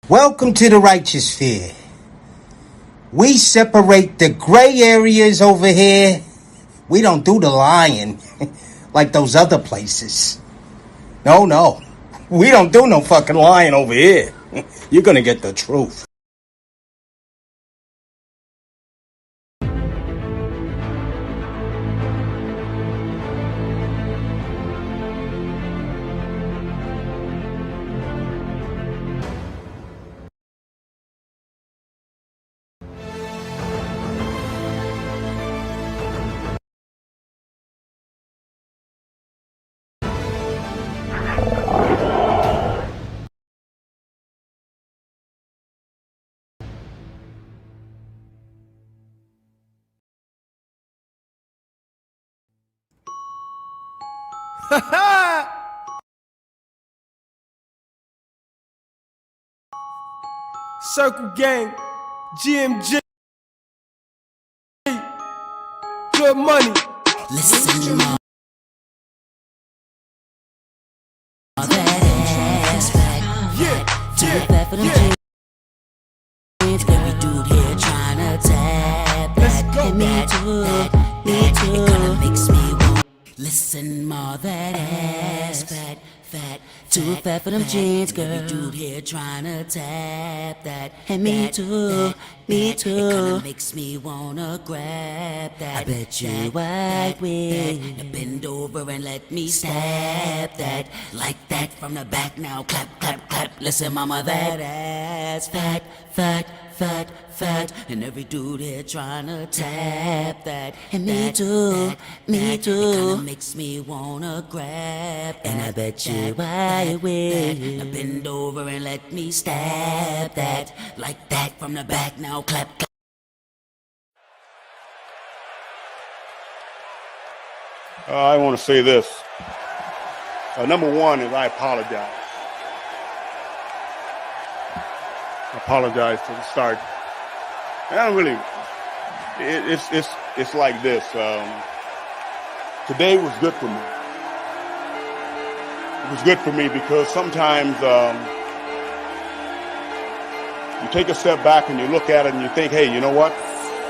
Welcome to the righteous sphere. We separate the gray areas over here. We don't do the lying like those other places. No. We don't do no fucking lying over here. You're gonna get the truth. Circle Gang, GMG, good money. Listen, Every dude here trying to tap that. And me too. It kinda makes me want. Listen, more that ass fat. Too fat for them jeans, girl. Every dude here trying to tap that. And me too. It kinda makes me wanna grab that. I bet you I will. Now bend over and let me stab that. Like that from the back now. Clap. Listen, mama, that ass fat. And every dude here trying to tap that. And me too. It kinda makes me wanna grab that. And I bet you I will. Now bend over and let me stab that. Like that from the back now. Clap. I want to say this. Number one is I apologize. I apologize for the start. And I don't really. It's like this. Today was good for me. It was good for me because sometimes you take a step back and you look at it and you think, hey, you know what?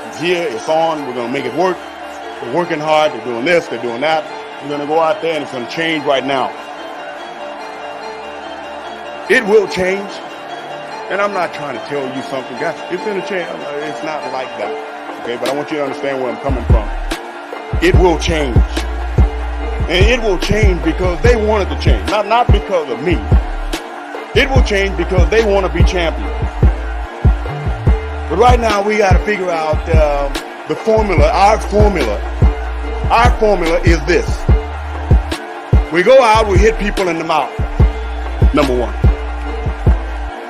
It's here. It's on. We're gonna make it work. They're working hard. They're doing this. They're doing that. We're gonna go out there and it's gonna change right now. It will change. And I'm not trying to tell you something, guys. It's going to change. It's not like that. Okay, but I want you to understand where I'm coming from. It will change. And it will change because they wanted to change. Not because of me. It will change because they want to be champions. But right now we got to figure out the formula. Our formula is this. We go out, we hit people in the mouth. Number one.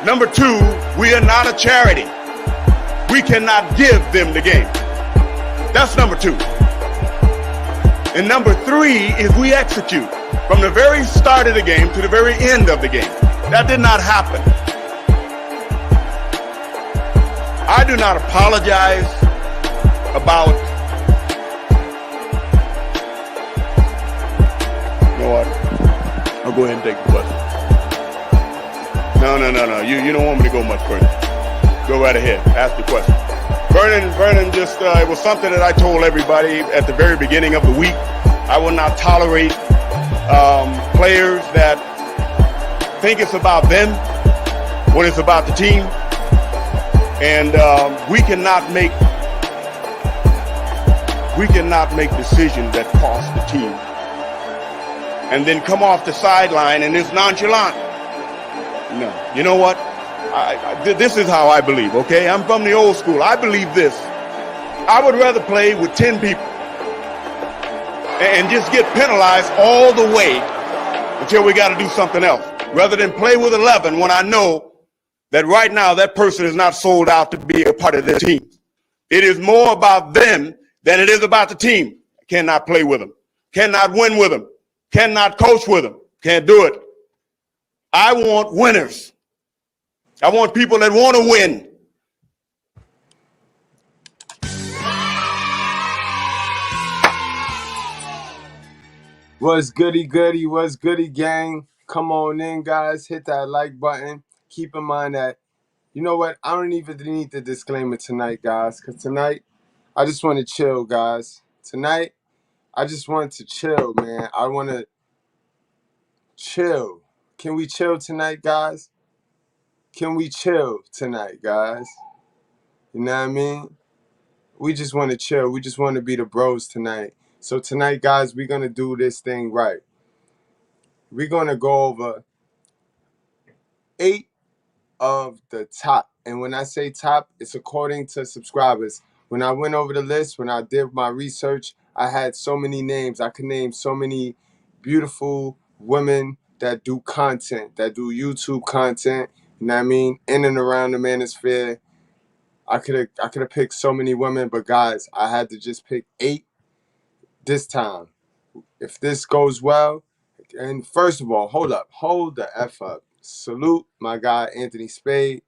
Number two, we are not a charity. We cannot give them the game. That's number two. And number three is we execute from the very start of the game to the very end of the game. That did not happen. I do not apologize about, you know what? I'll go ahead and take the question. No. You don't want me to go much further. Go right ahead. Ask the question. Vernon just, it was something that I told everybody at the very beginning of the week. I will not tolerate players that think it's about them when it's about the team. And we cannot make decisions that cost the team. And then come off the sideline and it's nonchalant. No. You know what? This is how I believe, okay? I'm from the old school. I believe this. I would rather play with 10 people and just get penalized all the way until we got to do something else, rather than play with 11 when I know that right now that person is not sold out to be a part of their team. It is more about them than it is about the team. Cannot play with them. Cannot win with them. Cannot coach with them. Can't do it. I want winners. I want people that want to win. What's goody? What's goody, gang? Come on in, guys. Hit that like button. Keep in mind that You know what? I don't even need the disclaimer tonight, guys, because tonight I just want to chill, guys. Tonight I just want to chill, man. I want to chill. Can we chill tonight, guys? Can we chill tonight, guys? You know what I mean? We just want to chill. We just want to be the bros tonight. So tonight, guys, we're going to do this thing right. We're going to go over 8 of the top. And when I say top, it's according to subscribers. When I went over the list, when I did my research, I had so many names. I could name so many beautiful women that do content, that do YouTube content, you know what I mean, in and around the Manosphere. I could have picked so many women, but guys, I had to just pick 8 this time. If this goes well, and first of all, hold the F up. Salute my guy Anthony Spade,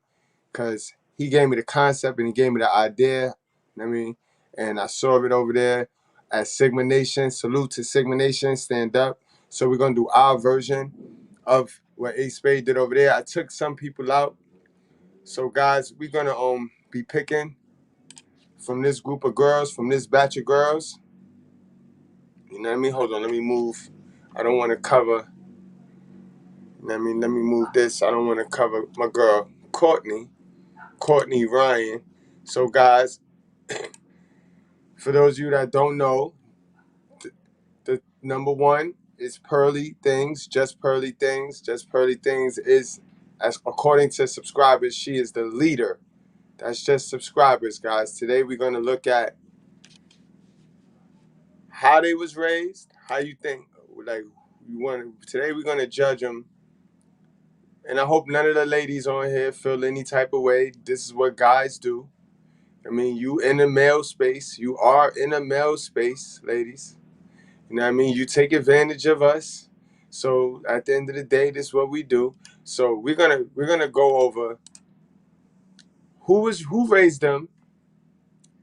because he gave me the concept and he gave me the idea. You know what I mean? And I saw it over there at Sigma Nation. Salute to Sigma Nation, stand up. So we're gonna do our version of what A Spade did over there. I took some people out. So guys, we're gonna be picking from this group of girls, from this batch of girls. You know what I mean? Hold on, let me move. I don't want to cover. You know what I mean? Let me move this. I don't want to cover my girl, Courtney Ryan. So guys, for those of you that don't know, the number one is Pearly Things, Just Pearly Things. Just Pearly Things is, as according to subscribers, she is the leader. That's just subscribers, guys. Today we're gonna look at how they was raised, how you think, like you want. Today we're gonna judge them, and I hope none of the ladies on here feel any type of way. This is what guys do. I mean, you in a male space. You are in a male space, ladies. You know what I mean? You take advantage of us. So at the end of the day, this is what we do. So we're gonna go over who raised them,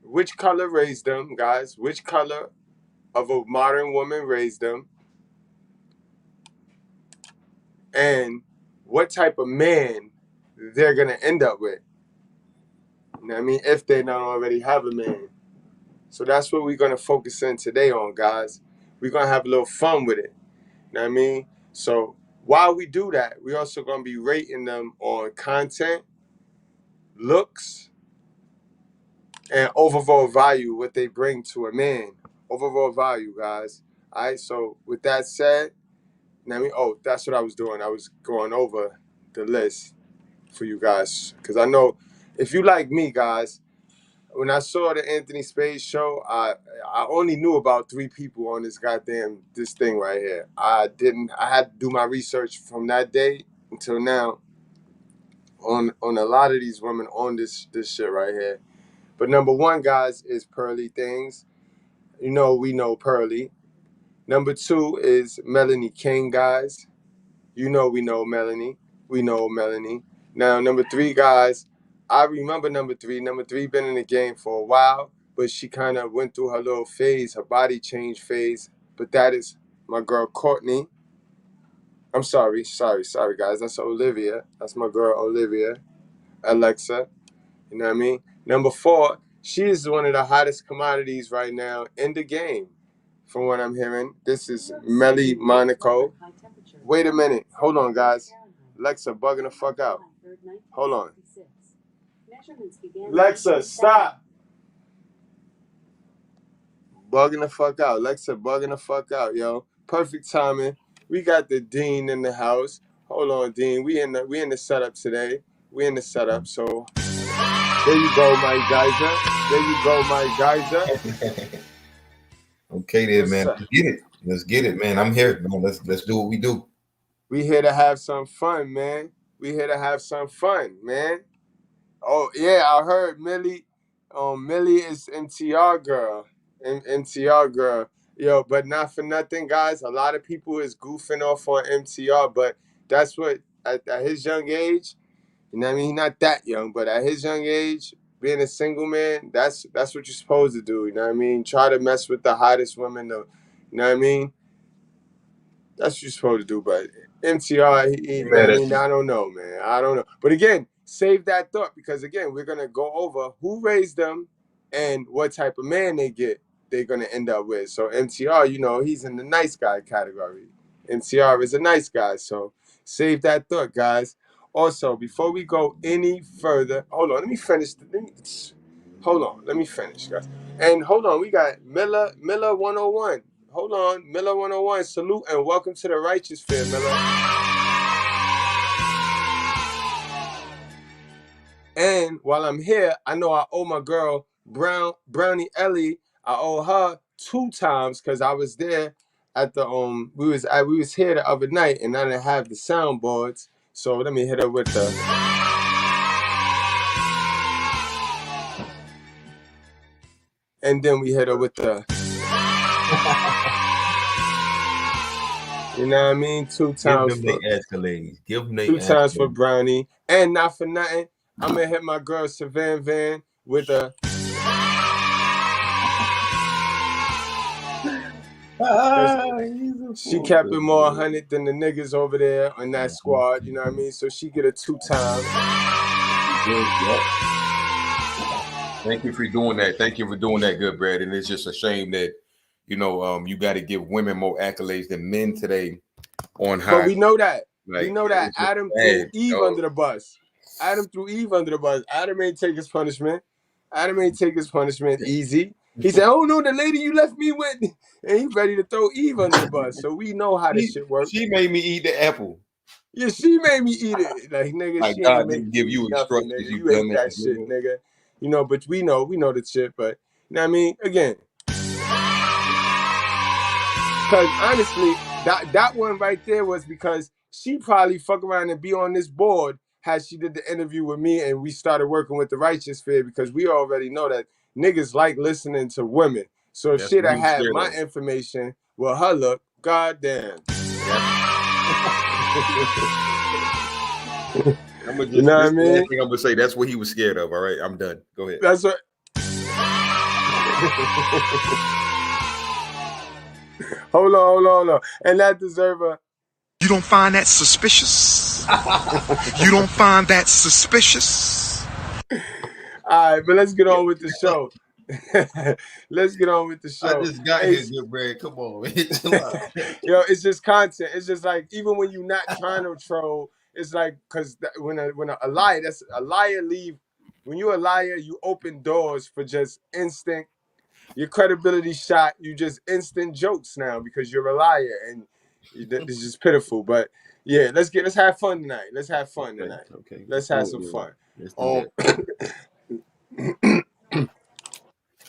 which color raised them, guys, which color of a modern woman raised them, and what type of man they're gonna end up with. You know what I mean? If they don't already have a man. So that's what we're gonna focus in today on, guys. We're gonna have a little fun with it. You know what I mean? So while we do that, we're also gonna be rating them on content, looks, and overall value, what they bring to a man. Overall value, guys. All right, so with that said, you know what I mean? Oh, that's what I was doing. I was going over the list for you guys. Because I know if you like me, guys, when I saw the Anthony Spade show, I only knew about 3 people on this thing right here. I had to do my research from that day until now on a lot of these women on this shit right here. But number 1, guys, is Pearly Things. You know, we know Pearly. Number 2 is Melanie King, guys. You know, we know Melanie. We know Melanie. Now, number 3, guys, I remember number 3. Number 3 been in the game for a while, but she kind of went through her little phase, her body change phase. But that is my girl, Courtney. I'm sorry, guys. That's Olivia. That's my girl, Olivia. Alexa. You know what I mean? Number 4, she is one of the hottest commodities right now in the game, from what I'm hearing. This is Melly Monaco. Wait a minute. Hold on, guys. Alexa, bugging the fuck out. Hold on. Alexa, stop. Bugging the fuck out. Alexa, bugging the fuck out, yo. Perfect timing. We got the Dean in the house. Hold on, Dean. We in the setup today. We in the setup, so there you go, my geyser. There you go, my geyser. Okay, there, man. Let's get it, man. I'm here, man. Let's do what we do. We here to have some fun, man. We here to have some fun, man. Oh yeah, I heard Millie. Millie is MTR girl. MTR girl. Yo, but not for nothing, guys. A lot of people is goofing off on MTR, but that's what at his young age. You know what I mean? He's not that young, but at his young age, being a single man, that's what you're supposed to do. You know what I mean? Try to mess with the hottest women. You know what I mean? That's what you're supposed to do. But MTR, you know what I mean? I don't know, man. I don't know. But again, save that thought, because again, we're gonna go over who raised them and what type of man they're gonna end up with. So MTR, you know, he's in the nice guy category. MTR is a nice guy, so save that thought, guys. Also, before we go any further, hold on, let me finish. Let me finish, guys. And hold on, we got Miller 101. Hold on, Miller 101. Salute and welcome to the Righteous Fair, Miller. And while I'm here, I know I owe my girl Brownie Ellie. I owe her 2 times because I was there at the we was here the other night and I didn't have the soundboards. So let me hit her with the. And then we hit her with the. You know what I mean? 2 times. Give them the escalades. Give them the 2 times for Brownie. And not for nothing, I'm gonna hit my girl Savan Van with a. She kept it more 100 than the niggas over there on that squad, you know what I mean? So she get a 2 times. Thank you for doing that. Thank you for doing that, Goodbread. And it's just a shame that, you know, you got to give women more accolades than men today on high. But we know that. Like, we know that Adam threw Eve under the bus. Adam threw Eve under the bus. Adam ain't take his punishment. Adam ain't take his punishment easy. He said, "Oh no, the lady you left me with," and he's ready to throw Eve under the bus. So we know how this shit works. She made me eat the apple. Yeah, she made me eat it. Like, nigga, like she God ain't didn't give you nothing, instructions. nigga. You ate that shit, nigga. You know, but we know the shit. But you know what I mean? Again, because honestly, that one right there was because she probably fuck around and be on this board had she did the interview with me and we started working with the Righteous Fair, because we already know that niggas like listening to women. So if she'd have had my information, well, her look, goddamn. You know what I mean? Last thing I'm gonna say, that's what he was scared of. All right, I'm done. Go ahead. That's what. Hold on. And that deserve a. You don't find that suspicious? You don't find that suspicious? All right, but let's get on with the show. Let's get on with the show. I just got here, Goodbread. Come on, man. Yo, it's just content. It's just like, even when you're not trying to troll, it's like, because when a liar, that's a liar leave. When you're a liar, you open doors for just instant. Your credibility shot. You just instant jokes now because you're a liar, and it's just pitiful. But yeah, let's have fun tonight. Let's have fun tonight. Okay. Let's have some fun. Let's do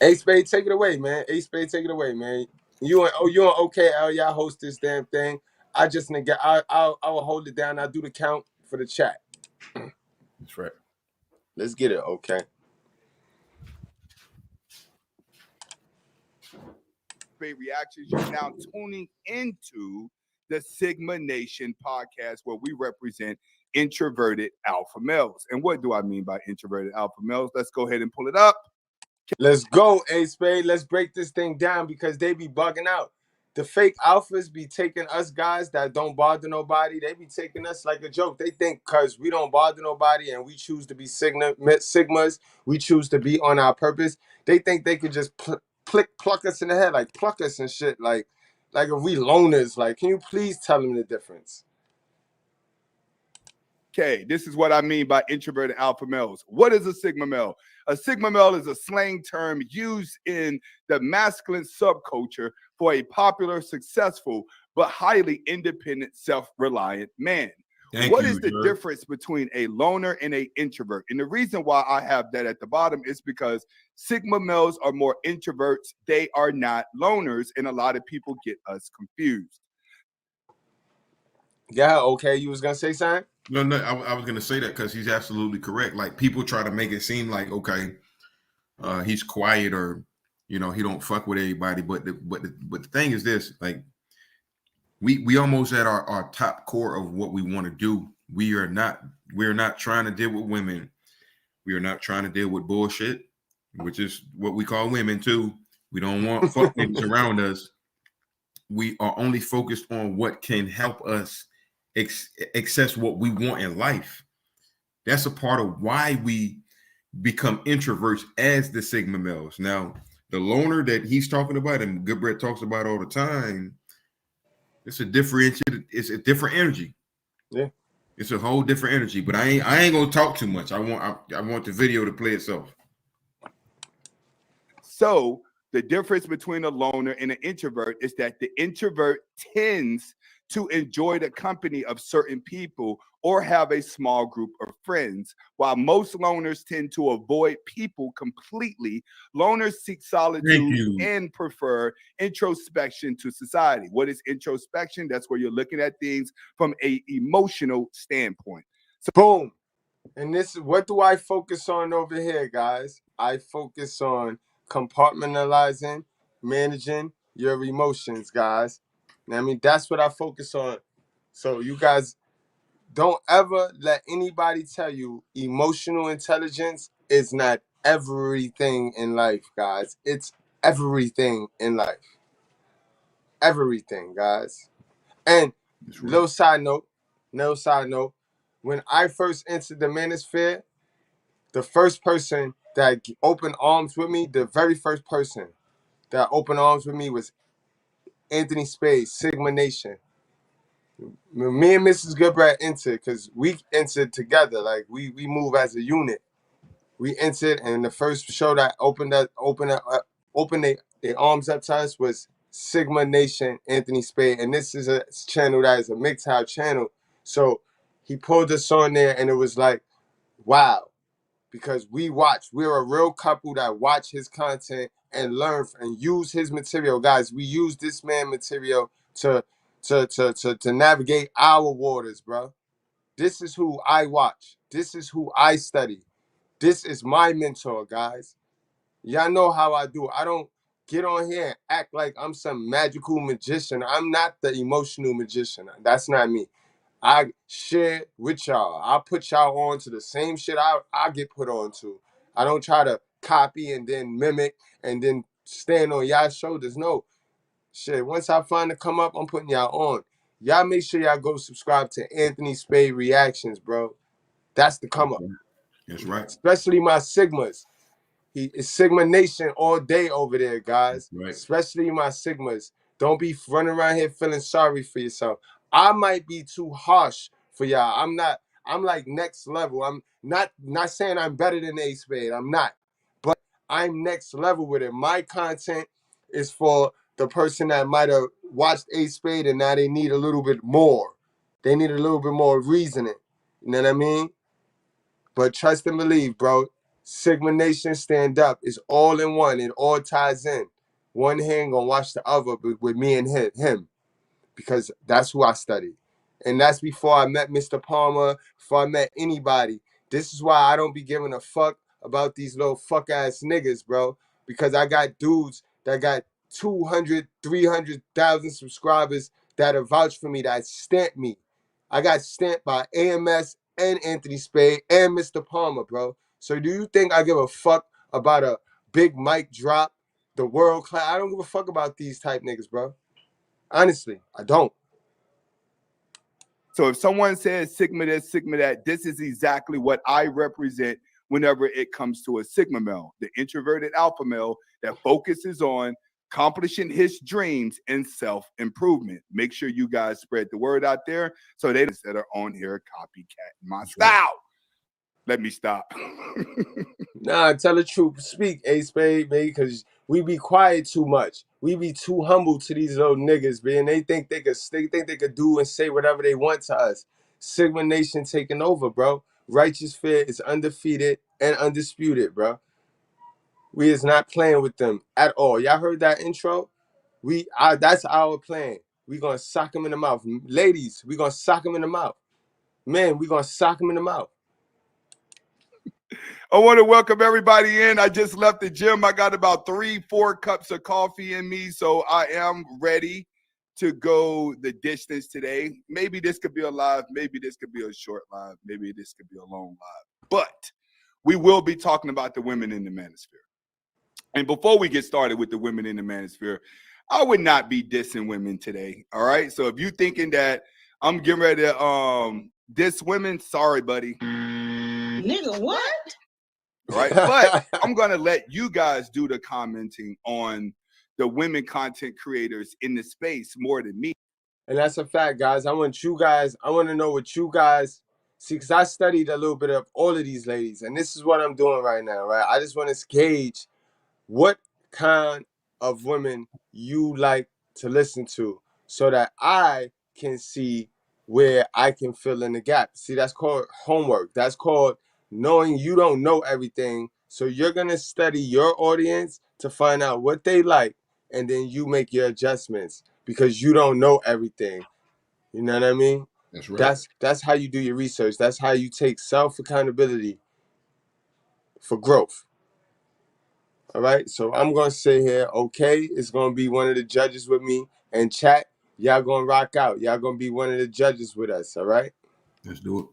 A Spade, take it away, man. A Spade, take it away, man. You and OKL, y'all host this damn thing. I will hold it down. I'll do the count for the chat. That's right. Let's get it, okay. Reactions. You're now tuning into the Sigma Nation podcast, where we represent introverted alpha males. And what do I mean by introverted alpha males? Let's go ahead and pull it up. Let's go, A Spade. Let's break this thing down, because they be bugging out. The fake alphas be taking us guys that don't bother nobody. They be taking us like a joke. They think because we don't bother nobody and we choose to be sigmas, we choose to be on our purpose. They think they can just pluck us in the head, like pluck us and shit, like if we loners. Like, can you please tell them the difference? Okay, this is what I mean by introverted alpha males. What is a Sigma male? A Sigma male is a slang term used in the masculine subculture for a popular, successful, but highly independent, self-reliant man. What is the difference between a loner and an introvert? And the reason why I have that at the bottom is because Sigma males are more introverts. They are not loners, and a lot of people get us confused. Yeah, okay. You was going to say something? No, I was going to say that because he's absolutely correct. Like, people try to make it seem like, okay, he's quiet, or, you know, he don't fuck with everybody. But the thing is this, like, we almost at our top core of what we want to do. We're not trying to deal with women. We are not trying to deal with bullshit, which is what we call women too. We don't want fuck niggas around us. We are only focused on what can help us access what we want in life. That's a part of why we become introverts as the Sigma males. Now, the loner that he's talking about and Goodbread talks about all the time, it's a different energy. Yeah. It's a whole different energy. But I ain't gonna talk too much. I want the video to play itself. So the difference between a loner and an introvert is that the introvert tends to enjoy the company of certain people or have a small group of friends, while most loners tend to avoid people completely. Loners seek solitude and prefer introspection to society. What is introspection? That's where you're looking at things from an emotional standpoint. So boom. And this is, what do I focus on over here, guys? I focus on compartmentalizing, managing your emotions, guys. I mean, that's what I focus on. So you guys don't ever let anybody tell you emotional intelligence is not everything in life, guys. It's everything in life. Everything, guys. And little side note, when I first entered the Manosphere, the first person that opened arms with me, the very first person that opened arms with me was Anthony Spade, Sigma Nation. Me and Mrs. Goodbread entered because we entered together. Like we move as a unit. We entered, and the first show that opened their arms up to us was Sigma Nation, Anthony Spade. And this is a channel that is a mgtow channel. So he pulled us on there, and it was like, wow. Because we're a real couple that watch his content and learn and use his material. Guys, we use this man material to navigate our waters, bro. This is who I watch. This is who I study. This is my mentor, guys. Y'all know how I do. I don't get on here and act like I'm some magical magician. I'm not the emotional magician. That's not me. I share with y'all. I put y'all on to the same shit I get put on to. I don't try to copy and then mimic and then stand on y'all's shoulders. No. Shit, once I find to come up, I'm putting y'all on. Y'all make sure y'all go subscribe to Anthony Spade Reactions, bro. That's the come up. That's right. Especially my Sigmas. He is Sigma Nation all day over there, guys. Right. Especially my Sigmas. Don't be running around here feeling sorry for yourself. I might be too harsh for y'all. I'm like next level. I'm not saying I'm better than A Spade. I'm not. But I'm next level with it. My content is for the person that might have watched A Spade and now they need a little bit more. They need a little bit more reasoning. You know what I mean? But trust and believe, bro. Sigma Nation stand up. It's all in one. It all ties in. One hand gonna watch the other with me and him. Because that's who I study. And that's before I met Mr. Palmer, before I met anybody. This is why I don't be giving a fuck about these little fuck ass niggas, bro. Because I got dudes that got 200, 300,000 subscribers that have vouched for me, that stamped me. I got stamped by AMS and Anthony Spade and Mr. Palmer, bro. So do you think I give a fuck about a big mic drop, the world class? I don't give a fuck about these type niggas, bro. Honestly, I don't. So if someone says Sigma this, Sigma that, this is exactly what I represent whenever it comes to a Sigma male, the introverted alpha male that focuses on accomplishing his dreams and self-improvement. Make sure you guys spread the word out there so they that are on here copycat my style. Let me stop. Nah, tell the truth. Speak, A Spade, man, because we be quiet too much. We be too humble to these little niggas, man. They think they could do and say whatever they want to us. Sigma Nation taking over, bro. Righteous Fear is undefeated and undisputed, bro. We is not playing with them at all. Y'all heard that intro? That's our plan. We gonna sock them in the mouth. Ladies, we gonna sock them in the mouth. Men, we gonna sock them in the mouth. I want to welcome everybody in. I just left the gym. I got about 3-4 cups of coffee in me, so I am ready to go the distance today. Maybe this could be a live. Maybe this could be a short live. Maybe this could be a long live. But we will be talking about the women in the manosphere. And before we get started with the women in the manosphere, I would not be dissing women today, all right? So if you're thinking that I'm getting ready to diss women, sorry, buddy. Nigga, what? Right? But I'm going to let you guys do the commenting on the women content creators in the space more than me. And that's a fact, guys. I want to know what you guys see, because I studied a little bit of all of these ladies, and this is what I'm doing right now, right? I just want to gauge what kind of women you like to listen to so that I can see where I can fill in the gap. See, that's called homework. That's called knowing you don't know everything. So you're going to study your audience to find out what they like, and then you make your adjustments because you don't know everything. You know what I mean? That's right. That's how you do your research. That's how you take self-accountability for growth. All right, so I'm gonna sit here. Okay, it's gonna be one of the judges with me, and chat. Y'all gonna rock out. Y'all gonna be one of the judges with us. All right. Let's do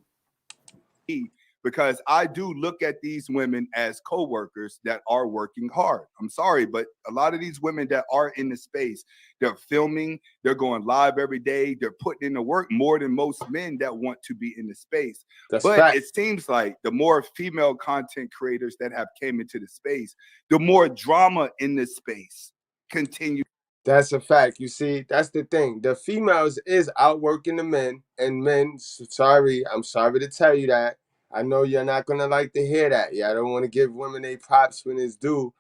it. Because I do look at these women as co-workers that are working hard. I'm sorry, but a lot of these women that are in the space, they're filming, they're going live every day, they're putting in the work more than most men that want to be in the space. That's but fact. It seems like the more female content creators that have came into the space, the more drama in this space continue. That's a fact. You see, that's the thing. The females is outworking the men, and men. Sorry, I'm sorry to tell you that. I know you're not gonna like to hear that. Yeah, I don't want to give women their props when it's due,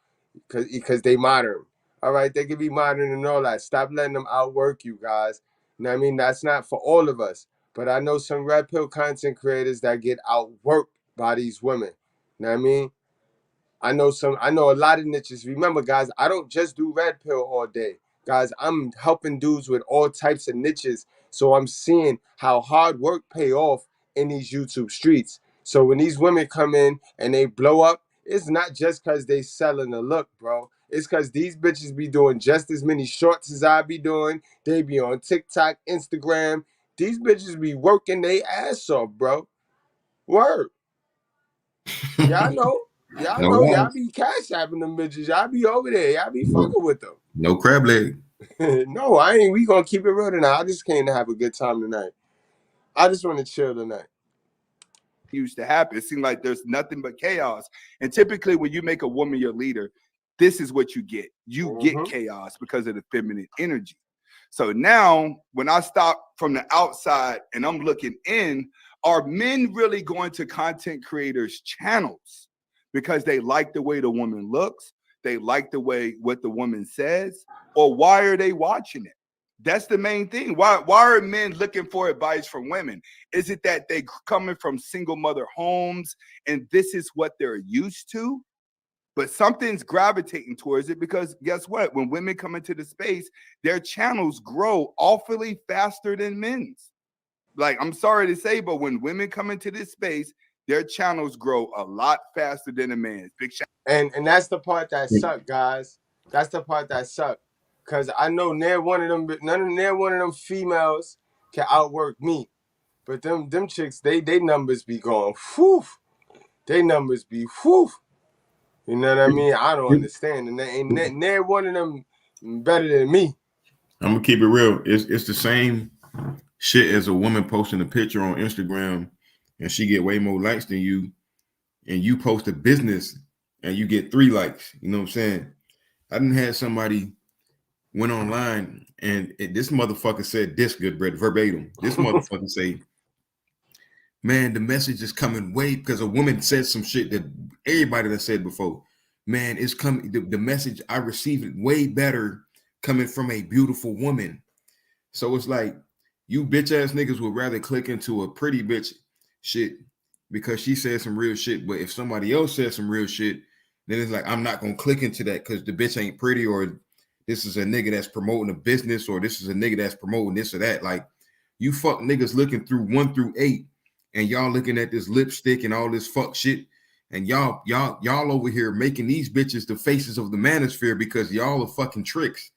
because they modern. All right, they can be modern and all that. Stop letting them outwork you guys. You know what I mean? That's not for all of us. But I know some red pill content creators that get outworked by these women. You know what I mean? I know a lot of niches. Remember, guys, I don't just do red pill all day. Guys, I'm helping dudes with all types of niches. So I'm seeing how hard work pay off in these YouTube streets. So when these women come in and they blow up, it's not just because they selling a look, bro. It's because these bitches be doing just as many shorts as I be doing. They be on TikTok, Instagram. These bitches be working their ass off, bro. Word. Y'all know. Y'all know. Y'all be cash apping them bitches. Y'all be over there. Y'all be fucking with them. No crab leg. No, I ain't. We gonna keep it real tonight. I just came to have a good time tonight. I just want to chill tonight. Used to happen. It seems like there's nothing but chaos. And typically when you make a woman your leader, this is what you get. You get chaos because of the feminine energy. So now when I stop from the outside and I'm looking in, are men really going to content creators' channels because they like the way the woman looks? They like the way what the woman says? Or why are they watching it? That's the main thing. Why are men looking for advice from women? Is it that they coming from single mother homes and this is what they're used to? But something's gravitating towards it because guess what? When women come into the space, their channels grow awfully faster than men's. Like, I'm sorry to say, but when women come into this space, their channels grow a lot faster than a man's. Big shout. And that's the part that suck, guys. That's the part that suck. Cause I know none of them females can outwork me. But them chicks, they numbers be going, whew. They numbers be whew. You know what I mean? I don't understand. And ain't near one of them better than me. I'm gonna keep it real. It's the same shit as a woman posting a picture on Instagram and she get way more likes than you, and you post a business and you get 3 likes. You know what I'm saying? I didn't have somebody went online and this motherfucker said this Goodbread verbatim. This motherfucker say, man, the message is coming way, because a woman said some shit that everybody that said before. Man, it's coming. The message I received it way better coming from a beautiful woman. So it's like you bitch ass niggas would rather click into a pretty bitch shit because she said some real shit. But if somebody else said some real shit, then it's like I'm not gonna click into that because the bitch ain't pretty, or this is a nigga that's promoting a business, or this is a nigga that's promoting this or that. Like you fuck niggas looking through 1 through 8. And y'all looking at this lipstick and all this fuck shit, and y'all over here making these bitches the faces of the manosphere because y'all are fucking tricks.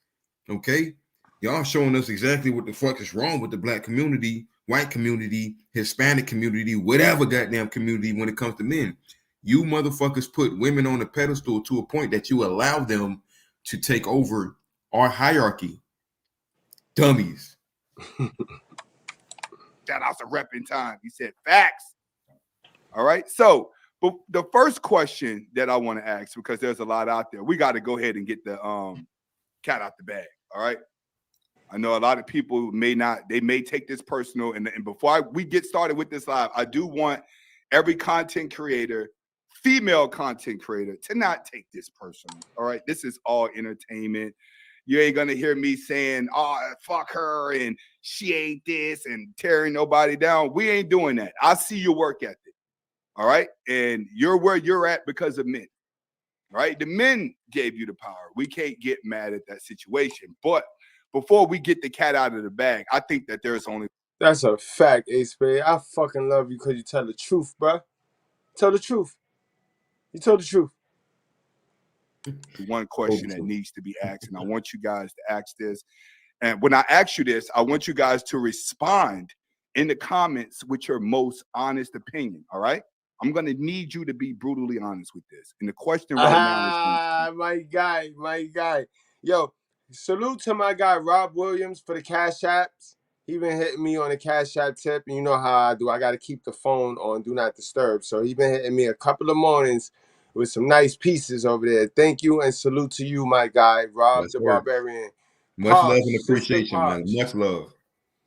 Okay, y'all showing us exactly what the fuck is wrong with the black community, white community, Hispanic community, whatever goddamn community when it comes to men. You motherfuckers put women on a pedestal to a point that you allow them to take over our hierarchy. Dummies. Shout out to repping time. He said facts. All right. So But the first question that I want to ask, because there's a lot out there, we got to go ahead and get the cat out the bag. All right. I know a lot of people may take this personal. And before we get started with this live, I do want every content creator, female content creator, to not take this personal. All right. This is all entertainment. You ain't going to hear me saying, oh, fuck her and she ain't this and tearing nobody down. We ain't doing that. I see your work ethic. All right. And you're where you're at because of men. Right. The men gave you the power. We can't get mad at that situation. But before we get the cat out of the bag, I think that there's only. That's a fact, Ace Spade. I fucking love you because you tell the truth, bro. Tell the truth. You told the truth. One question that needs to be asked, and I want you guys to ask this. And when I ask you this, I want you guys to respond in the comments with your most honest opinion. All right. I'm going to need you to be brutally honest with this. And the question right now is. My guy. Yo, salute to my guy, Rob Williams, for the Cash Apps. He been hitting me on the Cash App tip. And you know how I do. I got to keep the phone on Do Not Disturb. So he been hitting me a couple of mornings with some nice pieces over there. Thank you and salute to you, my guy, Rob the Barbarian. Much love and appreciation, man. Much love.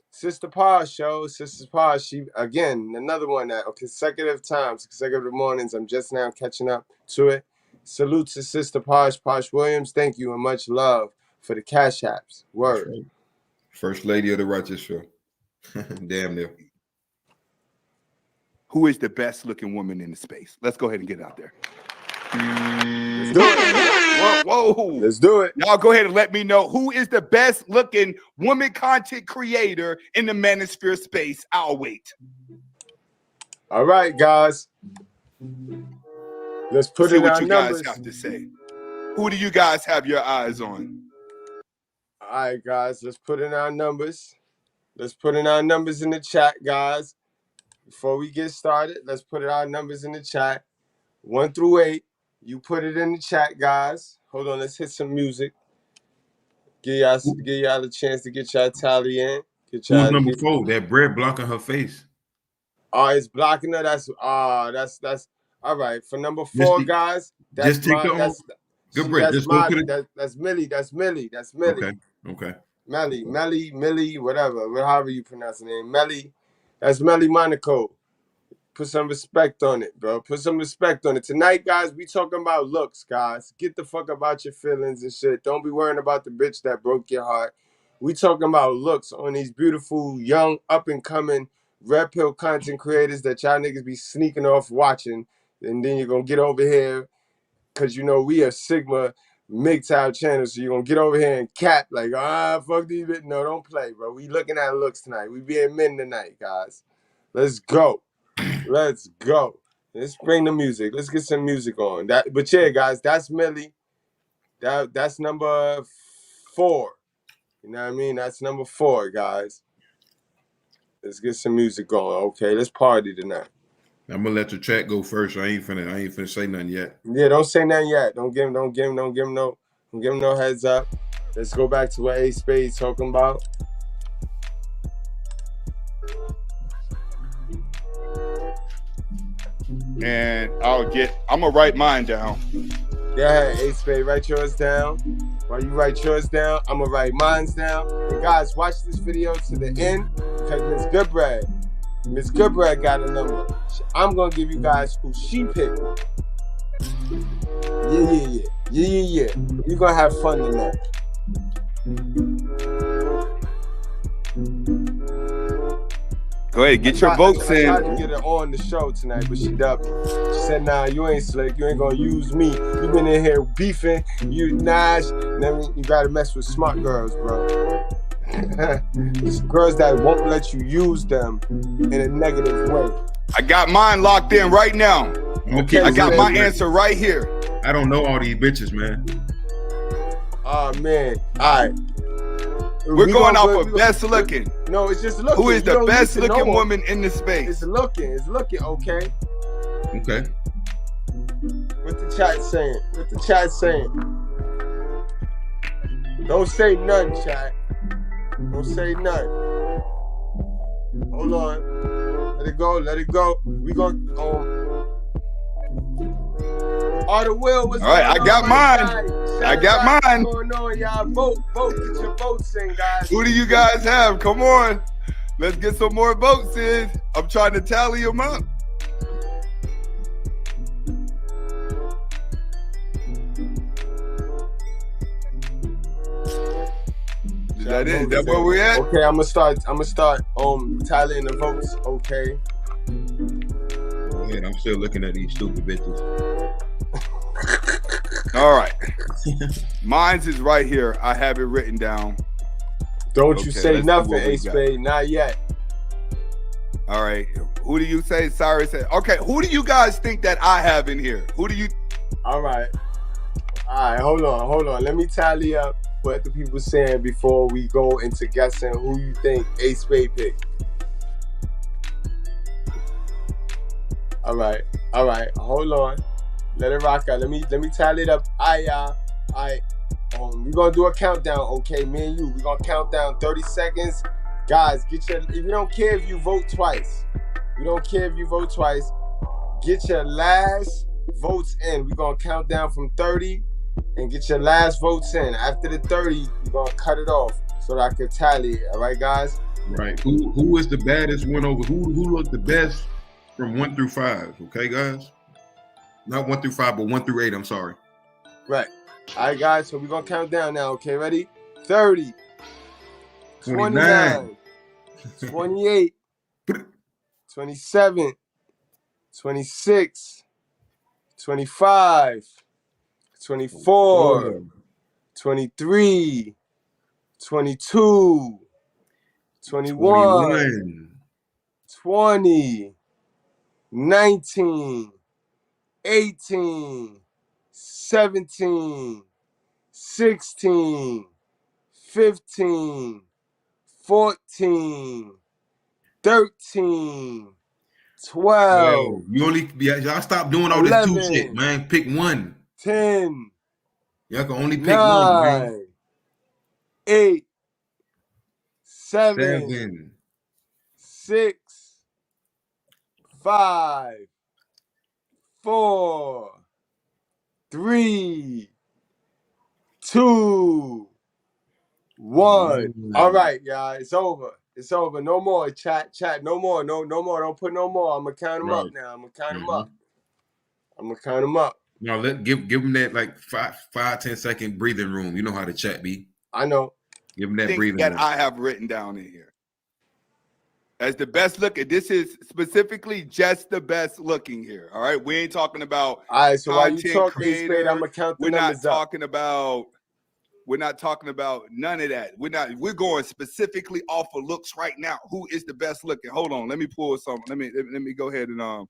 Sister Posh Show, Sister Posh. She again, another one that consecutive mornings. I'm just now catching up to it. Salute to Sister Posh Williams. Thank you and much love for the Cash Apps. Word. First lady of the Righteous Show. Damn near. Who is the best looking woman in the space? Let's go ahead and get it out there. Let's do it. Whoa. Let's do it. Y'all go ahead and let me know who is the best looking woman content creator in the Manosphere space. I'll wait. All right, guys. Let's put in what our you numbers. Guys have to say. Who do you guys have your eyes on? All right, guys. Let's put in our numbers. Let's put in our numbers in the chat, guys. Before we get started, let's put our numbers in the chat. 1 through 8. You put it in the chat, guys. Hold on, let's hit some music. Give y'all a chance to get y'all tally in. Who's number 4? That bread blocking her face. Oh, it's blocking her. That's all right. For number 4, guys. That's just take good bread. That's Millie. That's Millie. Okay. Millie, whatever. However you pronounce the name. Melly. That's Melly Monaco. Put some respect on it, bro. Put some respect on it. Tonight, guys, we talking about looks, guys. Get the fuck about your feelings and shit. Don't be worrying about the bitch that broke your heart. We talking about looks on these beautiful, young, up-and-coming red pill content creators that y'all niggas be sneaking off watching. And then you're going to get over here because, you know, we a Sigma mgtow channel. So you're going to get over here and cap like, fuck these bitches. No, don't play, bro. We looking at looks tonight. We being men tonight, guys. Let's go. Let's bring the music. Let's get some music on. But yeah, guys, that's Millie. That's number 4. You know what I mean? That's number 4, guys. Let's get some music going. Okay, let's party tonight. I'm gonna let the track go first. I ain't finna say nothing yet. Yeah, don't say nothing yet. Don't give him no heads up. Let's go back to what Ace Spade's talking about. And I'm gonna write mine down. Yeah, Ace Spade, write yours down. While you write yours down, I'm gonna write mine down. And guys, watch this video to the end because Miss Goodbread got a number. I'm gonna give you guys who she picked. Yeah. You're gonna have fun tonight. Go ahead, get your votes in. I tried to get her on the show tonight, but she dubbed me. She said, nah, you ain't slick. You ain't gonna use me. You been in here beefing. You Nash. And then you gotta mess with smart girls, bro. It's girls that won't let you use them in a negative way. I got mine locked in right now. Okay, I got my answer right here. I don't know all these bitches, man. Oh, man. All right. We're going off of best looking. No, it's just looking. Who is the best looking woman in the space? It's looking, okay? Okay. What the chat saying? Don't say none, chat. Don't say none. Hold on. Let it go. We gonna Arthur Will, what's All right, going I got on, mine. I got mine. What's going on, y'all? Vote, get your votes in, guys. Who do you guys have? Come on. Let's get some more votes in. I'm trying to tally them up. Is that it? Is that where we're at? Okay, I'm gonna start tallying the votes, okay? Go ahead. I'm still looking at these stupid bitches. All right. Mine's is right here. I have it written down. Don't you say nothing, Ace Spade. Not yet. All right. Who do you say? Cyrus said. Okay. Who do you guys think that I have in here? Who do you? All right. Hold on. Let me tally up what the people saying before we go into guessing who you think Ace Spade picked. All right. Hold on. Let it rock out. Let me tally it up. We're gonna do a countdown, okay? Me and you. We're gonna count down 30 seconds. Guys, if you don't care if you vote twice. Get your last votes in. We're gonna count down from 30 and get your last votes in. After the 30, we're gonna cut it off so that I can tally it. All right, guys? Right. Who is the baddest one over? Who looked the best from 1 through 5? Okay, guys. Not 1 through 5, but 1 through 8. I'm sorry. Right. All right, guys. So we're gonna count down now. Okay, ready? 30, 29, 28, 27, 26, 25, 24, 23, 22, 21, 20, 19, 18, 17, 16, 15, 14, 13, 12. Y'all stop doing all 11, this two shit, man. Pick one. 10. Y'all can only pick 9, one, man. 8, 7, 6, 5, 4, 3, 2, 1. All right, y'all. It's over. No more. Chat. No more. No more. Don't put no more. I'm gonna count them up now. I'm gonna count them up. Now give them that like 5-10 second breathing room. You know how the chat be. I know. Give them that breathing room. I have written down in here as the best looking. This is specifically just the best looking here. All right, we ain't talking about. All right, so while you talk, I'm gonna count the numbers up. We're not talking about none of that. We're going specifically off of looks right now. Who is the best looking? Hold on, let me pull something. Let me go ahead and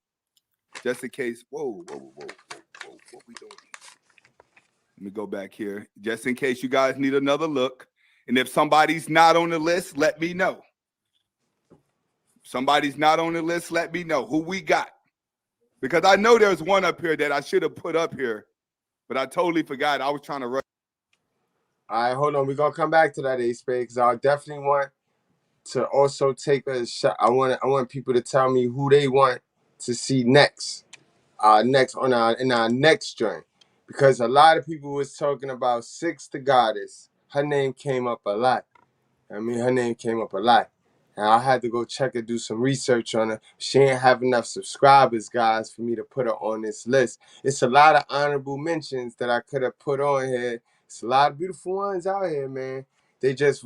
just in case. Whoa. What we doing? Let me go back here. Just in case you guys need another look. And if somebody's not on the list, let me know. Somebody's not on the list, let me know who we got. Because I know there's one up here that I should have put up here, but I totally forgot. I was trying to rush. All right, hold on. We're going to come back to that, Ace Spade, because I definitely want to also take a shot. I want people to tell me who they want to see next in our next joint. Because a lot of people was talking about Six the Goddess. Her name came up a lot. And I had to go check and do some research on her. She ain't have enough subscribers, guys, for me to put her on this list. It's a lot of honorable mentions that I could have put on here. It's a lot of beautiful ones out here, man. They just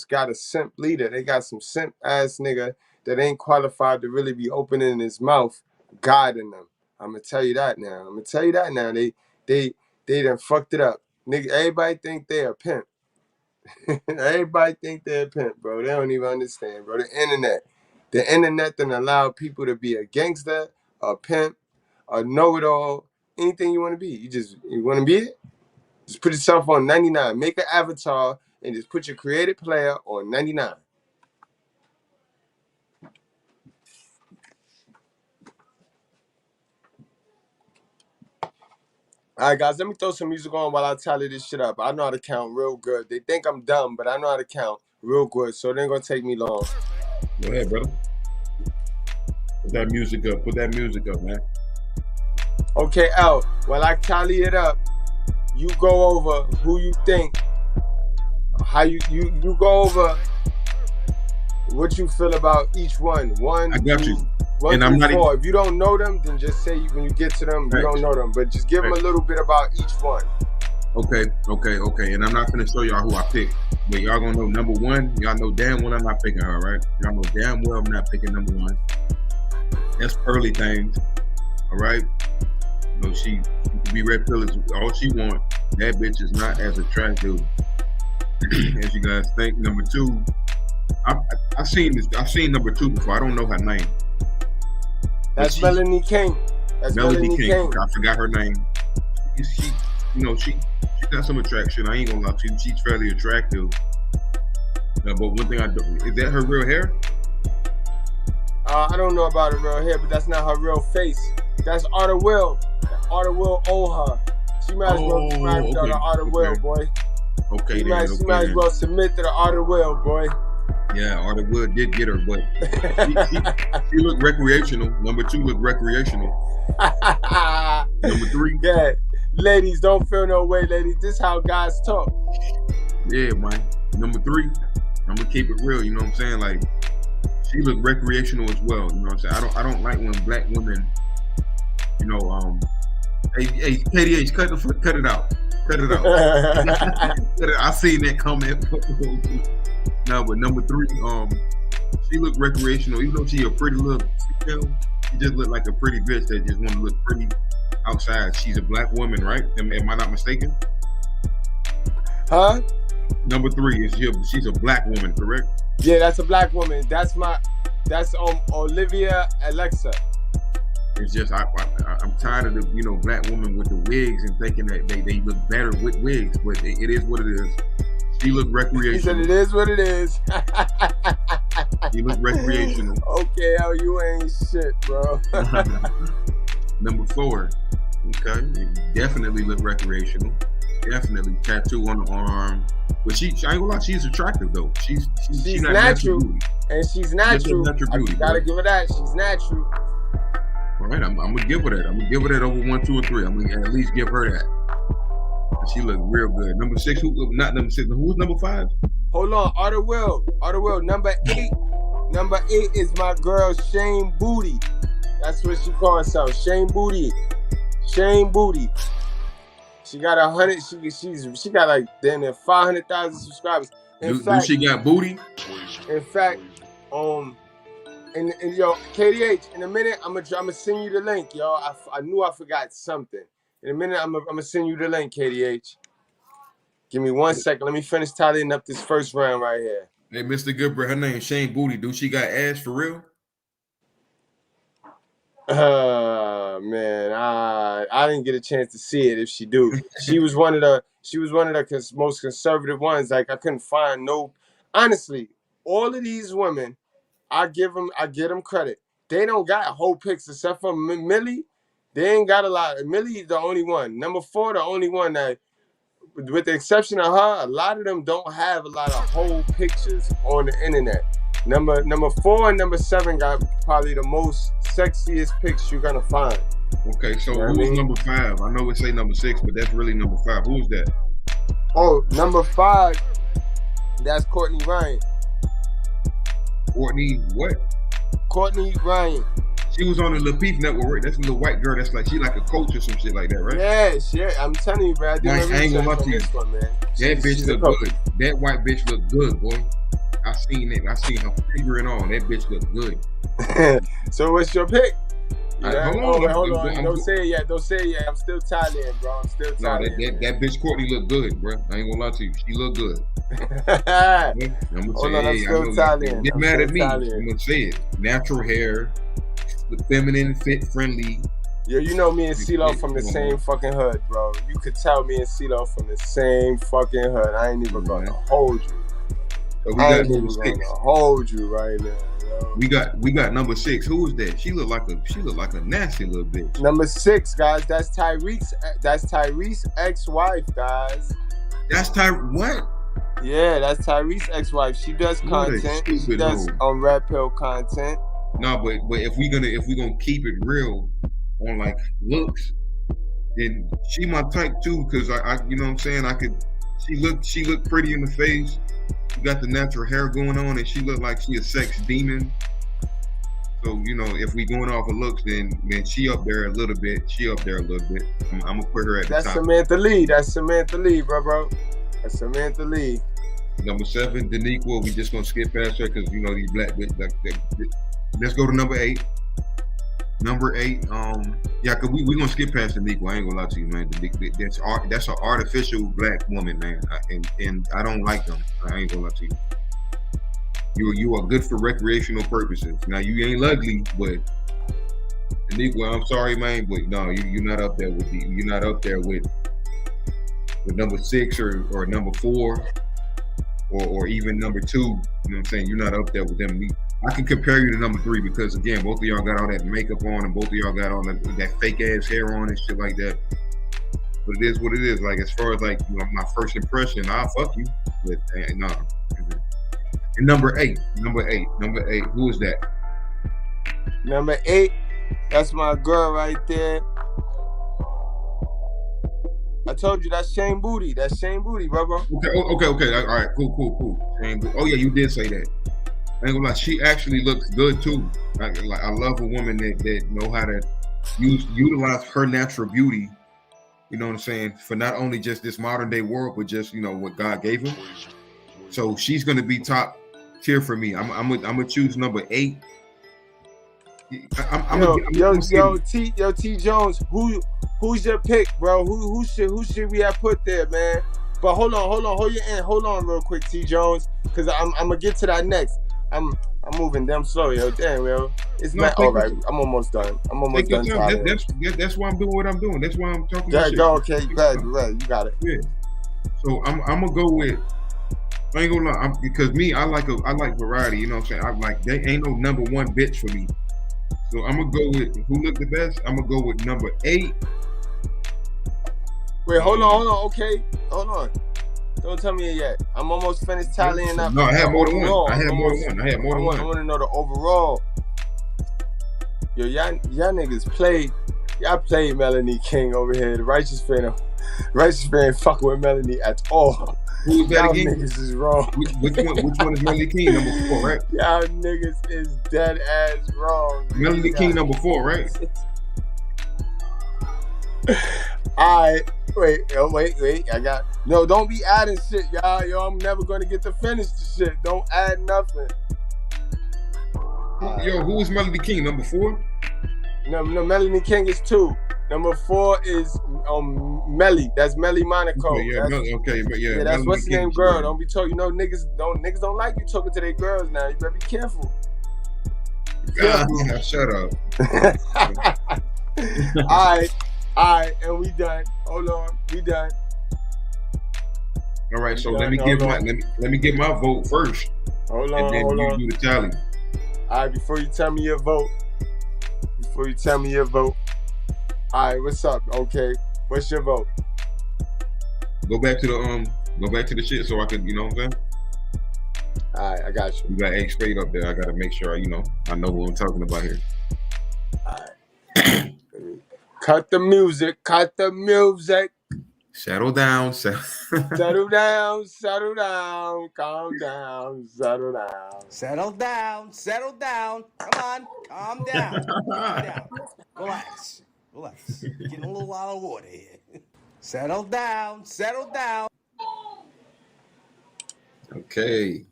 got a simp leader. They got some simp ass nigga that ain't qualified to really be opening his mouth, guiding them. I'm gonna tell you that now. They done fucked it up. Nigga, everybody think they a pimp. Everybody think they're a pimp, bro. They don't even understand, bro. The internet done allow people to be a gangster, a pimp, a know-it-all, anything you want to be. You want to be it? Just put yourself on 99. Make an avatar and just put your created player on 99. All right, guys, let me throw some music on while I tally this shit up. I know how to count real good. They think I'm dumb, but I know how to count real good, so it ain't going to take me long. Go ahead, brother. Put that music up, man. Okay, L. While I tally it up, you go over who you think. How you go over what you feel about each one. I got you. 1 And through I'm not 4. If you don't know them, then just say when you get to them, you don't know them. But just give them a little bit about each one. Okay. And I'm not gonna show y'all who I picked, but y'all gonna know number 1. Y'all know damn well I'm not picking her, right? Y'all know damn well I'm not picking number 1. That's Pearly Things. All right. You know, she can be red pill is all she want. That bitch is not as attractive as you guys think. Number 2, I've seen this. I've seen number 2 before. I don't know her name. That's Melanie King. That's Melanie King. I forgot her name. She got some attraction. I ain't gonna lie to you. She's fairly attractive. But one thing I don't, is that her real hair? I don't know about her real hair, but that's not her real face. That's Arta Will. Arta Will owe her. She might as well submit to the Arta Will, boy. Okay, she might as well submit to the Arta Will, boy. Yeah, Arta Will did get her, but she looked recreational. Number 2 looked recreational. Number 3. Yeah. Ladies, don't feel no way, ladies. This is how guys talk. Yeah, man. Number 3, I'm gonna keep it real. You know what I'm saying? Like, she looked recreational as well. You know what I'm saying? I don't like when black women, you know, hey, KDH, cut it out. Cut it out. I seen that comment. No, but number 3, she looked recreational. Even though she a pretty little female, she just looked like a pretty bitch that just want to look pretty outside. She's a black woman, right? Am I not mistaken? Huh? Number 3 is she's a black woman, correct? Yeah, that's a black woman. That's Olivia Alexa. It's just I'm tired of the black women with the wigs and thinking that they look better with wigs, but it is what it is. She looked recreational. He said it is what it is. She looked recreational. Okay, how you ain't shit, bro. Number 4, okay, it definitely looked recreational. Definitely tattoo on the arm, but I ain't gonna lie, she's attractive though. She's natural, and she's natural. Beauty, gotta give her that. She's natural. All right, I'm gonna give her that. I'm gonna give her that over 1, 2, and 3. I'm gonna at least give her that. She looked real good. Number 6, not number 6. Who's number 5? Hold on, Arta Will. Number 8. Number 8 is my girl Shane Booty. That's what she calls herself. Shane Booty. She got 100. She got like damn near 500,000 subscribers. Do she got booty? In fact, and yo, KDH. In a minute, I'm gonna send you the link, yo. I knew I forgot something. In a minute, I'm gonna send you the link, KDH. Give me 1 second. Let me finish tallying up this first round right here. Hey, Mr. Goodbread, her name Shane Booty. Do she got ass for real? Man, I didn't get a chance to see it. If she do, she was one of the most conservative ones. Like I couldn't find no. Honestly, all of these women, I give them credit. They don't got whole pics except for Millie. They ain't got a lot. Millie's the only one. Number 4, the only one that, with the exception of her, a lot of them don't have a lot of whole pictures on the internet. Number 4 and number 7 got probably the most sexiest pics you're gonna find. Okay, so who's number 5? I know it say number 6, but that's really number 5. Who's that? Oh, number 5, that's Courtney Ryan. Courtney what? Courtney Ryan. She was on the Lil Peep network, right? That's a little white girl. That's like she like a coach or some shit like that, right? Yeah. I'm telling you, bro. I ain't gonna lie to you. That bitch look good. That white bitch look good, boy. I seen it. I seen her figure and all. That bitch look good. So what's your pick? Hold on. Don't say it yet. I'm still tallying, bro. I'm still tallying. No, that bitch Courtney look good, bro. I ain't gonna lie to you. She look good. I'm still tallying. Get mad at me. I'm gonna say it. Natural hair, feminine, fit, friendly. Yo, you know me and CeeLo from the same fucking hood, bro. You could tell me and CeeLo from the same fucking hood. I ain't even gonna hold you. So I ain't even gonna hold you right now. We got number 6. Who is that? She look like a nasty little bitch. Number 6, guys. That's Tyrese ex-wife, guys. That's what? Yeah, that's Tyrese ex-wife. She does content. She does Red Pill content. No, but if we gonna keep it real, on like looks, then she my type too. Cause I you know what I'm saying, she looked pretty in the face. She got the natural hair going on, and she looked like she a sex demon. So, you know, if we going off of looks, then she up there a little bit. I'm gonna put her at the top. That's Samantha Lee. That's Samantha Lee, bro. That's Samantha Lee. Number 7, Daniqua. We just gonna skip past her because you know these black bitch. Let's go to number 8. Number 8. Yeah, cause we gonna skip past Daniqua. I ain't gonna lie to you, man. That's an artificial black woman, man. And I don't like them. I ain't gonna lie to you. You are good for recreational purposes. Now you ain't ugly, but Daniqua, I'm sorry, man, but no, you're not up there with you're not up there with number 6 or number 4 or even number 2. You know what I'm saying? You're not up there with them. I can compare you to number 3 because again, both of y'all got all that makeup on and both of y'all got all that fake ass hair on and shit like that. But it is what it is. Like as far as like you know, my first impression, I'll fuck you. But no. And number 8. Who is that? Number 8. That's my girl right there. I told you that's Shane Booty. That's Shane Booty, bro. Okay. All right, cool. Shane Booty. Oh yeah, you did say that. I ain't gonna lie, she actually looks good too. Like I love a woman that know how to utilize her natural beauty. You know what I'm saying? For not only just this modern day world, but just you know what God gave him. So she's gonna be top tier for me. I'm gonna choose number 8. T Jones, who's your pick, bro? Who should we have put there, man? But hold on real quick, T Jones, because I'm gonna get to that next. I'm moving damn slow, yo. Damn, yo. It's not all right. I'm almost done. That's why I'm doing what I'm doing. That's why I'm talking. Yeah, go. Okay, you got it. Yeah. So I'm gonna go with. I ain't gonna lie, because me, I like variety. You know what I'm saying? I like there ain't no number 1 bitch for me. So I'm gonna go with who looked the best. I'm gonna go with number 8. Wait, hold on. Okay, hold on. Don't tell me it yet. I'm almost finished tallying up. No, I had more than one. I want to know the overall. Yo, y'all niggas played. Y'all played Melanie King over here. The righteous fan fucking with Melanie at all. Who is that y'all again? Niggas is wrong. Which one is Melanie King? Number 4, right? Y'all niggas is dead ass wrong. Melanie King number 4, right? Alright, wait. No, don't be adding shit, y'all. Yo, I'm never gonna get to finish the shit. Don't add nothing. Yo, who is Melanie King? Number 4? No, Melanie King is 2. Number 4 is Melly. That's Melly Monaco. Okay, yeah, that's what's the name, girl. Don't be talking. You know, niggas don't like you talking to their girls now. You better be careful. Shut up. All right, and we done. Hold on, we done. All right, so let me get my vote first. Hold on. You do the tally. All right, before you tell me your vote. All right, what's up? Okay, what's your vote? Go back to the shit so I can, you know what I'm saying? All right, I got you. You got A Spade up there. I got to make sure, I know who I'm talking about here. All right. Cut the music. Settle down. Settle down. Calm down. Settle down. Come on, calm down. Relax. Getting a little out of order here. Settle down. Okay.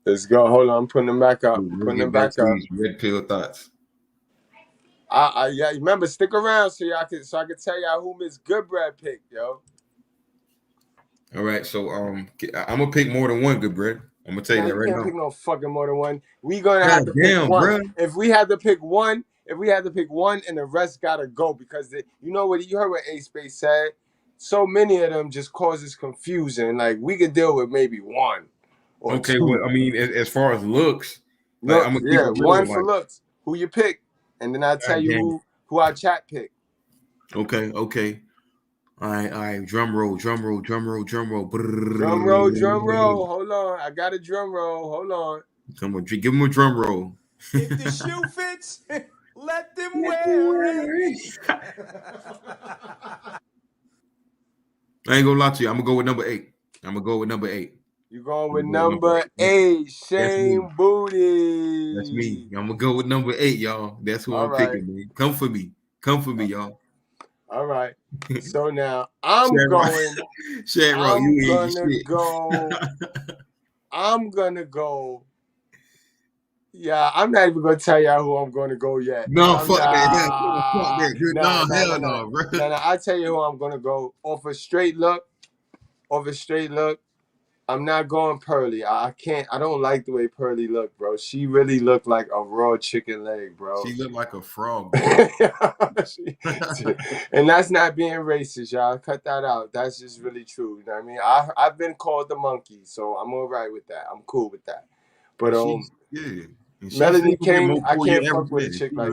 Let's go. Hold on, I'm putting them back up. These red pill thoughts. Yeah, remember, stick around so I can tell y'all who Miss Goodbread picked, yo. All right, so I'm gonna pick more than one Goodbread. I'm gonna tell you that right now. You can't pick no fucking more than one. We gonna have to pick one. Bro. If we had to pick one, and the rest gotta go because you heard what A Space said. So many of them just causes confusion. Like we could deal with maybe one. Or okay, two. well, I mean, as far as looks, like, I'm gonna keep one for looks. Who you pick, and then I'll tell you who our chat picked. Okay. All right. Drum roll. Drum roll. Hold on. I got a drum roll. Hold on. Come on, give him a drum roll. If the shoe fits. Let them wear it. I ain't gonna lie to you. I'm gonna go with number 8. You going with number 8, Shane Booty. That's me. I'm gonna go with number 8, y'all. That's who I'm picking, man. Come for me, y'all. All right. So now I'm gonna go. Yeah, I'm not even gonna tell y'all who I'm gonna go yet. No, fuck that. Hell no, bro. I'll tell you who I'm gonna go. Off a straight look. I'm not going Pearly. I can't. I don't like the way Pearly looked, bro. She really looked like a raw chicken leg, bro. She looked like a frog. And that's not being racist, y'all. Cut that out. That's just really true. You know what I mean? I've been called the monkey, so I'm all right with that. I'm cool with that. But Melanie King, I can't fuck with a chick like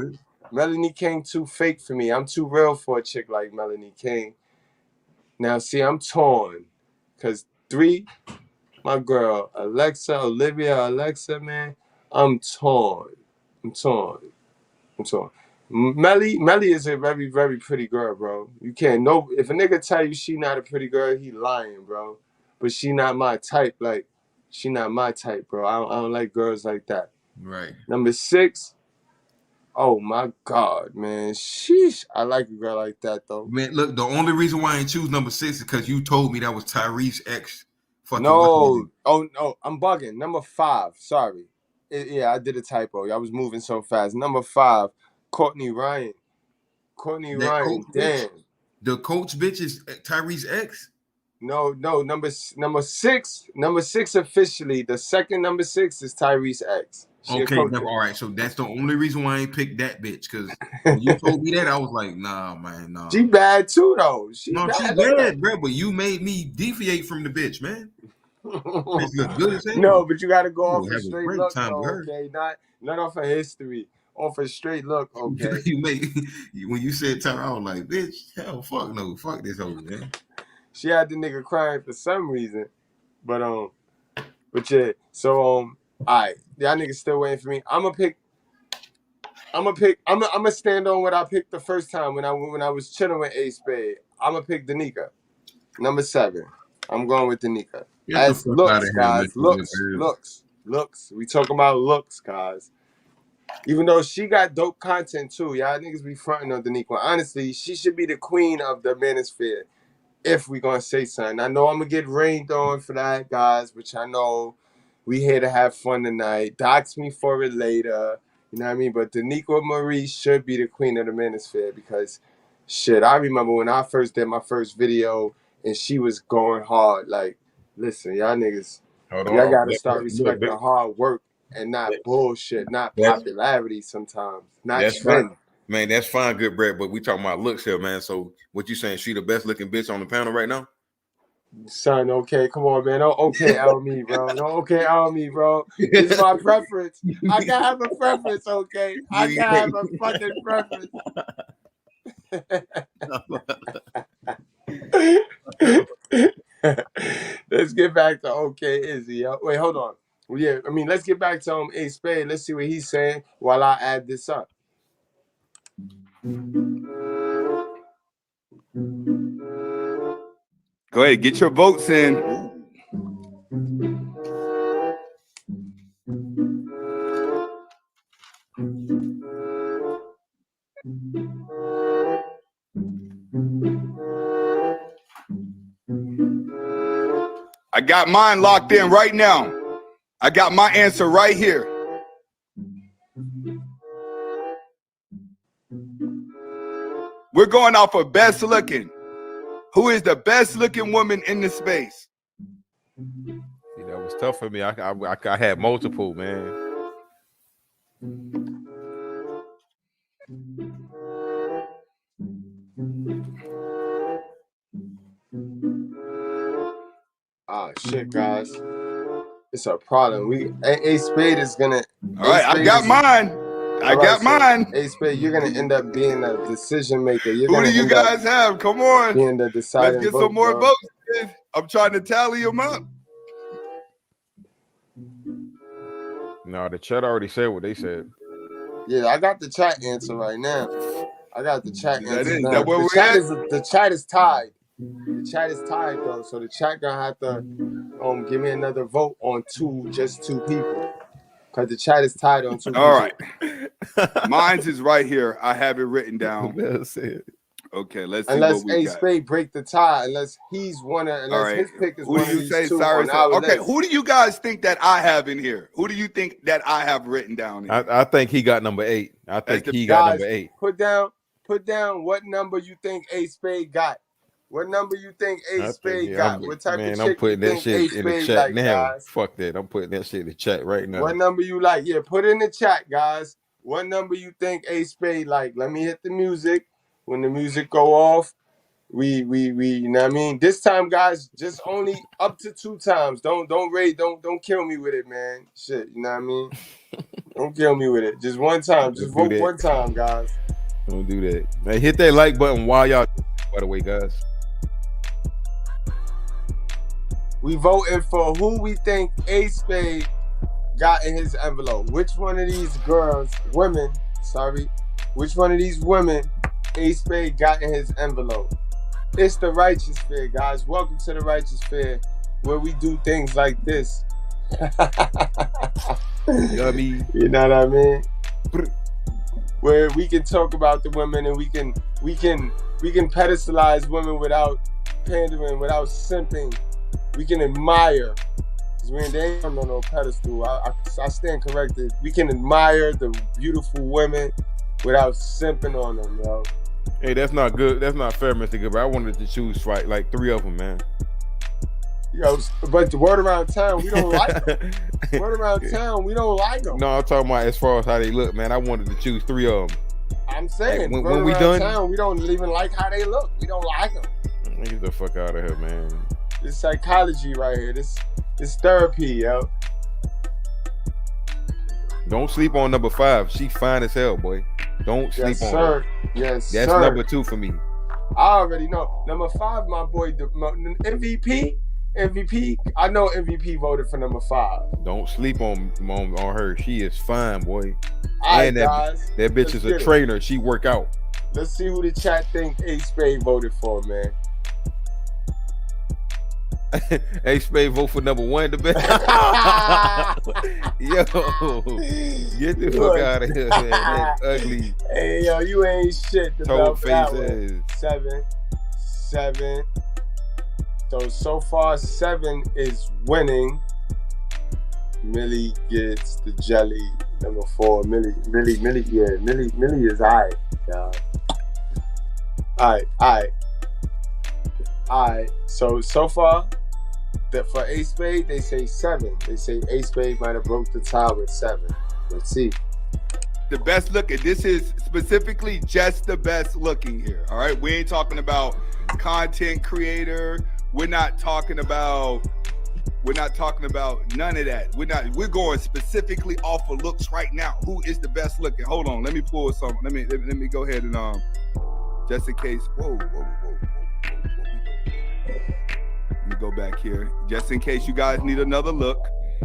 Melanie King. Too fake for me. I'm too real for a chick like Melanie King. Now, see, I'm torn, cause 3. My girl, Alexa, man, I'm torn. Melly is a very, very pretty girl, bro. You can't know if a nigga tell you she not a pretty girl, he lying, bro. But she not my type, bro. I don't like girls like that. Right. Number 6. Oh my God, man. Sheesh. I like a girl like that though. Man, look, the only reason why I ain't choose number 6 is because you told me that was Tyrese X. No. Oh no, I'm bugging. Number 5. Sorry. Yeah, I did a typo. I was moving so fast. Number 5, Courtney Ryan. Damn. The coach bitch is Tyrese X? No. Number 6 officially. The second number 6 is Tyrese X. Okay, all right. So that's the only reason why I ain't picked that bitch. Because when you told me that, I was like, nah, man, nah. She bad too, though. She bad, bro. But you made me deviate from the bitch, man. Bitch look good as hell. No, but you got to go off a straight look, though, okay? Not off a history. Off a straight look, okay? When you said Tyra, I was like, bitch, hell, fuck no. Fuck this hoe, man. She had the nigga crying for some reason. But yeah. So, all right. Y'all niggas still waiting for me. I'm gonna stand on what I picked the first time when I was chilling with A Spade. I'm gonna pick Danica. Number 7. I'm going with Danica. As looks, guys. Looks. We talking about looks, guys. Even though she got dope content too. Y'all niggas be fronting on Danica. Honestly, she should be the queen of the Manosphere. If we gonna say something. I know I'm gonna get rained on for that, guys, which I know we here to have fun tonight. Dox me for it later. You know what I mean? But Danica Marie should be the queen of the Manosphere because shit, I remember when I first did my first video and she was going hard. Like, listen, y'all niggas, y'all gotta start respecting hard work and not bullshit, not popularity sometimes, not trend. Man, that's fine, good bread, but we talking about looks here, man. So what you saying? She the best looking bitch on the panel right now? Son, okay, come on, man. Don't okay out me, bro. Don't okay out me, bro. It's my preference. I can have a preference, okay? I can have a fucking preference. Let's get back to okay, Izzy. Wait, hold on. Yeah, I mean, let's get back to A Spade. Let's see what he's saying while I add this up. Go ahead, get your votes in. I got mine locked in right now. I got my answer right here. We're going off of best looking. Who is the best looking woman in the space? See, that was tough for me. I had multiple, man. Ah, shit, guys. It's a problem. A Spade is gonna. All right, I got mine. I got mine. A Spade, you're gonna end up being a decision maker. Who do you guys have? Come on. Being the deciding Let's get some more votes. I'm trying to tally them up. No, the chat already said what they said. Yeah, I got the chat answer right now. I got the chat That answer is now. that where The we're chat at? the chat is tied. The chat is tied though, so the chat gonna have to give me another vote on just two people, cause the chat is tied on two All people. right. Mine's is right here. I have it written down. That's it. Okay, let's see Unless what we A got. Spade break the tie, unless All right. his pick is Who one do of you these say, two Cyrus? on our Okay, list. who do you guys think that I have in here? Who do you think that I have written down here? I think he got number 8. I think he got number 8. Put down what number you think A Spade got. What number you think A Spade got? What type of chick I'm putting you that think shit A in the Spade chat like, now. guys? Fuck that. I'm putting that shit in the chat right now. What number you like? Yeah, put it in the chat, guys. What number you think A Spade like? Let me hit the music. When the music go off, we you know what I mean? This time, guys, just only up to 2 times. Don't kill me with it, man. Shit, you know what I mean? Don't kill me with it. Just one time. Just vote one time, guys. Don't do that. Hey, hit that like button while y'all, by the way, guys. We voting for who we think A Spade got in his envelope. Which one of these which one of these women A Spade got in his envelope? It's the Righteous Fair, guys. Welcome to the Righteous Fair, where we do things like this. Yummy. You know what I mean? Where we can talk about the women and we can pedestalize women without pandering, without simping. We can admire. Because they ain't on no pedestal. I stand corrected. We can admire the beautiful women without simping on them, yo. Hey, that's not good. That's not fair, Mr. Goodbread. I wanted to choose like 3 of them, man. Yo, but the word around town, we don't like them. Word around town, we don't like them. No, I'm talking about as far as how they look, man. I wanted to choose 3 of them. I'm saying, like, when we done, town, we don't even like how they look. We don't like them. Get the fuck out of here, man. This psychology right here. This therapy, yo. Don't sleep on number 5. She fine as hell, boy. Don't sleep on her. Yes, That's sir. number 2 for me. I already know. Number 5, my boy, MVP. I know MVP voted for number 5. Don't sleep on her. She is fine, boy. All and right, guys, that bitch is a trainer. She work out. Let's see who the chat think A Spade voted for, man. A Spade vote for number 1 the best. Yo, get the fuck out of here, man. That ugly. Hey, yo, you ain't shit. Toe faces. 7. So far, 7 is winning. Millie gets the jelly. Number 4, Millie. Yeah, Millie is alright, y'all. Alright. So far, for A Spade, they say 7. They say A Spade might have broke the tie with 7. Let's see. The best looking. This is specifically just the best looking here. All right. We ain't talking about content creator. We're not talking about none of that. We're going specifically off of looks right now. Who is the best looking? Hold on. Let me pull something. Let me go ahead and just in case. Whoa. Let me go back here. Just in case you guys need another look.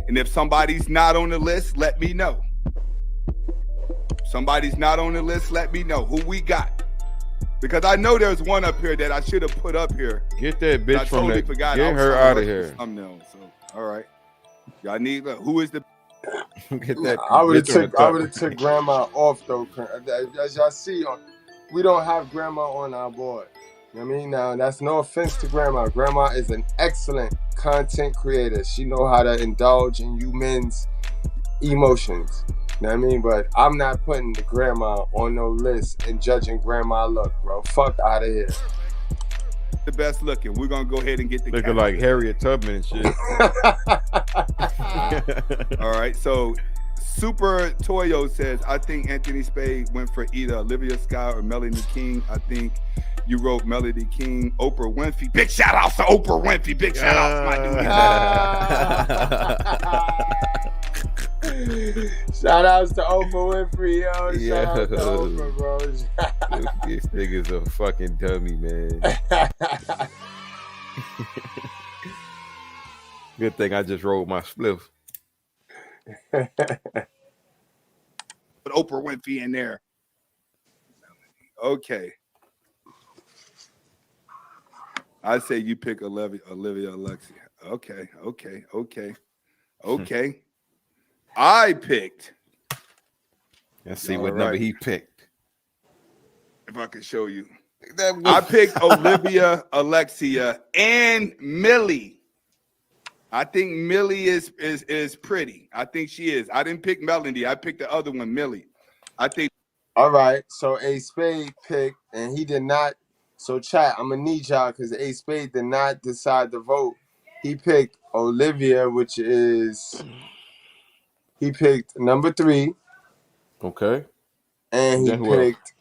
And if somebody's not on the list, let me know. Somebody's not on the list, let me know who we got. Because I know there's one up here that I should have put up here. Get that bitch from totally that. Forgot. Get her out of here. Thumbnail, so all right. Y'all need who is the Get that. I would have took grandma off though. As y'all see, we don't have grandma on our board. You know what I mean? Now that's no offense to grandma. Grandma is an excellent content creator. She know how to indulge in you men's emotions. You know what I mean? But I'm not putting the grandma on no list and judging grandma look, bro. Fuck out of here. The best looking. We're gonna go ahead and get the looking like Harriet Tubman and shit. All right, so Super Toyo says, I think Anthony Spade went for either Olivia Scott or Melanie King. I think you wrote Melody King. Oprah Winfrey. Big shout outs to Oprah Winfrey. Big shout outs to my dude. Shout outs to Oprah Winfrey, yo. Shout out to Oprah, bro. This nigga's a fucking dummy, man. Good thing I just rolled my spliff. Oprah Winfrey in there. Okay. I say you pick Olivia Alexia. Okay. I picked. Let's see what number he picked. If I can show you. I picked Olivia Alexia and Millie. I think Millie is pretty. I think she is. I didn't pick Melody. I picked the other one, Millie. I think. All right. So A Spade picked, and he did not. So chat, I'm gonna need y'all because A Spade did not decide to vote. He picked Olivia, which is he picked number 3. Okay. And he picked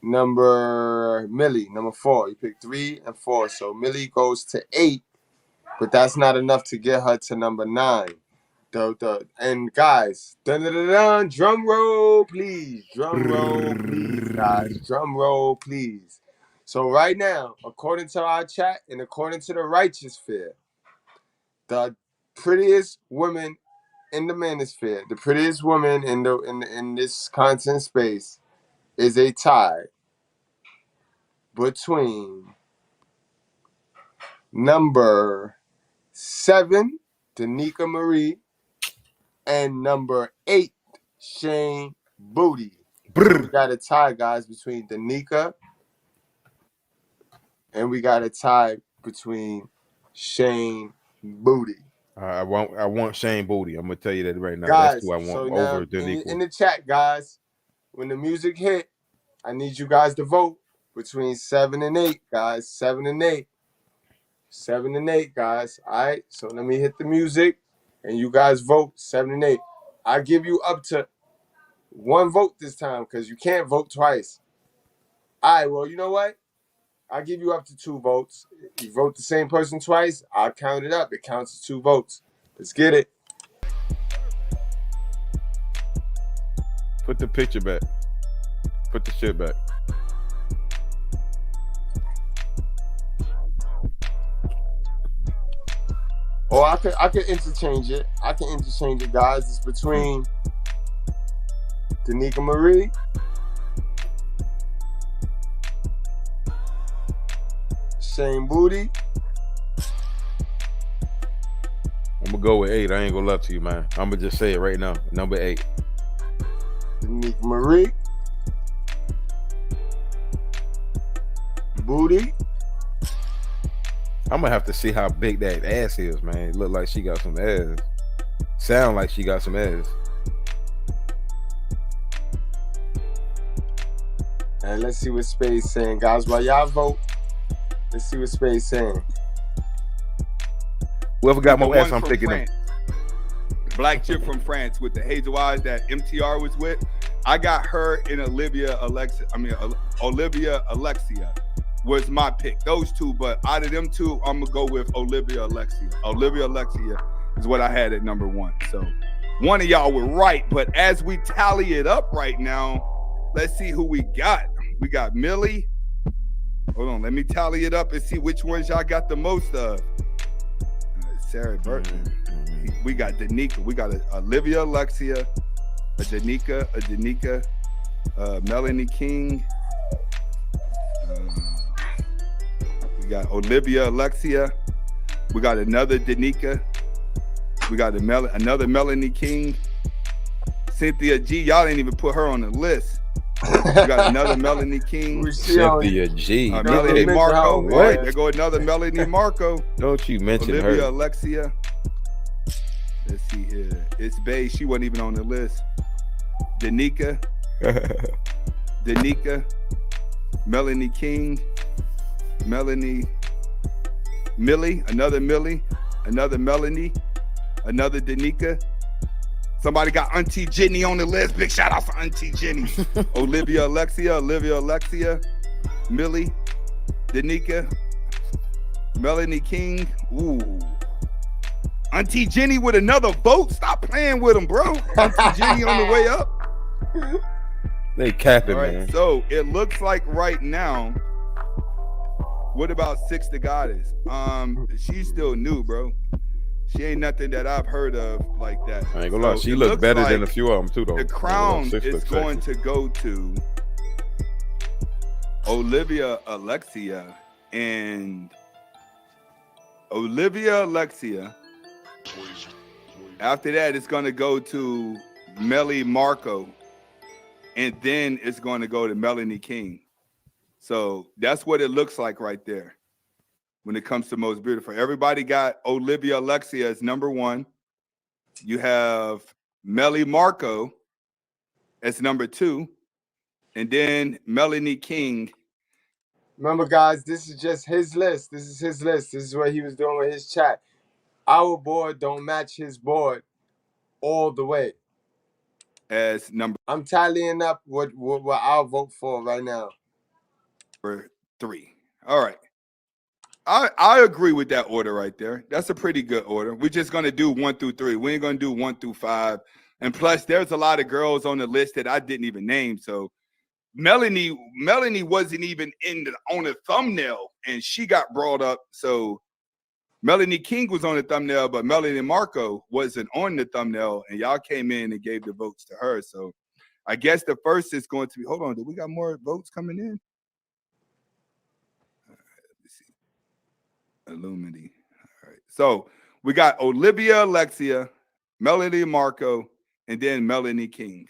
Millie, number 4. He picked 3 and 4. So Millie goes to 8, but that's not enough to get her to number 9. And guys, drum roll, please. Drum roll, please, guys. Drum roll, please. So right now, according to our chat and according to the Righteosphere, the prettiest woman in the Manosphere, the prettiest woman in this content space is a tie between number 7, Danica Marie, and number 8, Shane Booty. So we got a tie, guys, between Danica and we got a tie between Shane Booty. I want Shane Booty. I'm gonna tell you that right now. Guys, that's who I want so over now Danica. in the chat, guys, when the music hit, I need you guys to vote between 7 and 8, guys. 7 and 8. 7 and 8, guys. All right. So let me hit the music, and you guys vote 7 and 8. I give you up to 1 vote this time because you can't vote twice. All right. Well, you know what? I'll give you up to 2 votes. If you vote the same person twice, I'll count it up. It counts as 2 votes. Let's get it. Put the picture back. Put the shit back. Oh, I could interchange it. I can interchange it, guys. It's between Danica Marie, Shane Booty. I'm gonna go with 8. I ain't gonna lie to you, man. I'm gonna just say it right now. Number 8. Danica Marie, Booty. I'm gonna have to see how big that ass is, man. It look like she got some ass. Sound like she got some ass. And let's see what Spade's saying, guys. While y'all vote, let's see what Spade's saying. Whoever got more ass, I'm picking them. Black chick from France with the hazel eyes that MTR was with. I got her in Olivia Alexia was my pick. Those 2, but out of them 2, I'm gonna go with Olivia Alexia. Olivia Alexia is what I had at number 1. So one of y'all were right, but as we tally it up right now, let's see who we got. We got Millie. Hold on, let me tally it up and see which ones y'all got the most of. Sarah Burton. We got Danica. We got Olivia Alexia, a Danica, Melanie King. We got Olivia Alexia. We got another Danica. We got another Melanie King. Cynthia G. Y'all didn't even put her on the list. We got another Melanie King. Cynthia G. Melanie Marco. Right, there go another Melanie Marco. Don't you mention Olivia her. Alexia. Let's see here. It's Bay. She wasn't even on the list. Danica. Melanie King. Millie. Another Melanie. Another Danica. Somebody got Auntie Jenny on the list. Big shout out for Auntie Jenny. Olivia Alexia, Millie, Danica, Melanie King. Ooh. Auntie Jenny with another vote. Stop playing with them, bro. Auntie Jenny on the way up. They capping, all right, man. So it looks like right now, what about Six the Goddess? She's still new, bro. She ain't nothing that I've heard of like that. I ain't gonna lie. She looked better than a few of them too, though. The crown is going to go to Olivia Alexia and Olivia Alexia. After that, it's going to go to Melly Marco. And then it's going to go to Melanie King. So that's what it looks like right there when it comes to most beautiful. Everybody got Olivia Alexia as number 1. You have Melly Marco as number 2. And then Melanie King. Remember, guys, this is just his list. This is his list. This is what he was doing with his chat. Our board don't match his board all the way. As number, I'm tallying up what I'll vote for right now. Number 3. All right. I agree with that order right there. That's a pretty good order. We're just going to do 1 through 3. We ain't going to do 1 through 5. And plus, there's a lot of girls on the list that I didn't even name. So Melanie wasn't even on the thumbnail, and she got brought up. So Melanie King was on the thumbnail, but Melanie Marco wasn't on the thumbnail, and y'all came in and gave the votes to her. So I guess the first is going to be, hold on, do we got more votes coming in? All right, let me see. Illumity. All right. So we got Olivia Alexia, Melanie Marco, and then Melanie King.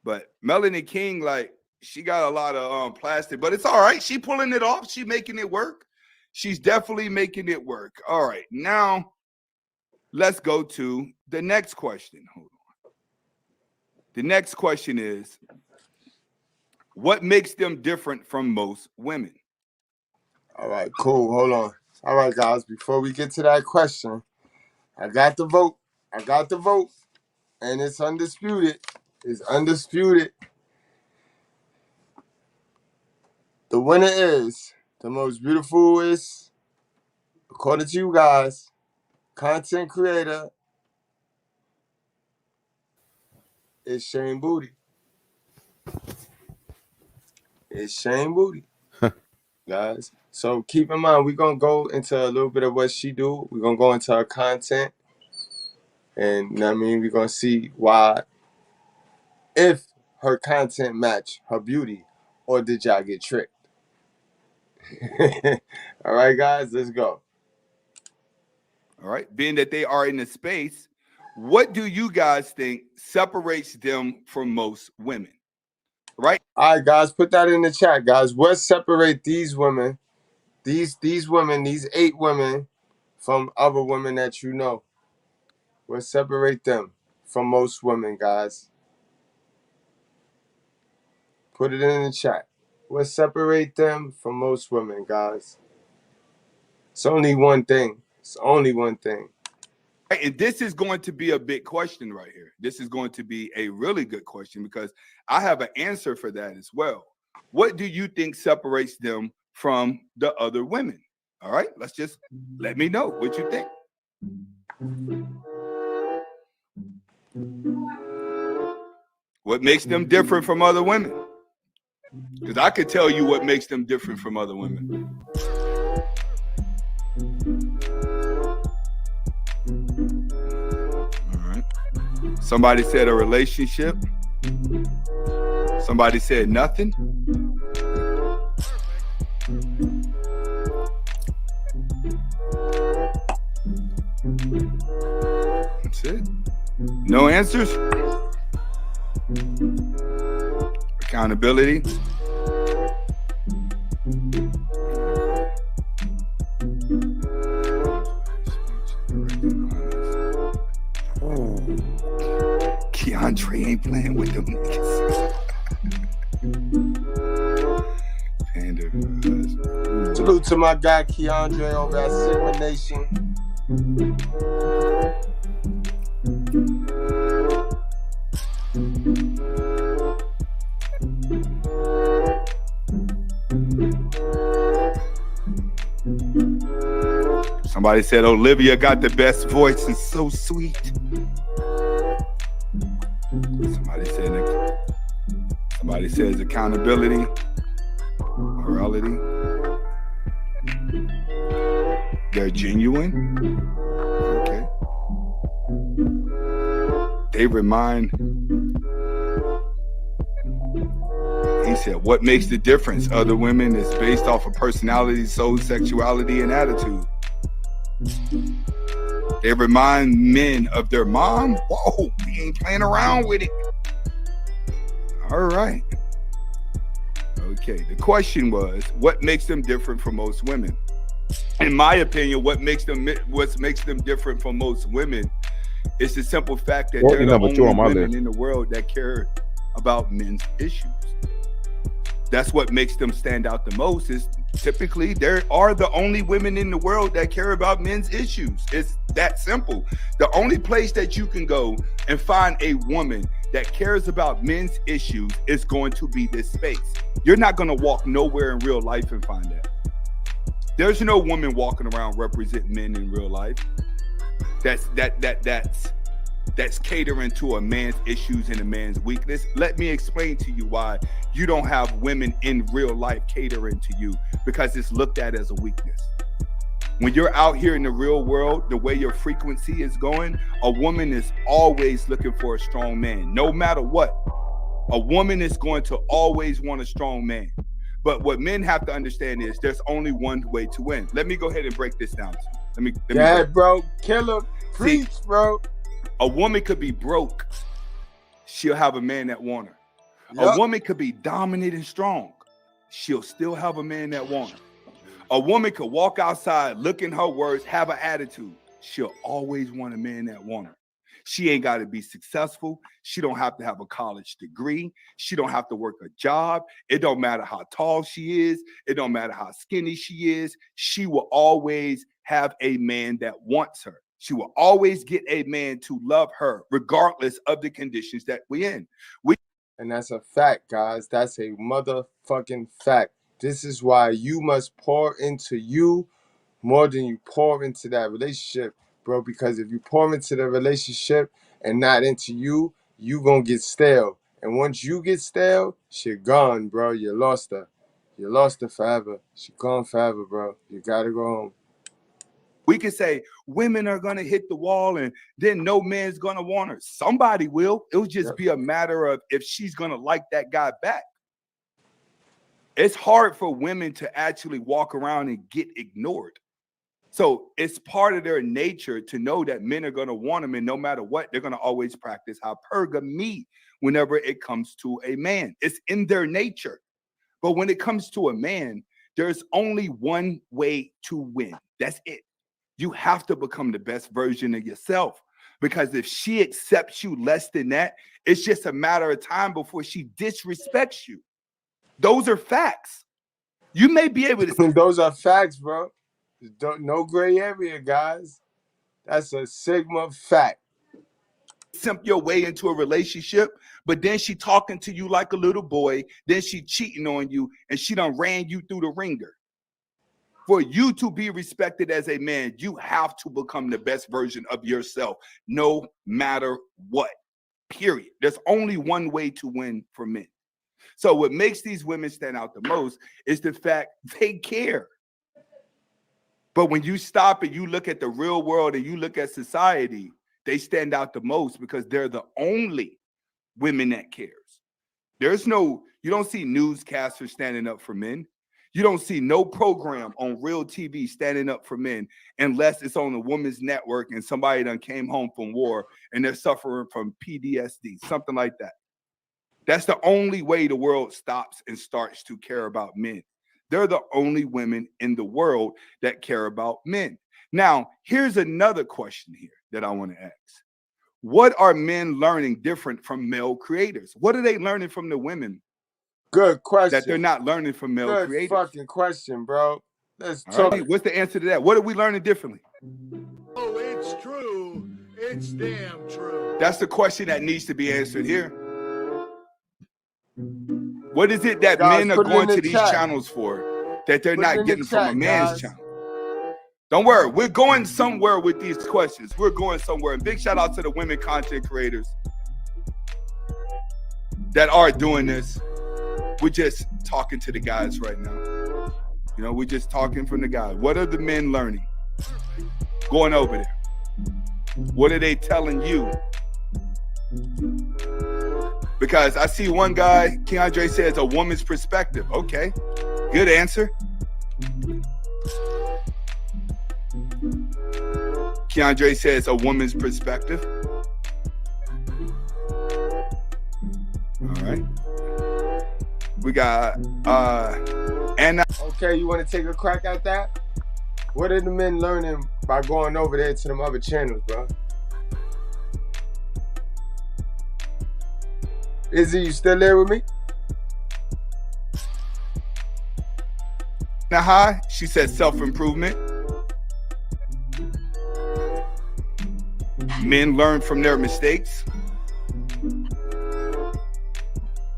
But Melanie King, like, she got a lot of plastic, but it's all right. She pulling it off. She making it work. She's definitely making it work. All right, now let's go to the next question. Hold on. The next question is, what makes them different from most women? All right, cool. Hold on. All right, guys, before we get to that question, I got the vote. And it's undisputed. It's undisputed. The winner is the most beautiful is, according to you guys, content creator is Shane Booty. It's Shane Booty, guys. So keep in mind, we're going to go into a little bit of what she do. We're going to go into her content. And, you know what I mean, we're going to see why, if her content match her beauty, or did y'all get tricked? All right, guys, let's go. All right, being that they are in the space, what do you guys think separates them from most women? Right? All right, guys, put that in the chat, guys. What separate these women, these women, these 8 women, from other women that you know? What separate them from most women, guys? Put it in the chat. What separate them from most women, guys? It's only one thing. It's only one thing. And this is going to be a big question right here. This is going to be a really good question because I have an answer for that as well. What do you think separates them from the other women? All right, let's just let me know what you think. What makes them different from other women? Because I could tell you what makes them different from other women. All right. Somebody said a relationship. Somebody said nothing. That's it. No answers. Accountability. Keandre ain't playing with them niggas. Panda. Salute to my guy Keandre over at Sigma Nation. Somebody said Olivia got the best voice and so sweet. Somebody says accountability, morality. They're genuine. Okay. They remind. He said, what makes the difference? Other women is based off of personality, soul, sexuality, and attitude. They remind men of their mom. Whoa, we ain't playing around with it. All right. Okay, the question was, what makes them different from most women? In my opinion, what makes them different from most women is the simple fact that they're the only women in the world that care about men's issues. That's what makes them stand out the most. Is typically there are the only women in the world that care about men's issues. It's that simple. The only place that you can go and find a woman that cares about men's issues is going to be this space. You're not going to walk nowhere in real life and find that. There's no woman walking around representing men in real life. That's catering to a man's issues and a man's weakness. Let me explain to you why you don't have women in real life catering to you, because it's looked at as a weakness. When you're out here in the real world, the way your frequency is going, a woman is always looking for a strong man. No matter what, a woman is going to always want a strong man. But what men have to understand is there's only one way to win. Let me go ahead and break this down to you. Yeah, bro. Killer. Preach, bro. A woman could be broke. She'll have a man that want her. Yep. A woman could be dominant and strong. She'll still have a man that want her. A woman could walk outside, look in her words, have an attitude. She'll always want a man that want her. She ain't got to be successful. She don't have to have a college degree. She don't have to work a job. It don't matter how tall she is. It don't matter how skinny she is. She will always have a man that wants her. She will always get a man to love her, regardless of the conditions that we're in. And that's a fact, guys. That's a motherfucking fact. This is why you must pour into you more than you pour into that relationship, bro. Because if you pour into the relationship and not into you, you gonna get stale. And once you get stale, she gone, bro. You lost her. You lost her forever. She gone forever, bro. You gotta go home. We can say women are going to hit the wall and then no man's going to want her. Somebody will. It'll just be a matter of if she's going to like that guy back. It's hard for women to actually walk around and get ignored. So it's part of their nature to know that men are going to want them, and no matter what, they're going to always practice hypergamy whenever it comes to a man. It's in their nature. But when it comes to a man, there's only one way to win. That's it. You have to become the best version of yourself, because if she accepts you less than that, it's just a matter of time before she disrespects you. Those are facts. You may be able to. Those are facts, bro. No gray area, guys. That's a Sigma fact. Simp your way into a relationship, but then she talking to you like a little boy. Then she cheating on you, and she done ran you through the ringer. For you to be respected as a man, you have to become the best version of yourself, no matter what, period. There's only one way to win for men. So what makes these women stand out the most is the fact they care. But when you stop and you look at the real world and you look at society, they stand out the most because they're the only women that cares. You don't see newscasters standing up for men. You don't see no program on real TV standing up for men unless it's on a woman's network and somebody done came home from war and they're suffering from PTSD, something like that. That's the only way the world stops and starts to care about men. They're the only women in the world that care about men. Now, here's another question here that I want to ask. What are men learning different from male creators? What are they learning from the women? Good question. That they're not learning from male creators. Good fucking question, bro. Let's talk. Right. What's the answer to that? What are we learning differently? Oh, it's true. It's damn true. That's the question that needs to be answered here. What is it that men are going to these channels for that they're not getting from a man's channel? Don't worry. We're going somewhere with these questions. We're going somewhere. And big shout out to the women content creators that are doing this. We're just talking to the guys right now. You know, we're just talking from the guys. What are the men learning? Going over there. What are they telling you Because I see one guy, Keandre says, a woman's perspective. Okay, good answer. Keandre says a woman's perspective. All right. We got Anna. Okay, you want to take a crack at that? What are the men learning by going over there to them other channels, bro? Izzy, you still there with me? Naha, she said self-improvement. Men learn from their mistakes.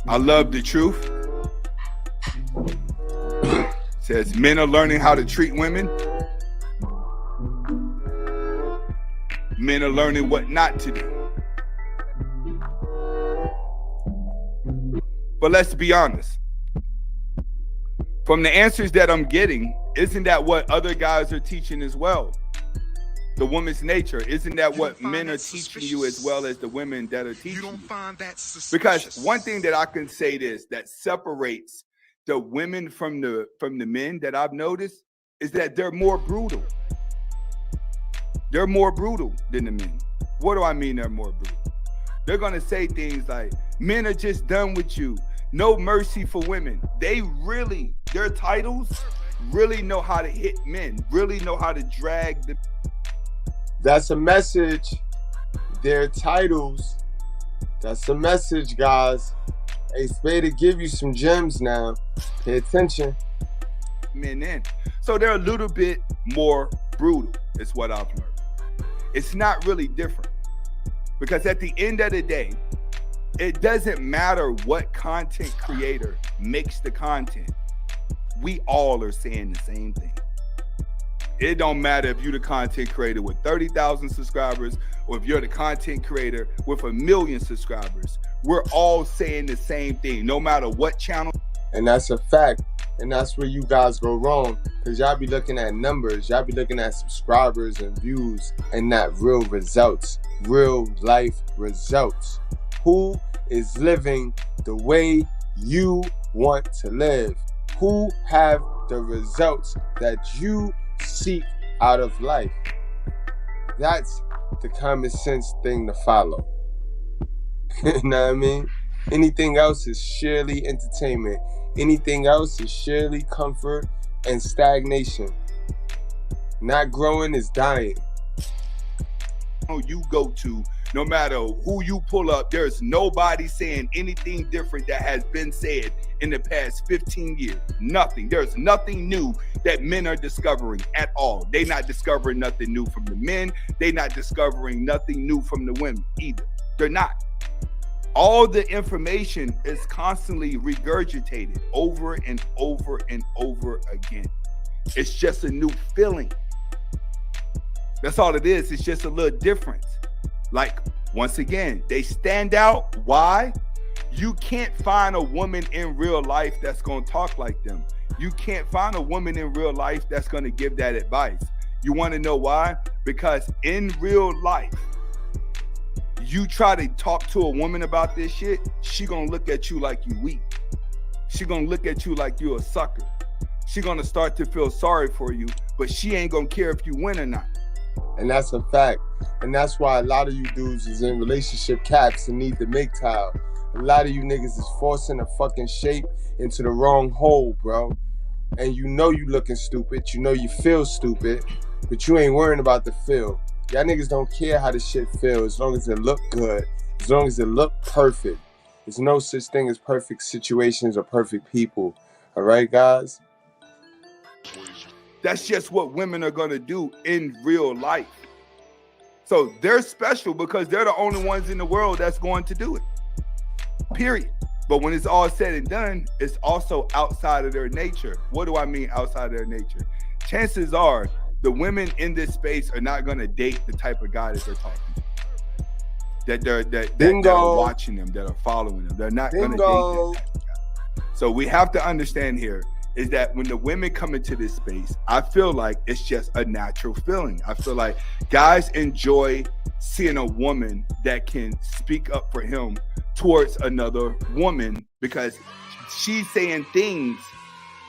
I love the truth. Says men are learning how to treat women. Men are learning what not to do. But let's be honest. From the answers that I'm getting, isn't that what other guys are teaching as well? The woman's nature, isn't that what men are teaching you as well as the women that are teaching you? Because one thing that I can say this that separates the women from the men that I've noticed is that they're more brutal. They're more brutal than the men. What do I mean they're more brutal? They're gonna say things like, men are just done with you. No mercy for women. They really, their titles really know how to hit men, really know how to drag them. That's a message. Their titles. That's a message, guys. Hey, Spade, give you some gems now. Pay attention. Men in. So they're a little bit more brutal, is what I've learned. It's not really different. Because at the end of the day, it doesn't matter what content creator makes the content. We all are saying the same thing. It don't matter if you're the content creator with 30,000 subscribers or if you're the content creator with 1 million subscribers. We're all saying the same thing, no matter what channel. And that's a fact. And that's where you guys go wrong. Because y'all be looking at numbers. Y'all be looking at subscribers and views and not real results. Real life results. Who is living the way you want to live? Who have the results that you seek out of life? That's the common sense thing to follow. You know what I mean? Anything else is sheerly entertainment. Anything else is sheerly comfort and stagnation. Not growing is dying. You go to, no matter who you pull up, there's nobody saying anything different that has been said in the past 15 years. Nothing. There's nothing new that men are discovering at all. They're not discovering nothing new from the men. They're not discovering nothing new from the women either. They're not. All the information is constantly regurgitated over and over and over again. It's just a new feeling. That's all it is. It's just a little difference. Like, once again, they stand out. Why? You can't find a woman in real life that's going to talk like them. You can't find a woman in real life that's going to give that advice. You want to know why? Because in real life, you try to talk to a woman about this shit, she going to look at you like you weak. She going to look at you like you a sucker. She going to start to feel sorry for you, but she ain't going to care if you win or not. And that's a fact. And that's why a lot of you dudes is in relationship caps and need the mgtow. A lot of you niggas is forcing a fucking shape into the wrong hole, bro. And you know you looking stupid. You know you feel stupid. But you ain't worrying about the feel. Y'all niggas don't care how the shit feels as long as it look good. As long as it look perfect. There's no such thing as perfect situations or perfect people. All right, guys? That's just what women are going to do in real life. So they're special because they're the only ones in the world that's going to do it. Period. But when it's all said and done, it's also outside of their nature. What do I mean outside of their nature? Chances are the women in this space are not going to date the type of guy that they're talking to. That are watching them, that are following them. They're not going to date that type of guy. So we have to understand here, is that when the women come into this space, I feel like it's just a natural feeling. I feel like guys enjoy seeing a woman that can speak up for him towards another woman because she's saying things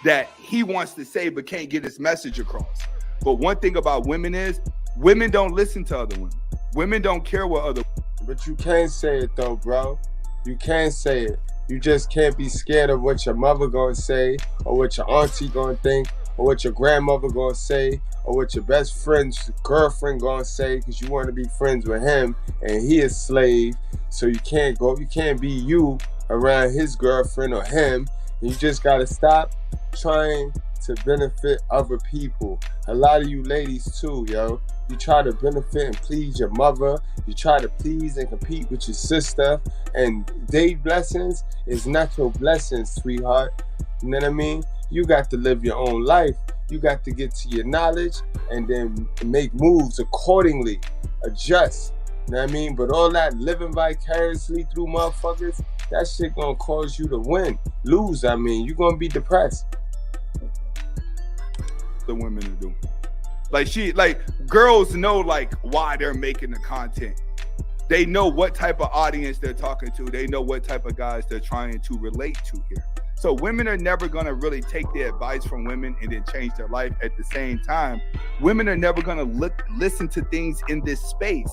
that he wants to say but can't get his message across. But one thing about women is women don't listen to other women. Women don't care what other. But you can't say it though, bro. You can't say it. You just can't be scared of what your mother gonna say, or what your auntie gonna think, or what your grandmother gonna say, or what your best friend's girlfriend gonna say, because you want to be friends with him and he is slave. So you can't be you around his girlfriend or him. And you just gotta stop trying to benefit other people. A lot of you ladies too, yo. You try to benefit and please your mother. You try to please and compete with your sister. And they blessings is natural blessings, sweetheart. You know what I mean? You got to live your own life. You got to get to your knowledge and then make moves accordingly. Adjust. You know what I mean? But all that living vicariously through motherfuckers, that shit gonna cause you to lose. I mean, you gonna be depressed. The women are doing. Like girls know like why they're making the content. They know what type of audience they're talking to. They know what type of guys they're trying to relate to here. So women are never gonna really take the advice from women and then change their life. At the same time, women are never gonna listen to things in this space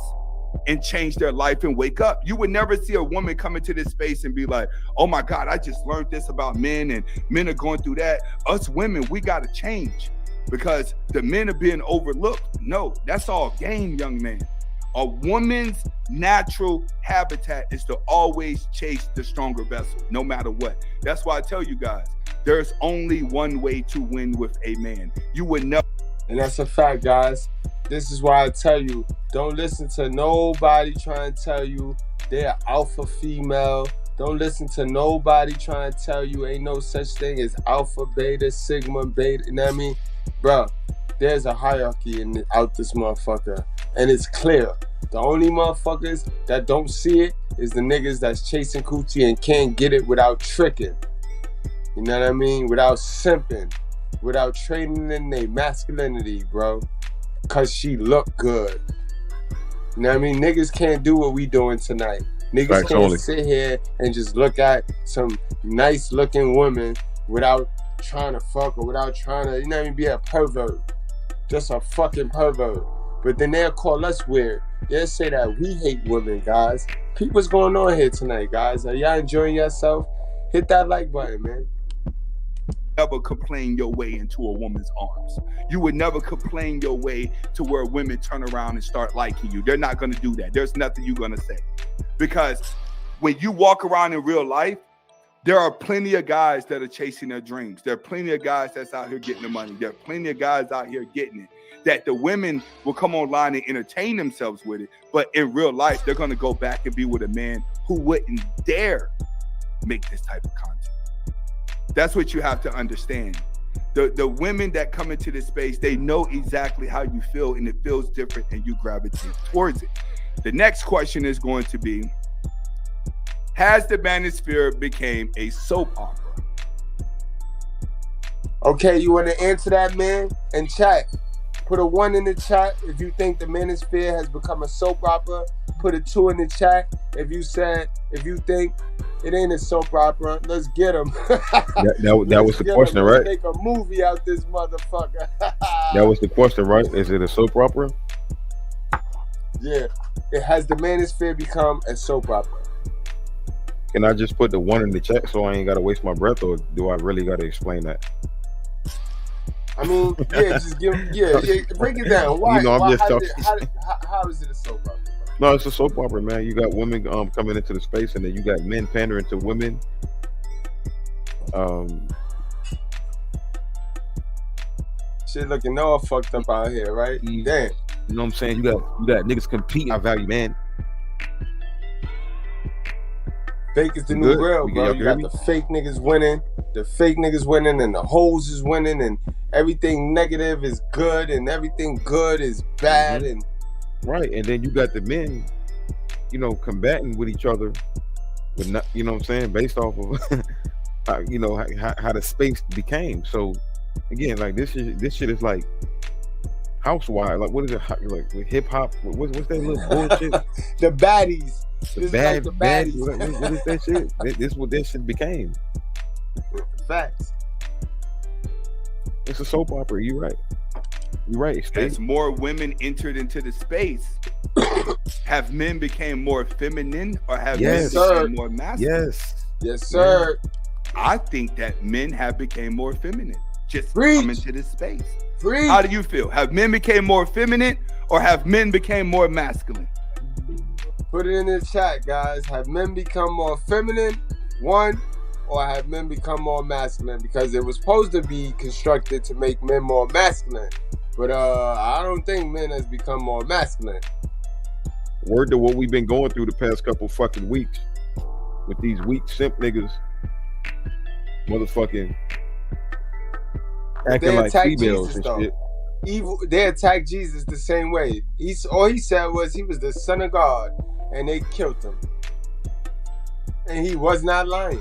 and change their life and wake up. You would never see a woman come into this space and be like, oh my God, I just learned this about men and men are going through that. Us women, we gotta change. Because the men are being overlooked. No, that's all game, young man. A woman's natural habitat is to always chase the stronger vessel, no matter what. That's why I tell you guys, there's only one way to win with a man. You would never. And that's a fact, guys. This is why I tell you, don't listen to nobody trying to tell you they're alpha female. Don't listen to nobody trying to tell you ain't no such thing as alpha, beta, sigma, beta. You know what I mean? Bro, there's a hierarchy out this motherfucker, and it's clear. The only motherfuckers that don't see it is the niggas that's chasing coochie and can't get it without tricking. You know what I mean? Without simping, without trading in their masculinity, bro. Cause she look good. You know what I mean? Niggas can't do what we doing tonight. Niggas can't sit here and just look at some nice looking women without trying to fuck or without trying to, you know what I mean, be a pervert. Just a fucking pervert. But then they'll call us weird. They'll say that we hate women, guys. Peep what's going on here tonight, guys. Are y'all enjoying yourself? Hit that like button, man. Never complain your way into a woman's arms. You would never complain your way to where women turn around and start liking you. They're not going to do that. There's nothing you're going to say. Because when you walk around in real life, there are plenty of guys that are chasing their dreams. There are plenty of guys that's out here getting the money. There are plenty of guys out here getting it. That the women will come online and entertain themselves with it. But in real life, they're going to go back and be with a man who wouldn't dare make this type of content. That's what you have to understand. The women that come into this space, they know exactly how you feel, and it feels different, and you gravitate towards it. The next question is going to be, has the Manosphere became a soap opera? Okay, you want to answer that, man? In chat. Put a 1 in the chat if you think the Manosphere has become a soap opera. Put a 2 in the chat if you think it ain't a soap opera. Let's get them. that was the question, right? Make a movie out this motherfucker. That was the question, right? Is it a soap opera? Yeah. It has the Manosphere become a soap opera. Can I just put the 1 in the chat so I ain't gotta waste my breath, or do I really gotta explain that? I mean, yeah, just give break it down. Why? You know, how is it a soap opera? No, it's a soap opera, man. You got women coming into the space, and then you got men pandering to women. Shit looking all fucked up out here, right? Damn. You know what I'm saying? You got niggas competing. I value, man. Fake is the new real, bro. You got the fake niggas winning. The fake niggas winning, and the hoes is winning, and everything negative is good, and everything good is bad, and right. And then you got the men, you know, combating with each other, with not, you know what I'm saying, based off of how the space became. So again, like this shit is like housewives. Like what is it? Like hip hop? What's that little bullshit? The baddies. The baddies. What is that shit? This is what that shit became. Facts. It's a soap opera. You're right. As more women entered into the space, have men became more feminine or have men become more masculine? Yes, sir. I think that men have became more feminine just Preach. come into this space. Preach. How do you feel? Have men became more feminine or have men became more masculine? Put it in the chat, guys. Have men become more feminine? One, or have men become more masculine? Because it was supposed to be constructed to make men more masculine. But I don't think men has become more masculine. Word to what we've been going through the past couple fucking weeks with these weak simp niggas, motherfucking acting like females and shit. They attacked Jesus the same way. All he said was he was the Son of God, and they killed him. And he was not lying.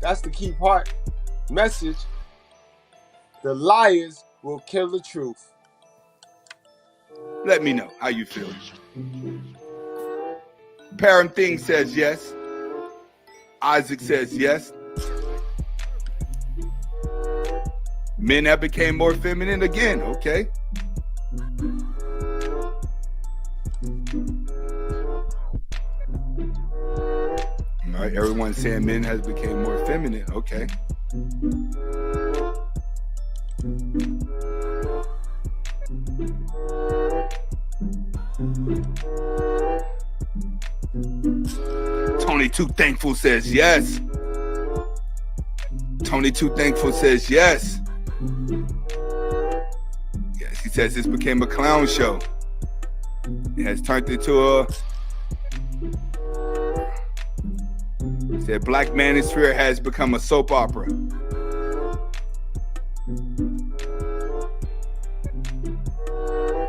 That's the key part. Message: the liars will kill the truth. Let me know how you feel. Param Thing says yes. Isaac says yes. Men have became more feminine again. Okay. All right, everyone's saying men has became more feminine. Okay. Tony Too Thankful says yes. Tony Too Thankful says yes. Yes, he says this became a clown show. It has turned into a... He said Black Manosphere has become a soap opera.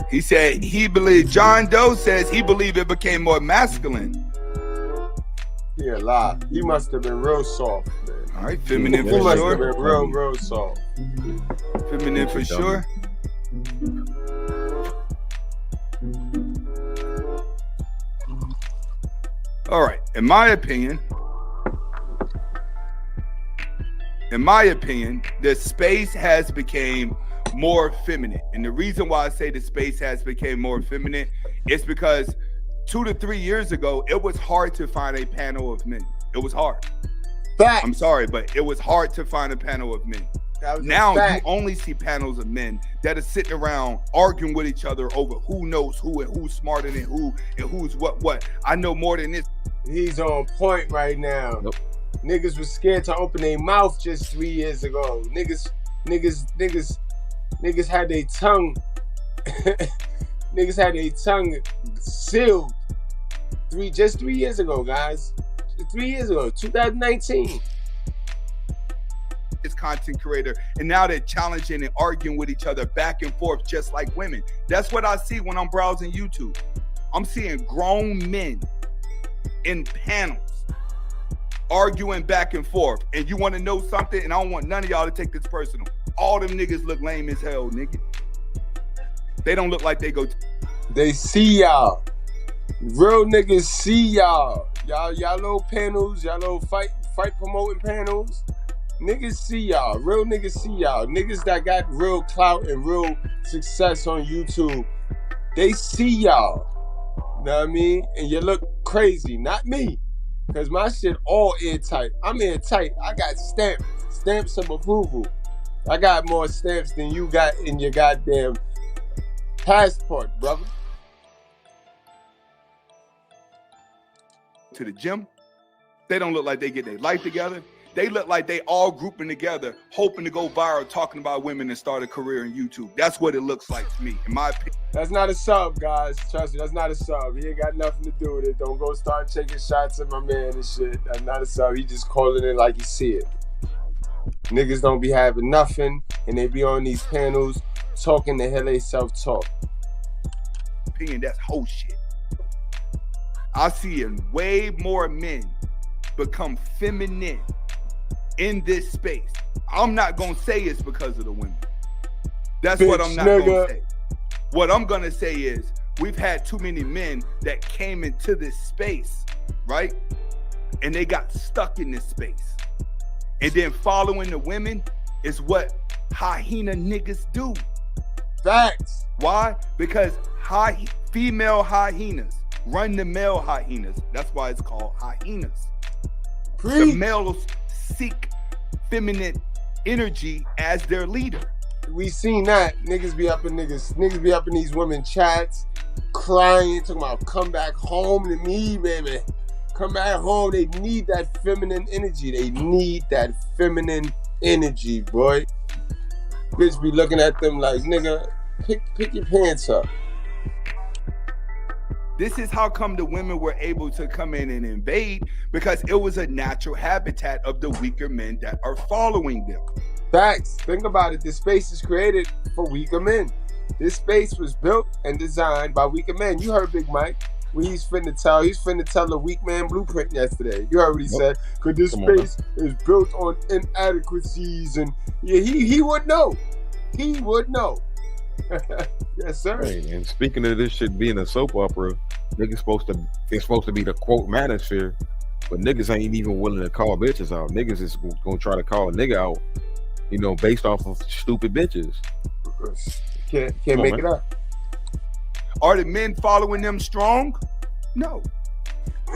He said he believed, John Doe says he believed it became more masculine. He a lie. He must have been real soft, man. All right, feminine He for must sure. have been real soft. Feminine for sure. All right, in my opinion, the space has became more feminine. And the reason why I say the space has became more feminine is because 2 to 3 years ago, it was hard to find a panel of men. It was hard. Facts. I'm sorry, but it was hard to find a panel of men. Now you only see panels of men that are sitting around arguing with each other over who knows who and who's smarter than who and who's what. I know more than this. He's on point right now. Nope. Niggas was scared to open their mouth just 3 years ago. Niggas had their tongue. Niggas had their tongue sealed. 3 years ago, guys. 3 years ago, 2019. This content creator, and now they're challenging and arguing with each other back and forth just like women. That's what I see when I'm browsing YouTube. I'm seeing grown men in panels arguing back and forth. And you want to know something? And I don't want none of y'all to take this personal. All them niggas look lame as hell, nigga. They don't look like they go. They see y'all. Real niggas see y'all. Y'all little panels, y'all little fight promoting panels. Niggas see y'all. Real niggas see y'all. Niggas that got real clout and real success on YouTube. They see y'all. Know what I mean? And you look crazy. Not me. Because my shit all airtight. I'm airtight. I got stamps of approval. I got more stamps than you got in your goddamn passport, brother. To the gym, they don't look like they get their life together. They look like they all grouping together, hoping to go viral, talking about women and start a career in YouTube. That's what it looks like to me, in my opinion. That's not a sub, guys. Trust me, that's not a sub. He ain't got nothing to do with it. Don't go start taking shots at my man and shit. That's not a sub. He just calling it like he see it. Niggas don't be having nothing, and they be on these panels talking the hell they self-talk. Opinion, that's whole shit. I see way more men become feminine in this space. I'm not gonna say it's because of the women. That's Bitch, what I'm not nigga. gonna say. What I'm gonna say is we've had too many men that came into this space, right? And they got stuck in this space. And then following the women is what hyena niggas do. Facts. Why? Because female hyenas run the male hyenas. That's why it's called hyenas. The males seek feminine energy as their leader. We seen that. Niggas be up in these women chats, crying, talking about come back home to me, baby. Come back home. They need that feminine energy. They need that feminine energy, boy. Bitch be looking at them like, nigga, pick your pants up. This is how come the women were able to come in and invade, because it was a natural habitat of the weaker men that are following them. Facts. Think about it. This space is created for weaker men. This space was built and designed by weaker men. You heard Big Mike when he's finna tell the weak man blueprint yesterday. You heard what he said. Because this space is built on inadequacies, and yeah, he would know. He would know. Yes, sir. Hey, and speaking of this shit being a soap opera, it's supposed to be the quote manosphere, but niggas ain't even willing to call bitches out. Niggas is gonna try to call a nigga out, you know, based off of stupid bitches. Can't make it up. Are the men following them strong? No.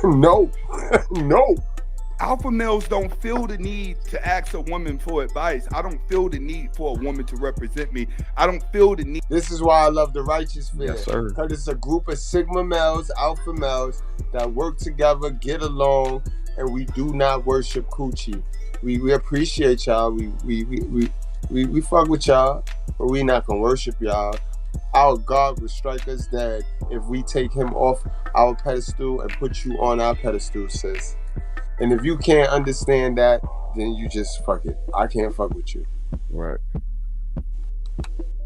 No. Alpha males don't feel the need to ask a woman for advice. I don't feel the need for a woman to represent me. I don't feel the need. This is why I love the righteous fear. Yes, sir. Because it's a group of Sigma males, alpha males that work together, get along, and we do not worship coochie. We appreciate y'all. We fuck with y'all, but we not gonna worship y'all. Our God will strike us dead if we take him off our pedestal and put you on our pedestal, sis. And if you can't understand that, then you just fuck it. I can't fuck with you. Right.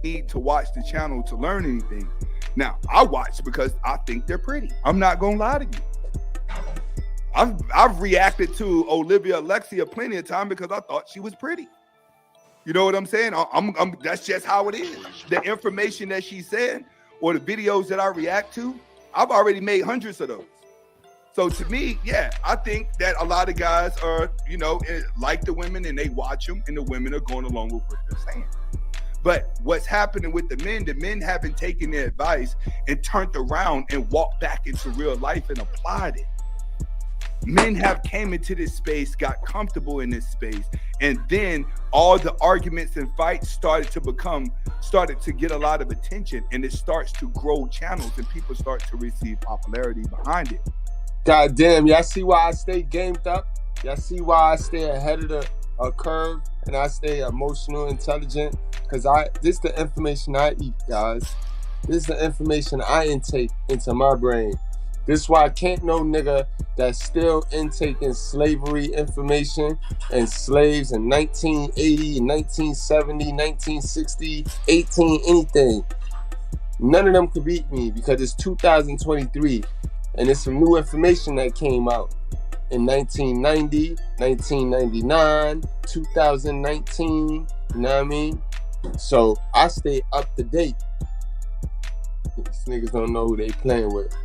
Need to watch the channel to learn anything. Now, I watch because I think they're pretty. I'm not gonna lie to you. I've reacted to Olivia Alexia plenty of time because I thought she was pretty. You know what I'm saying? That's just how it is. The information that she said or the videos that I react to, I've already made hundreds of those. So to me, yeah, I think that a lot of guys are, you know, like the women, and they watch them, and the women are going along with what they're saying. But what's happening with the men haven't taken their advice and turned around and walked back into real life and applied it. Men have came into this space, got comfortable in this space, and then all the arguments and fights started to get a lot of attention, and it starts to grow channels, and people start to receive popularity behind it. God damn, y'all see why I stay gamed up? Y'all see why I stay ahead of the curve and I stay emotional, intelligent? Because this is the information I eat, guys. This is the information I intake into my brain. This is why I can't no nigga that's still intaking slavery information and slaves in 1980, 1970, 1960, 18, anything. None of them could beat me because it's 2023. And there's some new information that came out in 1990, 1999, 2019, you know what I mean? So I stay up to date. These niggas don't know who they playing with.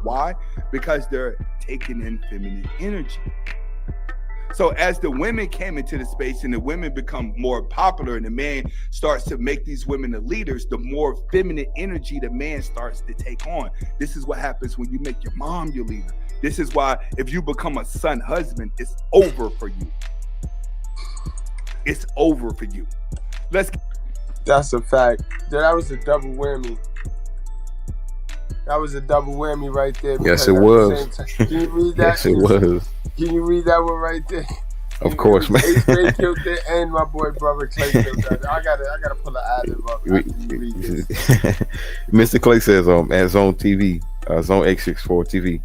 Why? Because they're taking in feminine energy. So as the women came into the space and the women become more popular and the man starts to make these women the leaders, the more feminine energy the man starts to take on. This is what happens when you make your mom your leader. This is why if you become a son husband, it's over for you. It's over for you. That's a fact. That was a double whammy. That was a double whammy right there. Yes, it was. Can you read that? Yes, it was. Can you read that one right there? Of course, man. They killed it, and my boy brother Clay killed that. I gotta pull an ad-lib up. Read this. Mr. Clay says as on TV, Zone X64 TV.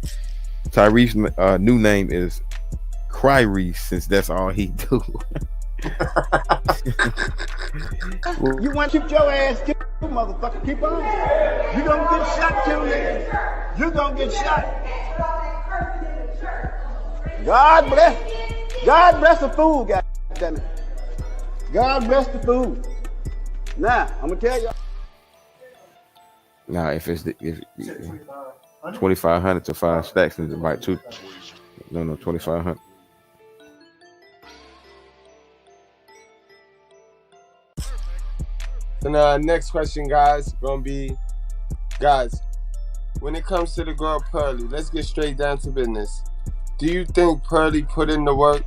Tyrese's new name is Cryreese, since that's all he do. You want to keep your ass killed, motherfucker? Keep on. You gonna get shot too, nigga. You gonna get shot. God bless. God bless the food, goddammit. God bless the food. Now, I'm gonna tell y'all. Now, if 2,500 to 5 stacks is about 2,500. So now, next question, guys, gonna be, guys, when it comes to the girl Pearly, let's get straight down to business. Do you think Pearly put in the work?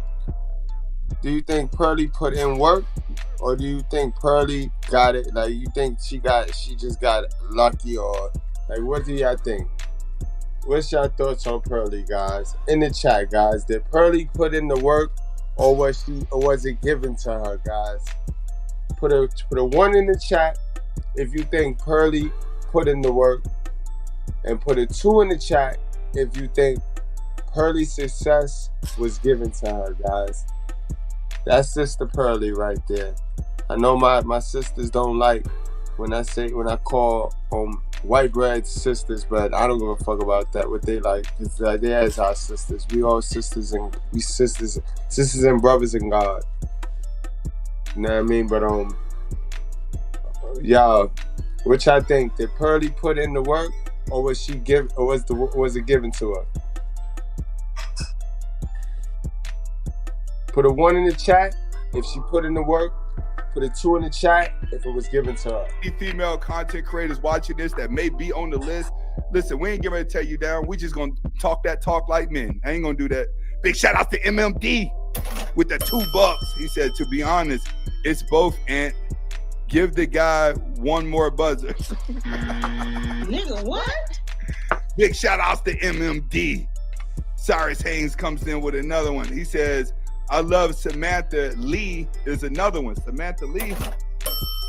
Do you think Pearly put in work? Or do you think Pearly got it? Like, you think she just got lucky? Or, like, what do y'all think? What's your thoughts on Pearly, guys? In the chat, guys. Did Pearly put in the work? Or was it given to her, guys? Put a 1 in the chat if you think Pearly put in the work. And put a 2 in the chat if you think Pearly's success was given to her, guys. That's Sister Pearly right there. I know my sisters don't like when I call white bread sisters, but I don't give a fuck about that. What they like, it's like they as our sisters. We all sisters and sisters and brothers in God. You know what I mean? But y'all, what y'all think? Did Pearly put in the work, or was it given to her? Put a 1 in the chat if she put in the work. Put a 2 in the chat if it was given to her. Female content creators watching this that may be on the list. Listen, we ain't getting ready to tear you down. We just gonna talk that talk like men. I ain't gonna do that. Big shout out to MMD with the $2. He said, to be honest, it's both, and give the guy one more buzzer. Nigga, what? Big shout outs to MMD. Cyrus Haynes comes in with another one. He says, I love Samantha Lee is another one. Samantha Lee.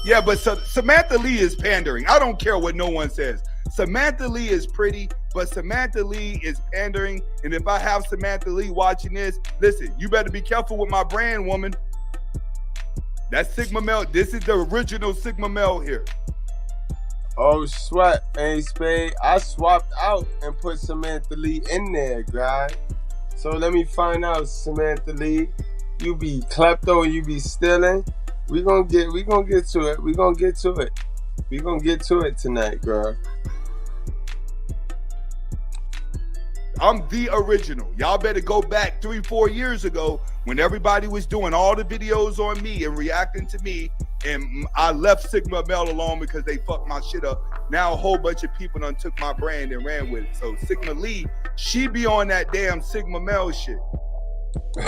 Yeah, but Samantha Lee is pandering. I don't care what no one says. Samantha Lee is pretty, but Samantha Lee is pandering. And if I have Samantha Lee watching this, listen, you better be careful with my brand, woman. That's Sigma Male. This is the original Sigma Male here. Oh, sweat, hey, Spade. I swapped out and put Samantha Lee in there, guy. So let me find out, Samantha Lee. You be klepto and you be stealing. We gonna get to it. We gonna get to it tonight, girl. I'm the original. Y'all better go back 3-4 years ago when everybody was doing all the videos on me and reacting to me, and I left Sigma Male alone because they fucked my shit up. Now a whole bunch of people done took my brand and ran with it. So Sigma Lee, she be on that damn Sigma Male shit.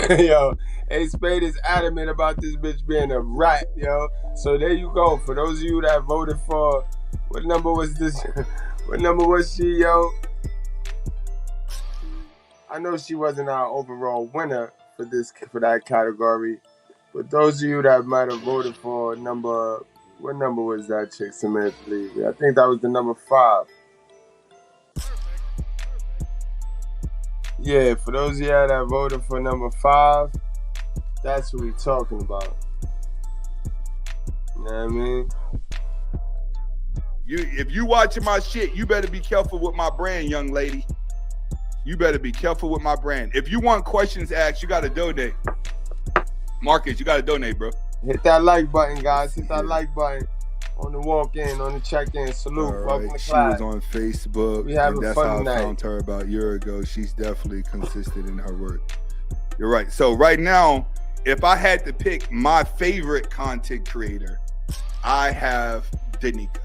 Yo, A Spade is adamant about this bitch being a rat, yo. So there you go. For those of you that voted for, what number was this? What number was she, yo? I know she wasn't our overall winner for that category, but those of you that might have voted for what number was that chick, Samantha Lee? I think that was the number 5. Yeah, for those of you that voted for number 5, that's what we're talking about. You know what I mean? If you watching my shit, you better be careful with my brand, young lady. You better be careful with my brand. If you want questions asked, you got to donate. Marcus, you got to donate, bro. Hit that like button, guys. Hit that like button on the walk-in, on the check-in. Salute. All Welcome right. to She class. was on Facebook. We having that's fun how tonight. I found her about a year ago. She's definitely consistent in her work. You're right. So right now, if I had to pick my favorite content creator, I have Danica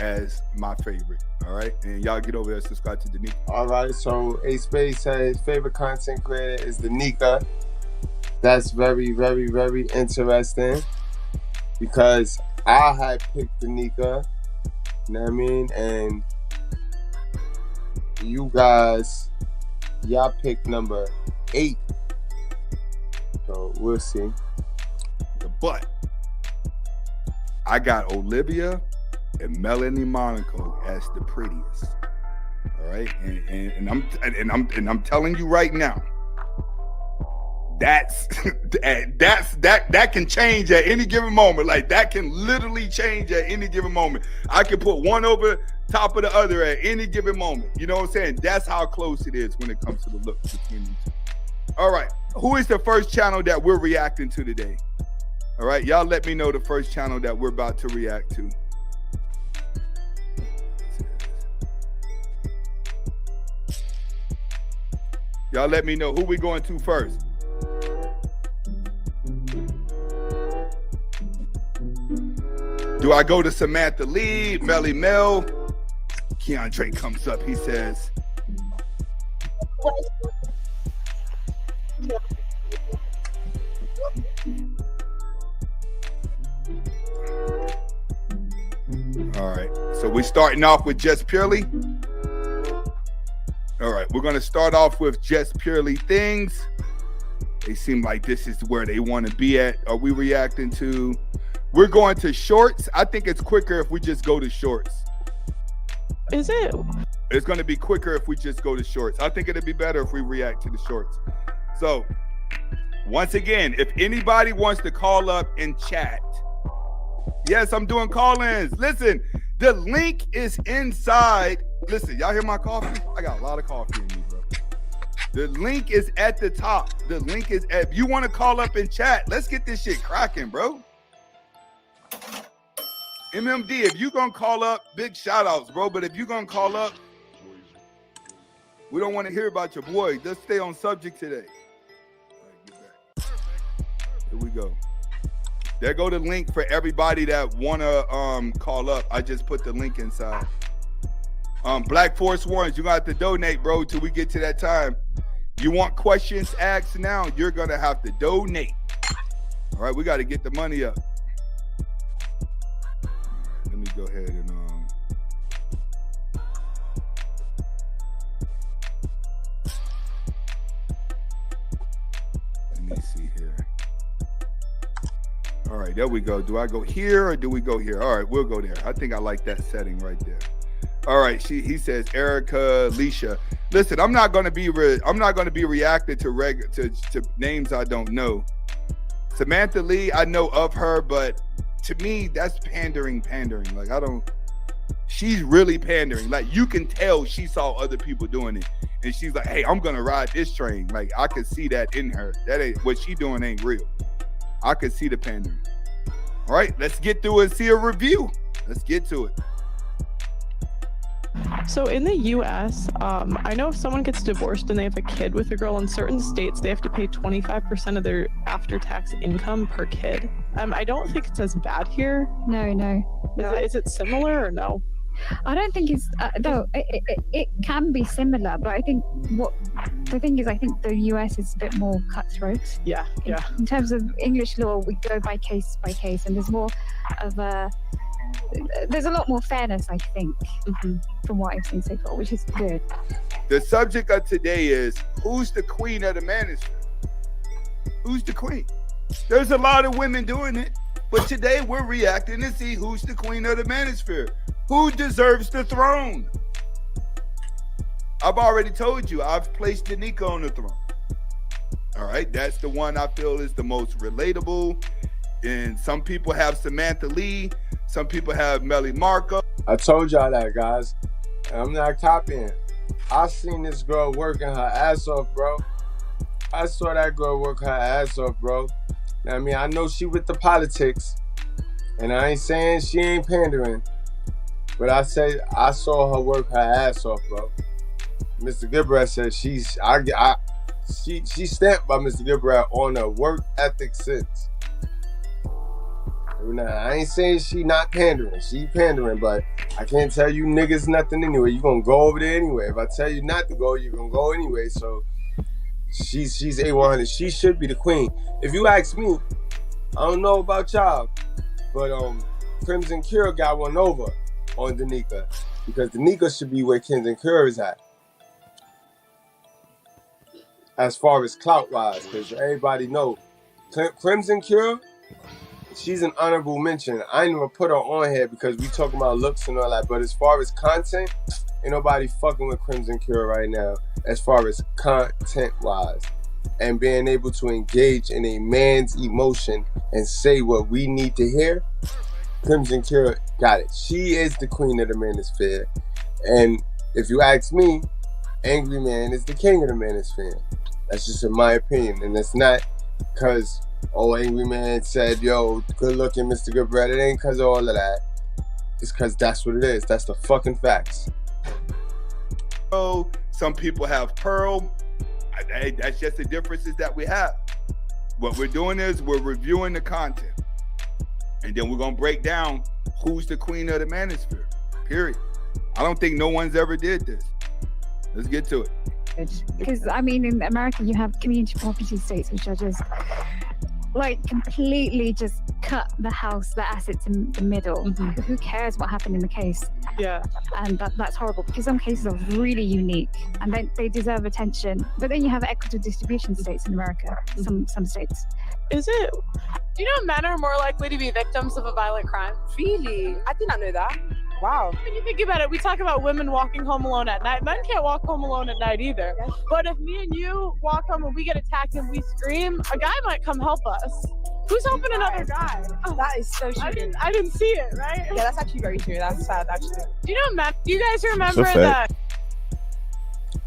as my favorite. All right, and y'all get over there and subscribe to Danica. All right, so A Space says his favorite content creator is Danica. That's very, very, very interesting because I had picked Danica, you know what I mean? And you guys, y'all picked number 8. So we'll see. But I got Olivia and Melanie Monaco as the prettiest. All right, and I'm telling you right now, that can change at any given moment. Like that can literally change at any given moment. I can put one over top of the other at any given moment. You know what I'm saying? That's how close it is when it comes to the looks between them two. All right. Who is the first channel that we're reacting to today? All right. Y'all let me know the first channel that we're about to react to. Y'all let me know who we going to first. Do I go to Samantha Lee, Melly Mel? Keandre comes up. He says, all right. So we're starting off with Just Purely. All right. We're going to start off with Just Purely Things. They seem like this is where they want to be at. Are we reacting to? We're going to shorts. I think it's quicker if we just go to shorts. Is it? It's going to be quicker if we just go to shorts. I think it'd be better if we react to the shorts. So, once again, if anybody wants to call up and chat, yes, I'm doing call-ins. Listen, the link is inside. Listen, y'all hear my coffee? I got a lot of coffee in me, bro. The link is at the top. The link is at, if you want to call up and chat, let's get this shit cracking, bro. MMD, if you gonna call up, big shout outs, bro. But if you gonna call up, we don't want to hear about your boy. Let's stay on subject today. All right, get back. Here we go. There go the link for everybody that wanna call up. I just put the link inside. Black Force Ones, you gonna have to donate, bro, till we get to that time. You want questions asked now, you're gonna have to donate. All right, we got to get the money up. Let me go ahead and let me see here. All right, there we go. Do I go here or do we go here? All right, we'll go there. I think I like that setting right there. All right, he says Erica Leisha. Listen, I'm not going to be reacting to names I don't know. Samantha Lee, I know of her, but to me, that's pandering. Like, she's really pandering. Like, you can tell she saw other people doing it. And she's like, hey, I'm going to ride this train. Like, I could see that in her. That ain't, what she doing ain't real. I could see the pandering. All right, let's get through and see a review. Let's get to it. So in the U.S., I know if someone gets divorced and they have a kid with a girl, in certain states, they have to pay 25% of their after-tax income per kid. I don't think it's as bad here. No. Is it similar or no? I don't think it's, though, it can be similar, but I think the thing is, I think the US is a bit more cutthroat. Yeah. In terms of English law, we go by case, and there's more of there's a lot more fairness, I think, from what I've seen so far, which is good. The subject of today is, who's the queen of the manosphere? Who's the queen? There's a lot of women doing it, but today we're reacting to see who's the queen of the manosphere. Who deserves the throne? I've already told you, I've placed Danica on the throne. All right, that's the one I feel is the most relatable. And some people have Samantha Lee. Some people have Melly Marco. I told y'all that, guys. And I'm not copying. I seen this girl working her ass off, bro. I saw that girl work her ass off, bro. I mean, I know she with the politics. And I ain't saying she ain't pandering. But I saw her work her ass off, bro. Mr. Goodbread said she's stamped by Mr. Goodbread on her work ethic sense. Now, I ain't saying she not pandering. She pandering, but I can't tell you niggas nothing anyway. You gonna go over there anyway. If I tell you not to go, you're gonna go anyway. So she's A100. She should be the queen. If you ask me, I don't know about y'all, but Crimson Cure got one over on Danica, because Danica should be where Crimson Cure is at. As far as clout wise, because everybody know Crimson Cure, she's an honorable mention. I ain't even put her on here because we talking about looks and all that. But as far as content, ain't nobody fucking with Crimson Cure right now. As far as content wise, and being able to engage in a man's emotion and say what we need to hear, Crimson Cure got it. She is the queen of the manosphere. And if you ask me, Angry Man is the king of the manosphere. That's just in my opinion, and it's not because Angry Man said, "Yo, good looking, Mr. Goodbread." It ain't because of all of that. It's because that's what it is. That's the fucking facts. Oh, some people have Pearl. That's just the differences that we have. What we're doing is we're reviewing the content, and then we're gonna break down who's the queen of the manosphere. Period. I don't think no one's ever did this. Let's get to it. Because I mean, in America, you have community property states, which are just like completely just cut the assets in the middle. Mm-hmm. Who cares what happened in the case? Yeah. And that's horrible, because some cases are really unique and they deserve attention. But then you have equitable distribution states in America, some states. Is it? Do you know men are more likely to be victims of a violent crime? Really? I did not know that. Wow. When you think about it, we talk about women walking home alone at night. Men can't walk home alone at night either. Yes. But if me and you walk home and we get attacked and we scream, a guy might come help us. Who's helping another guy? Oh, that is so true. I didn't see it, right? Yeah, that's actually very true. That's sad, actually. Do you know, Matt, do you guys remember that?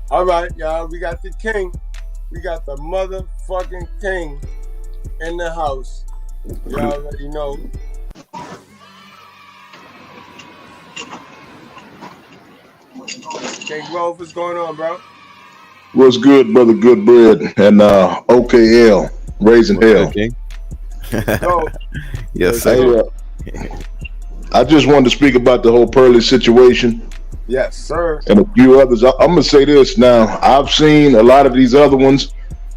All right, y'all, we got the king. We got the motherfucking king in the house. Y'all already know. King Grove, what's going on, bro? What's good, brother Goodbread and OKL, raising hell. King? Yes, sir. I just wanted to speak about the whole Pearly situation. Yes, sir. And a few others. I'm gonna say this now. I've seen a lot of these other ones,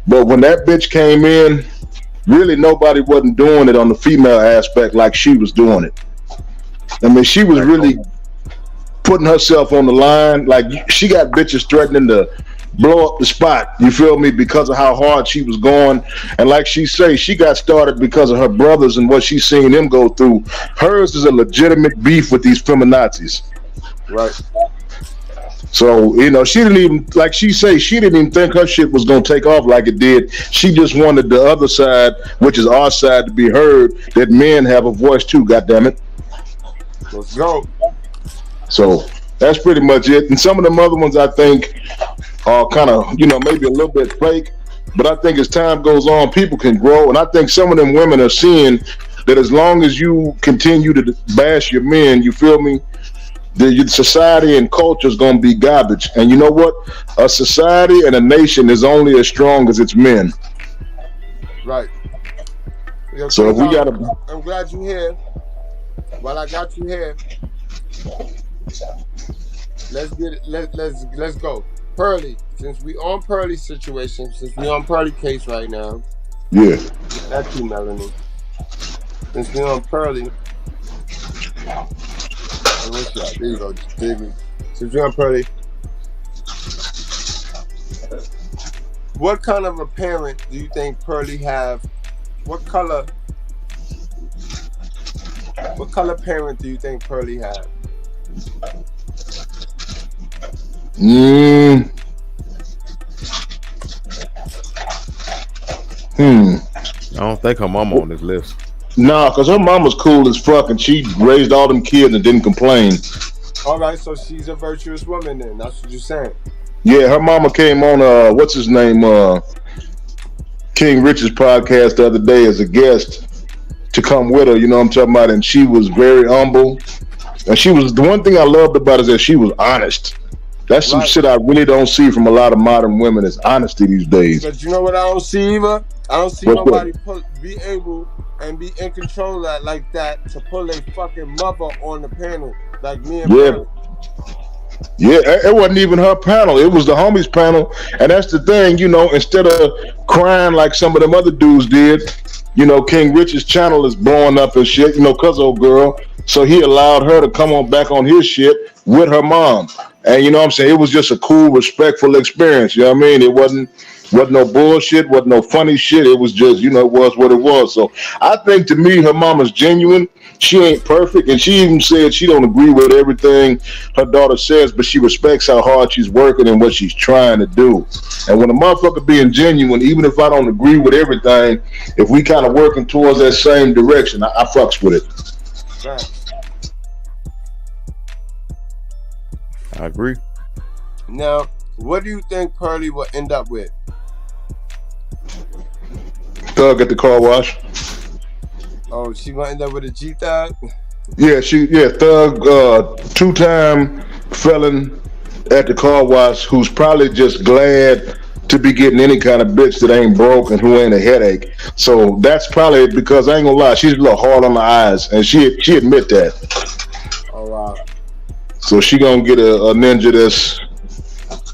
but when that bitch came in, really nobody wasn't doing it on the female aspect like she was doing it. I mean, she was really putting herself on the line. Like, she got bitches threatening to blow up the spot, you feel me, because of how hard she was going. And like she say, she got started because of her brothers and what she's seen them go through. Hers is a legitimate beef with these feminazis. Right. So, you know, she didn't even, like she say, she didn't even think her shit was gonna take off like it did. She just wanted the other side, which is our side, to be heard, that men have a voice too, goddammit. Let's go. So that's pretty much it. And some of them other ones I think are kind of, you know, maybe a little bit fake, but I think as time goes on, people can grow. And I think some of them women are seeing that as long as you continue to bash your men, you feel me, the society and culture is going to be garbage. And you know what? A society and a nation is only as strong as its men. Right. Yo, so if we got to... I'm glad you're here. While I got you here, let's get it. Let's go. Pearly, since we on Pearly situation, since we on Pearly case right now. Yeah. That's you, Melanie. Since we on Pearly. There you go, David. Since we on Pearly. What kind of a parent do you think Pearly have? What color parent do you think Pearly have? I don't think her mama on this list. Nah, because her mama's cool as fuck and she raised all them kids and didn't complain. All right, so she's a virtuous woman then. That's what you're saying. Yeah, her mama came on, what's his name, King Rich's podcast the other day as a guest to come with her, you know what I'm talking about? And she was very humble. And she was, the one thing I loved about her is that she was honest. That's some shit I really don't see from a lot of modern women, is honesty these days. But you know what I don't see either? I don't see nobody be able and be in control of like that to pull a fucking mother on the panel like me and Pearly. Yeah, it wasn't even her panel. It was the homies panel. And that's the thing, you know, instead of crying like some of them other dudes did, you know, King Rich's channel is blowing up and shit, you know, cuz old girl. So he allowed her to come on back on his shit with her mom. And you know what I'm saying? It was just a cool, respectful experience. You know what I mean? It wasn't no bullshit, wasn't no funny shit. It was just, you know, it was what it was. So I think to me, her mama's genuine. She ain't perfect. And she even said she don't agree with everything her daughter says, but she respects how hard she's working and what she's trying to do. And when a motherfucker being genuine, even if I don't agree with everything, if we kind of working towards that same direction, I fucks with it. Right. I agree. Now, what do you think Pearly will end up with? Thug at the car wash. Oh, she gonna end up with a G Thug? Yeah, Thug, 2-time felon at the car wash who's probably just glad to be getting any kind of bitch that ain't broke and who ain't a headache. So that's probably because I ain't gonna lie, she's a little hard on the eyes, and she admit that. Oh wow. So she gonna get a ninja that's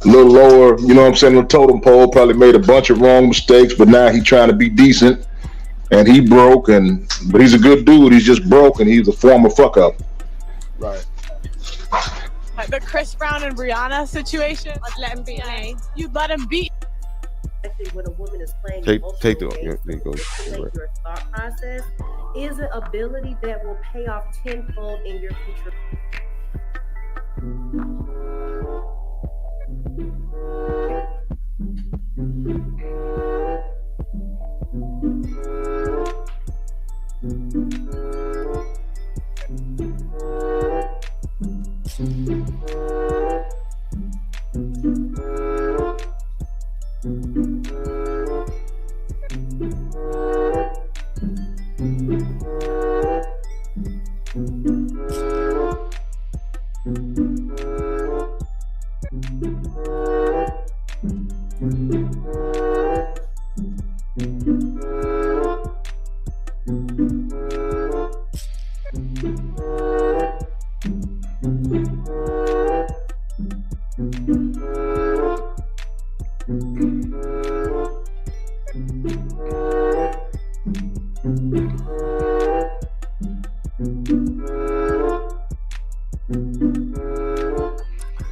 a little lower, you know what I'm saying, the totem pole, probably made a bunch of wrong mistakes, but now he trying to be decent, and he broke, but he's a good dude, he's just broke, and he's a former fuck up. Right. The Chris Brown and Rihanna situation. I'd let him beat me. You'd let him beat. When a woman is playing Take the your thought process is an ability that will pay off tenfold in your future.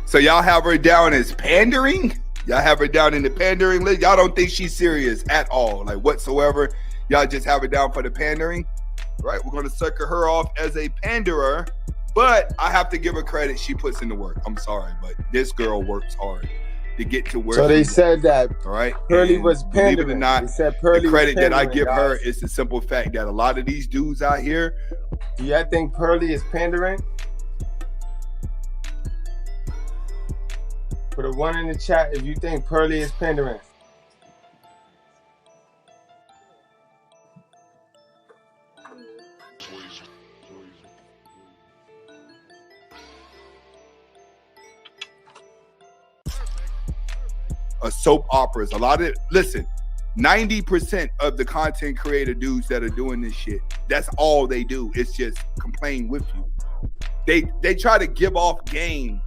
So y'all have her down as pandering? Y'all have her down in the pandering list? Y'all don't think she's serious at all, like whatsoever? Y'all just have her down for the pandering? Right, we're going to sucker her off as a panderer, but I have to give her credit. She puts in the work. I'm sorry, but this girl works hard to get to where. So they said that all right, Pearly was pandering. Believe it or not, they said Pearly the credit was that I pandering, give her guys. is the simple fact that a lot of these dudes out here. Do y'all think Pearly is pandering? Put a 1 in the chat if you think Pearly is pandering. Soap operas, a lot of listen, 90% of the content creator dudes that are doing this shit, that's all they do. It's just complain with you. They try to give off game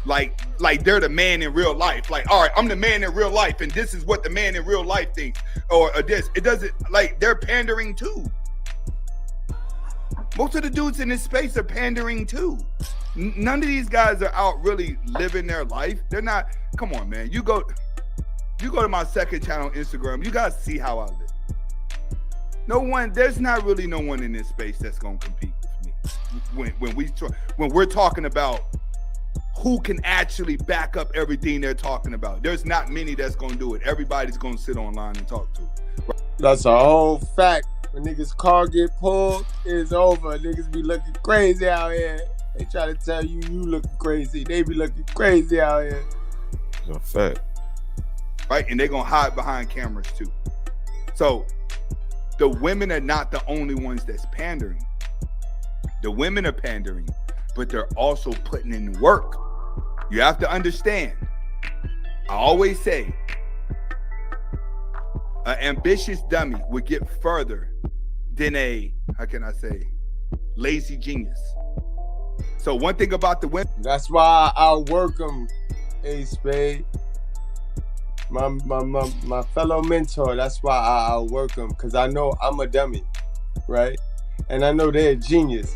like they're the man in real life. Like, all right, I'm the man in real life, and this is what the man in real life thinks. Or this. It doesn't, like, they're pandering too. Most of the dudes in this space are pandering too. None of these guys are out really living their life. They're not. Come on, man. You go to my second channel on Instagram. You guys see how I live. No one. There's not really no one in this space that's gonna compete with me when we're talking about who can actually back up everything they're talking about. There's not many that's gonna do it. Everybody's gonna sit online and talk to it. That's a whole fact. When niggas' car get pulled, it's over. Niggas be looking crazy out here. They try to tell you looking crazy. They be looking crazy out here. It's a fact. Right? And they're going to hide behind cameras too. So the women are not the only ones that's pandering. The women are pandering, but they're also putting in work. You have to understand. I always say, an ambitious dummy would get further than a, how can I say, lazy genius. So one thing about the women. That's why I'll work them, A Spade. My fellow mentor, that's why I'll work them. Because I know I'm a dummy, right? And I know they're a genius,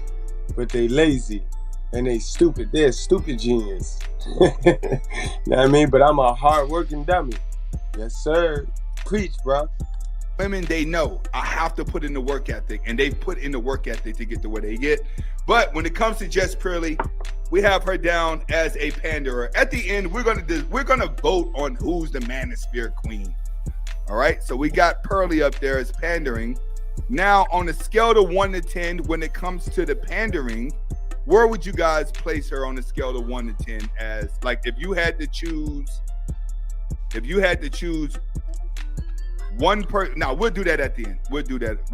but they lazy and they stupid. They're a stupid genius. You know what I mean? But I'm a hard-working dummy. Yes, sir. Preach, bro. Women, they know I have to put in the work ethic, and they put in the work ethic to get to where they get. But when it comes to Jess Pearly, we have her down as a panderer. At the end, we're gonna vote on who's the Manosphere queen. All right, so we got Pearly up there as pandering. Now, on a scale of 1 to 10, when it comes to the pandering, where would you guys place her on a scale of 1 to 10? As like, if you had to choose One person. Now we'll do that at the end. We'll do that at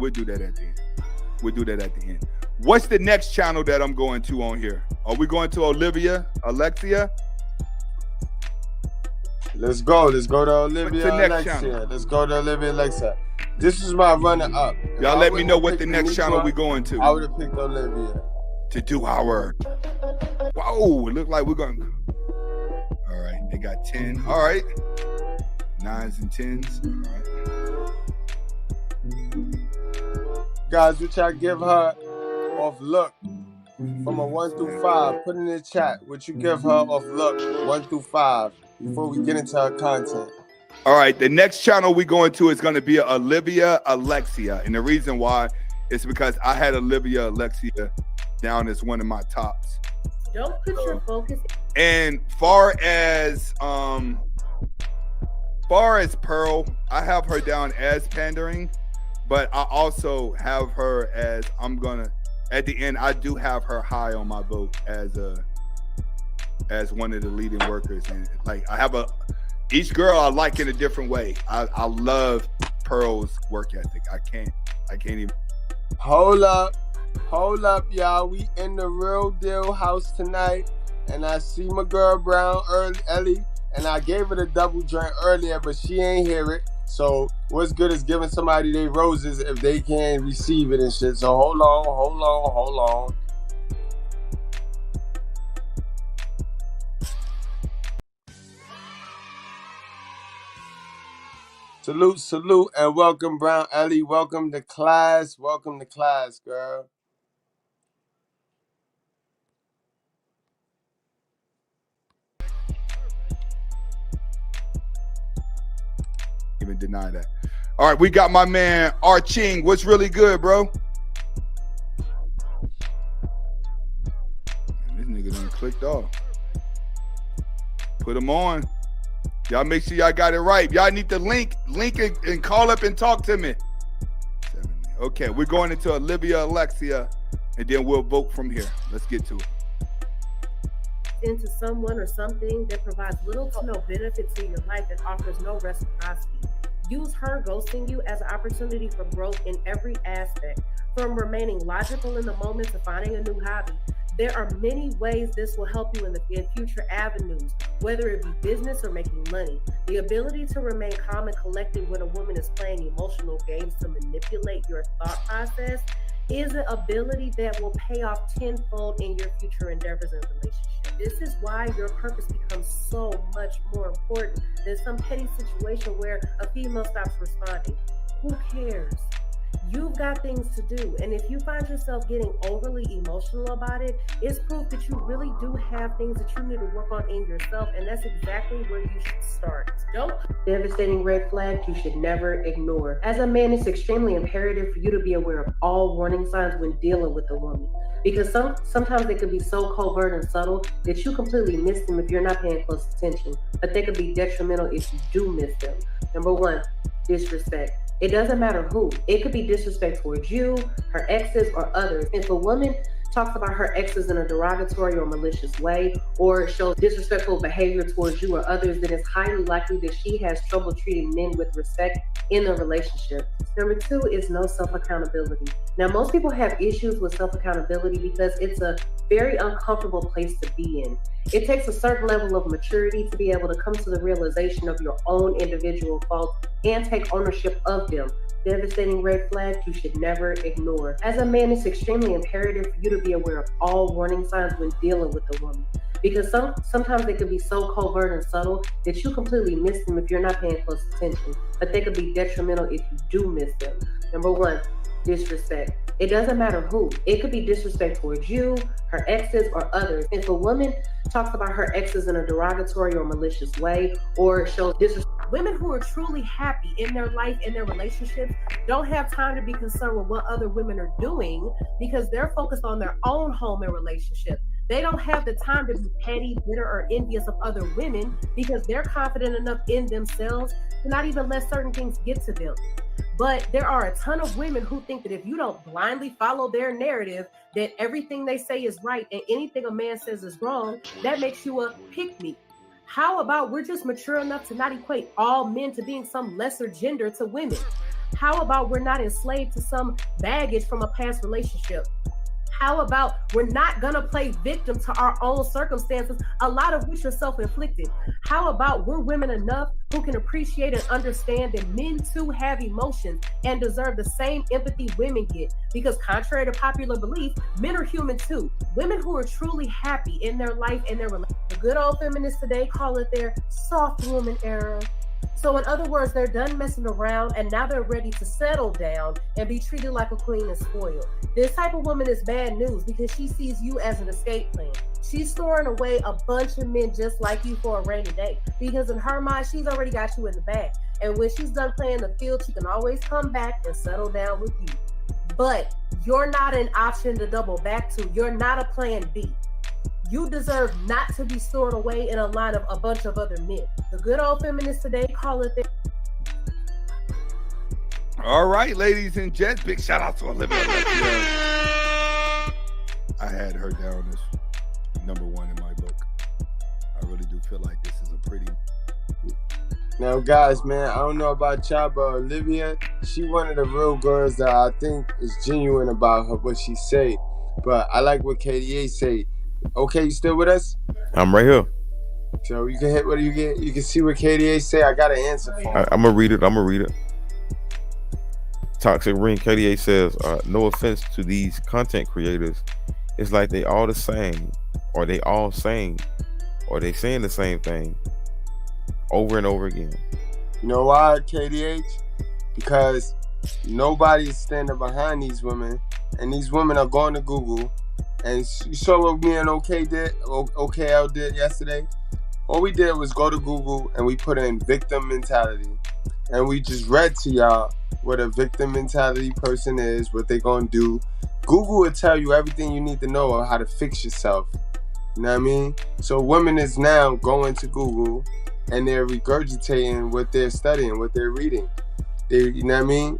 the end. What's the next channel that I'm going to on here? Are we going to Alexia? Let's go. Let's go to Olivia What's the next Alexia. channel? Let's go to Olivia Alexia. This is my runner-up. Y'all let me know what the next channel we going to. I would have picked Olivia. To do our. Whoa, it looked like we're going. All right, they got 10. All right. 9s and 10s. All right. Guys, which I give her off look from a 1 through 5. Put in the chat what you give her off look 1 through 5 before we get into her content. All right, the next channel we going to is going to be Olivia Alexia. And the reason why is because I had Olivia Alexia down as one of my tops. Don't put your focus. And far as Pearl, I have her down as pandering, but I also have her as at the end, I do have her high on my vote as one of the leading workers. And like I have each girl I like in a different way. I love Pearl's work ethic. I can't even. Hold up, y'all. We in the Real Deal house tonight, and I see my girl Brown Ellie, and I gave her the double drink earlier, but she ain't hear it. So what's good is giving somebody their roses if they can't receive it and shit. So hold on. Salute, and welcome, Brown Ellie. Welcome to class, girl. Even deny that. All right, we got my man Arching. What's really good, bro? This nigga done clicked off. Put him on. Y'all make sure y'all got it right. Y'all need to link and call up and talk to me. Okay, we're going into Olivia Alexia, and then we'll vote from here. Let's get to it. Into someone or something that provides little to no benefit to your life and offers no reciprocity. Use her ghosting you as an opportunity for growth in every aspect, from remaining logical in the moment to finding a new hobby. There are many ways this will help you in future avenues, whether it be business or making money. The ability to remain calm and collected when a woman is playing emotional games to manipulate your thought process is an ability that will pay off tenfold in your future endeavors and relationships. This is why your purpose becomes so much more important than some petty situation where a female stops responding. Who cares? You've got things to do, and if you find yourself getting overly emotional about it, it's proof that you really do have things that you need to work on in yourself, and that's exactly where you should start. Devastating red flag you should never ignore. As a man, it's extremely imperative for you to be aware of all warning signs when dealing with a woman, because sometimes they could be so covert and subtle that you completely miss them if you're not paying close attention, but they could be detrimental if you do miss them. Number 1, disrespect. It doesn't matter who. It could be disrespect towards you, her exes, or others. If a woman talks about her exes in a derogatory or malicious way, or shows disrespectful behavior towards you or others, then it's highly likely that she has trouble treating men with respect in a relationship. Number 2 is no self-accountability. Now, most people have issues with self-accountability because it's a very uncomfortable place to be in. It takes a certain level of maturity to be able to come to the realization of your own individual faults and take ownership of them. Devastating red flag you should never ignore. As a man, it's extremely imperative for you to be aware of all warning signs when dealing with a woman, because sometimes they can be so covert and subtle that you completely miss them if you're not paying close attention, but they could be detrimental if you do miss them. Number 1, disrespect. It doesn't matter who. It could be disrespect towards you, her exes, or others. If a woman talks about her exes in a derogatory or malicious way, or shows disrespect. Women who are truly happy in their life, in their relationships, don't have time to be concerned with what other women are doing because they're focused on their own home and relationship. They don't have the time to be petty, bitter, or envious of other women because they're confident enough in themselves to not even let certain things get to them. But there are a ton of women who think that if you don't blindly follow their narrative, that everything they say is right and anything a man says is wrong, that makes you a pick-me. How about we're just mature enough to not equate all men to being some lesser gender to women? How about we're not enslaved to some baggage from a past relationship? How about we're not gonna play victim to our own circumstances, a lot of which are self-inflicted? How about we're women enough who can appreciate and understand that men too have emotions and deserve the same empathy women get? Because contrary to popular belief, men are human too. Women who are truly happy in their life and their relationship. The good old feminists today call it their soft woman era. So in other words, they're done messing around and now they're ready to settle down and be treated like a queen and spoiled. This type of woman is bad news because she sees you as an escape plan. She's storing away a bunch of men just like you for a rainy day because in her mind, she's already got you in the bag. And when she's done playing the field, she can always come back and settle down with you. But you're not an option to double back to. You're not a plan B. You deserve not to be stored away in a line of a bunch of other men. The good old feminists today call it their... All right, ladies and gents, big shout out to Olivia. I had her down as number one in my book. I really do feel like this is a pretty... Now, guys, man, I don't know about y'all, but Olivia, she one of the real girls that I think is genuine about her, what she say. But I like what KDA say. Okay, you still with us? I'm right here. So you can hit what you get. You can see what KDA say. I got an answer for him. I'm gonna read it. Toxic Ring KDA says, no offense to these content creators, it's like they all the same, or they all saying, or they saying the same thing over and over again. You know why, KDH? Because nobody is standing behind these women, and these women are going to Google. And you saw what me and OKL did yesterday? All we did was go to Google and we put in victim mentality. And we just read to y'all what a victim mentality person is, what they gonna do. Google will tell you everything you need to know on how to fix yourself. You know what I mean? So women is now going to Google and they're regurgitating what they're studying, what they're reading. You know what I mean?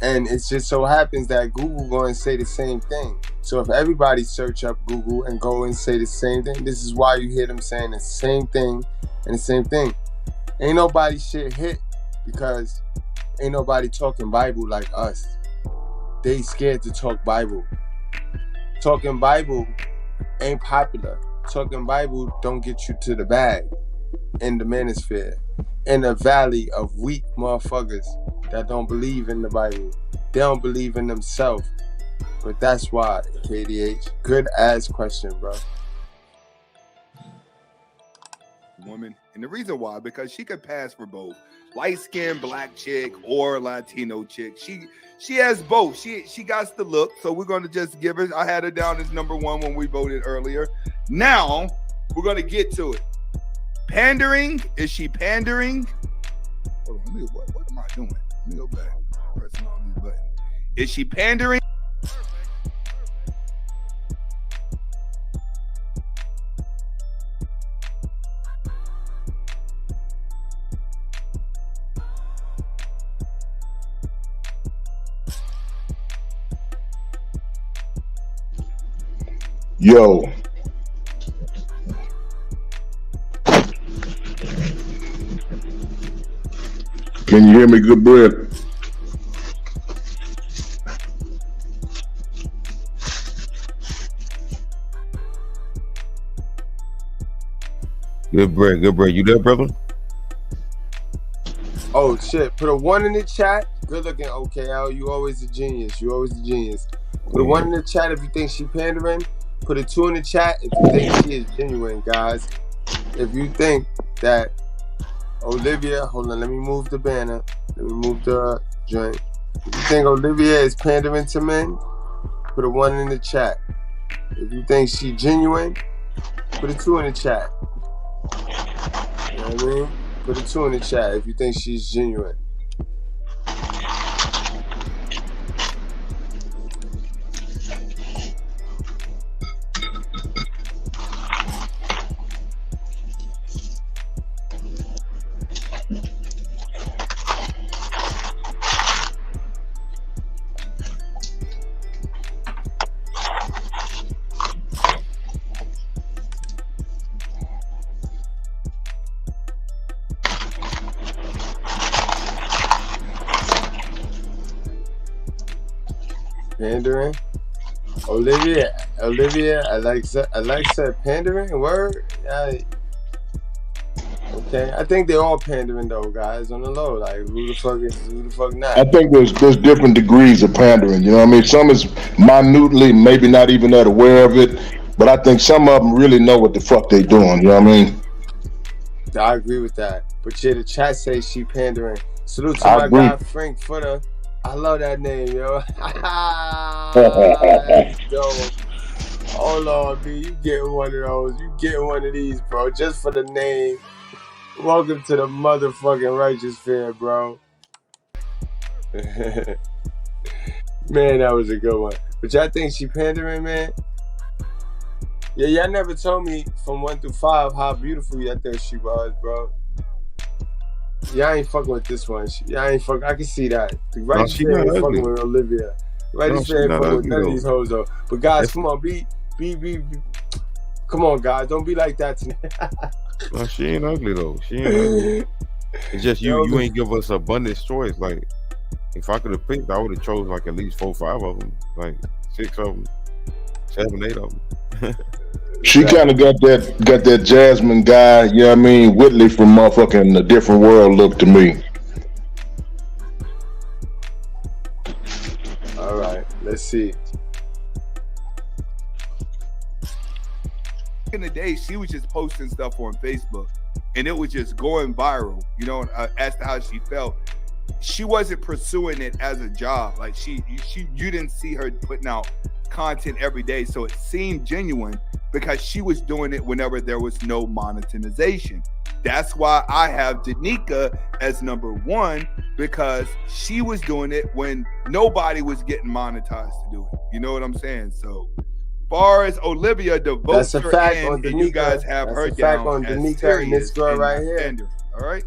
And it just so happens that Google go and say the same thing. So if everybody search up Google and go and say the same thing, this is why you hear them saying the same thing and the same thing. Ain't nobody shit hit because ain't nobody talking Bible like us. They scared to talk Bible. Talking Bible ain't popular. Talking Bible don't get you to the bag in the manosphere. In a valley of weak motherfuckers that don't believe in the Bible. They don't believe in themselves. But that's why, KDH. Good ass question, bro. Woman. And the reason why, because she could pass for both light-skinned black chick or Latino chick. She has both. She got the look. So we're going to just give her. I had her down as number one when we voted earlier. Now we're going to get to it. Pandering? Is she pandering? Hold on, what am I doing? Let me go back. Pressing on these buttons. Is she pandering? Yo. Can you hear me, good bread? Good bread. You there, brother? Oh shit! Put a 1 in the chat. Good looking, OKL. You always a genius. Put a 1 in the chat if you think she pandering. Put a 2 in the chat if you think she is genuine, guys. If you think that Olivia, hold on, let me move the banner. Let me move the joint. If you think Olivia is pandering to men, put a 1 in the chat. If you think she genuine, put a 2 in the chat. You know what I mean? Put a 2 in the chat if you think she's genuine. Pandering. Olivia, Alexa, pandering. Word. Okay, I think they're all pandering though, guys. On the low, like who the fuck not? I think there's different degrees of pandering. You know what I mean? Some is minutely, maybe not even that aware of it, but I think some of them really know what the fuck they doing. You know what I mean? I agree with that. But yeah, the chat says she pandering. Salute to my guy Frank Footer. I love that name, yo. That's dope. Hold on, B. You get one of those. You get one of these, bro. Just for the name. Welcome to the motherfucking Righteous Fair, bro. Man, that was a good one. But y'all think she pandering, man? Yeah, y'all never told me from 1 through 5 how beautiful y'all think she was, bro. Y'all ain't fucking with this one. Y'all ain't fucking. I can see that. The Righteous Fair ain't fucking with Olivia. Righteous Fair ain't fucking with none of these hoes, though. But guys, come on, be. Come on, guys. Don't be like that tonight. No, she ain't ugly though. She ain't ugly. It's just you ain't give us abundance choice. Like if I could have picked, I would have chose like at least 4, 5 of them, like 6 of them, 7, 8 of them. She kind of got that Jasmine guy, you know what I mean, Whitley from motherfucking A Different World look to me. All right, let's see. In the day, she was just posting stuff on Facebook, and it was just going viral. You know, as to how she felt. She wasn't pursuing it as a job. Like you didn't see her putting out content every day, so it seemed genuine because she was doing it whenever there was no monetization. That's why I have Danica as number 1, because she was doing it when nobody was getting monetized to do it. You know what I'm saying? So far as Olivia devotes her in, and you guys have her down on as Danica and this girl right here. All right,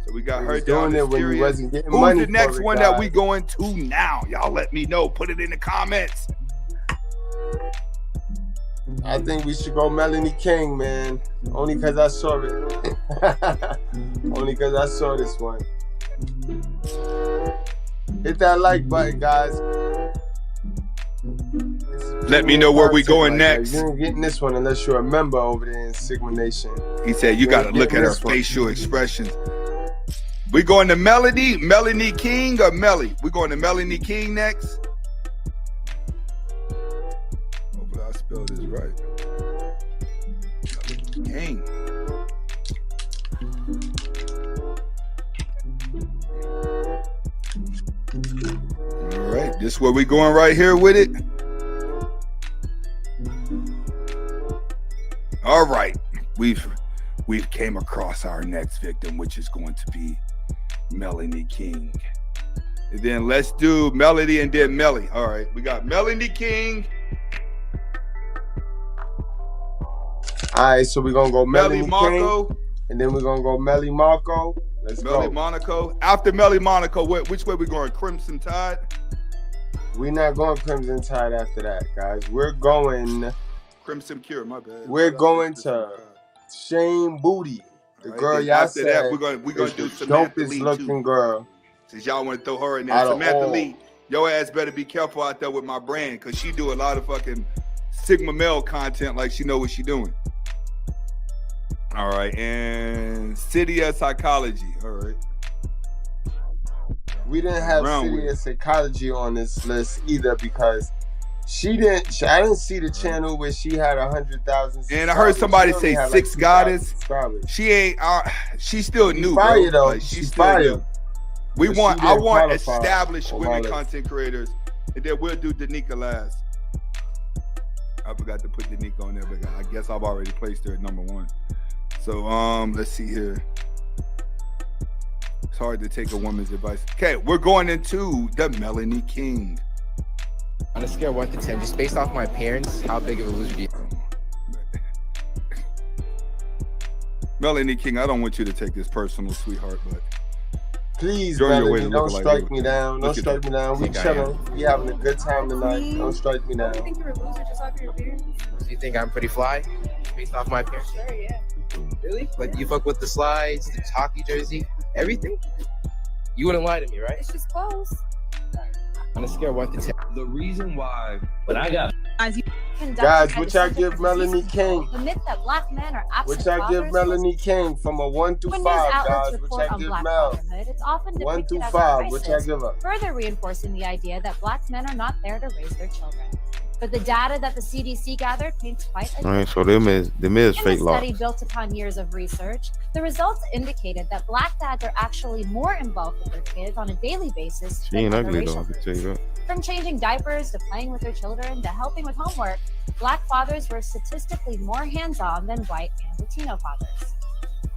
so we got her down as when we wasn't getting money. Who's the next one that we going to now? Y'all let me know. Put it in the comments. I think we should go Melanie King, man. Only because I saw it. Only because I saw this one. Hit that like button, guys. Let me know where we going next. You ain't getting this one unless you're a member over there in Sigma Nation. He said you got to look at her facial expressions. We going to Melanie King or Melly? We going to Melanie King next? Hopefully I spelled this right. King. All right, this where we going right here with it. All right, we've came across our next victim, which is going to be Melanie King. And then let's do Melody and then Melly. All right, we got Melanie King. All right, so we're gonna go Melly Marco, King, and then we're gonna go Melly Marco. Let's Melly go. Monaco. After Melly Monaco, which way we going? Crimson Tide? We're not going Crimson Tide after that, guys. We're going Crimson Cure, my bad. We're going to Shane Booty. The right, girl y'all said that we're gonna do Samantha Lee looking too. Girl. Since y'all want to throw her in there. Samantha Lee, your ass better be careful out there with my brand, because she do a lot of fucking Sigma male content like she know what she doing. All right, and City of Psychology. All right. We didn't have City of Psychology on this list either because I didn't see the channel where she had 100,000. And I heard somebody say Six Goddess. She ain't. She's still new, bro. Though. Like, she's still new. I want established women content creators, and then we'll do Danica last. I forgot to put Danica on there, but I guess I've already placed her at number 1. So let's see here. It's hard to take a woman's advice. Okay, we're going into the Melanie King. On a scale of 1 to 10, just based off my appearance, how big of a loser do you think? Melanie King, I don't want you to take this personal, sweetheart, but please, Melanie, don't strike me down. Don't strike me down. We chilling. We having a good time tonight. Don't strike me down. Do you think you're a loser just off your appearance? Do you think I'm pretty fly based off my appearance? Sure, yeah. Really? Like, you fuck with the slides, the hockey jersey, everything? You wouldn't lie to me, right? It's just clothes. On a scale of 1 to 10. The reason why when I got Guys, what y'all give Melanie King? The myth that black men are absent What y'all give Melanie King from a 1 to 5, guys? What y'all give Mel? It's often 1 depicted to as 5. a What y'all crisis, give up? further reinforcing the idea that black men are not there to raise their children. But the data that the CDC gathered paints quite a All right, so them is fake In a law. study built upon years of research, the results indicated that black dads are actually more involved with their kids on a daily basis She than ain't other ugly though, racial I can tell you that. From changing diapers to playing with their children to helping with homework, black fathers were statistically more hands-on than white and Latino fathers.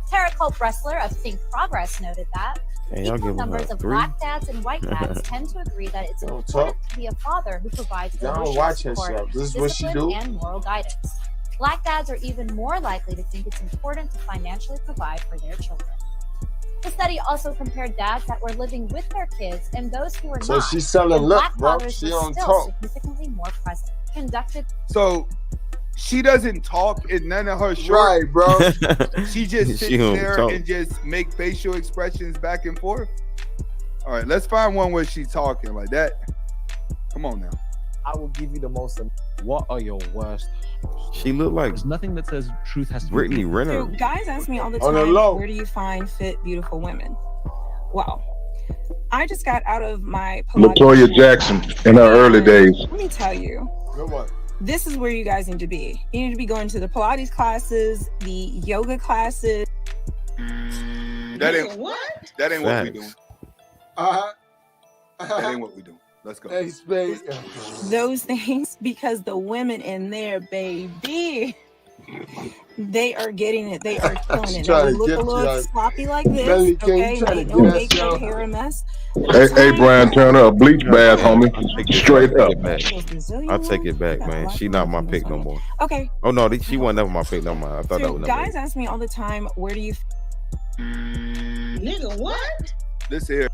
Tara Culp-Bressler of Think Progress noted that Hey, y'all equal give her numbers of 3. black dads and white dads tend to agree that it's important to be a father who provides Y'all don't emotional watch her support, show. This is what she discipline, do? and moral guidance. Black dads are even more likely to think it's important to financially provide for their children. The study also compared dads that were living with their kids and those who were So not. she's selling and lip, black bro. fathers She were don't still talk. significantly more present. Conducted. So she doesn't talk in none of her short. Right, bro. She just She sits don't there talk. and just make facial expressions back and forth. All right, let's find one where she's talking like that. Come on now. I will give you the most. What are your worst? She looked like There's nothing that says truth has to Brittany be. Renner. So guys ask me all the On the time, low. where do you find fit, beautiful women? Well, I just got out of my Pilates Latoya school. Jackson in her early days. Let me tell you, Good one. this is where you guys need to be. You need to be going to the Pilates classes, the yoga classes. That ain't what we doing. Uh-huh. That ain't what we doing. Let's go. Hey, Spade. Those things, because the women in there, baby, they are getting it. They are killing it. Now, Trying we to look get a little you, sloppy like this, Melanie King, okay? trying Ain't to no get us, makeup, yo. hair a mess. Hey, Brian Turner, a bleach bath, homie. Straight up. I'll take it back, man. She not my pick no more. Okay. Oh no, she wasn't never my pick no more. I thought that So was guys number ask me all the time, where do you Nigga, what? Listen here.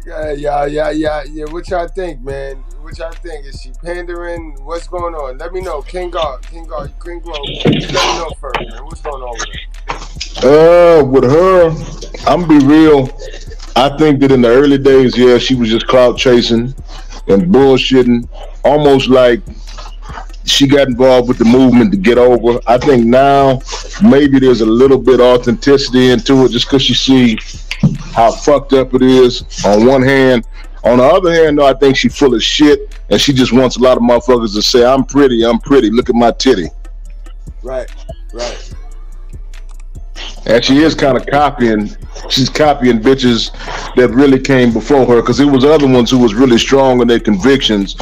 Yeah. What y'all think, man? What y'all think? Is she pandering? What's going on? Let me know. King Glow. Let me know first, man. What's going on with her? With her, I'm be real. I think that in the early days, yeah, she was just clout chasing and bullshitting, almost like she got involved with the movement to get over. I think now maybe there's a little bit of authenticity into it, just because you see how fucked up it is on one hand. On the other hand, though, I think she's full of shit, and she just wants a lot of motherfuckers to say, I'm pretty, look at my titty. Right. And she is kind of she's copying bitches that really came before her, because it was other ones who was really strong in their convictions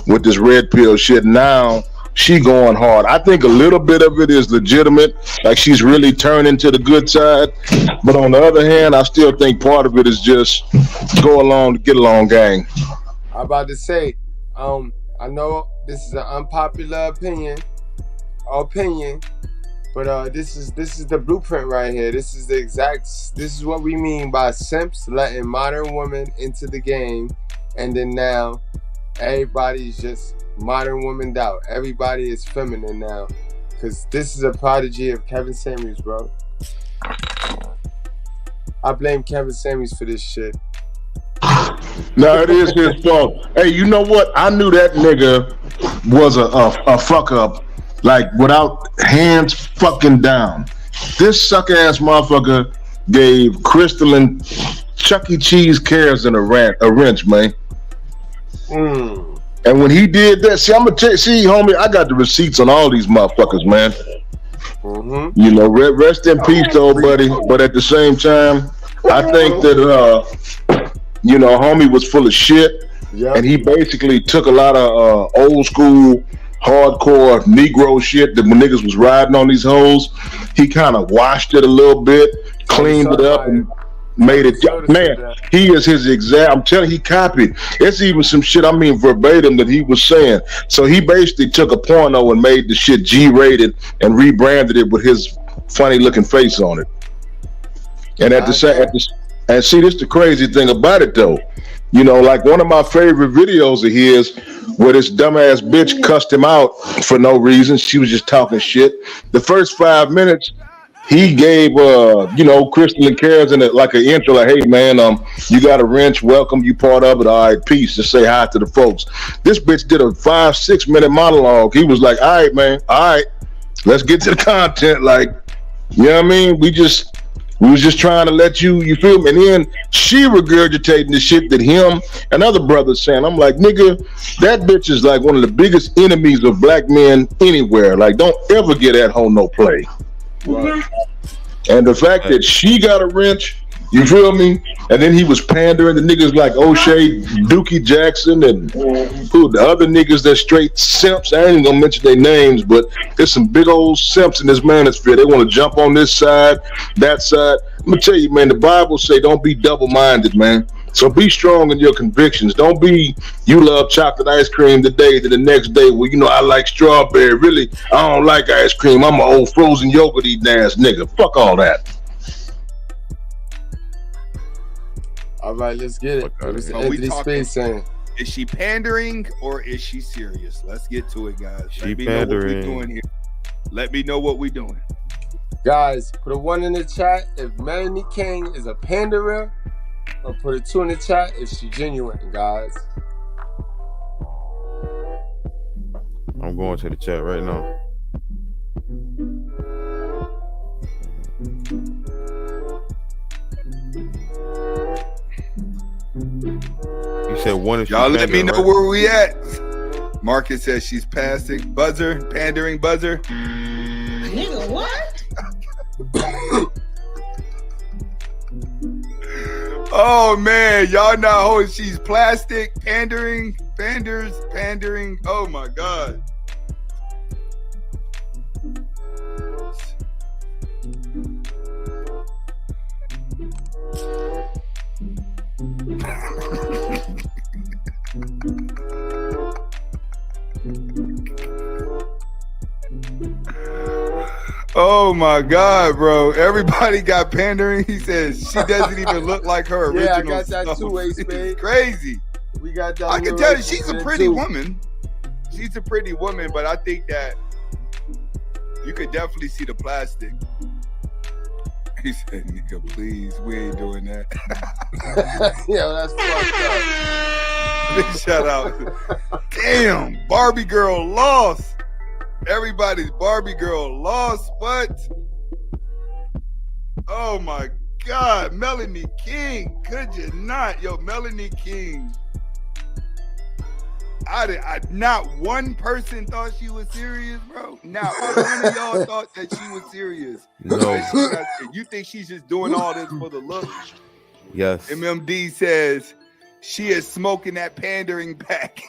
with this red pill shit. Now she going hard. I think a little bit of it is legitimate, like she's really turning to the good side. But on the other hand, I still think part of it is just go along to get along gang. I'm about to say, I know this is an unpopular opinion, but this is the blueprint right here. This is what we mean by simps letting modern women into the game, and then now everybody's just modern women out. Everybody is feminine now, because this is a prodigy of Kevin Samuels, bro. I blame Kevin Samuels for this shit. No, it is his fault. Hey, you know what? I knew that nigga was a fuck up, like without hands fucking down. This suck ass motherfucker gave Crystal and Chuck E. Cheese Cares in a wrench, man. And when he did that, see, I'm gonna tell you, homie, I got the receipts on all these motherfuckers, man. Mm-hmm. You know, rest in peace, though, buddy. But at the same time, I think that homie was full of shit, and he basically took a lot of old school, hardcore Negro shit that when niggas was riding on these hoes, he kind of washed it a little bit, cleaned it up, and made it. Man, he is his exact. I'm telling you, he copied. It's even some shit, I mean verbatim, that he was saying. So he basically took a porno and made the shit G-rated and rebranded it with his funny looking face on it. And at the same, and see, this the crazy thing about it though. You know, like one of my favorite videos of his, where this dumbass bitch cussed him out for no reason. She was just talking shit. The first 5 minutes, he gave Crystal and Cares in it like an intro, like, hey man, you got a wrench, welcome, you part of it, all right, peace, just say hi to the folks. This bitch did a 5-6 minute monologue. He was like, all right, man, all right, let's get to the content. Like, you know what I mean? We was just trying to let you feel me? And then she regurgitating the shit that him and other brothers saying. I'm like, nigga, that bitch is like one of the biggest enemies of black men anywhere. Like, don't ever get that hoe no play. Right. And the fact that she got a wrench, you feel me? And then he was pandering to niggas like O'Shea, Dookie Jackson, and the other niggas that straight simps. I ain't gonna mention their names, but there's some big old simps in this manosphere. They want to jump on this side, that side. I'm gonna tell you, man, the Bible say don't be double-minded, man. So be strong in your convictions. Don't be, you love chocolate ice cream today, to the next day, well, I like strawberry. Really, I don't like ice cream. I'm an old frozen yogurt eating ass nigga. Fuck all that. All right, let's get it. Is she pandering or is she serious? Let's get to it, guys. She pandering. Know what we're doing here. Let me know what we're doing. Guys, put a 1 in the chat if Melanie King is a panderer, or put a 2 in the chat if she's genuine, guys. I'm going to the chat right now. You said 1 is y'all let me know, right? Where we at. Marcus says she's pandering buzzer. Nigga, what? Oh man, y'all not holding. She's plastic, pandering. Oh my god. Oh my god, bro. Everybody got pandering. He says she doesn't even look like her original. Yeah, I got that too, It's crazy. We got that. I can tell you she's a pretty woman. She's a pretty woman, but I think that you could definitely see the plastic. He said, nigga, please, we ain't doing that. Yeah, that's fucked up. Big shout out. Damn, Barbie girl lost. Everybody's Barbie girl lost. What? Oh my God, Melanie King. Could you not? Yo, Melanie King. I not one person thought she was serious, bro. Not one of y'all thought that she was serious. No. You think she's just doing all this for the look? Yes. MMD says she is smoking that pandering pack.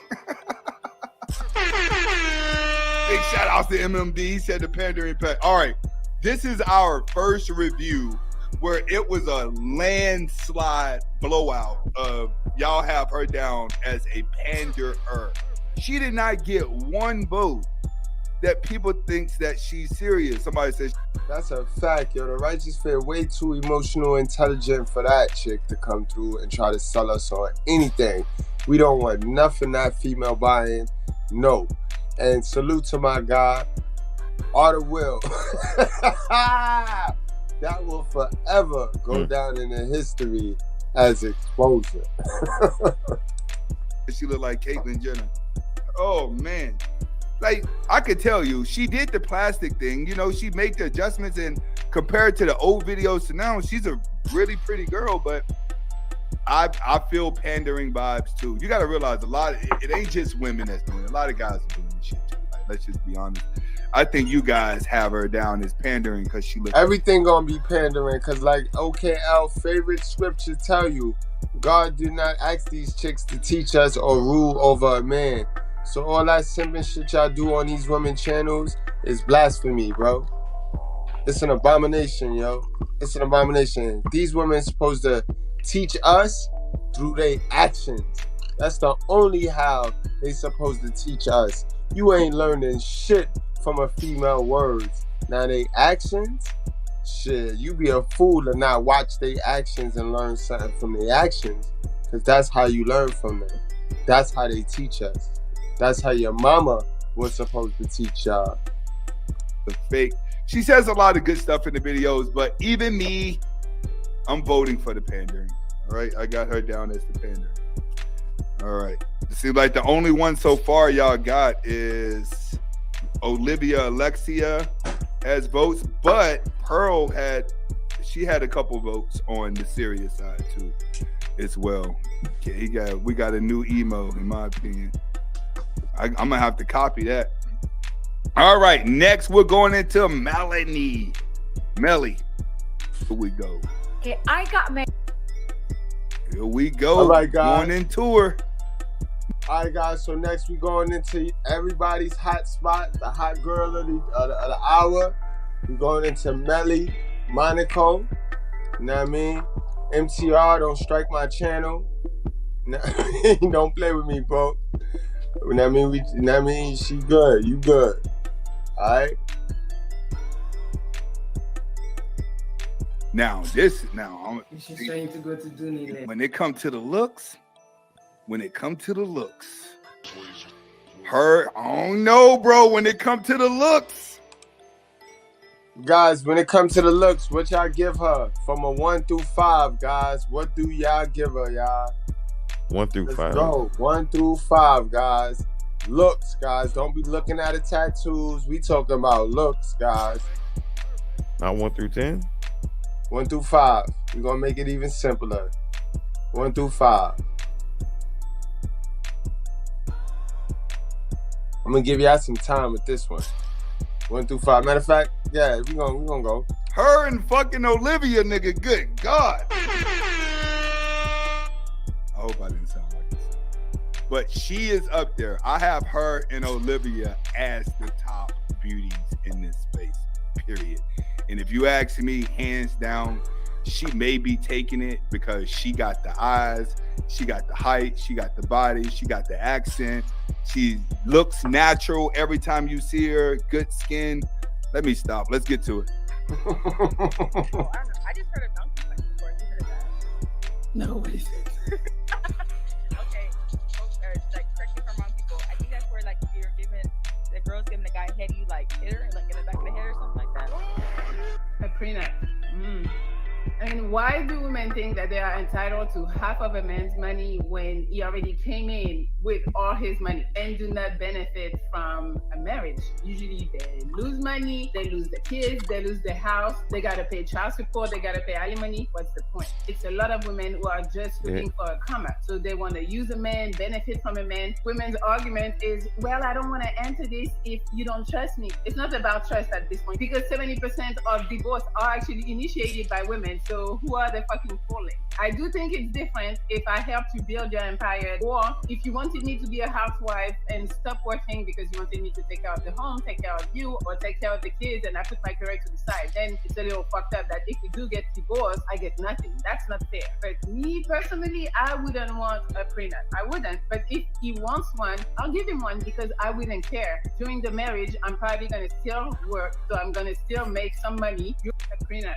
Big shout out to MMD. He said the pandering pack. All right. This is our first review where it was a landslide blowout of y'all have her down as a panderer. She did not get one vote that people thinks that she's serious. Somebody says that's a fact, yo. The Righteous Fair way too emotional, intelligent for that chick to come through and try to sell us on anything. We don't want nothing that female buying. No. And salute to my guy, Arthur Will. That will forever go down in the history as exposure. She looked like Caitlyn Jenner. Oh man. Like, I could tell you, she did the plastic thing. You know, she made the adjustments, and compared to the old videos to now, she's a really pretty girl, but I feel pandering vibes too. You gotta realize it ain't just women that's doing it. A lot of guys are doing this shit too. Like, let's just be honest. I think you guys have her down as pandering because she looks. Everything gonna be pandering because, like OKL favorite scripture tell you, God did not ask these chicks to teach us or rule over a man. So all that simping shit y'all do on these women channels is blasphemy, bro. It's an abomination, yo. It's an abomination. These women supposed to teach us through their actions. That's the only how they supposed to teach us. You ain't learning shit from a female words. Now they actions, shit, you be a fool to not watch their actions and learn something from their actions, because that's how you learn from them. That's how they teach us. That's how your mama was supposed to teach y'all. The fake. She says a lot of good stuff in the videos, but even me, I'm voting for the pandering. All right, I got her down as the pandering. All right. It seems like the only one so far y'all got is Olivia Alexia as votes, but Pearl had a couple votes on the serious side too, as well. Okay, we got a new emo, in my opinion. I'm gonna have to copy that. All right, next we're going into Melanie. Melly, here we go. Okay, I got married. Here we go. All right, guys. Morning tour. All right, guys. So next we're going into everybody's hot spot, the hot girl of the hour. We're going into Melly, Monaco. You know what I mean? MTR, don't strike my channel. Don't play with me, bro. You know what I mean? She good. You good. All right. Now, She's trying to go to Disneyland. when it come to the looks, her, I don't know, bro. When it come to the looks, Guys, when it comes to the looks, what y'all give her? From a 1 through 5, guys. What do y'all give her, y'all? 1 through 5. Let's go. 1 through 5, guys. Looks, guys. Don't be looking at the tattoos. We talking about looks, guys. Not 1 through 10? 1 through 5. We're going to make it even simpler. 1 through 5. I'm going to give y'all some time with this one. 1 through 5. Matter of fact, yeah, we're gonna go. her and fucking Olivia, nigga. Good God. I hope I didn't sound like this. But she is up there. I have her and Olivia as the top beauties in this space, period. And if you ask me, hands down, she may be taking it because she got the eyes, she got the height, she got the body, she got the accent. She looks natural every time you see her, good skin. Let me stop. Let's get to it. I just heard a donkey fight before. You heard that? No, what is it? Okay, folks are like, correct me if I'm wrong, people. I think that's where like you're giving the girl's giving the guy a head, you like hit her like in the back of the head or something like that. A prenup. I mean, why do women think that they are entitled to half of a man's money when he already came in with all his money and do not benefit from a marriage? Usually they lose money, they lose the kids, they lose the house, they gotta pay child support, they gotta pay alimony. What's the point? It's a lot of women who are just looking for a come up. So they want to use a man, benefit from a man. Women's argument is, well, I don't want to enter this if you don't trust me. It's not about trust at this point because 70% of divorce are actually initiated by women. So who are they fucking fooling? I do think it's different if I help you build your empire, or if you wanted me to be a housewife and stop working because you wanted me to take care of the home, take care of you, or take care of the kids, and I put my career to the side. Then it's a little fucked up that if we do get divorced, I get nothing. That's not fair. But me personally, I wouldn't want a prenup. I wouldn't. But if he wants one, I'll give him one because I wouldn't care. During the marriage, I'm probably gonna still work, so I'm gonna still make some money. You're a prenup.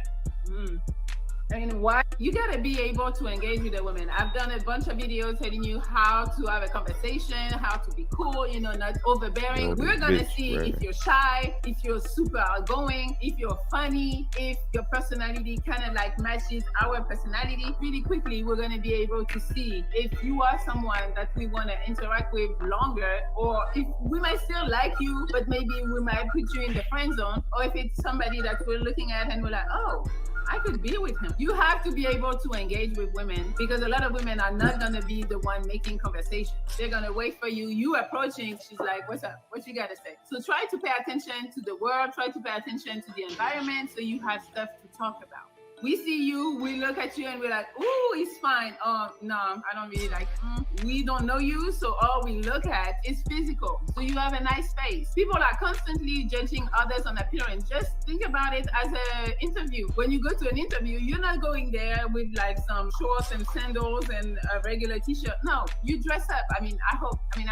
I mean, why? You gotta be able to engage with a woman. I've done a bunch of videos telling you how to have a conversation, how to be cool, not overbearing. We're gonna see if you're shy, if you're super outgoing, if you're funny, if your personality kind of like matches our personality. Really quickly, we're gonna be able to see if you are someone that we wanna interact with longer, or if we might still like you, but maybe we might put you in the friend zone, or if it's somebody that we're looking at and we're like, oh, I could be with him. You have to be able to engage with women because a lot of women are not going to be the one making conversation. They're going to wait for you. You approaching, she's like, what's up? What you got to say? So try to pay attention to the world. Try to pay attention to the environment so you have stuff to talk about. We see you, we look at you and we're like, ooh, he's fine. No, I don't really like him. We don't know you, so all we look at is physical. So you have a nice face. People are constantly judging others on appearance. Just think about it as an interview. When you go to an interview, you're not going there with like some shorts and sandals and a regular t-shirt. No, you dress up. I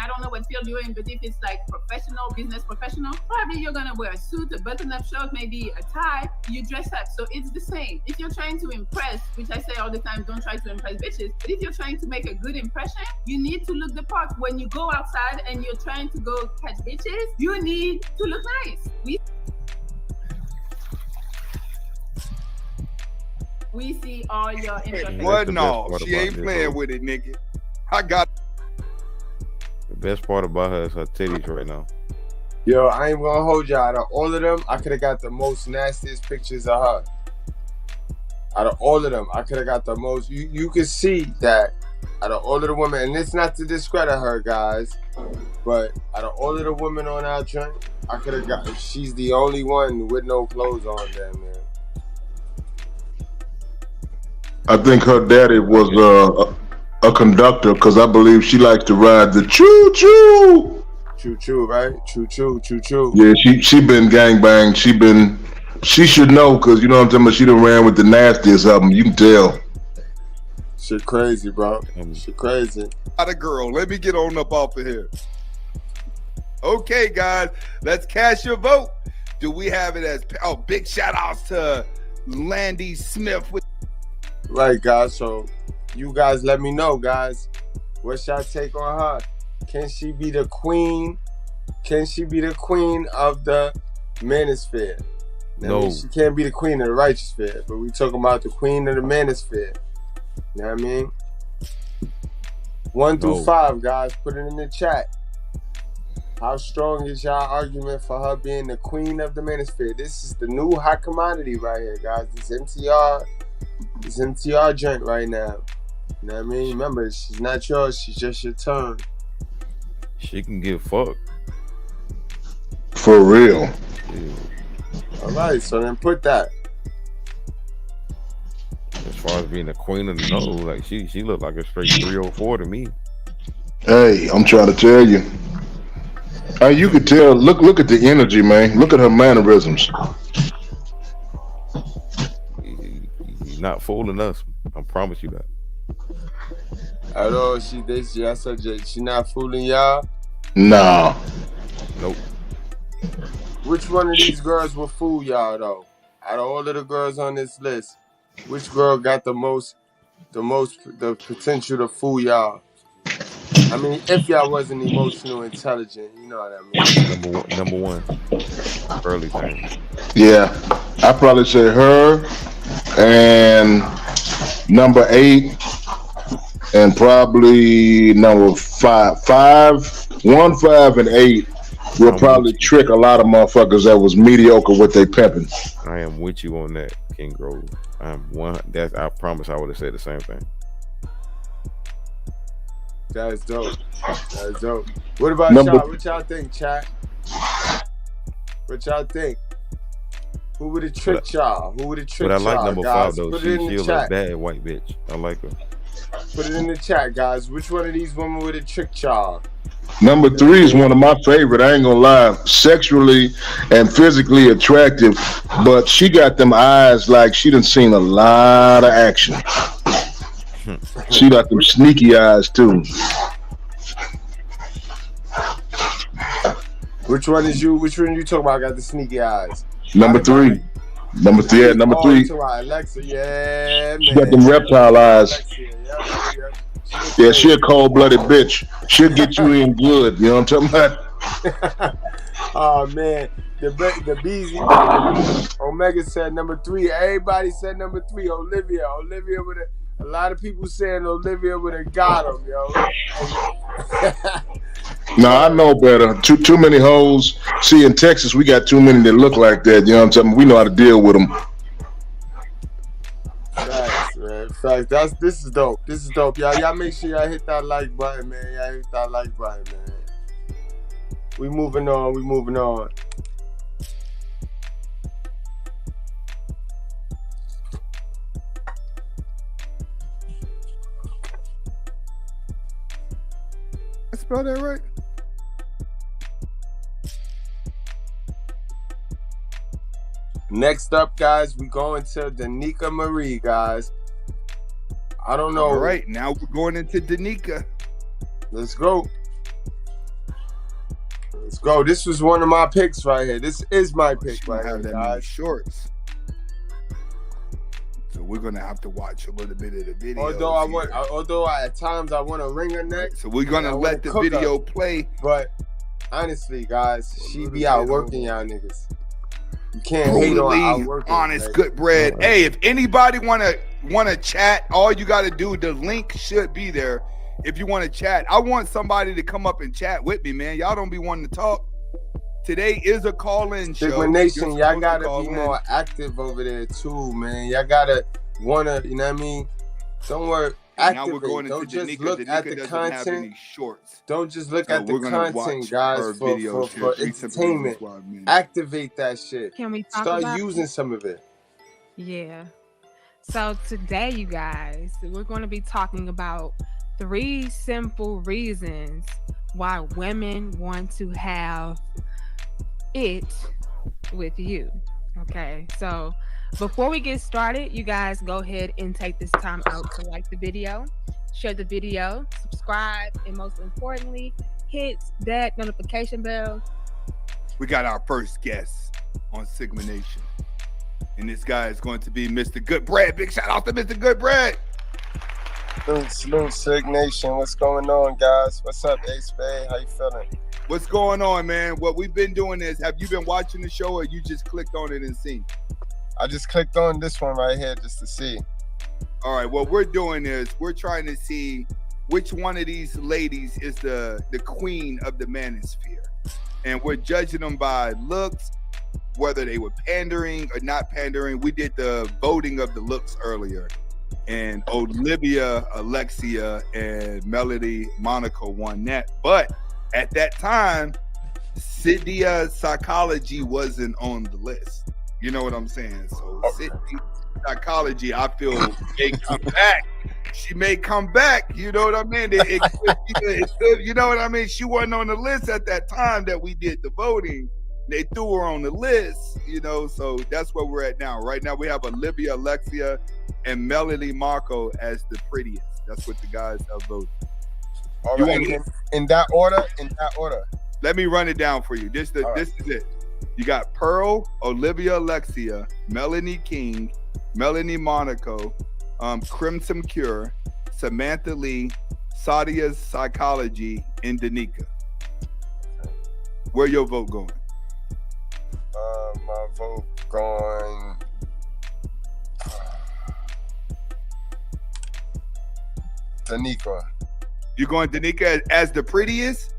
don't know what field you're in, but if it's like professional, business professional, probably you're gonna wear a suit, a button-up shirt, maybe a tie. You dress up, so it's the same. If you're trying to impress, which I say all the time, don't try to impress bitches, but if you're trying to make a good impression, you need to look the part. When you go outside and you're trying to go catch bitches, you need to look nice. we see all your imperfections. What? No, she ain't playing with it, nigga. I got the best part about her is her titties right now. Yo, I ain't gonna hold you. Out of all of them, I could have got the most nastiest pictures of her. Out of all of them, I could have got the most. You could see that out of all of the women, and it's not to discredit her, guys, but out of all of the women on our joint, I could have got. She's the only one with no clothes on there, man. I think her daddy was a conductor because I believe she likes to ride the choo-choo. Choo-choo, right? Choo-choo, choo-choo. Yeah, she been gangbanged. She should know because, you know what I'm talking about, she done ran with the nastiest of them. You can tell. Shit crazy, bro. Shit crazy. Not a girl. Let me get on up off of here. Okay, guys, let's cast your vote. Do we have it as big shout outs to Landy Smith with Right, guys. So you guys let me know, guys. What's your take on her? Can she be the queen? Can she be the queen of the manosphere? No. I mean, she can't be the queen of the righteous sphere, but we talking about the queen of the manosphere. You know what I mean? 1 through 5, guys. Put it in the chat. How strong is y'all argument for her being the queen of the manosphere? This is the new hot commodity right here, guys. This MTR joint right now. You know what I mean? Remember, she's not yours. She's just your turn. She can get fucked. For real. Yeah. All right, so then put that. As far as being the queen of the know, like she looked like a straight 304 to me. Hey, I'm trying to tell you. Hey, you could tell. Look at the energy, man. Look at her mannerisms. He's not fooling us. I promise you that. At all, she not fooling y'all? Nah. Nope. Which one of these girls will fool y'all though? Out of all of the girls on this list, which girl got the potential to fool y'all? I mean, if y'all wasn't emotional intelligent, you know what I mean. Number one. Early thing. Yeah. I'd probably say her and number 8 and probably number 5. 1, 5, and 8 will probably trick a lot of motherfuckers that was mediocre with their pimping. I am with you on that, King Grove. I promise I would have said the same thing. That's dope. That's dope. What about y'all? What y'all think, chat? What y'all think? Who would have tricked y'all? Who would have tricked y'all? But I like number 5 though. Put She it in the a chat. bad white bitch. I like her. Put it in the chat, guys. Which one of these women would have tricked y'all? Number 3 is one of my favorite. I ain't gonna lie. Sexually and physically attractive, but she got them eyes like she done seen a lot of action. She got them sneaky eyes too. Which one is you? Which one you talking about? Got the sneaky eyes. Number 3. Number 3. Yeah, number 3. You talking about Alexa? Yeah, man. She got them reptile eyes. Yeah, she a cold-blooded bitch. She'll get you in good. You know what I'm talking about? Oh man, the Beezy Omega said number 3. Everybody said number 3. Olivia with a lot of people saying Olivia would have got him, yo. No, I know better. Too many hoes. See, in Texas, we got too many that look like that. You know what I'm talking about? We know how to deal with them. Facts, man. Facts. This is dope. This is dope, y'all. Y'all make sure y'all hit that like button, man. Y'all hit that like button, man. We moving on. I spell that right? Next up, guys, we going to Danica Marie, guys. I don't know. All right, now we're going into Danica. Let's go. Let's go. This was one of my picks right here. This is my pick right here, guys. Shorts. So we're gonna have to watch a little bit of the video. Although at times I want to wring her neck. So we're gonna let the video play. But honestly, guys, she be out working y'all niggas. You can't hate on our Brutally work. honest, good bread. Hey, if anybody wanna chat, all you gotta do, the link should be there. If you want to chat, I want somebody to come up and chat with me, man. Y'all don't be wanting to talk. Today is a call-in show. Sigma Nation, You're y'all supposed to gotta call be in. more active over there too, man. Y'all gotta wanna, you know what I mean? Don't worry. And now Activate. we're going into Don't just Danica. look at the Danica doesn't have any content. shorts. Don't just look So at the we're gonna content, watch guys, her for videos here. for 3 simple reasons entertainment. why men. Activate that shit. Can we talk Start about using it? some of it. Yeah. So today, you guys, we're going to be talking about 3 simple reasons why women want to have it with you. Okay. So before we get started, you guys go ahead and take this time out to like the video, share the video, subscribe, and most importantly, hit that notification bell. We got our first guest on Sigma Nation. And this guy is going to be Mr. Goodbread. Big shout out to Mr. Goodbread. Salute, Sig Nation. What's going on, guys? What's up, Ace Bay? How you feeling? What's going on, man? What we've been doing is, have you been watching the show or you just clicked on it and seen? I just clicked on this one right here just to see. All right, what we're doing is we're trying to see which one of these ladies is the queen of the manosphere. And we're judging them by looks, whether they were pandering or not pandering. We did the voting of the looks earlier. And Olivia, Alexia, and Melody Monaco won that. But at that time, Cynthia Psychology wasn't on the list. You know what I'm saying? So Cynthia Psychology, I feel, may come back. She may come back. You know what I mean? It could, you know what I mean? She wasn't on the list at that time that we did the voting. They threw her on the list, you know, so that's where we're at now. Right now, we have Olivia, Alexia, and Melody Marco as the prettiest. That's what the guys have voted. All right, in that order, Let me run it down for you. This is it. You got Pearl, Olivia, Alexia, Melanie King, Melanie Monaco, Crimson Cure, Samantha Lee, Sadia's Psychology, and Danica. Where your vote going? My vote going Danica. You going Danica as the prettiest?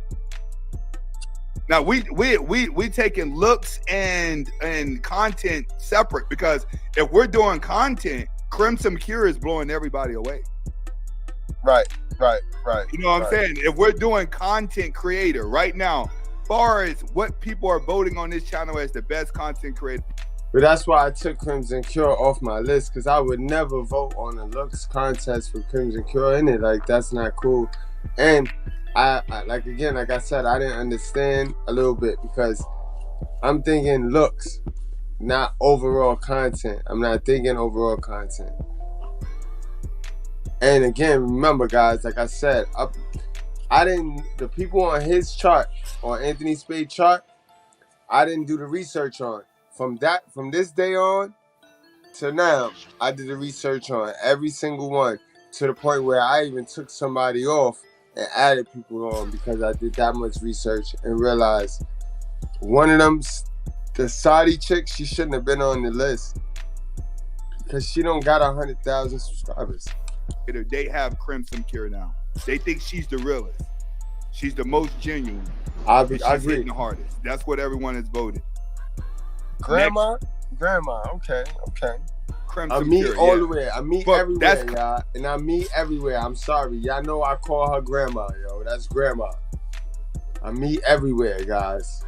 Now we taking looks and content separate, because if we're doing content, Crimson Cure is blowing everybody away. Right. You know what I'm saying? If we're doing content creator right now, far as what people are voting on this channel as the best content creator. But that's why I took Crimson Cure off my list, because I would never vote on a looks contest for Crimson Cure in it. Like, that's not cool. And I like I said, I didn't understand a little bit, because I'm thinking looks, not overall content. I'm not thinking overall content. And again, remember, guys, like I said, the people on his chart, on Anthony Spade chart, I didn't do the research on. From this day on to now, I did the research on every single one, to the point where I even took somebody off and added people on, because I did that much research and realized one of them, the Saudi chick, she shouldn't have been on the list, because she don't got 100,000 subscribers. They have Crimson Cure now. They think she's the realest. She's the most genuine. I agree. The hardest. That's what everyone has voted. Grandma, okay. Crimson I meet Cure, all the way. I meet everywhere, that's y'all. And I meet everywhere. I'm sorry. Y'all know I call her grandma, yo. That's grandma. I meet everywhere, guys.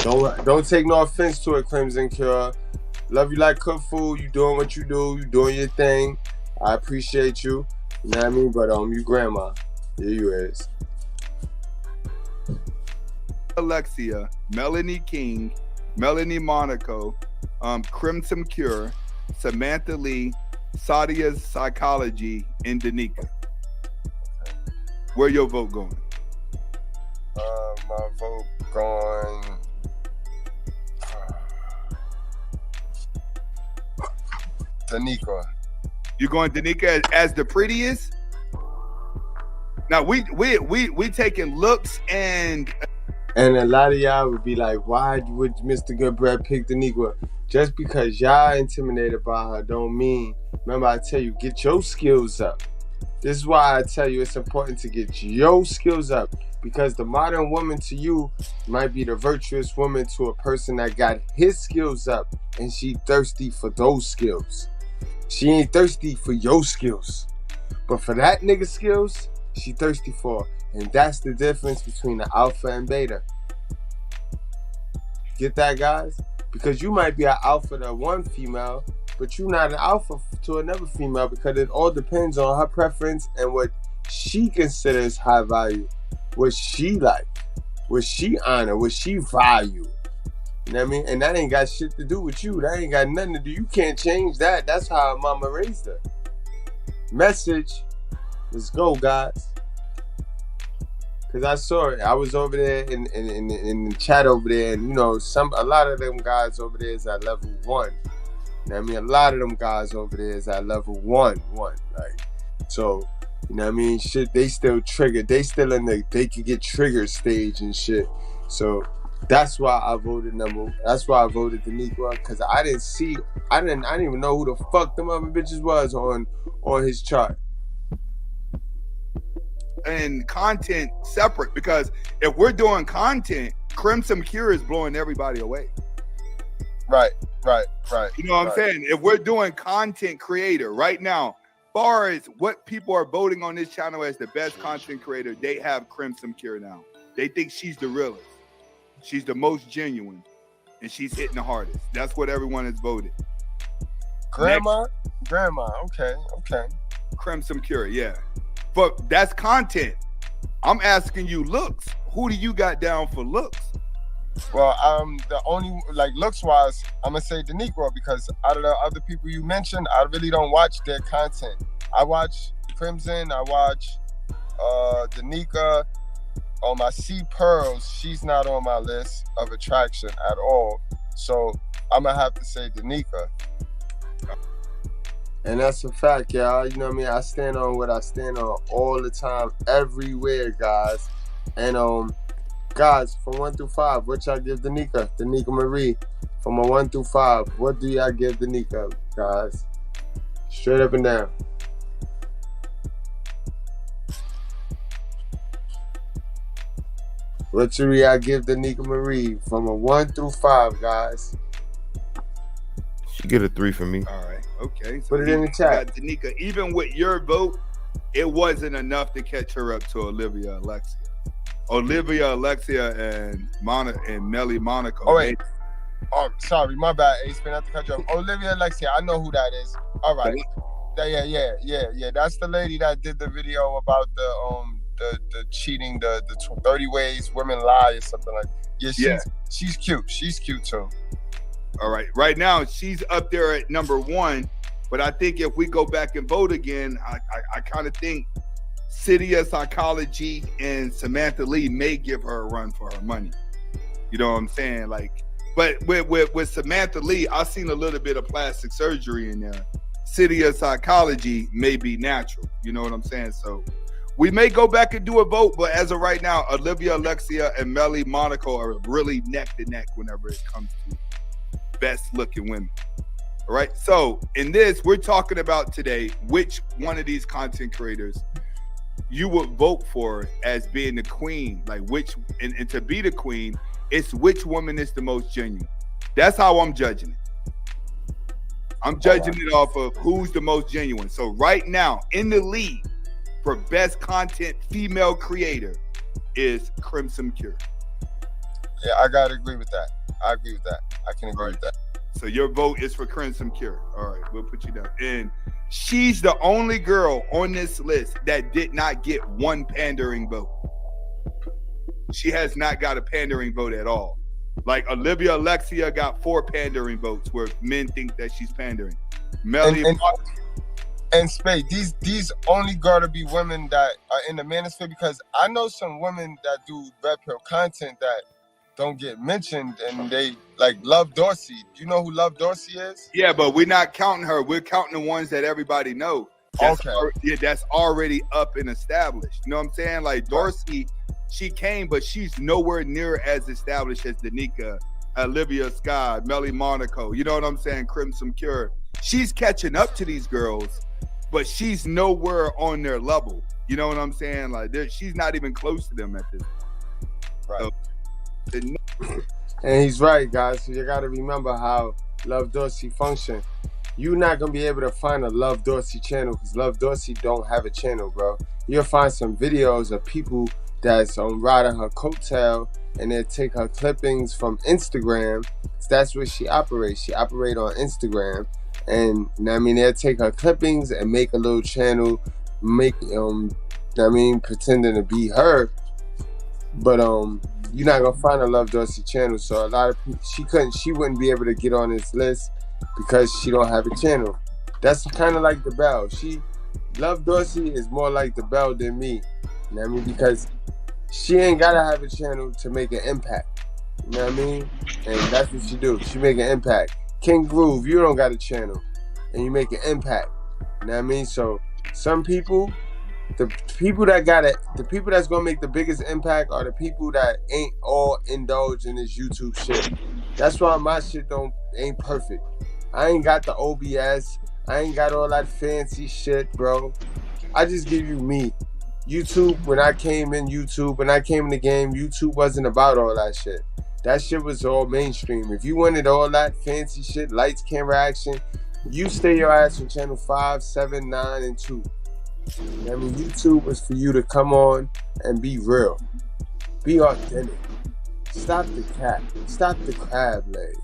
Don't take no offense to it, Crimson Cure. Love you like cook food. You doing what you do. You doing your thing. I appreciate you. You know what I mean? But you grandma. Here you is. Alexia, Melanie King, Melanie Monaco, Crimson Cure, Samantha Lee, Sadia's Psychology, and Danica. Where your vote going? My vote going Danica. You going Danica as the prettiest? Now we taking looks and And a lot of y'all would be like, why would Mr. Goodbread pick the Negro? Just because y'all intimidated by her don't mean, remember I tell you, get your skills up. This is why I tell you it's important to get your skills up, because the modern woman to you might be the virtuous woman to a person that got his skills up and she thirsty for those skills. She ain't thirsty for your skills. But for that nigga skills, she thirsty for. And that's the difference between the alpha and beta. Get that, guys? Because you might be an alpha to one female, but you're not an alpha to another female, because it all depends on her preference and what she considers high value, what she like, what she honor, what she value. You know what I mean? And that ain't got shit to do with you. That ain't got nothing to do. You can't change that. That's how her mama raised her. Message. Let's go, guys. Because I saw it. I was over there in the chat over there, and you know, a lot of them guys over there is at level 1. You know what I mean? A lot of them guys over there is at level 1. Like, so, you know what I mean? Shit, they still triggered. They still in the they could get triggered stage and shit. So that's why I voted that's why I voted the Negro, because I didn't even know who the fuck them other bitches was on his chart. And content separate, because if we're doing content, Crimson Cure is blowing everybody away. Right. You know what I'm saying? If we're doing content creator right now, far as what people are voting on this channel as the best content creator, they have Crimson Cure now. They think she's the realest. She's the most genuine, and she's hitting the hardest. That's what everyone has voted. Grandma, okay. Crimson Cure, yeah. But that's content. I'm asking you looks. Who do you got down for looks? Well, the only, like, looks wise, I'm gonna say the Negro, because out of the other people you mentioned, I really don't watch their content. I watch Crimson, I watch Danica. I see Pearls. She's not on my list of attraction at all. So I'm gonna have to say Danica. And that's a fact, y'all. You know what I mean? I stand on what I stand on all the time, everywhere, guys. And guys, from 1 through 5, what y'all give Danica Marie? From a 1 through 5, what do y'all give Danica, guys? Straight up and down. What should y'all give Danica Marie from a 1 through 5, guys? She get a 3 from me. All right. Okay. So put it in the chat. Danica, even with your vote, it wasn't enough to catch her up to Olivia Alexia. Olivia Alexia and Melly Monaco. Oh, wait. Oh, sorry. My bad, Ace. Been have to cut you off. Olivia Alexia. I know who that is. All right. Yeah. That's the lady that did the video about the cheating, the 30 ways women lie or something like that. Yeah, she's cute. She's cute too. All right. Right now, she's up there at number 1. But I think if we go back and vote again, I kind of think City of Psychology and Samantha Lee may give her a run for her money. You know what I'm saying? Like, but with Samantha Lee, I've seen a little bit of plastic surgery in there. City of Psychology may be natural. You know what I'm saying? So we may go back and do a vote, but as of right now, Olivia Alexia and Melly Monaco are really neck to neck whenever it comes to best looking women. All right. So in this, we're talking about today, which one of these content creators you would vote for as being the queen. Like which, and to be the queen, it's which woman is the most genuine. That's how I'm judging it. I'm judging it off of who's the most genuine. So right now in the lead for best content female creator is Crimson Cure. Yeah, I gotta agree with that. I agree with that. I can agree with that. So your vote is for Crimson Cure. All right, we'll put you down. And she's the only girl on this list that did not get one pandering vote. She has not got a pandering vote at all. Like Olivia Alexia got 4 pandering votes where men think that she's pandering. Melly and Spade, these only gotta be women that are in the manosphere, because I know some women that do red pill content that don't get mentioned, and they like Love Dorsey. Do you know who Love Dorsey is? Yeah, but we're not counting her. We're counting the ones that everybody knows. That's already up and established. You know what I'm saying? Like Dorsey, She came, but she's nowhere near as established as Danica, Olivia Scott, Melly Monaco. You know what I'm saying? Crimson Cure. She's catching up to these girls, but she's nowhere on their level. You know what I'm saying? Like, she's not even close to them at this point. Right. And he's right, guys. So you got to remember how Love Dorsey function. You're not going to be able to find a Love Dorsey channel because Love Dorsey don't have a channel, bro. You'll find some videos of people that's riding her coattail, and they'll take her clippings from Instagram. That's where she operates. She operates on Instagram. And I mean, they'll take her clippings and make a little channel, pretending to be her. But you're not gonna find a Love Dorsey channel. So a lot of people, she wouldn't be able to get on this list because she don't have a channel. That's kind of like the Bell. Love Dorsey is more like the Bell than me. You know what I mean? Because she ain't gotta have a channel to make an impact. You know what I mean? And that's what she do. She make an impact. King Groove, you don't got a channel, and you make an impact. You know what I mean? So some people, the people that's gonna make the biggest impact are the people that ain't all indulged in this YouTube shit. That's why my shit ain't perfect. I ain't got the OBS. I ain't got all that fancy shit, bro. I just give you me. YouTube, when I came in the game, YouTube wasn't about all that shit. That shit was all mainstream. If you wanted all that fancy shit, lights, camera, action, you stay your ass on channel 5, 7, 9, and 2. I mean, YouTube was for you to come on and be real. Be authentic. Stop the cat. Stop the crab leg.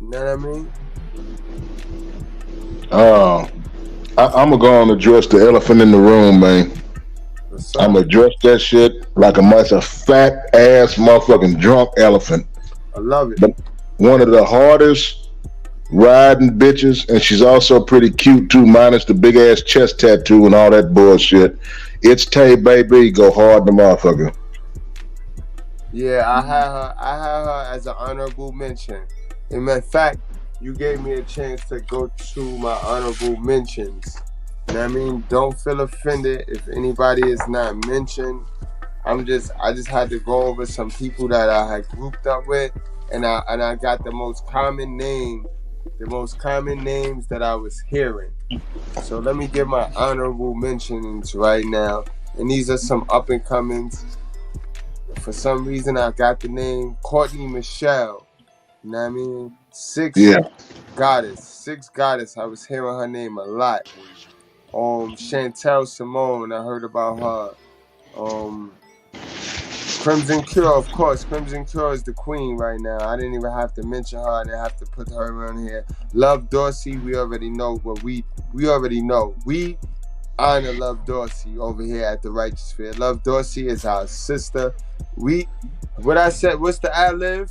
You know what I mean? I'm going to go and address the elephant in the room, man. I'm going to address that shit like a fat ass motherfucking drunk elephant. I love it. But one of the hardest riding bitches, and she's also pretty cute too, minus the big ass chest tattoo and all that bullshit. It's Tay, baby. Go hard, the motherfucker. Yeah, I had her as an honorable mention. And in fact, you gave me a chance to go to my honorable mentions. You know what I mean? Don't feel offended if anybody is not mentioned. I just had to go over some people that I had grouped up with, and I got the most common names that I was hearing. So let me give my honorable mentions right now. And these are some up and comings. For some reason I got the name Courtney Michelle. You know what I mean? Six Goddess. I was hearing her name a lot. Chantel Simone, I heard about her. Crimson Cure, of course. Crimson Cure is the queen right now. I didn't even have to mention her. I didn't have to put her around here. Love Dorsey, we already know what we already know. We honor Love Dorsey over here at the Righteous Fear. Love Dorsey is our sister. What I said, what's the ad-lib?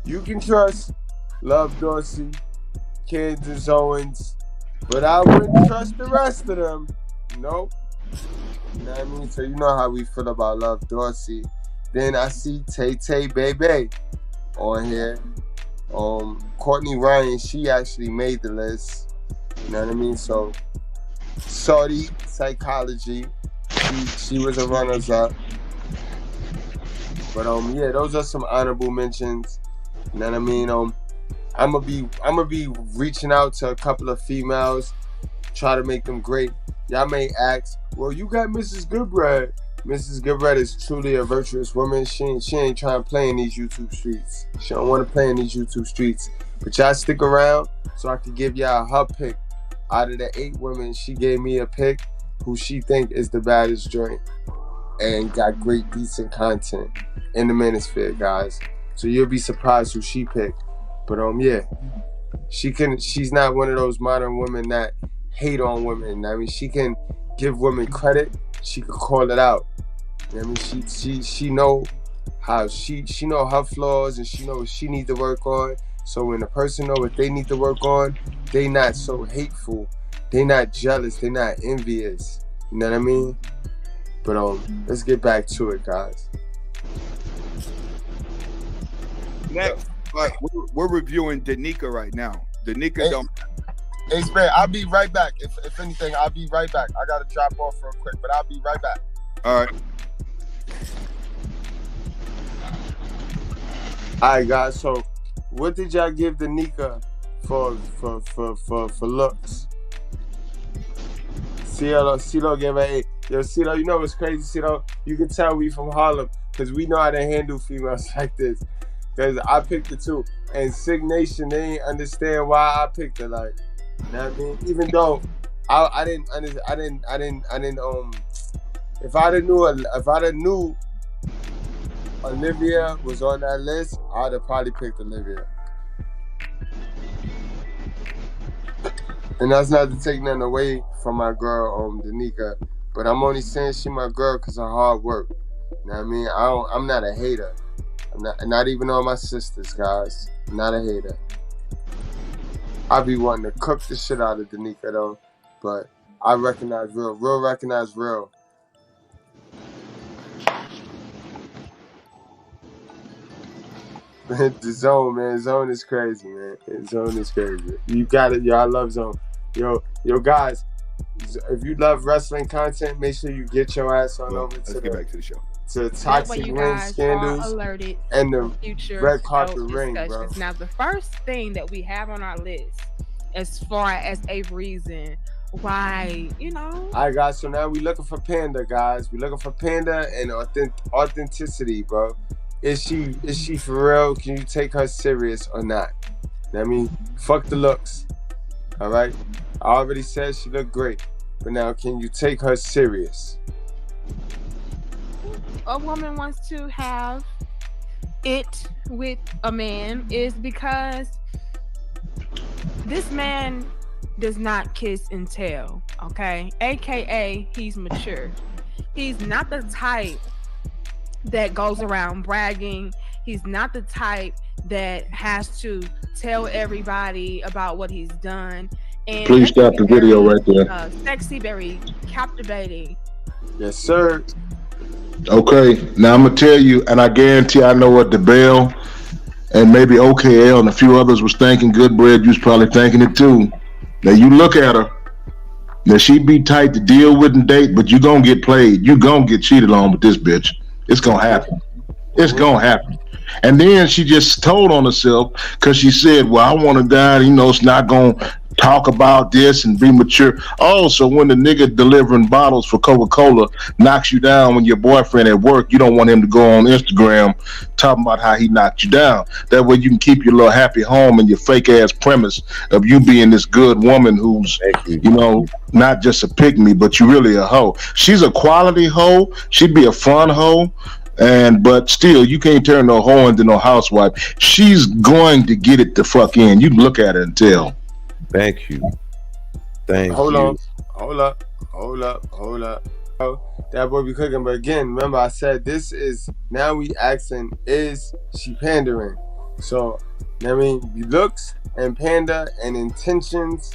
You can trust Love Dorsey, Candace Owens, but I wouldn't trust the rest of them. Nope. You know what I mean? So you know how we feel about Love Dorsey. Then I see Tay Tay Baby on here. Courtney Ryan, she actually made the list. You know what I mean? So Saudi Psychology, she was a runners-up. But yeah, those are some honorable mentions. You know what I mean? I'm gonna be reaching out to a couple of females, try to make them great. Y'all may ask, well, you got Mrs. Goodbread. Mrs. Goodbread is truly a virtuous woman. She ain't trying to play in these YouTube streets. She don't want to play in these YouTube streets. But y'all stick around so I can give y'all her pick. Out of the 8 women, she gave me a pick who she think is the baddest joint and got great, decent content in the Manosphere, guys. So you'll be surprised who she picked. But yeah, she's not one of those modern women that hate on women. I mean, she can give women credit. She can call it out. I mean, she know how she know her flaws, and she know what she need to work on. So when a person know what they need to work on, they not so hateful. They not jealous. They not envious. You know what I mean? But let's get back to it, guys. Next, we're reviewing Danica right now. Danica don't. Hey, Spade, I'll be right back. If anything, I'll be right back. I gotta drop off real quick, but I'll be right back. All right. Alright, guys. So, what did y'all give the Nika for looks? CeeLo gave her 8. Yo, CeeLo, you know what's crazy, CeeLo? You can tell we from Harlem because we know how to handle females like this. Because I picked her too. And Sig Nation, they ain't understand why I picked her. Like, you know what I mean? Even though I didn't if I'd have knew Olivia was on that list, I'd have probably picked Olivia. And that's not to take nothing away from my girl, Danica, but I'm only saying she my girl because of hard work. You know what I mean? I'm not a hater. I'm not even on my sisters, guys. I'm not a hater. I be wanting to cook the shit out of Danica though, but I recognize real. Real recognize real. The Zone, man. Zone is crazy, man. Zone is crazy. You got it, yo. I love Zone. Yo, guys. If you love wrestling content, make sure you get your ass on over to get back to the show. To Toxic Ring Scandals and the Red Carpet Ring, bro. Now, the first thing that we have on our list, as far as a reason why, All right, guys. So now we looking for Panda, guys. We looking for Panda and authenticity, bro. Is she for real? Can you take her serious or not? I mean, fuck the looks. All right. I already said she looked great, but now can you take her serious? A woman wants to have it with a man is because this man does not kiss and tell, okay? AKA, he's mature. He's not the type that goes around bragging. He's not the type that has to tell everybody about what he's done. And please stop the video right there. Sexy, very captivating. Yes, sir. Okay, now I'm gonna tell you, and I guarantee I know what the Bell and maybe OKL and a few others was thinking. Goodbread, you was probably thinking it too. Now you look at her. Now she be tight to deal with and date, but you gonna get played. You gonna get cheated on with this bitch. It's gonna happen. It's gonna happen. And then she just told on herself because she said, well, I want a guy, it's not gonna talk about this and be mature. Also, when the nigga delivering bottles for Coca-Cola knocks you down when your boyfriend at work, you don't want him to go on Instagram talking about how he knocked you down. That way you can keep your little happy home and your fake ass premise of you being this good woman who's, not just a pick-me, but you really a hoe. She's a quality hoe. She'd be a fun hoe. But still, you can't turn no hoe into no housewife. She's going to get it the fuck in. You can look at her and tell. Thank you. Hold up. That boy be cooking. But again, remember I said this is, now we asking, is she pandering? So, I mean, looks and panda and intentions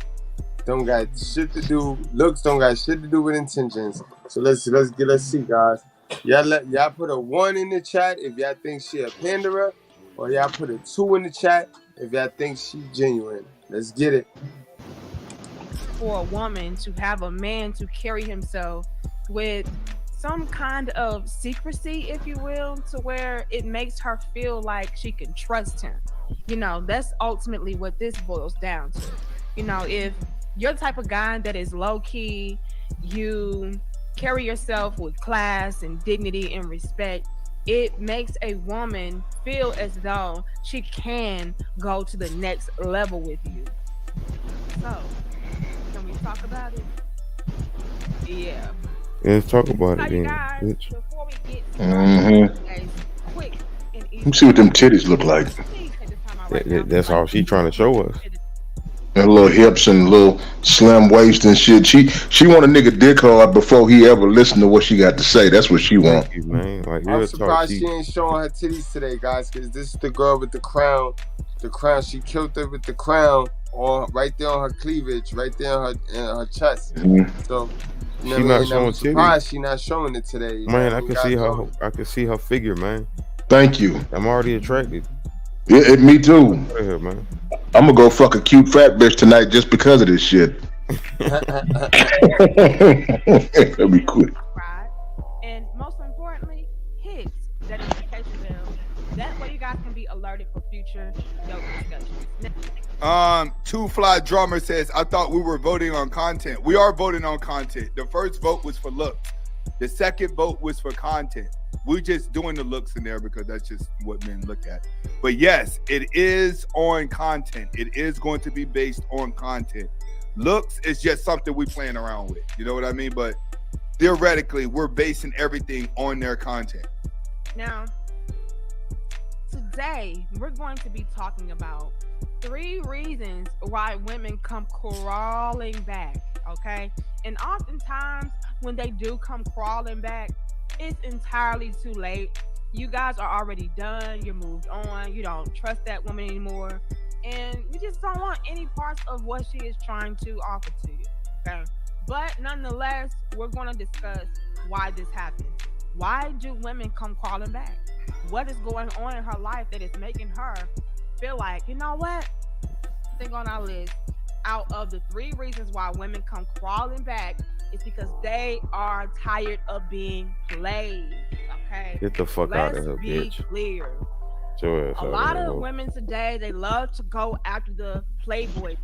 don't got shit to do. Looks don't got shit to do with intentions. So let's see, guys. Y'all put a 1 in the chat if y'all think she a panderer, or y'all put a 2 in the chat if y'all think she genuine. Let's get it. For a woman to have a man to carry himself with some kind of secrecy, if you will, to where it makes her feel like she can trust him. That's ultimately what this boils down to. If you're the type of guy that is low key, you carry yourself with class and dignity and respect, it makes a woman feel as though she can go to the next level with you. So, can we talk about it? Yeah. Let's talk about it, then. Bitch. Before we get quick and easy. Let me see what them titties look like. That's all she's trying to show us. And little hips and little slim waist and shit. She want a nigga dick hard before he ever listen to what she got to say. That's what she want. Man. Like, I'm surprised she ain't showing her titties today, guys, because this is the girl with the crown. The crown, she killed her with the crown right there on her cleavage, right there on her chest. Mm-hmm. So she not showing titties. She not showing it today. Man, I can see her figure, man. Thank you. I'm already attracted. Yeah, me too. Go ahead, man. I'm gonna go fuck a cute fat bitch tonight just because of this shit. Let me quit. Right. And most importantly, future dope discussions. Two Fly Drummer says, I thought we were voting on content. We are voting on content. The first vote was for looks. The second vote was for content. We're just doing the looks in there because that's just what men look at. But yes, it is on content. It is going to be based on content. Looks is just something we playing around with. You know what I mean? But theoretically, we're basing everything on their content. Now, today, we're going to be talking about 3 reasons why women come crawling back, okay? And oftentimes, when they do come crawling back, it's entirely too late. You guys are already done. You're moved on. You don't trust that woman anymore. And you just don't want any parts of what she is trying to offer to you, okay? But nonetheless, we're going to discuss why this happens. Why do women come crawling back? What is going on in her life that is making her feel like, you know what? I think on our list, out of the 3 reasons why women come crawling back, is because they are tired of being played. Okay? Get the fuck out of here, Let's be bitch. clear. Sure, A lot of women today, they love to go after the playboy.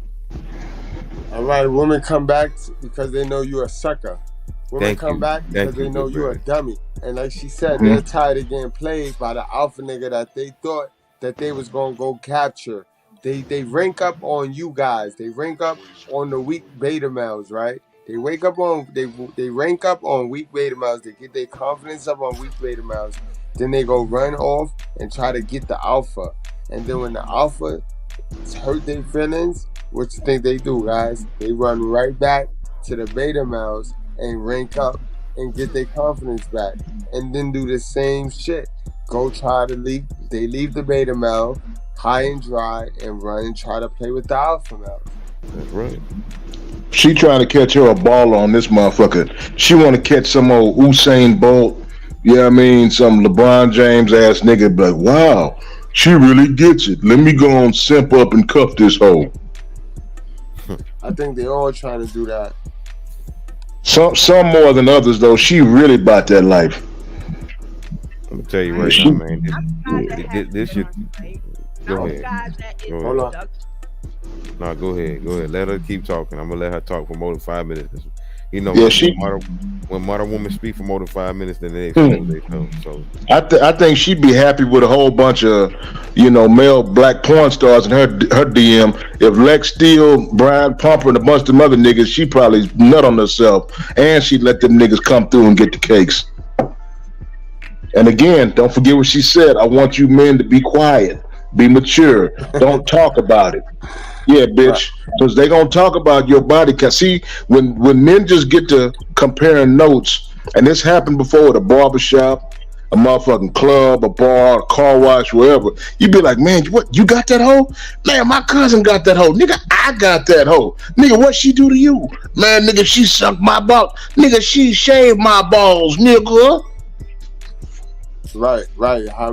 All right, women come back because they know you're a sucker. Women Thank come you. back because Thank they you, know good you're a brother. dummy. And like she said, they're tired of getting played by the alpha nigga that they thought that they was gonna go capture. They rank up on you guys. They rank up on the weak beta males, right? They rank up on weak beta males. They get their confidence up on weak beta males. Then they go run off and try to get the alpha. And then when the alpha hurt their feelings, what you think they do, guys? They run right back to the beta males and rank up and get their confidence back. And then do the same shit. Go try to leave. They leave the beta male high and dry and run and try to play with the alpha male. That's right. She trying to catch her a ball on this motherfucker. She want to catch some old Usain Bolt, you know what I mean, some LeBron James ass nigga, but wow, she really gets it. Let me go on simp up and cuff this hoe. I think they all trying to do that. Some more than others though. She really about that life. I'm gonna tell you right now, man. This should go ahead. Hold on. No, go ahead. Let her keep talking. I'm gonna let her talk for more than 5 minutes. You know, Yeah, when modern women speak for more than 5 minutes, then they expose themselves. So I think she'd be happy with a whole bunch of, male black porn stars in her DM. If Lex Steele, Brian Pumper, and a bunch of them other niggas, she probably nut on herself, and she'd let them niggas come through and get the cakes. And again, don't forget what she said. I want you men to be quiet, be mature, don't talk about it. Yeah, bitch, because they gonna talk about your body. Cause see, when men just get to comparing notes, and this happened before at a barbershop, a motherfucking club, a bar, a car wash, wherever, you be like, man, what, you got that hoe? Man, my cousin got that hoe. Nigga, I got that hoe. Nigga, what she do to you? Man, nigga, she sucked my balls. Nigga, she shaved my balls, nigga. Right. How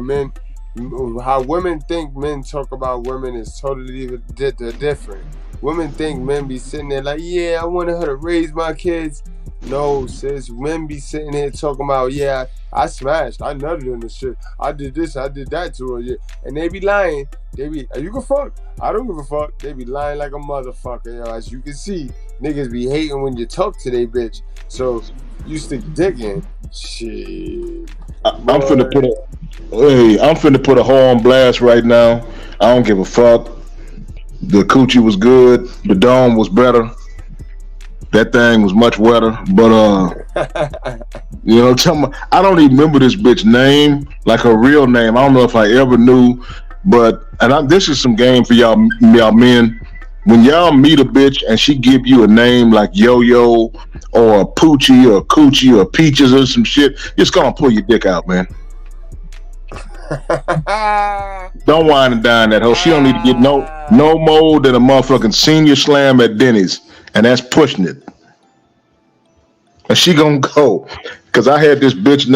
women think men talk about women is totally different. Women think men be sitting there like, yeah, I wanted her to raise my kids. No, sis, men be sitting here talking about, yeah, I smashed, I nutted in the shit, I did this, I did that to her, yeah. And they be lying. They be, are you give a fuck? I don't give a fuck. They be lying like a motherfucker, yo. As you can see, niggas be hating when you talk to they bitch. So you stick dick in. Shit. I'm finna put a hoe on blast right now. I don't give a fuck. The coochie was good. The dome was better. That thing was much wetter. But I don't even remember this bitch name, like her real name. I don't know if I ever knew. But this is some game for y'all men. When y'all meet a bitch and she give you a name like Yo-Yo or Poochie or Coochie or Peaches or some shit, just gonna pull your dick out, man. Don't whine and dine that hoe. She don't need to get no more than a motherfucking senior slam at Denny's, and that's pushing it. And she gonna go, cause I had this bitch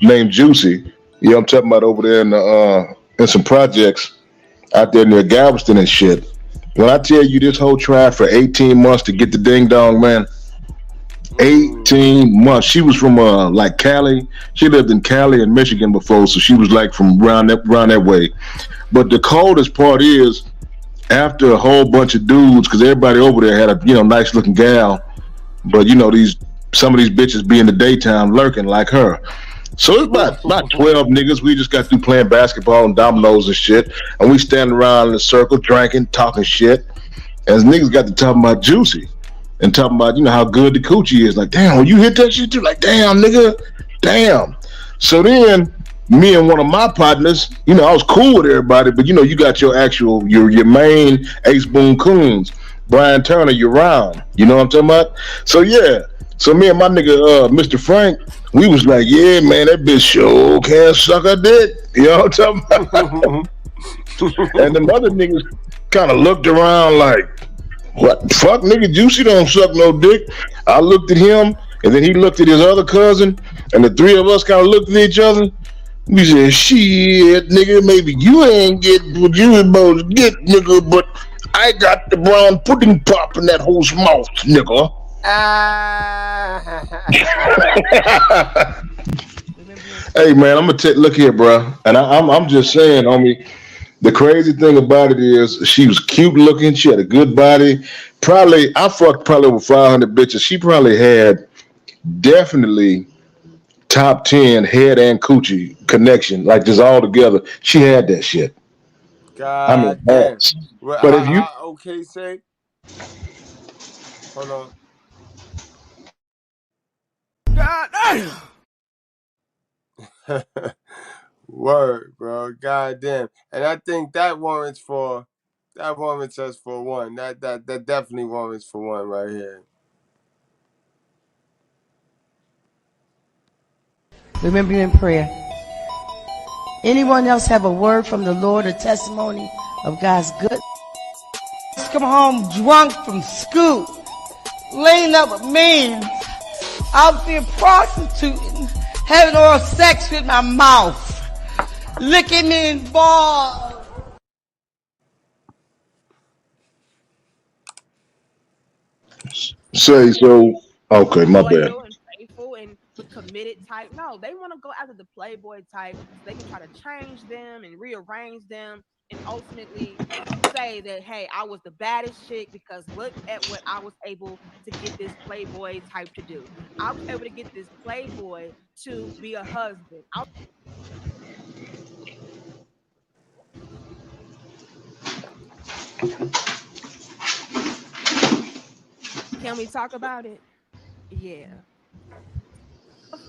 named Juicy. You know what I'm talking about over there in some projects out there near Galveston and shit. When I tell you this whole tried for 18 months to get the ding dong, man. 18 months. She was from like Cali. She lived in Cali and Michigan before, so she was like from around that way. But the coldest part is after a whole bunch of dudes, because everybody over there had a nice looking gal, but some of these bitches be in the daytime lurking like her. So it's about 12 niggas. We just got through playing basketball and dominoes and shit, and we standing around in a circle drinking, talking shit. And niggas got to talking about Juicy and talking about how good the coochie is. Like, damn, you hit that shit too? Like, damn, nigga, damn. So then me and one of my partners, I was cool with everybody, but you got your actual your main Ace Boone Coons, Brian Turner, you're round. You know what I'm talking about? So yeah. So me and my nigga Mr. Frank, we was like, yeah, man, that bitch sure can't suck a dick. You know what I'm talking about? And the other niggas kind of looked around like, what the fuck, nigga, Juicy don't suck no dick. I looked at him, and then he looked at his other cousin, and the three of us kind of looked at each other. We said, shit, nigga, maybe you ain't get what you was supposed to get, nigga, but I got the brown pudding pop in that whole mouth, nigga. Hey, man, I'm gonna look here, bro, and I'm just saying, homie. The crazy thing about it is she was cute looking. She had a good body. I fucked over 500 bitches. She probably had definitely top 10 head and coochie connection, like just all together. She had that shit. God damn. Well, but if you okay, say, hold on. God damn. Word, bro. God damn. And I think that warrants us for one. That definitely warrants for one right here. Remember you in prayer. Anyone else have a word from the Lord, a testimony of God's good? Come home drunk from school, laying up with men, out there prostituting, having oral sex with my mouth, licking me in balls. say so, okay, my bad. And committed type. No, they want to go after the playboy type. They can try to change them and rearrange them and ultimately say that, hey, I was the baddest chick because look at what I was able to get this playboy type to do. I was able to get this playboy to be a husband. Can we talk about it? Yeah.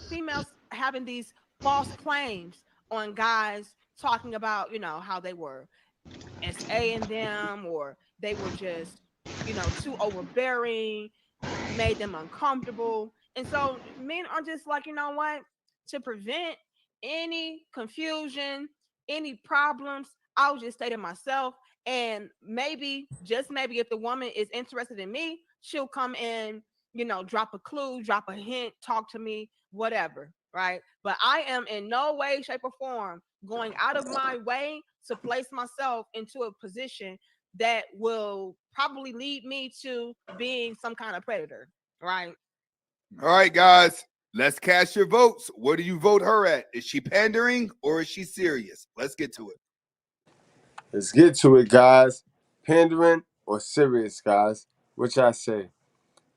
Females having these false claims on guys talking about, how they were SA in them, or they were just, too overbearing, made them uncomfortable. And so men are just like, you know what? To prevent any confusion, any problems, I'll just stay to myself. And maybe, just maybe, if the woman is interested in me, she'll come in, drop a clue, drop a hint, talk to me, whatever, right? But I am in no way, shape, or form going out of my way to place myself into a position that will probably lead me to being some kind of predator, right? All right, guys, let's cast your votes. Where do you vote her at? Is she pandering or is she serious? Let's get to it. Let's get to it, guys. Pandering or serious, guys? Which I say.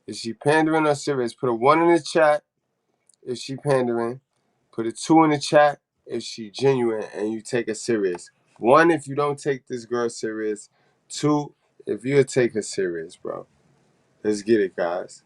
Is she pandering or serious? Put a 1 in the chat if she pandering. Put a 2 in the chat if she genuine and you take her serious. 1 if you don't take this girl serious. 2 if you take her serious, bro. Let's get it, guys.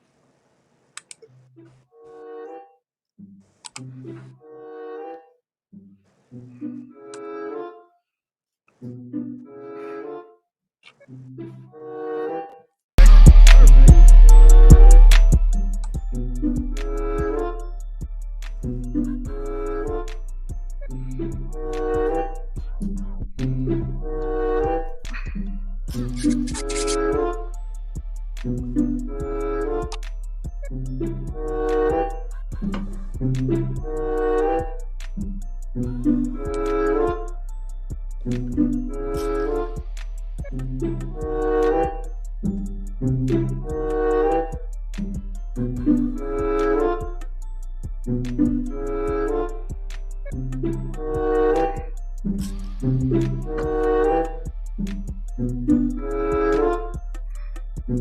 All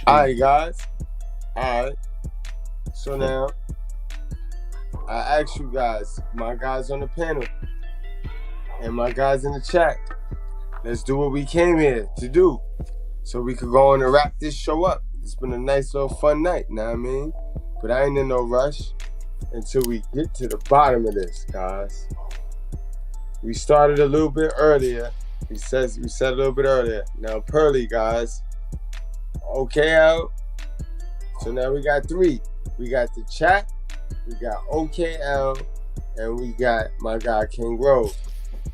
right, guys. All right. So now, I ask you guys, my guys on the panel, and my guys in the chat, let's do what we came here to do, so we could go on and wrap this show up. It's been a nice little fun night, know what I mean? But I ain't in no rush until we get to the bottom of this, guys. We started a little bit earlier. We said a little bit earlier. Now, Pearly, guys. Okay, out. So now we got 3. We got the chat, we got OKL, and we got my guy King Grove.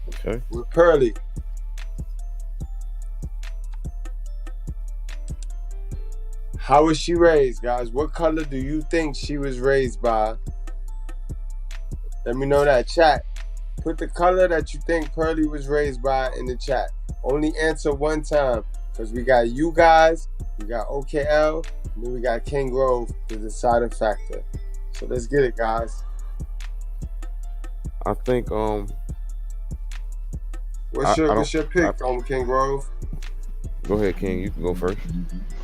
Okay. With Pearly. How was she raised, guys? What color do you think she was raised by? Let me know that, chat. Put the color that you think Pearly was raised by in the chat. Only answer one time, because we got you guys, we got OKL, and then we got King Grove, the deciding factor. So let's get it, guys. I think What's your pick, King Grove? Go ahead, King. You can go first.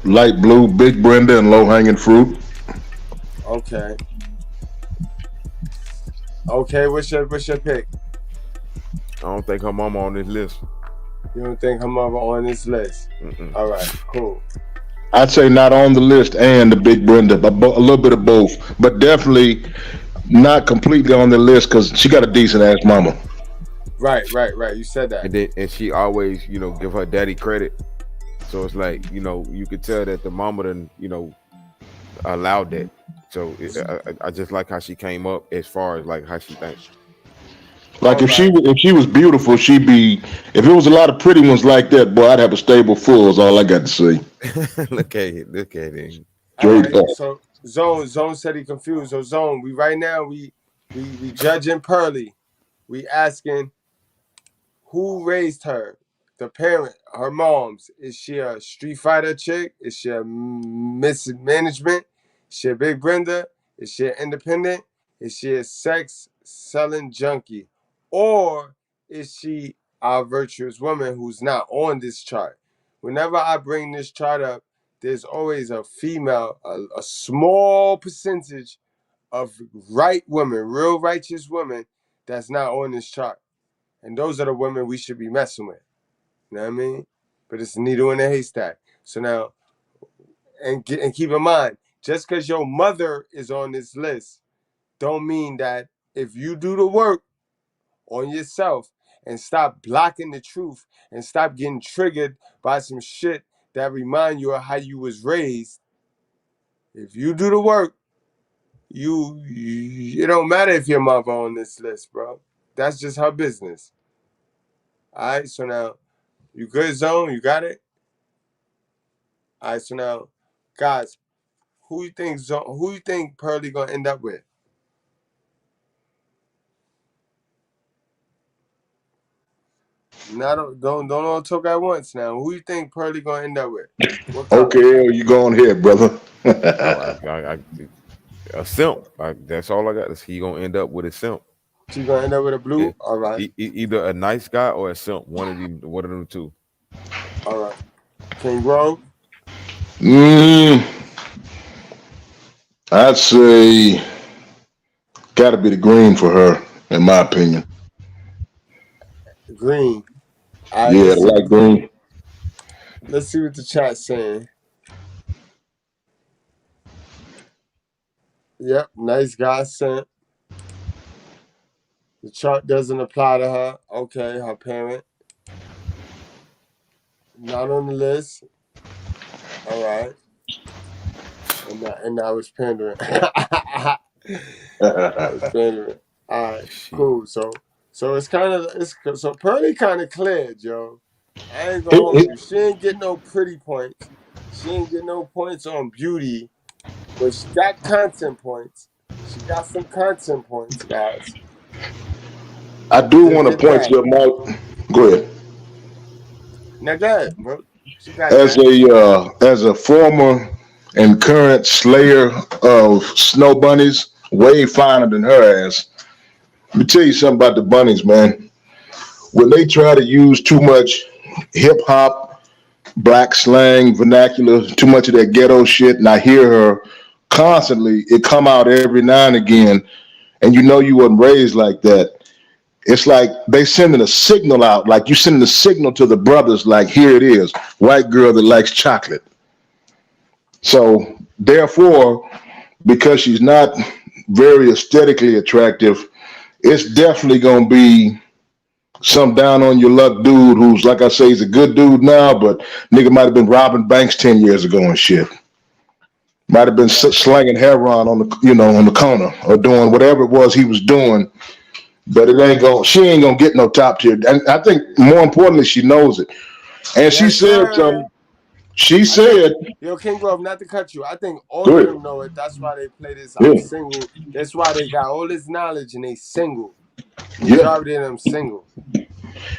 Light blue, Big Brenda, and low hanging fruit. Okay. Okay, what's your pick? I don't think her mama on this list. You don't think her mama on this list? All right, cool. I'd say not on the list and the Big Brenda, but a little bit of both. But definitely not completely on the list because she got a decent ass mama. Right. You said that. And she always, give her daddy credit. So it's like, you could tell that the mama done, allowed that. So I just like how she came up as far as like how she thinks. Like if she was beautiful, she'd be. If it was a lot of pretty ones like that, boy, I'd have a stable full. Is all I got to say. Look at it. Right, so Zone said he confused. So Zone, we judging Pearly. We asking who raised her. The parent, her moms. Is she a Street Fighter chick? Is she a mismanagement? Is she a Big Brenda? Is she an independent? Is she a sex selling junkie? Or is she a virtuous woman who's not on this chart? Whenever I bring this chart up, there's always a female, a small percentage of right women, real righteous women that's not on this chart. And those are the women we should be messing with. You know what I mean? But it's a needle in a haystack. So now, and keep in mind, just because your mother is on this list, don't mean that if you do the work on yourself and stop blocking the truth and stop getting triggered by some shit that remind you of how you was raised, if you do the work, it don't matter if your mother on this list, bro. That's just her business. All right, so now, you good, Zone? You got it? All right, so now, guys, who you think Pearly gonna end up with? Now, don't all talk at once now. Who you think Pearly gonna end up with? Okay, you go on here, brother. A simp. That's all I got. He gonna end up with a simp. She gonna end up with a blue. Yeah. All right. Either a nice guy or a simp. One of them two. All right. King Grove. I'd say gotta be the green for her, in my opinion. Green. Yeah, light green. Let's see what the chat's saying. Yep, nice guy sent. The chart doesn't apply to her. Okay, her parent. Not on the list. All right. And I was pandering. I was pandering. All right, cool. So it's kind of so Pearly kind of cleared, yo. I ain't gonna hold you. She ain't get no pretty points. She ain't get no points on beauty, but she got content points. She got some content points, guys. I do The want to point dad. to them out. Go ahead. Now go ahead, bro. She got As that. a former and current slayer of snow bunnies, way finer than her ass. Let me tell you something about the bunnies, man. When they try to use too much hip hop, black slang, vernacular, too much of that ghetto shit, and I hear her constantly, it come out every now and again, and you know you wasn't raised like that. It's like they sending a signal out, like you sending a signal to the brothers, like here it is, white girl that likes chocolate. So therefore, because she's not very aesthetically attractive, it's definitely gonna be some down on your luck dude who's, like I say, he's a good dude now, but nigga might have been robbing banks 10 years ago and shit. Might have been slanging heroin on the corner or doing whatever it was he was doing. But she ain't gonna get no top tier. And I think more importantly, she knows it. And she said something. She said, Yo, King Grove, not to cut you. I think all Go of ahead. them know it. That's why they play this Yeah. I'm single. That's why they got all this knowledge and they single. Yeah. Majority of them single.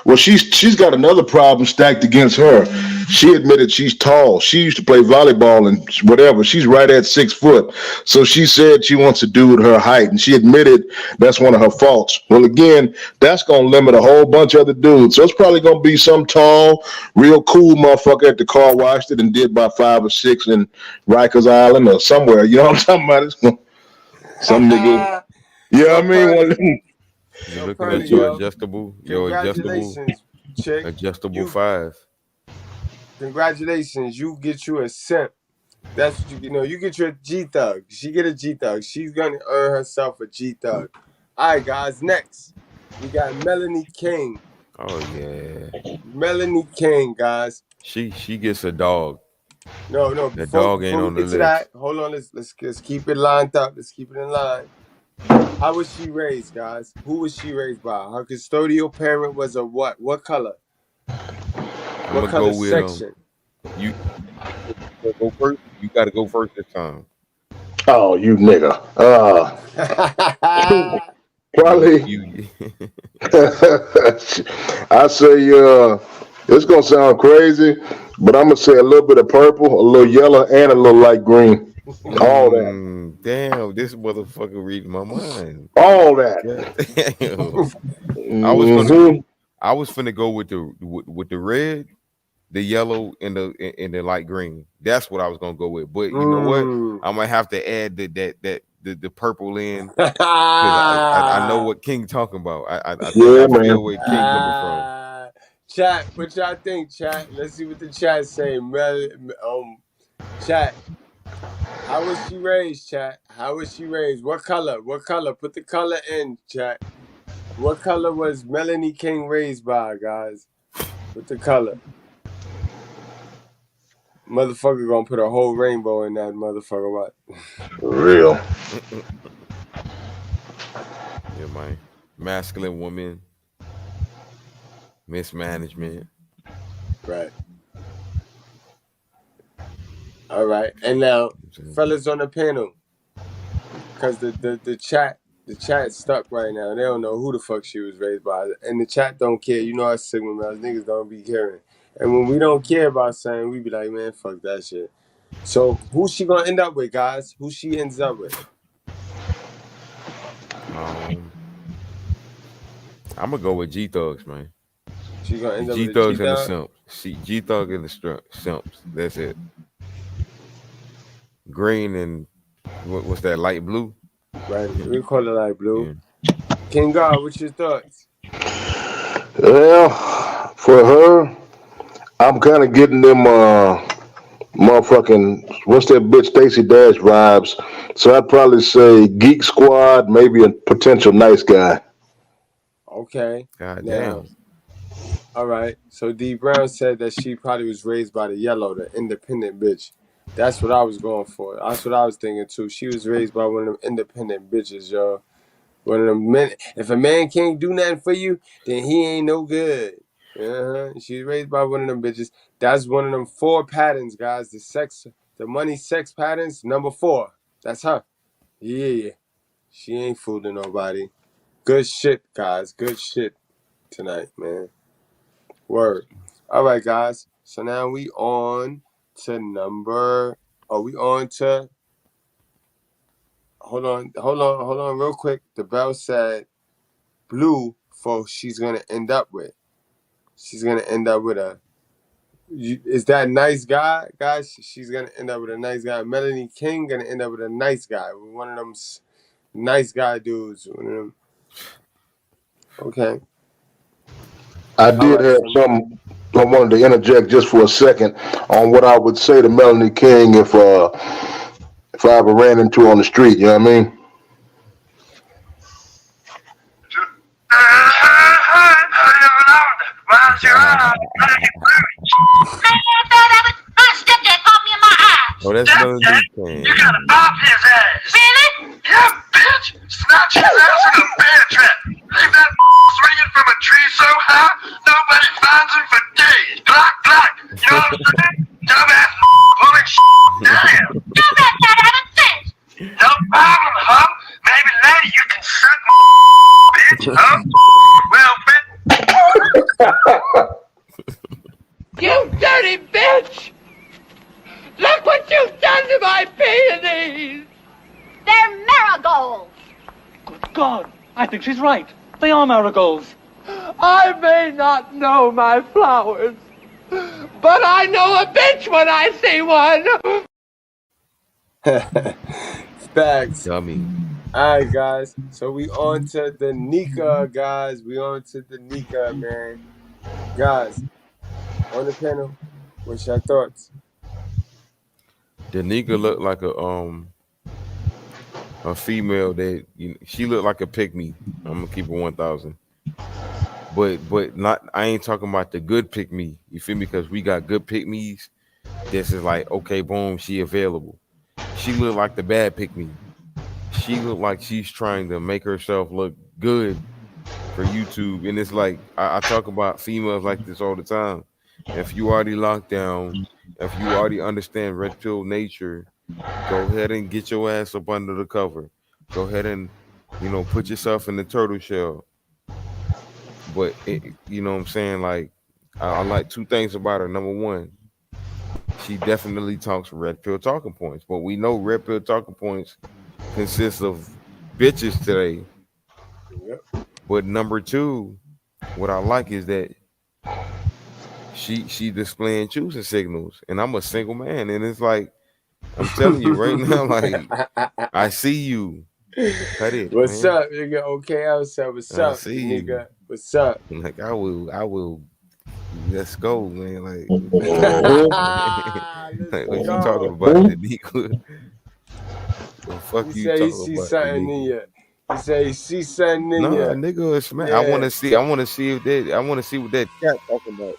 Well, she's got another problem stacked against her. She admitted she's tall. She used to play volleyball and whatever. She's right at 6 foot. So she said she wants a dude her height, and she admitted that's one of her faults. Well, again, that's gonna limit a whole bunch of other dudes. So it's probably gonna be some tall, real cool motherfucker at the car washed it and did about 5 or 6 in Rikers Island or somewhere. You know what I'm talking about? It's gonna, some nigga. Yeah, I mean, one of them. You're looking at your adjustable, Congratulations, chick. adjustable 5. Congratulations, you get you a simp. That's what you know. You get your G Thug. She get a G Thug. She's gonna earn herself a G Thug. All right, guys. Next, we got Melanie King. Oh yeah, Melanie King, guys. she gets a dog. No. The dog ain't on the get to list. that, hold on. Let's keep it lined up. Let's keep it in line. How was she raised, guys? Who was she raised by? Her custodial parent was a what? What color? What color section? You go first. You got to go first this time. Oh, you nigga. Probably. I say, it's gonna sound crazy, but I'm gonna say a little bit of purple, a little yellow, and a little light green. All that. Damn, this motherfucker reading my mind. All that. Damn. I was finna go with the red, the yellow, and the light green. That's what I was gonna go with. But you know what? I'm gonna have to add the purple in because I know what King talking about. I think I feel where King coming from. Chat, what y'all think, chat? Let's see what the chat saying. Chat. How was she raised, chat? How was she raised? What color? What color? Put the color in, chat. What color was Melanie King raised by, guys? Put the color. Motherfucker gonna put a whole rainbow in that motherfucker. What? Real. Yeah, man. Masculine woman. Mismanagement. Right. All right. And now, fellas on the panel, because the chat's stuck right now. They don't know who the fuck she was raised by. And the chat don't care. You know us Sigma males, niggas don't be caring. And when we don't care about something, we be like, man, fuck that shit. So who's she gonna end up with, guys? Who she ends up with? I'm gonna go with G Thugs, man. She gonna end up G with Thugs and the G-Thug? Simps. G Thug and the Simps. That's it. Green and what's that? Light blue. Right. We call it light blue. Yeah. King God, what's your thoughts? Well, for her, I'm kind of getting them motherfucking what's that bitch Stacey Dash vibes. So I'd probably say Geek Squad, maybe a potential nice guy. Okay. God now, damn. All right. So D Brown said that she probably was raised by the yellow, the independent bitch. That's what I was going for. That's what I was thinking too. She was raised by one of them independent bitches, y'all. One of them men. If a man can't do nothing for you, then he ain't no good. She's raised by one of them bitches. That's one of them 4 patterns, guys. The money, sex patterns. Number 4. That's her. Yeah. She ain't fooling nobody. Good shit, guys. Good shit tonight, man. Word. All right, guys. So now we on to number. Oh, we on to. Hold on, real quick. The bell said blue for she's gonna end up with. She's gonna end up with a. Is that nice guy, guys? She's gonna end up with a nice guy. Melanie King gonna end up with a nice guy. One of them nice guy dudes. One of them. Okay. I did have some. I wanted to interject just for a second on what I would say to Melanie King if I ever ran into her on the street. You know what I mean? Oh, that's Melanie King. You gotta bop his ass. Really? Yeah, bitch. Snatch his ass in a bear trap. Leave that swinging from a tree so high, nobody finds him for days. Glock, glock. You know what I'm saying? Dumbass pulling down. You bet that haven't sense. No problem, huh? Maybe later you can suck bitch, huh? Well, bitch. You dirty bitch! Look what you've done to my peonies! They're marigolds. Good God, I think she's right. They are marigolds. I may not know my flowers, but I know a bitch when I see one. Facts. Dummy. All right, guys. So we on to the Nika, guys. We on to the Nika, man. Guys, on the panel, what's your thoughts? Danica looked like a female that she looked like a pick-me. I'm gonna keep it 1,000. But not. I ain't talking about the good pick-me. You feel me? Because we got good pick-me's. This is like, okay, boom, she available. She looked like the bad pick-me. She looked like she's trying to make herself look good for YouTube. And it's like I talk about females like this all the time. If you already locked down, if you already understand red pill nature, go ahead and get your ass up under the cover. Go ahead and, put yourself in the turtle shell. But, you know what I'm saying? Like, I like two things about her. Number one, she definitely talks red pill talking points. But we know red pill talking points consists of bitches today. Yep. But number two, what I like is that she displaying choosing signals, and I'm a single man, and it's like I'm telling you right now, like I see you. Cut it. What's man. up, nigga? Okay, outside. What's up, see nigga? you. What's up? Like I will. Let's go, man. Like, like what you talking about, the the fuck He you said he talking see about? something in you. He said he see something in Nah, you. nigga, it's man. Yeah. I want to see if that. I want to see what that cat talking about.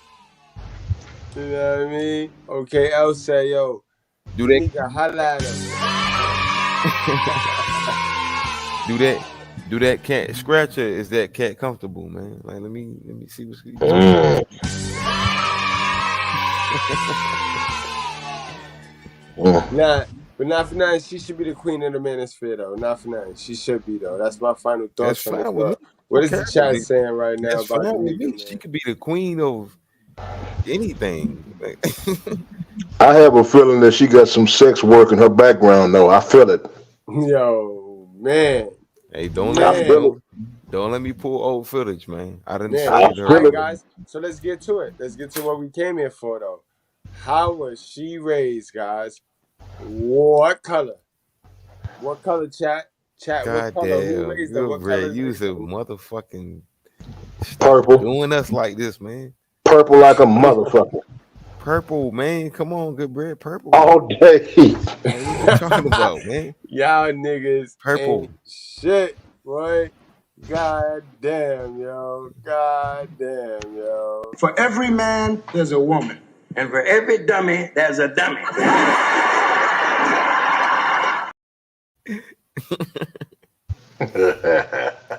You know what I mean? Okay, outside, yo. Do that. Nigga, holla at him. Do that cat scratcher? Is that cat comfortable, man? Like let me see what's going on. Nah, but not for nothing. She should be the queen of the manosphere, though. Not for nothing. She should be, though. That's my final thoughts That's on fine it. with me. What is Okay. the chat saying right now That's about fine the with nigga, me. man? She could be the queen of anything. I have a feeling that she got some sex work in her background, though. I feel it. Yo, man. Hey, don't Man. let me pull old footage, man. I didn't Man. say All right, guys. So let's get to it. Let's get to what we came here for, though. How was she raised, guys? What color? What color, chat? Chat, what God color? Who damn, raised her? What color Goodbread, you raised a her? motherfucking Purple. doing us like this, man. Purple like a motherfucker. Purple, man. Come on, Goodbread. Purple. All day. Like, what you talking about, man? Y'all niggas Purple. ain't shit, boy. God damn, yo. God damn, yo. For every man, there's a woman. And for every dummy, there's a dummy.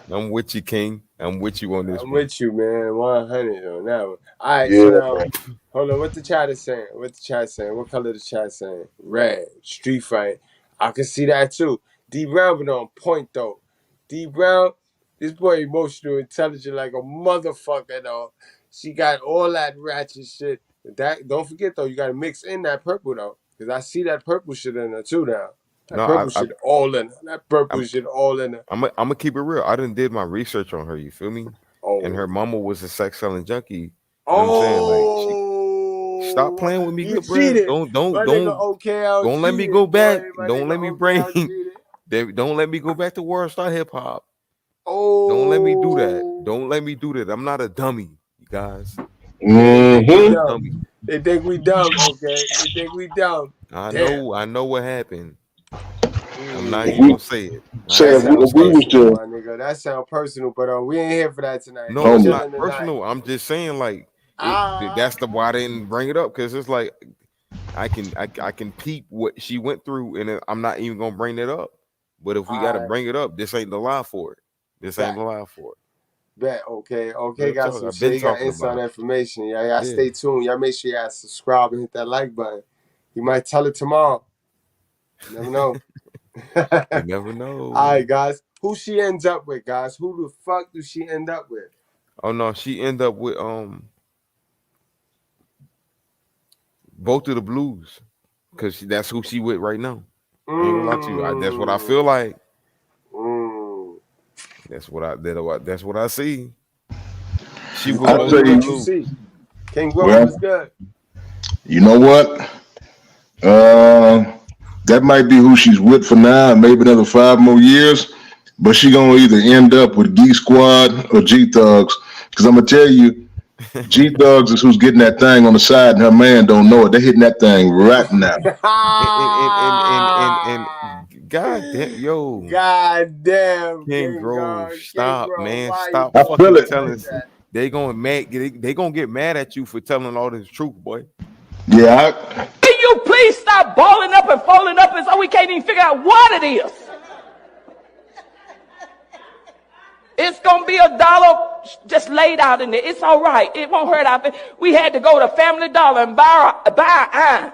I'm with you, King. I'm with you on this I'm one. with you, man. 100 on that one. All right, Yeah, so now, man. hold on. What the chat is saying? What the chat saying? What color the chat saying? Red. Street fight. I can see that too. D Brown been on point though. D Brown, This boy emotional, intelligent like a motherfucker though. She got all that ratchet shit. That don't forget though, you gotta mix in that purple though. Cause I see that purple shit in her too now. That No, purple shit all in her. That purple shit all in her. I'm gonna keep it real. I done did my research on her. You feel me? And her mama was a sex selling junkie. You know what I'm saying? Like, stop playing with me, You good bro. cheated. Don't My nigga OKL don't let me cheated, go back. boy. My Don't nigga let me OKL bring. cheated. Don't let me go back to World Star Hip Hop. Oh, Don't let me do that. Don't let me do that. I'm not a dummy, you guys. Mm-hmm. They think we dumb, okay? They think we dumb. I Damn. know what happened. I'm not If even we- gonna say it. Say That if sound we was personal, to, my nigga. That sound personal, but we ain't here for that tonight. No, We it's chilling not tonight. personal. I'm just saying, like, that's the why I didn't bring it up, because it's like I can peep what she went through, and I'm not even gonna bring it up. But if we gotta bring it up, this ain't the lie for it. This ain't the lie for it. Bet, okay. Real Got talk. some I've been shit. He got talking inside about it. information. Y'all Yeah. stay tuned. Y'all make sure y'all subscribe and hit that like button. You might tell it tomorrow. You never know. You never know. All right, guys. Who she ends up with, guys? Who the fuck do she end up with? Oh no, she end up with both of the blues, because that's who she with right now. I ain't gonna lie to you. That's what I feel like. That's what I see. She was I'll both tell of the you, blues. King Grove well, was good. you know what? That might be who she's with for now, and maybe another 5 more years. But she gonna either end up with Geek Squad or G Thugs. Because I'm gonna tell you, G Thugs is who's getting that thing on the side, and her man don't know it. They're hitting that thing right now. and God damn, yo, God damn, King Grove, stop, man, why stop I feel fucking it. telling us. They gonna get mad at you for telling all this truth, boy. Yeah, Can you please stop balling up and folding up and so we can't even figure out what it is? It's going to be $1 just laid out in there. It's all right. It won't hurt our feelings. We had to go to Family Dollar and buy an iron.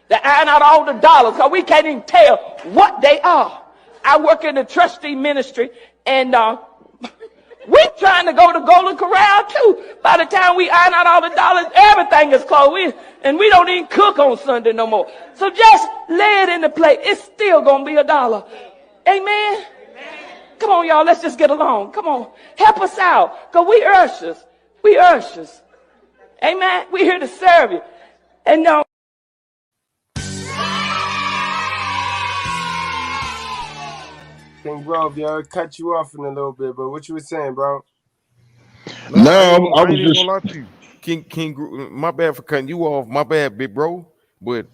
To iron out all the dollars because we can't even tell what they are. I work in the trustee ministry, and we trying to go to Golden Corral too. By the time we iron out all the dollars, everything is closed. And we don't even cook on Sunday no more. So just lay it in the plate. It's still going to be $1. Amen? Come on, y'all. Let's just get along. Come on. Help us out. Because we ushers. We ushers. Amen? We're here to serve you. And King Grove, yo, cut you off in a little bit, but what you were saying, bro? No, I I was ain't even just. gonna lie to you. King, my bad for cutting you off. My bad, big bro. But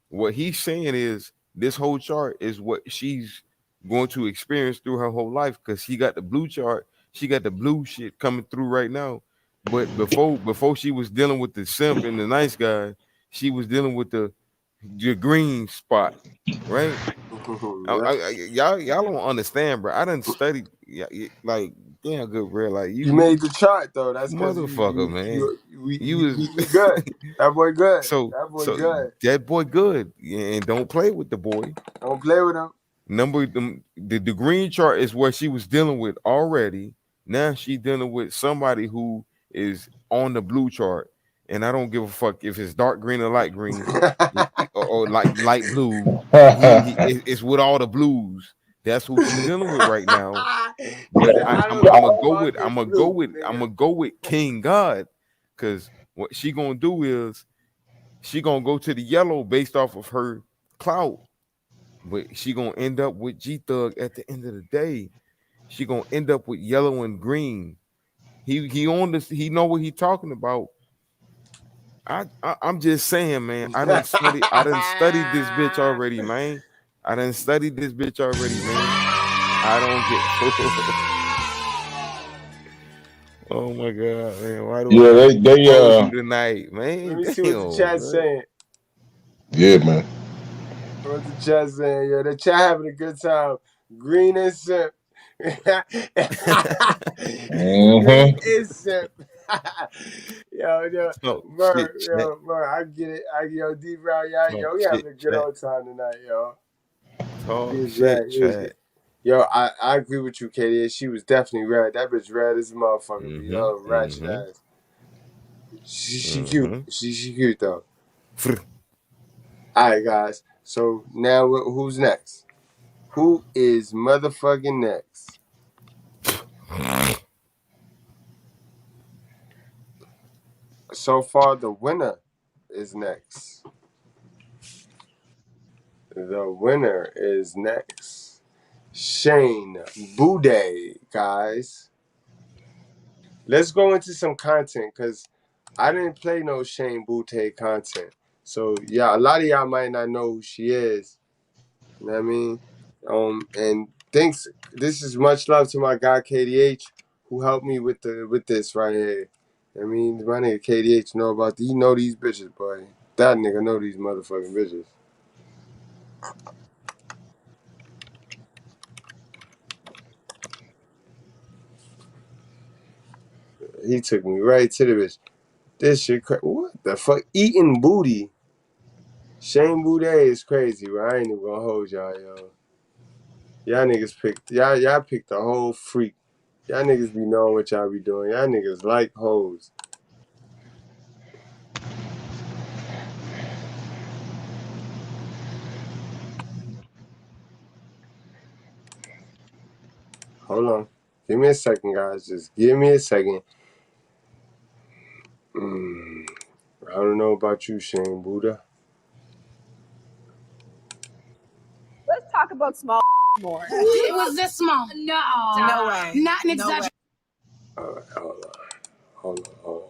what he's saying is this whole chart is what she's going to experience through her whole life, because he got the blue chart. She got the blue shit coming through right now. But before she was dealing with the simp and the nice guy, she was dealing with the green spot, right? Y'all don't understand, bro. I done studied, like, damn good, bro. Like You made the chart though. That's because motherfucker, man. you good. That boy good. So That boy good. that boy good, and don't play with the boy. Don't play with him. The green chart is what she was dealing with already. Now she dealing with somebody who is on the blue chart, and I don't give a fuck if it's dark green or light green or like light blue. It's with all the blues. That's who she's dealing with right now. But I'm gonna go with King God, because what she gonna do is she gonna go to the yellow based off of her clout, but she gonna end up with G Thug at the end of the day. She gonna end up with yellow and green. He on this. He know what he talking about. I'm just saying, man. I done studied this bitch already, man. I done studied this bitch already, man. I don't get. Oh my god, man! Why do I have to expose you tonight, man? Let me see what the chat's saying. Yeah, man. What the chat saying? Yeah, the chat having a good time. Green and simp. Green is simp. yo, Mur, I get it. Deep round, y'all, we having a good old time tonight, yo. Talk shit, chat. Yo, I agree with you, Katie. She was definitely red. That bitch red as a motherfucker. Yo, ratchet ass. She cute. She cute though. All right, guys. So now who's next? Who is motherfucking next? So far, the winner is next. The winner is next. Shane Boudet, guys. Let's go into some content because I didn't play no Shane Boudet content. So yeah, a lot of y'all might not know who she is. You know what I mean? And thanks. This is much love to my guy KDH who helped me with this right here. I mean, my nigga KDH know about he know these bitches, boy. That nigga know these motherfucking bitches. He took me right to the bitch. This shit what the fuck? Eating booty. Shane Boudet is crazy, bro. I ain't even gonna hold y'all, yo. Y'all niggas y'all picked the whole freak. Y'all niggas be knowing what y'all be doing. Y'all niggas like hoes. Hold on. Give me a second, guys. Just give me a second. I don't know about you, Shane Buddha. Let's talk about small more. It was this small. No. No way. Not an exaggeration. All right, hold on.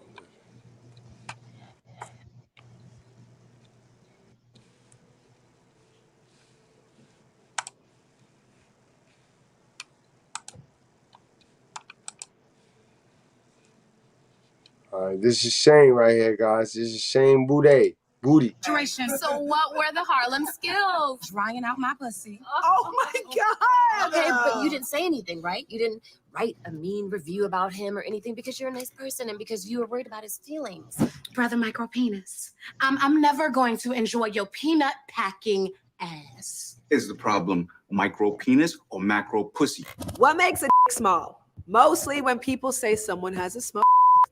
All right, this is Shane right here, guys. This is Shane Boudet. Booty. So what were the Harlem skills? Drying out my pussy. Oh my God. Okay, but you didn't say anything, right? You didn't write a mean review about him or anything because you're a nice person and because you were worried about his feelings. Brother micro penis. I'm never going to enjoy your peanut packing ass. Is the problem micro penis or macro pussy? What makes a dick small? Mostly when people say someone has a small,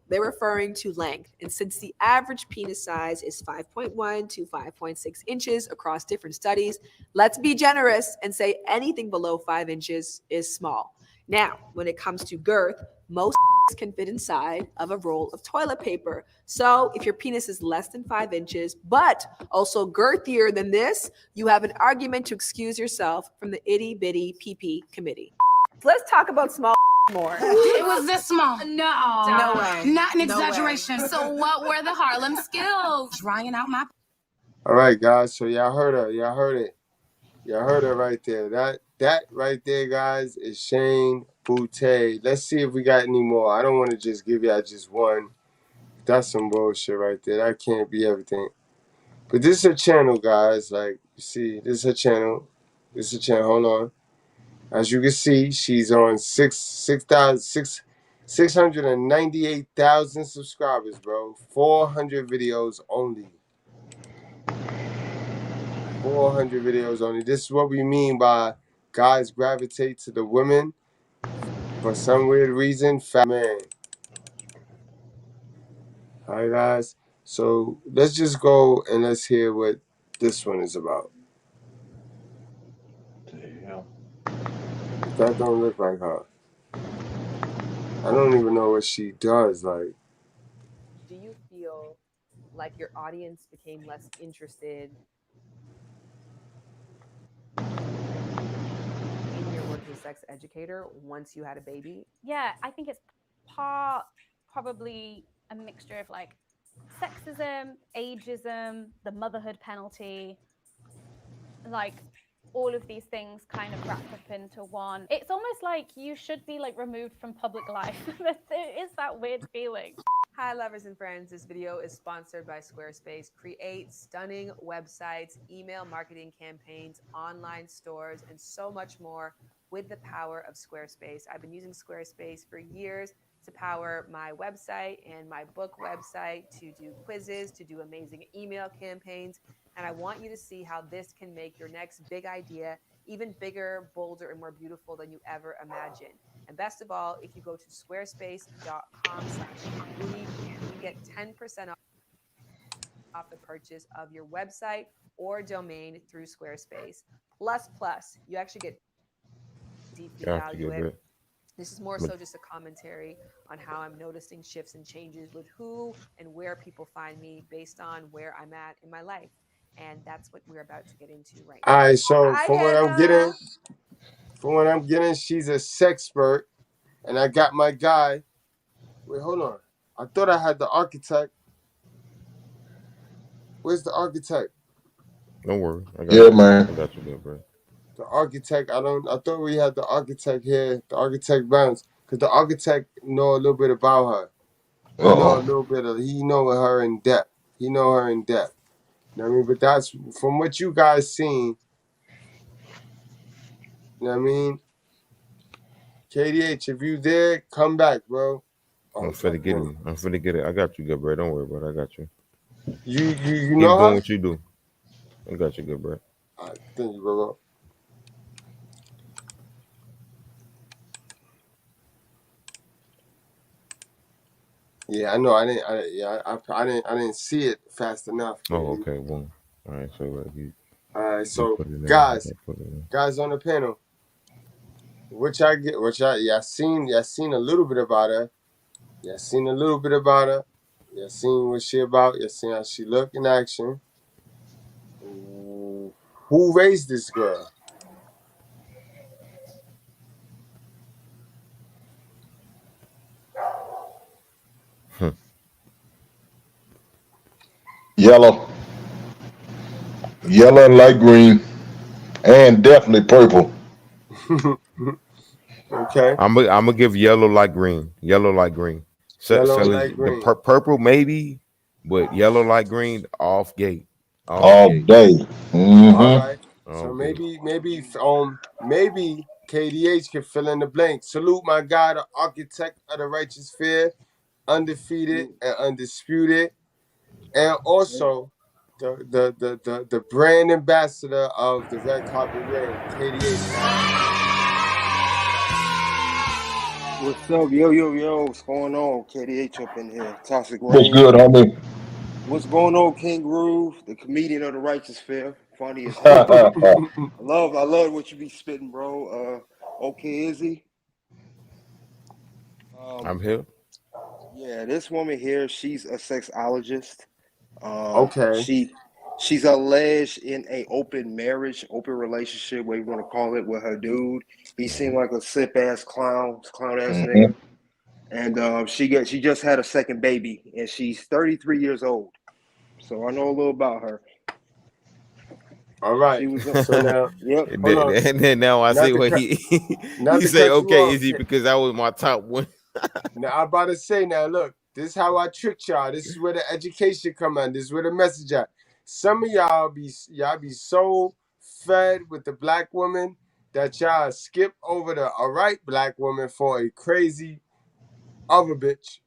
they're referring to length. And since the average penis size is 5.1 to 5.6 inches across different studies, let's be generous and say anything below 5 inches is small. Now, when it comes to girth, most can fit inside of a roll of toilet paper. So if your penis is less than 5 inches, but also girthier than this, you have an argument to excuse yourself from the itty bitty PP committee. Let's talk about small more. It was this small. No way. Not an No way. exaggeration. So what were the Harlem skills? Drying out my. All right, guys. So y'all heard her. Y'all heard it. Y'all heard her right there. That right there, guys, is Shane Boudet. Let's see if we got any more. I don't want to just give y'all just one. That's some bullshit right there. That can't be everything. But this is her channel, guys. Like, you see, this is her channel. This is her channel. Hold on. As you can see, she's on 698,000 subscribers, bro. 400 videos only. 400 videos only. This is what we mean by guys gravitate to the women for some weird reason. Fat man. All right, guys. So let's just go and let's hear what this one is about. Damn. That don't look like her. I don't even know what she does. Like, Do you feel like your audience became less interested in your work as a sex educator once you had a baby? Yeah, I think it's probably a mixture of like sexism, ageism, the motherhood penalty, like all of these things kind of wrapped up into one. It's almost like you should be like removed from public life. It is that weird feeling. Hi, lovers and friends. This video is sponsored by Squarespace. Create stunning websites, email marketing campaigns, online stores, and so much more with the power of Squarespace. I've been using Squarespace for years to power my website and my book website, to do quizzes, to do amazing email campaigns. And I want you to see how this can make your next big idea even bigger, bolder, and more beautiful than you ever imagined. And best of all, if you go to squarespace.com/booty, you can get 10% off the purchase of your website or domain through Squarespace. Plus, you actually get deeply value it. This is more so just a commentary on how I'm noticing shifts and changes with who and where people find me based on where I'm at in my life. And that's what we're about to get into right now. All right, so from what I'm getting, she's a sexpert, and I got my guy. Wait, hold on. I thought I had the architect. Where's the architect? Don't worry. I got you good, bro. The architect, I thought we had the architect here, the architect Bounce, because the architect know a little bit about her. He know her in depth. You know what I mean? But that's from what you guys seen. You know what I mean? KDH, if you there, come back, bro. I'm finna get it. I got you good, bro. Don't worry about it. I got you. You Keep know doing her? what you do. I got you good, bro. All right, thank you, bro. Yeah, I know. I didn't see it fast enough. Oh, okay. Well, all right. So all right. So guys on the panel, I seen a little bit about her. Yeah, seen a little bit about her. Yeah, seen what she about. Yeah, seen how she look in action. Who raised this girl? Yellow and light green, and definitely purple. Okay. I'm gonna give yellow like green. Yellow like green. So green. The purple maybe, but yellow like green off gate. All day. Mm-hmm. All right. So maybe KDH can fill in the blank. Salute my guy, the architect of the righteous fear, undefeated and undisputed, and also the brand ambassador of the red carpet ring, KDH, man. What's up? Yo. What's going on? KDH up in here. Toxic Rain. What's good, homie? What's going on, King Groove, the comedian of the righteous fear. Funny as hell. I love what you be spitting, bro. Okay, Izzy. I'm here. Yeah, this woman here, she's a sexologist. Okay. She's alleged in a open relationship, what you want to call it, with her dude. He seemed like a sip-ass clown-ass nigga. And she just had a second baby, and she's 33 years old. So I know a little about her. All right. So now, yep. And then now I see what he say. Okay, Izzy, because that was my top one. Now I'm about to say. Now look, this is how I tricked y'all. This is where the education come in. This is where the message at. Some of y'all be so fed with the black woman that y'all skip over the all right black woman for a crazy other bitch.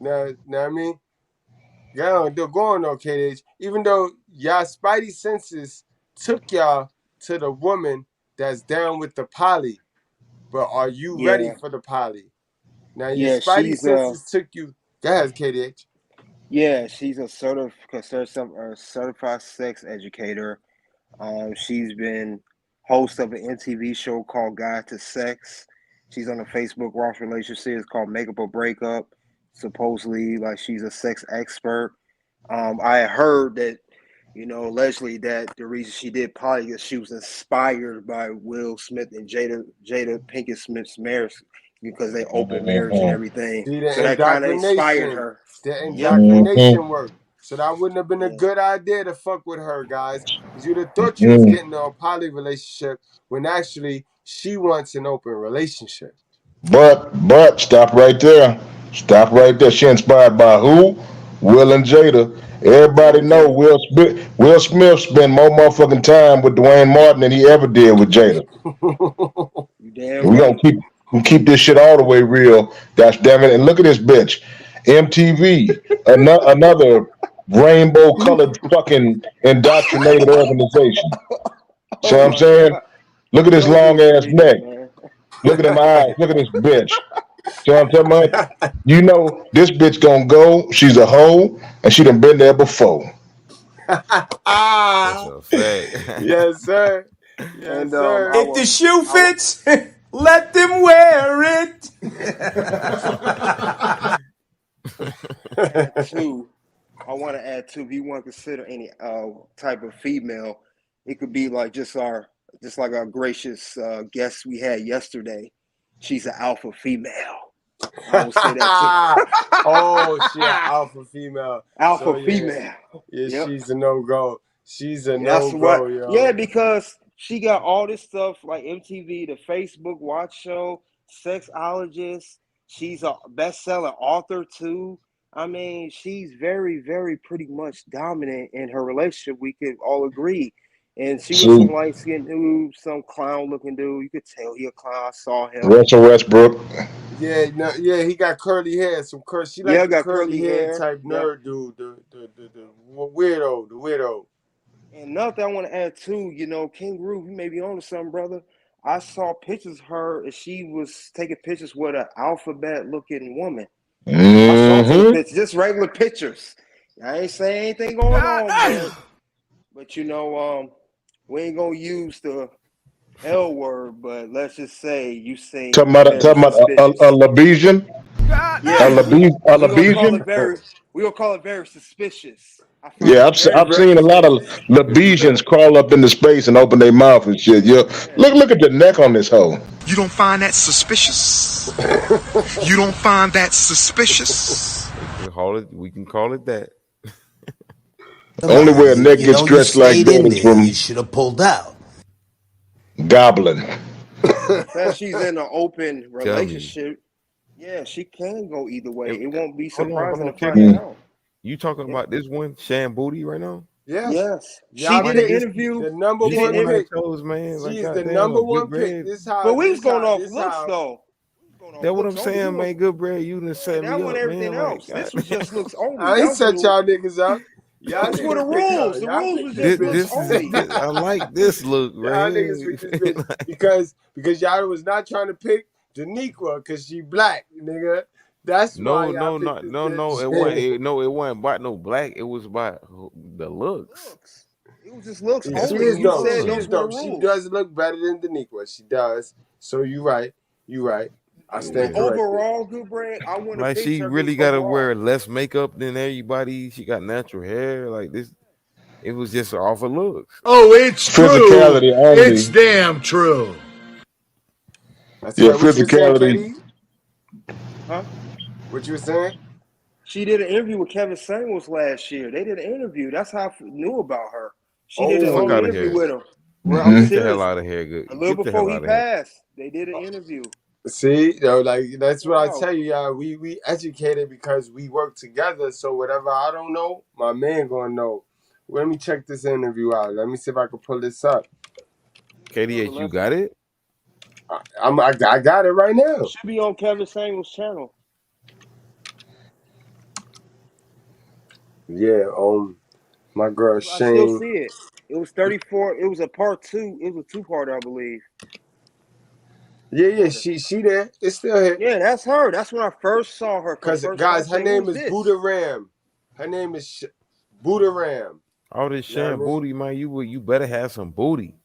Now I mean, y'all they're going on KDH. Even though y'all spidey senses took y'all to the woman that's down with the poly, but are you ready for the poly? Now your spidey senses took you. Go ahead, KDH. Yeah, she's a certified sex educator. She's been host of an MTV show called Guide to Sex. She's on a Facebook Ross relationship called Makeup or Breakup. Supposedly, like, she's a sex expert. I heard that, allegedly that the reason she did poly is she was inspired by Will Smith and Jada Pinkett Smith's marriage, because they open marriage and everything. See, the so that kind of inspired her. The indoctrination work. So that wouldn't have been a good idea to fuck with her, guys. Because you'd have thought you was getting a poly relationship when actually she wants an open relationship. But stop right there. Stop right there. She inspired by who? Will and Jada. Everybody know Will Smith spent more motherfucking time with Dwayne Martin than he ever did with Jada. We're gonna keep this shit all the way real. Gosh damn it. And look at this bitch. MTV, another rainbow colored fucking indoctrinated organization. See what I'm saying? Look at this Don't do long it to ass me, neck. man. Look at them eyes. Look at this bitch. See what I'm talking about? You know this bitch gonna go. She's a hoe, and she done been there before. That's a fact. Yes, sir. Yes, And sir. If the shoe fits, let them wear it. Add two. I want to add two. If you want to consider any type of female, it could be like just like our gracious guest we had yesterday. She's an alpha female. I will say that too. Oh, she an alpha female. Alpha So, yeah, female. yeah, Yep. she's a no-go. She's a That's no-go, what. yo. Yeah, because she got all this stuff like MTV, the Facebook Watch Show, sexologist. She's a best-selling author too. I mean, she's very, very pretty much dominant in her relationship. We could all agree. And she was some See, light-skinned dude, some clown-looking dude. You could tell he a clown. I saw him. Russell Westbrook. Yeah, no, yeah, he got curly hair. She Yeah, like the got curly curly hair hair. type Yep. nerd dude, the weirdo. And another thing I want to add too, King Roof, you may be on to something, brother. I saw pictures of her and she was taking pictures with an alphabet looking woman. I saw some Mm-hmm. pictures, just regular pictures. I ain't saying anything going on, but we ain't gonna use the L word, but let's just say you seem Talking very about suspicious. a Lebesian? Yeah, A Lebesian? we gonna call it very suspicious. I found Yeah, it very, I've very seen a lot of suspicious. Lebesians crawl up into space and open their mouth and shit. Yeah. Look at the neck on this hoe. You don't find that suspicious? You don't find that suspicious? We can call it that. Only way a neck gets you stretched like stayed that in is there. from You should have pulled out. gobbling. Since she's in an open relationship, yeah, she can go either way. It won't be surprising to find that out. You talking about this one, Shan Booty, right now? Yes. She Y'all did an picked interview. the number She did one an pick. Toes, man. She Like, is the goddamn, number a one good bread. pick. This how. But we was this going how- off this looks how- though. That's what I'm saying, man. Good bread. You done set That me one, up, everything man. else. Like, This was just looks only. I ain't set y'all niggas up. Y'all Those were the niggas picked rules. her. The Y'all rules picked was this just looks bitch. only. I like this look right Y'all here. niggas picked this bitch because y'all was not trying to pick Daniqua because she black, nigga. That's why y'all picked this bitch. It wasn't about no black. It was about the looks. It was just looks She only. is You dope. said She those is were the dope. She rules. does look better than Daniqua. She does. So you right. I stand corrected. Overall, good bread. I want to Like, she really got to wear less makeup than everybody. She got natural hair. Like this, it was just off of looks. Oh, it's Physicality true. only. It's damn true. That's Yeah, right. What you were saying, physicality. KD? Huh? What you were saying? She did an interview with Kevin Samuels last year. They did an interview. That's how I knew about her. She did a whole interview with him. Well, I'm Get the serious. hell out of here, good. A little Get the before hell he out of here. passed, they did an interview. See, like that's what I tell you, y'all. We educated because we work together. So whatever I don't know, my man gonna know. Let me check this interview out. Let me see if I can pull this up. KDH, you got it? I got it right now. Should be on Kevin Samuels' channel. Yeah, my girl I still Shane. see it. It was 34. It was a part two. It was a two-parter, I believe. Yeah, she there. It's still here. Yeah, that's her. That's when I first saw her. Because guys, her name is Buddha Ram. Her name is Buddha Ram. All this Shan Booty, man. You better have some booty.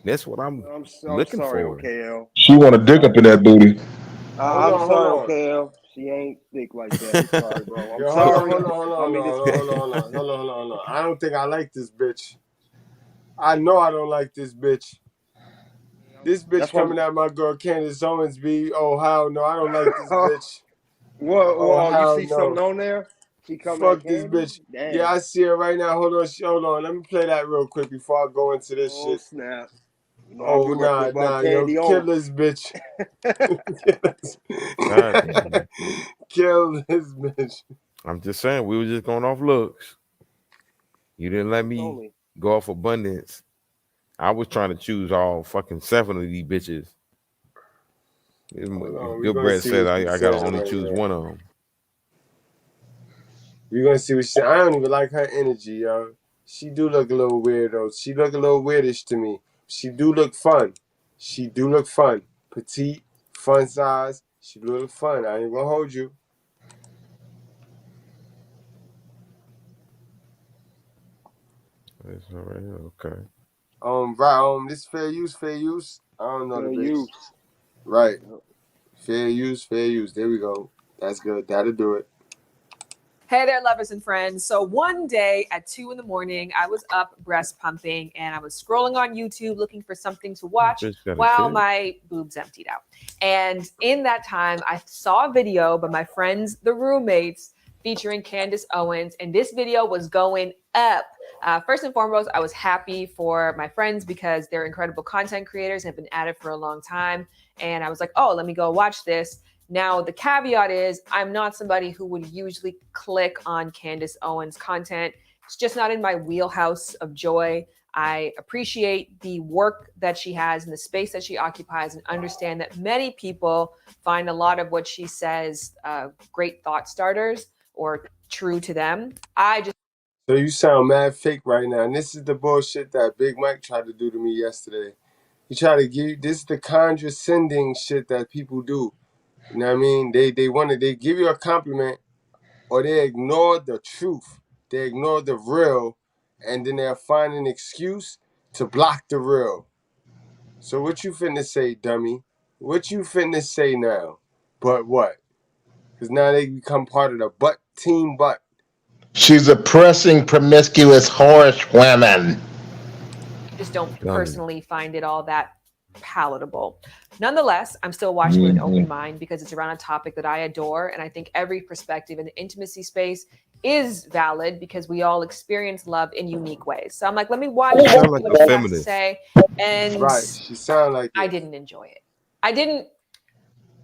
That's what I'm looking sorry, for. OKL. She want to dig up in that booty. I'm sorry, OKL. She ain't thick like that. I'm sorry, bro. I'm sorry. Hold on. I don't think I like this bitch. I know I don't like this bitch. This bitch coming at my girl Candace Owens, B. Oh, hell no. I don't like this bitch. Well, you see something on there? She coming Fuck at this Candy? bitch. Damn. Yeah, I see her right now. Hold on. Let me play that real quick before I go into this shit. Snap. Oh, nah, yo, kill this bitch. Kill this bitch. I'm just saying, we were just going off looks. You didn't let me go off abundance. I was trying to choose all fucking 7 of these bitches. Good bread said I gotta only choose one of them. We're gonna see what she. I don't even like her energy, yo. She do look a little weird though. She look a little weirdish to me. She do look fun. She do look fun. Petite, fun size. She do look fun. I ain't gonna hold you. That's all right. Okay. Right. This fair use. I don't know Fair the bitch. use. Right. Fair use. There we go. That's good. That'll do it. Hey there, lovers and friends. So one day at 2 a.m, I was up breast pumping and I was scrolling on YouTube looking for something to watch Bitch got a while kid. my boobs emptied out. And in that time, I saw a video by my friends, the roommates, featuring Candace Owens. And this video was going up. First and foremost, I was happy for my friends because they're incredible content creators and have been at it for a long time. And I was like, oh, let me go watch this. Now, the caveat is I'm not somebody who would usually click on Candace Owens' content. It's just not in my wheelhouse of joy. I appreciate the work that she has and the space that she occupies and understand that many people find a lot of what she says great thought starters or true to them. So you sound mad fake right now. And this is the bullshit that Big Mike tried to do to me yesterday. He tried to give this is the condescending shit that people do. You know what I mean? They give you a compliment or they ignore the truth. They ignore the real and then they'll find an excuse to block the real. So what you finna say, dummy? What you finna say now? But what? Because now they become part of the team butt. She's a pressing, promiscuous, harsh woman. Just don't personally find it all that palatable. Nonetheless, I'm still watching with an open mind because it's around a topic that I adore. And I think every perspective in the intimacy space is valid because we all experience love in unique ways. So I'm like, let me watch You sound what like she a has to feminist. say. And right, she sounded like I didn't enjoy it. I didn't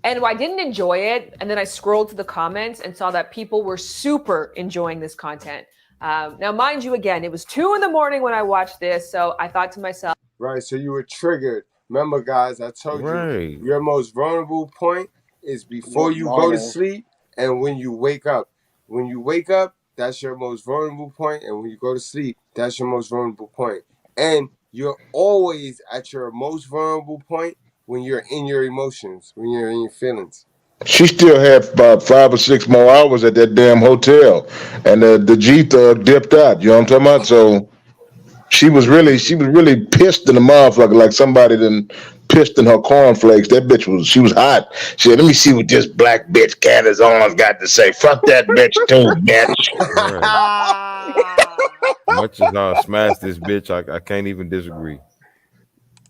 enjoy it. And then I scrolled to the comments and saw that people were super enjoying this content. Now, mind you, again, it was 2 a.m. when I watched this. So I thought to myself, right, so you were triggered. Remember, guys, I told you your most vulnerable point is before you go to sleep and when you wake up. When you wake up, that's your most vulnerable point, and when you go to sleep, that's your most vulnerable point. And you're always at your most vulnerable point when you're in your emotions, when you're in your feelings. She still had about 5 or 6 more hours at that damn hotel, and the G Thug dipped out. You know what I'm talking about? So she was really pissed in the motherfucker, like somebody done pissed in her cornflakes. That bitch she was hot. She said, "Let me see what this black bitch Candace Owens got to say." Fuck that bitch too, bitch. Much as I smash this bitch, I can't even disagree.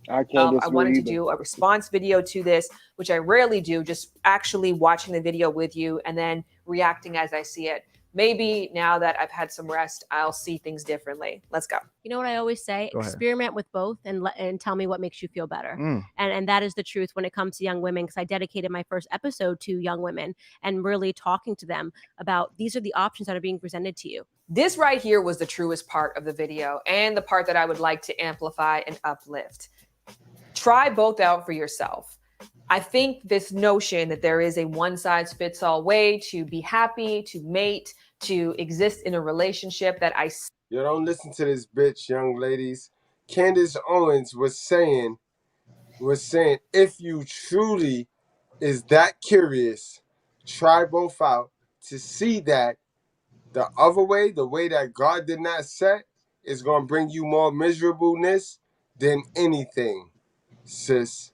I can't disagree I wanted to either. do a response video to this, which I rarely do, just actually watching the video with you and then reacting as I see it. Maybe now that I've had some rest, I'll see things differently. Let's go. You know what I always say? Go ahead. Experiment with both and tell me what makes you feel better. Mm. And that is the truth when it comes to young women, because I dedicated my first episode to young women and really talking to them about these are the options that are being presented to you. This right here was the truest part of the video and the part that I would like to amplify and uplift. Try both out for yourself. I think this notion that there is a one-size-fits-all way to be happy, to mate, to exist in a relationship that Yo, don't listen to this bitch, young ladies. Candace Owens was saying, if you truly is that curious, try both out to see that the other way, the way that God did not set, is going to bring you more miserableness than anything, sis.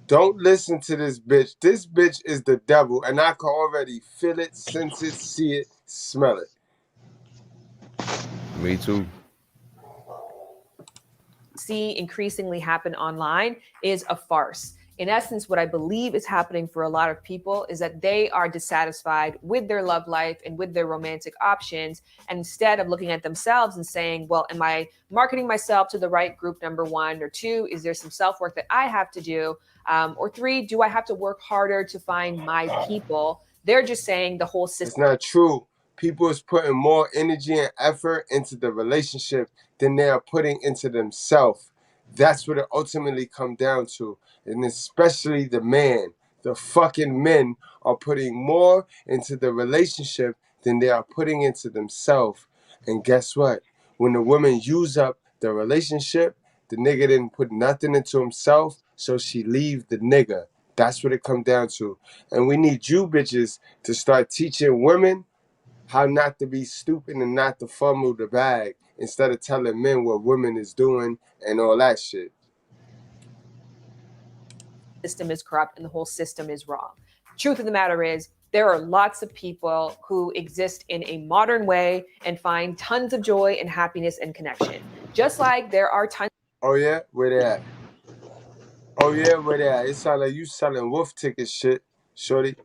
Don't listen to this bitch. This bitch is the devil, and I can already feel it, sense it, see it, smell it. Me too. see increasingly happen online is a farce. In essence, what I believe is happening for a lot of people is that they are dissatisfied with their love life and with their romantic options. And instead of looking at themselves and saying, well, am I marketing myself to the right group, number one, or two, is there some self-work that I have to do? Or three, do I have to work harder to find my people? They're just saying the whole system. It's not true. People is putting more energy and effort into the relationship than they are putting into themselves. That's what it ultimately comes down to. And especially the man. The fucking men are putting more into the relationship than they are putting into themselves. And guess what? When the women use up the relationship, The nigga didn't put nothing into himself, so she leave the nigga. That's what it come down to. And we need you bitches to start teaching women how not to be stupid and not to fumble the bag instead of telling men what women is doing and all that shit. System is corrupt and the whole system is wrong. Truth of the matter is, there are lots of people who exist in a modern way and find tons of joy and happiness and connection. Just like there are tons. Oh yeah? Where they at? Oh yeah, where they at? It sound like you selling wolf tickets shit, shorty.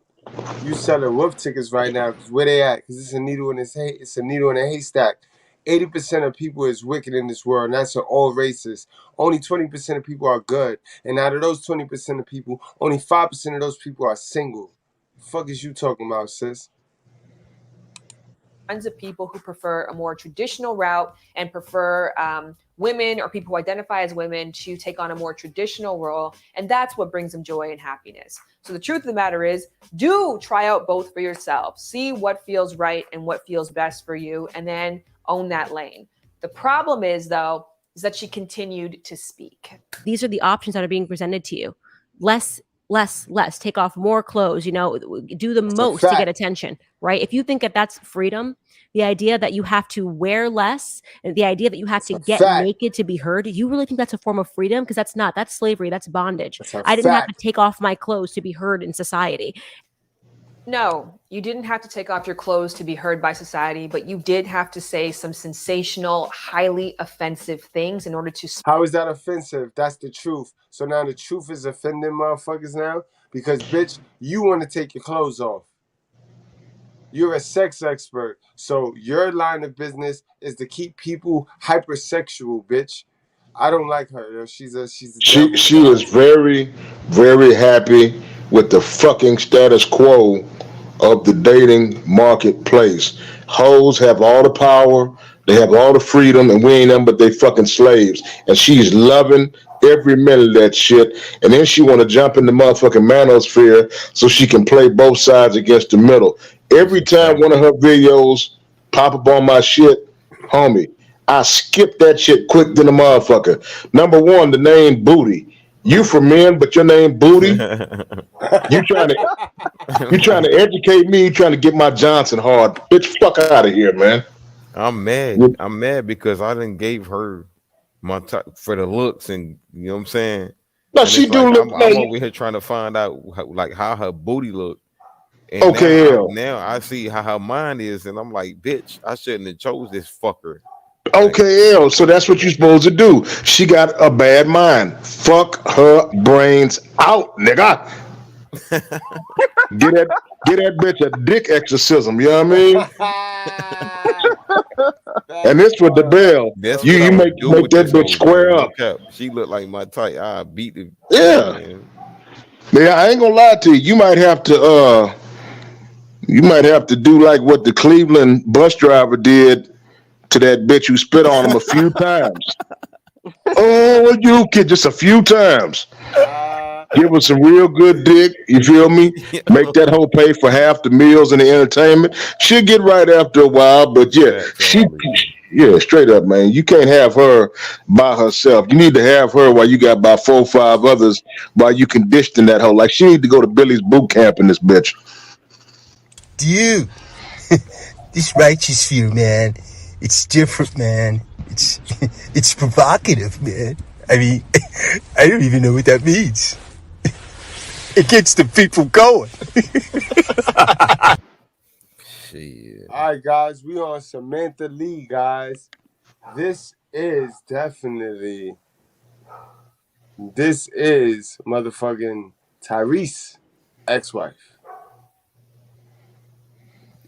You selling wolf tickets right now, because where they at? Because it's a needle in it's a needle in a haystack. 80% of people is wicked in this world, and that's for all races. Only 20% of people are good. And out of those 20% of people, only 5% of those people are single. The fuck is you talking about, sis? Tons of people who prefer a more traditional route and prefer women or people who identify as women to take on a more traditional role. And that's what brings them joy and happiness. So the truth of the matter is, do try out both for yourself. See what feels right and what feels best for you, and then own that lane. The problem is, though, is that she continued to speak. These are the options that are being presented to you. Less. Take off more clothes, do the most to get attention, right? If you think that that's freedom, the idea that you have to wear less, and the idea that you have to get naked to be heard, you really think that's a form of freedom? Because that's not. That's slavery. That's bondage. I didn't have to take off my clothes to be heard in society. No, you didn't have to take off your clothes to be heard by society, but you did have to say some sensational, highly offensive things in order to... How is that offensive? That's the truth. So now the truth is offending motherfuckers now? Because, bitch, you want to take your clothes off. You're a sex expert. So your line of business is to keep people hypersexual, bitch. I don't like her. Yo. She's a She is very, very happy with the fucking status quo of the dating marketplace. Hoes have all the power, they have all the freedom, and we ain't nothing but they fucking slaves. And she's loving every minute of that shit. And then she want to jump in the motherfucking manosphere so she can play both sides against the middle. Every time one of her videos pop up on my shit, homie, I skip that shit quick than a motherfucker. Number one, the name Booty. You for men, but your name Booty. You trying to educate me? Trying to get my Johnson hard? Bitch, fuck out of here, man. I'm mad. I'm mad because I didn't gave her my for the looks, and you know what I'm saying. No, she do look. I'm over here trying to find out how her booty look. And okay, now I see how her mind is, and I'm like, bitch, I shouldn't have chose this fucker. Okay, L. So that's what you're supposed to do. She got a bad mind. Fuck her brains out, nigga. Get that bitch a dick exorcism. You know what I mean? And this with the bell. You make that bitch square up. She look like my type. I beat the. Yeah. Yeah, I ain't gonna lie to you. You might have to do like what the Cleveland bus driver did to that bitch who spit on him a few times. Oh, you kid, just a few times. Give her some real good dick, you feel me? Make that hoe pay for half the meals and the entertainment. She'll get right after a while, but yeah, straight up, man. You can't have her by herself. You need to have her while you got about 4 or 5 others while you conditioning that hoe. Like, she need to go to Billy's boot camp in this bitch. Dude, this righteous view, man. It's different, man. It's provocative, man. I mean, I don't even know what that means. It gets the people going. Shit. All right, guys, we on Samantha Lee, guys. This is motherfucking Tyrese ex-wife.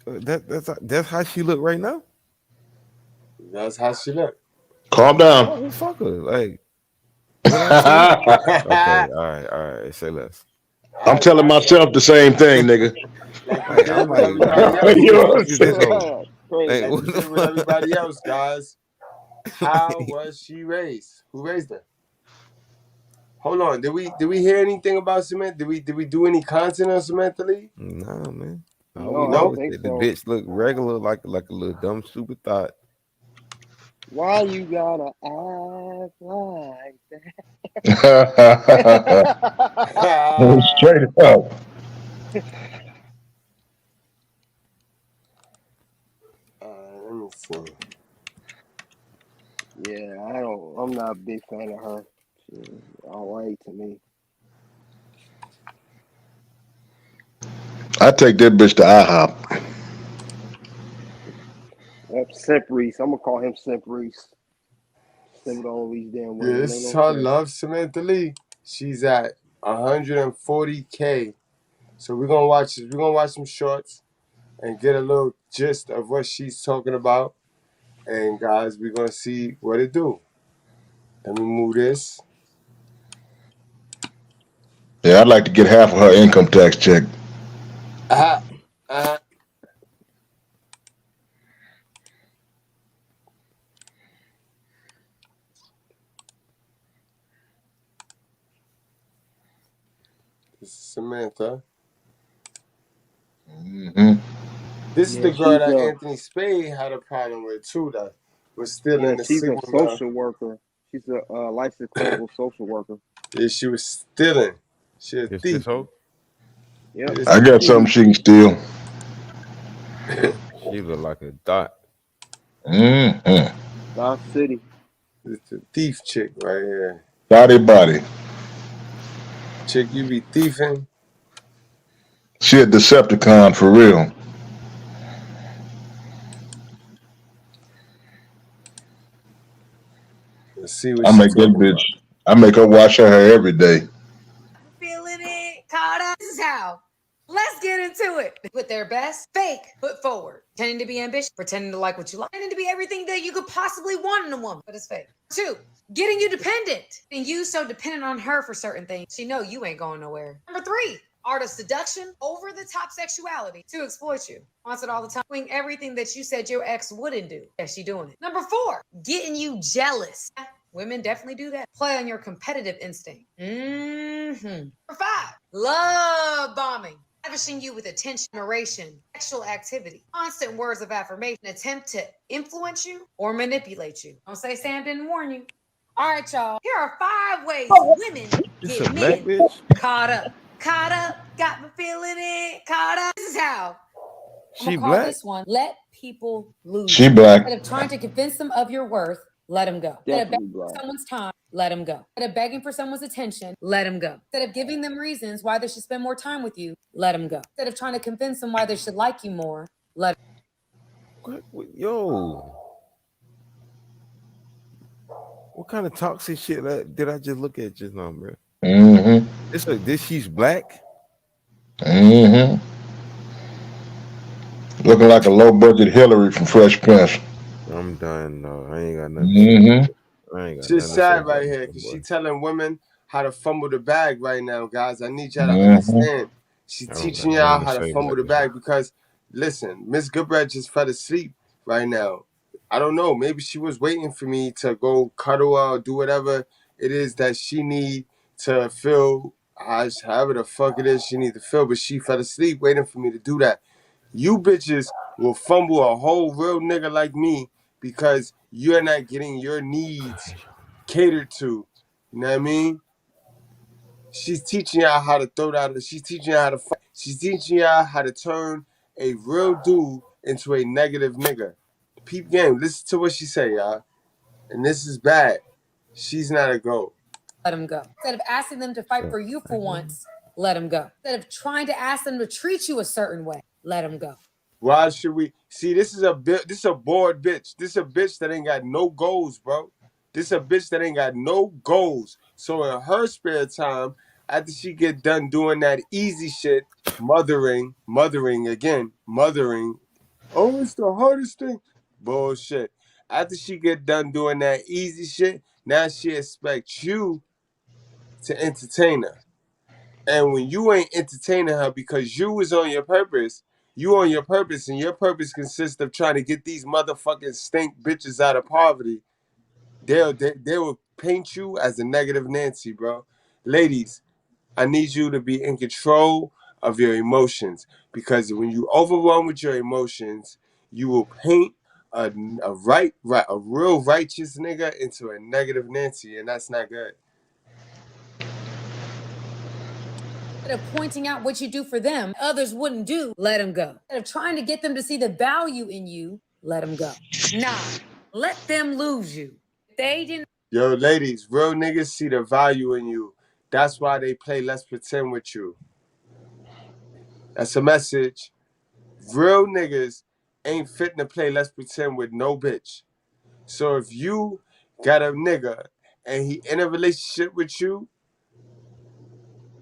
That's how she look right now. That's how she look. Calm down. Oh, fuck her. Like, okay, all right. Say less. I'm telling myself the same thing, nigga. I'm like, with everybody else, guys. How was she raised? Who raised her? Hold on. Did we hear anything about Samantha? Did we do any content on Samantha Lee? No, man. No, I don't think the so. bitch look regular, like a little dumb stupid thought. Why you gotta act like that? Straight up. Let me see. Yeah, I'm not a big fan of her. She's all right to me. I take that bitch to IHOP. Yep, Simp Reese. I'm gonna call him Simp Reese. Simp all these damn Yeah, women. this Ain't is no her sense. love, Samantha Lee. She's at 140K. So we're gonna watch some shorts and get a little gist of what she's talking about. And guys, we're gonna see what it do. Let me move this. Yeah, I'd like to get half of her income tax check. Uh-huh. This is Samantha. Mm-hmm. This is Yeah, the girl she's that a Anthony Spade had a problem with too. That was still in the she's a Sigma Male. social worker. She's a licensed clinical social worker. Yeah, she was stealing. She a It's thief. this hoe. Yep. It's I a got something thief. she can steal. She look like a dot. Mm-hmm. Dot City. It's a thief chick right here. Body. Chick, you be thieving. She a Decepticon for real. Let's see what I she make that talking bitch. about. I make her wash her hair every day. Feeling it, caught up. This is how. Let's get into it. With their best, fake, put forward. Pretending to be ambitious, pretending to like what you like, pretending to be everything that you could possibly want in a woman, but it's fake. 2, getting you dependent. And you so dependent on her for certain things, she know you ain't going nowhere. Number 3, art of seduction, over the top sexuality to exploit you. Wants it all the time. Doing everything that you said your ex wouldn't do. Yeah, she doing it. Number 4, getting you jealous. Women definitely do that. Play on your competitive instinct. Mm-hmm. Number 5, love bombing. Lavishing you with attention, admiration, sexual activity, constant words of affirmation, attempt to influence you or manipulate you. Don't say Sam didn't warn you. All right, y'all. Here are 5 ways women This get a black men bitch. caught up. Caught up, got me feeling it. Caught up. This is how. I'm She gonna call black. this one, let people lose She you. black. Instead of trying to convince them of your worth, let them go. Instead of Definitely begging for black. someone's time, let them go. Instead of begging for someone's attention, let them go. Instead of giving them reasons why they should spend more time with you, let them go. Instead of trying to convince them why they should like you more, let Yo, what kind of toxic shit did I just look at just now, bro? Mm-hmm. This she's black. Mm-hmm. Looking like a low budget Hillary from Fresh Prince. I'm done. No, I ain't got nothing to say. Mm-hmm. I ain't got She's nothing to say sad about right here this because boy. she telling women how to fumble the bag right now, guys. I need y'all to Mm-hmm. understand. She's I don't got teaching nothing y'all to how to say fumble about the this one. bag because, listen, Miss Goodbread just fell asleep right now. I don't know. Maybe she was waiting for me to go cuddle her or do whatever it is that she need to feel, however the fuck it is she need to feel. But she fell asleep waiting for me to do that. You bitches will fumble a whole real nigga like me because you're not getting your needs catered to. You know what I mean? She's teaching y'all how to throw that. She's teaching y'all how to fight. She's teaching y'all how to turn a real dude into a negative nigga. Peep game. Listen to what she say, y'all. And this is bad. She's not a goat. let them go. Instead of asking them to fight for you for once, let them go. Instead of trying to ask them to treat you a certain way, let them go. Why should we see? This is a bored bitch. This is a bitch that ain't got no goals, bro. This is a bitch that ain't got no goals. So in her spare time, after she get done doing that easy shit, mothering again, mothering. Oh, it's the hardest thing. Bullshit. After she get done doing that easy shit, now she expects you to entertain her. And when you ain't entertaining her because you was on your purpose, you on your purpose, and your purpose consists of trying to get these motherfucking stink bitches out of poverty, they will paint you as a negative Nancy, bro. Ladies, I need you to be in control of your emotions because when you overwhelm with your emotions, you will paint a real righteous nigga into a negative Nancy, and that's not good. Instead of pointing out what you do for them, others wouldn't do, let them go. Instead of trying to get them to see the value in you, let them go. Nah, let them lose you. If they didn't. Yo, ladies, real niggas see the value in you. That's why they play Let's Pretend with you. That's a message. Real niggas ain't fitting to play Let's Pretend with no bitch. So if you got a nigga and he in a relationship with you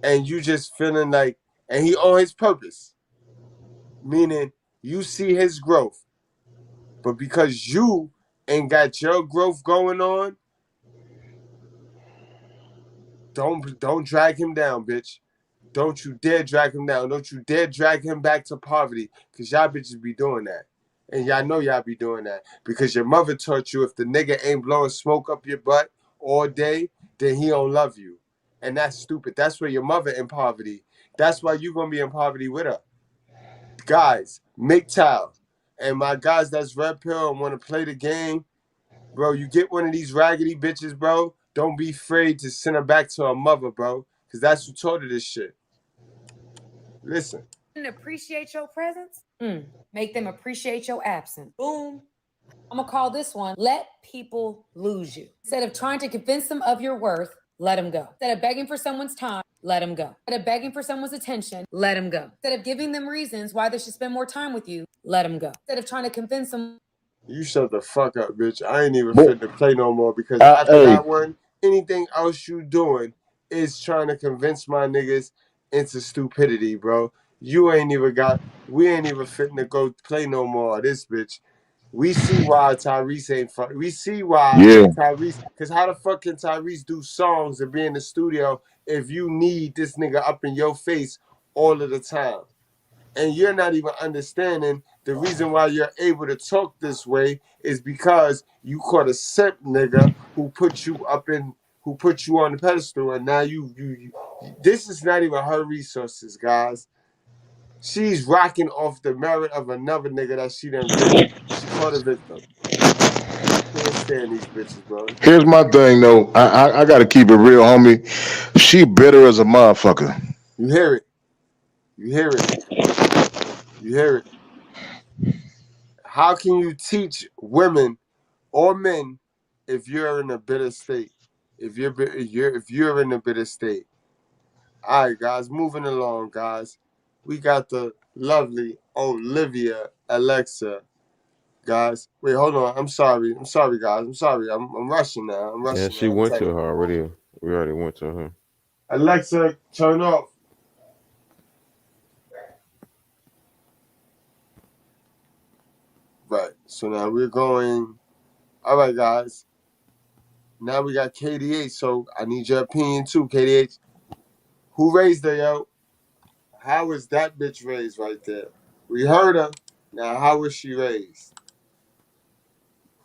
and you just feeling like, and he on his purpose, meaning you see his growth, but because you ain't got your growth going on, don't drag him down, bitch. Don't you dare drag him down. Don't you dare drag him back to poverty, because y'all bitches be doing that. And y'all know y'all be doing that because your mother taught you if the nigga ain't blowing smoke up your butt all day, then he don't love you. And that's stupid. That's where your mother in poverty. That's why you going to be in poverty with her. Guys, mgtow. And my guys that's red pill and want to play the game, bro, you get one of these raggedy bitches, bro, don't be afraid to send her back to her mother, bro, because that's who taught her this shit. Listen. Appreciate your presence, make them appreciate your absence. Boom. I'm gonna call this one, let people lose you. Instead of trying to convince them of your worth, let them go. Instead of begging for someone's time, let them go. Instead of begging for someone's attention, let them go. Instead of giving them reasons why they should spend more time with you, let them go. Instead of trying to convince them. You shut the fuck up, bitch. I ain't even fit to play no more because after that one, anything else you doing is trying to convince my niggas into stupidity, bro. We ain't even fitting to go play no more of this, bitch. We see why Tyrese ain't fuck. We see why Tyrese, because how the fuck can Tyrese do songs and be in the studio if you need this nigga up in your face all of the time? And you're not even understanding the reason why you're able to talk this way is because you caught a simp nigga who put you on the pedestal, and now you this is not even her resources, guys. She's rocking off the merit of another nigga that she done raped. She caught a victim. Can't stand these bitches, bro. Here's my thing, though. I got to keep it real, homie. She bitter as a motherfucker. You hear it. You hear it. You hear it. How can you teach women or men if you're in a bitter state? If you're in a bitter state. All right, guys, moving along, guys. We got the lovely Olivia Alexa, guys. Wait, hold on. I'm sorry, guys. I'm sorry. I'm rushing now. Yeah, she went to her already. We already went to her. Alexa, turn off. Right. So now we're going. All right, guys. Now we got KDH. So I need your opinion too, KDH. Who raised her, yo? How was that bitch raised right there? We heard her. Now, how was she raised?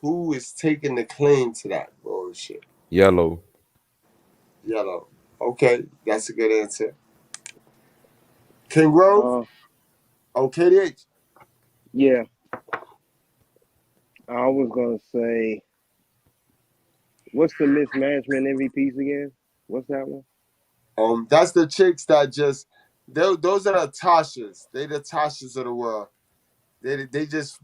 Who is taking the claim to that bullshit? Yellow. Okay, that's a good answer. King Grove? KDH. Yeah. I was going to say, what's the mismanagement MVPs again? What's that one? That's the chicks that just, those are the Tashas. They the Tashas of the world. They just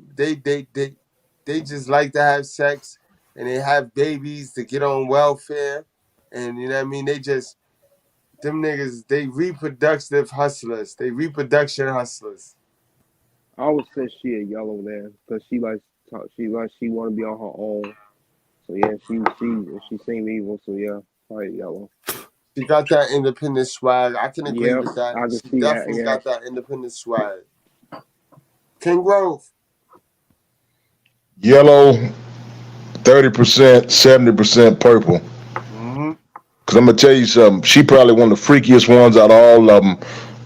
like to have sex and they have babies to get on welfare. And you know what I mean? Them niggas, they reproductive hustlers. They reproduction hustlers. I would say she a yellow then, because she want to be on her own. So yeah, she seemed evil. So yeah, probably yellow. She got that independent swag. I can agree with that. I can She see definitely that, yeah. got that independent swag. King Grove. Yellow, 30%, 70% purple. Because I'm going to tell you something. She probably one of the freakiest ones out of all of them.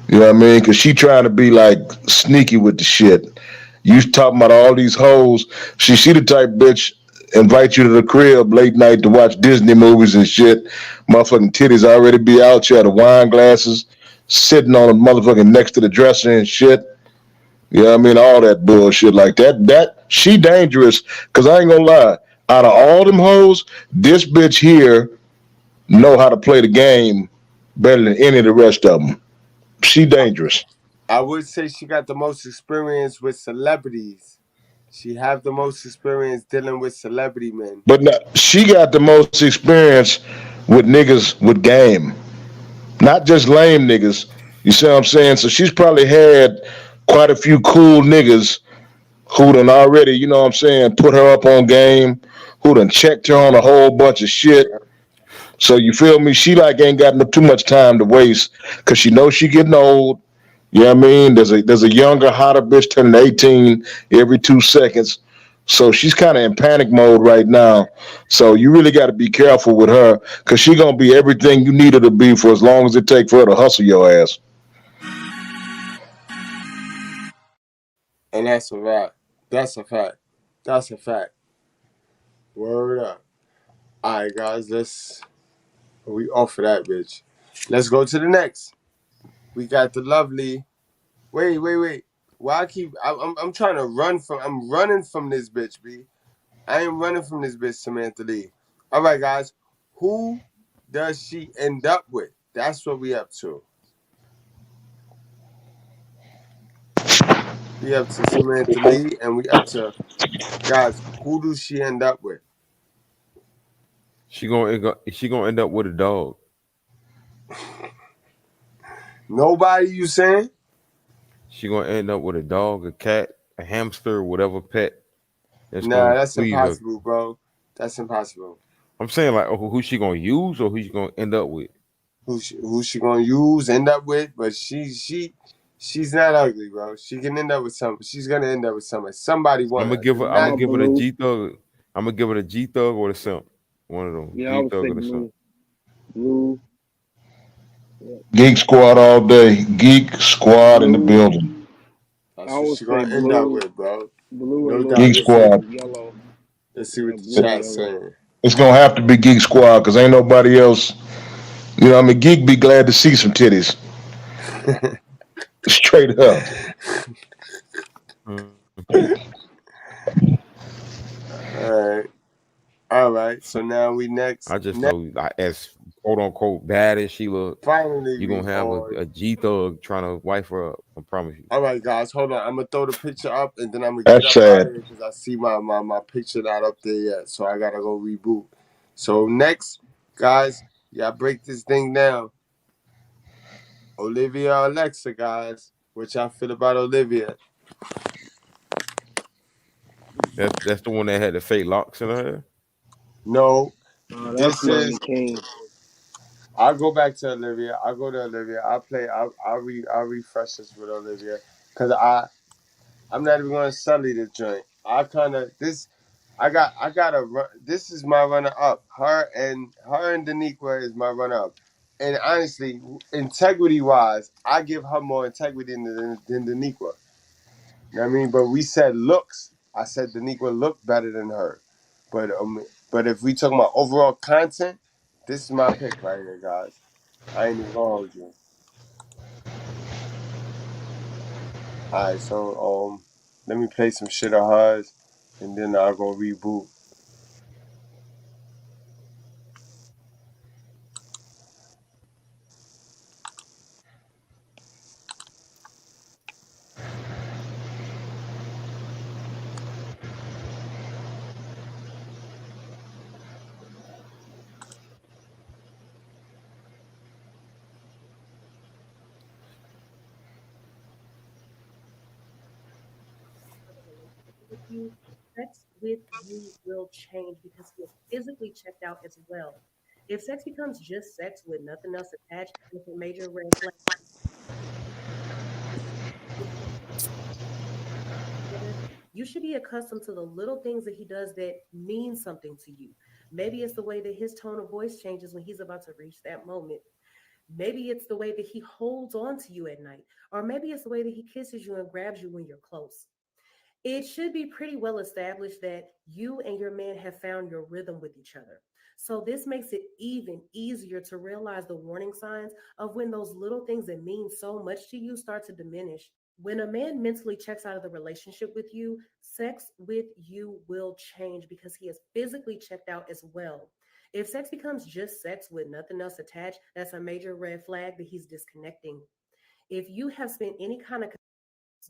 You know what I mean? Because she trying to be like sneaky with the shit. You talking about all these hoes. She the type bitch invite you to the crib late night to watch Disney movies and shit. Motherfucking titties already be out. She had the wine glasses sitting on the motherfucking next to the dresser and shit. Yeah, I mean all that bullshit like that. That she dangerous. Cause I ain't gonna lie. Out of all them hoes, this bitch here know how to play the game better than any of the rest of them. She dangerous. I would say she got the most experience with celebrities. She have the most experience dealing with celebrity men. But no, she got the most experience with niggas with game, not just lame niggas. You see what I'm saying? So she's probably had quite a few cool niggas who done already, you know what I'm saying, put her up on game, who done checked her on a whole bunch of shit. So you feel me? She like ain't got too much time to waste because she knows she getting old. You know what I mean? There's a younger, hotter bitch turning 18 every 2 seconds. So she's kind of in panic mode right now. So you really got to be careful with her because she gonna be everything you need her to be for as long as it take for her to hustle your ass. And that's a fact. That's a fact. That's a fact. Word up. Alright guys, we off of that bitch. Let's go to the next. We got the lovely. Wait. Why I'm trying to I'm running from this bitch, B. I ain't running from this bitch, Samantha Lee. Alright guys. Who does she end up with? That's what we up to. We up to Samantha Lee and we up to guys, who does she end up with? She gonna end up with a dog. Nobody, you saying? She gonna end up with a dog, a cat, a hamster, whatever pet that's Nah, gonna that's please her. impossible, bro. That's impossible. I'm saying like, who she gonna use or who she gonna end up with? Who she gonna use, end up with? But she's not ugly, bro. She can end up with something. She's gonna end up with somebody. Somebody want her. I'm gonna Not give her the G Thug. I'm gonna give her the G Thug or the Simp. One of them. Yeah, I G would Thug say or the Simp. Blue. Geek Squad all day. Geek Squad in the Blue. building. That's I what would she say gonna end up blue, with, bro. blue, No and doubt. Geek little Squad. yellow. Let's see Yeah, what the blue and chat's yellow. saying. It's gonna have to be Geek Squad because ain't nobody else. You know, what I mean, Geek be glad to see some titties. Straight up. All right. So now we next. I just know, like, as quote unquote bad as she look, Finally, you we gonna have on. a G Thug trying to wife her up. I promise you. All right, guys, hold on. I'm gonna throw the picture up and then I'm gonna get That's up out sad. of here because I see my picture not up there yet. So I gotta go reboot. So next, guys, y'all break this thing down. Olivia Alexa, guys. What y'all feel about Olivia? That's the one that had the fake locks in her hair. No. That's This is Megan King. I'll go back to Olivia. I'll go to Olivia. I'll refresh this with Olivia. Cause I'm not even gonna sully the joint. I gotta run. This is my runner up. Her and Daniqua is my runner up. And honestly, integrity wise, I give her more integrity than Daniqua. You know what I mean? But we said looks. I said Daniqua looked better than her. But if we talking about overall content, this is my pick right here, guys. I ain't even gonna hold you. Alright, so let me play some shit of hers and then I'll go reboot. With you, sex with you will change because he is physically checked out as well. If sex becomes just sex with nothing else attached, it's a major red flag. You should be accustomed to the little things that he does that mean something to you. Maybe it's the way that his tone of voice changes when he's about to reach that moment. Maybe it's the way that he holds on to you at night, or maybe it's the way that he kisses you and grabs you when you're close. It should be pretty well established that you and your man have found your rhythm with each other. So, this makes it even easier to realize the warning signs of when those little things that mean so much to you start to diminish. When a man mentally checks out of the relationship with you, sex with you will change because he has physically checked out as well. If sex becomes just sex with nothing else attached, that's a major red flag that he's disconnecting. If you have spent any kind of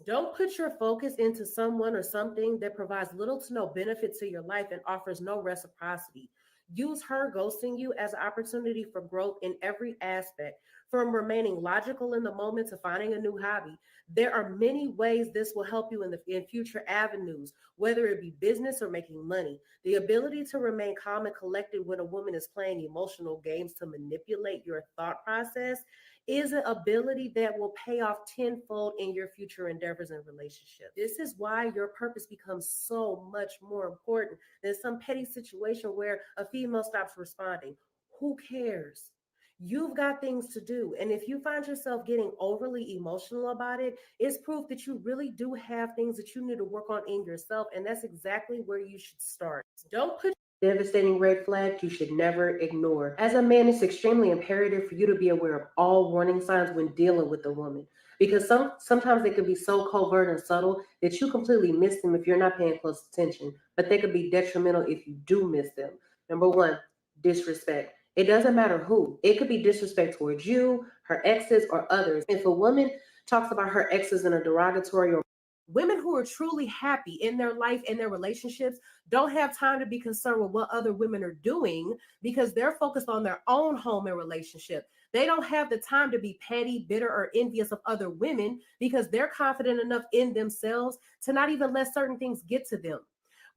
don't put your focus into someone or something that provides little to no benefit to your life and offers no reciprocity. Use her ghosting you as an opportunity for growth in every aspect, from remaining logical in the moment to finding a new hobby. There are many ways this will help you in future avenues, whether it be business or making money. The ability to remain calm and collected when a woman is playing emotional games to manipulate your thought process is an ability that will pay off tenfold in your future endeavors and relationships. This is why your purpose becomes so much more important than some petty situation where a female stops responding. Who cares? You've got things to do. And if you find yourself getting overly emotional about it, it's proof that you really do have things that you need to work on in yourself. And that's exactly where you should start. Don't put devastating red flag you should never ignore. As a man, it's extremely imperative for you to be aware of all warning signs when dealing with a woman, because sometimes they can be so covert and subtle that you completely miss them if you're not paying close attention, but they could be detrimental if you do miss them. Number one, disrespect. It doesn't matter who. It could be disrespect towards you, her exes, or others. If a woman talks about her exes in a derogatory or women who are truly happy in their life and their relationships don't have time to be concerned with what other women are doing because they're focused on their own home and relationship. They don't have the time to be petty, bitter, or envious of other women because they're confident enough in themselves to not even let certain things get to them.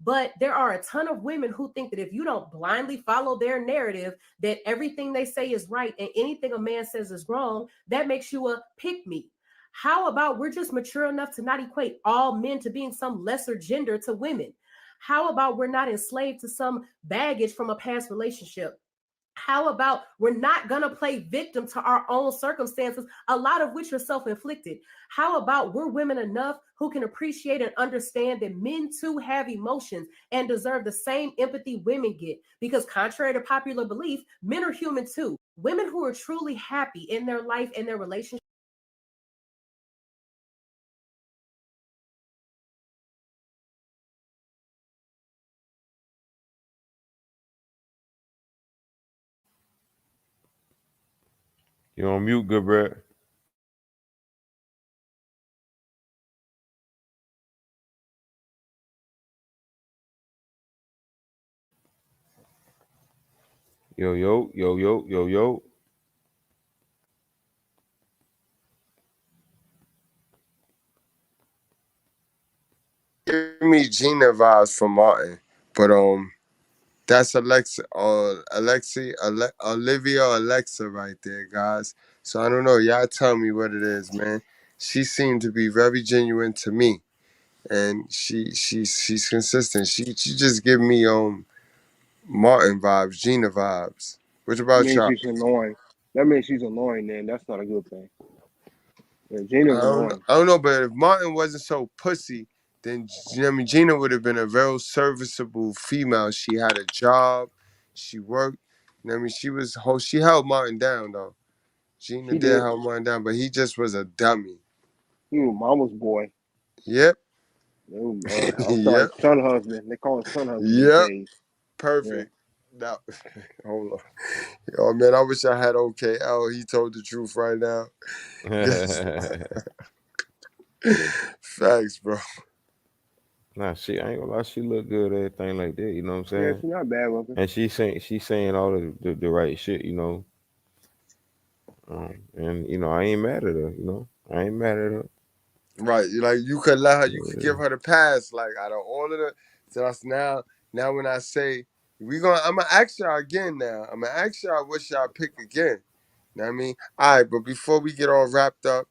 But there are a ton of women who think that if you don't blindly follow their narrative, that everything they say is right and anything a man says is wrong, that makes you a pick me. How about we're just mature enough to not equate all men to being some lesser gender to women? How about we're not enslaved to some baggage from a past relationship? How about we're not going to play victim to our own circumstances, a lot of which are self-inflicted? How about we're women enough who can appreciate and understand that men too have emotions and deserve the same empathy women get? Because contrary to popular belief, men are human too. Women who are truly happy in their life and their relationship. You're on mute, good Brad. Yo, yo, yo, yo, yo, yo. Give me Gina vibes from Martin, but that's Olivia Alexa right there, guys. So I don't know. Y'all tell me what it is, man. She seemed to be very genuine to me, and she's consistent. She just give me Martin vibes, Gina vibes. What I about mean, y'all? she's annoying. That means she's annoying. Then that's not a good thing. Yeah, Gina's annoying. I don't know, but if Martin wasn't so pussy, then you know what I mean, Gina would have been a very serviceable female. She had a job, she worked. You know what I mean, she held Martin down though. Gina She did did. hold Martin down, but he just was a dummy. He was mama's boy. Yep. I'm sorry, Yep. son husband. They call it son husband these Yep. days. Yeah. Perfect. Now, hold on. Oh man, I wish I had OKL. He told the truth right now. Facts, bro. Nah, I ain't gonna lie, she look good, everything like that, you know what I'm saying? Yeah, she's not bad looking. And she's saying all the right shit, you know. And you know, I ain't mad at her, you know. I ain't mad at her. Right. Like you could let her, you could give her the pass. Like out of all of the, so that's now when I say I'm gonna ask y'all again now. I'm gonna ask y'all what y'all pick again. You know what I mean? All right, but before we get all wrapped up,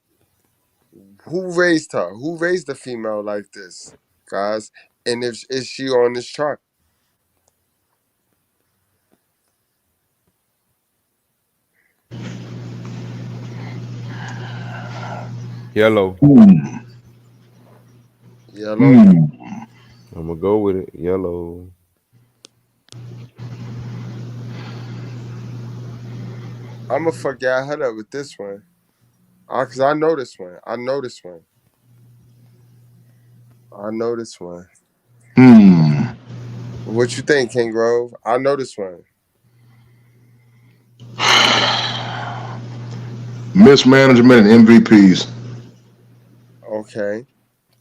who raised her? Who raised a female like this, guys? And is she on this chart? Yellow. Yellow. I'm gonna go with it. Yellow. I'm gonna forget her up with this one. Cause I know this one. I know this one. Hmm. What you think, King Grove? I know this one. Mismanagement and MVPs. Okay.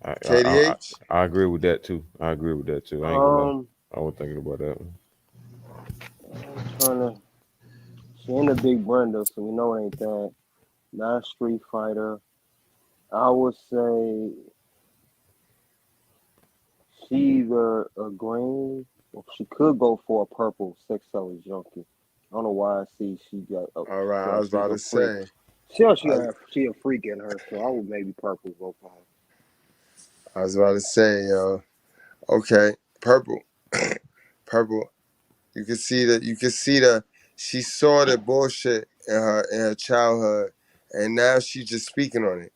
I, I KDH? I agree with that too. I agree with that too. I ain't gonna lie. I was thinking about that one. I'm trying to. She ain't a big Brenda, so you know it ain't that. Not a Street Fighter. I would say she either a green or she could go for a purple sex seller's junkie. I don't know why I see she got. All right, Feel I like was she's about a to freak. say. She a freak in her, so I would maybe purple go for her. I was about to say, yo. Okay, purple. Purple. You can see that. You can see the. She saw the bullshit in her childhood, and now she's just speaking on it.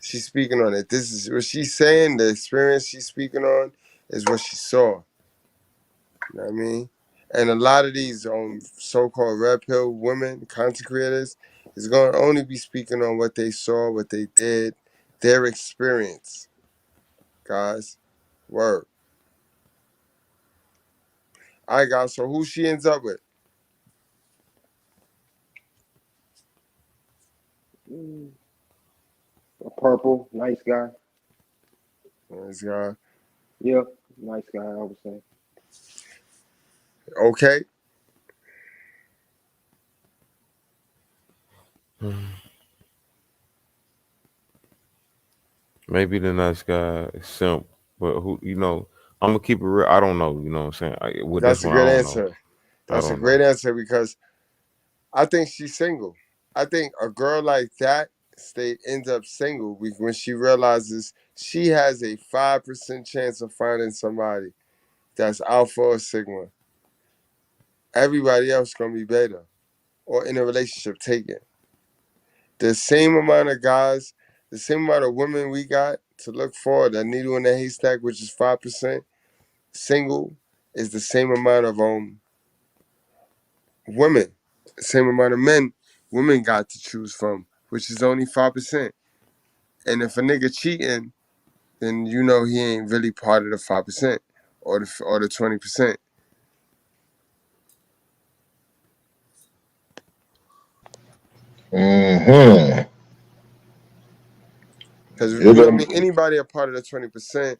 She's speaking on it. This is what she's saying. The experience she's speaking on is what she saw. You know what I mean? And a lot of these so-called red pill women, content creators, is going to only be speaking on what they saw, what they did, their experience. Guys, word. All right, guys. So who she ends up with? A purple, nice guy. Nice guy. Yeah, nice guy. I would say. Okay. Maybe the nice guy is simp, but who I'm gonna keep it real. I don't know. You know what I'm saying? With this That's a one, I good don't know. answer. I That's a don't know. great answer because I think she's single. I think a girl like that ends up single when she realizes she has a 5% chance of finding somebody that's alpha or sigma. Everybody else gonna be beta or in a relationship taken. The same amount of guys, the same amount of women we got to look for, that needle in the haystack, which is 5%, single is the same amount of women, same amount of men women got to choose from, which is only 5%. And if a nigga cheating, then you know he ain't really part of the 5% or the 20%. Mm-hmm. Because You're you know what I gonna mean, anybody a part of the 20%,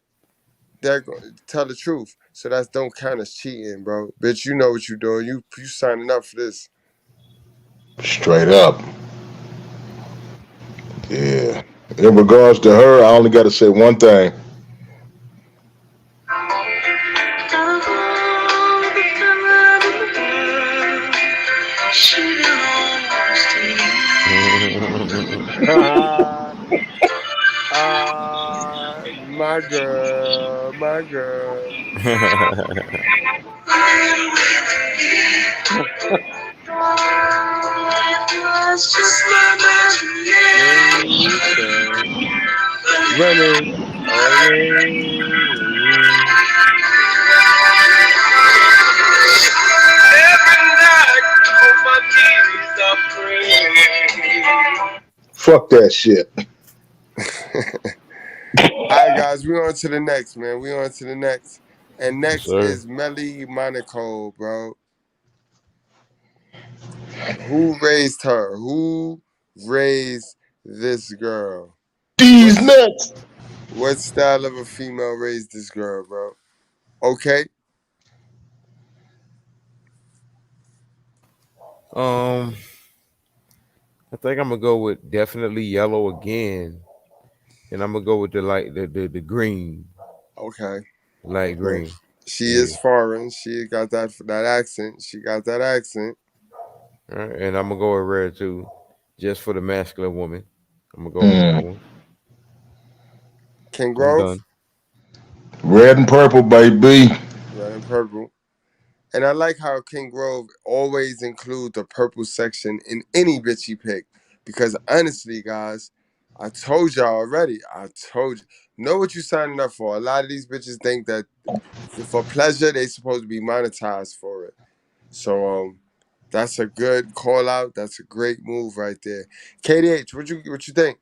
they're going to tell the truth. So that don't count as cheating, bro. Bitch, you know what you doing. You signing up for this. straight up. Yeah. In regards to her, I only got to say one thing. My girl, my girl. Running away. Fuck that shit. All right, guys, we on to the next, man. We on to the next. And Yes, next sir. is Melly Monaco, bro. Who raised her? Who raised this girl? These nuts. What style of a female raised this girl, bro? Okay. I think I'm gonna go with definitely yellow again, and I'm gonna go with the light, the green, Okay. light Well, green. she Yeah. is foreign. She got that accent. She got that accent. All right, and I'm gonna go with red too, just for the masculine woman. I'm gonna go with Hmm. that one. King I'm Grove, done. Red and purple, baby. red and purple. And I like how King Grove always include the purple section in any bitch he pick. Because honestly, guys, I told y'all already. I told you. Know what you signing up for. A lot of these bitches think that for pleasure, they supposed to be monetized for it. So that's a good call out. That's a great move right there. KDH, what you think?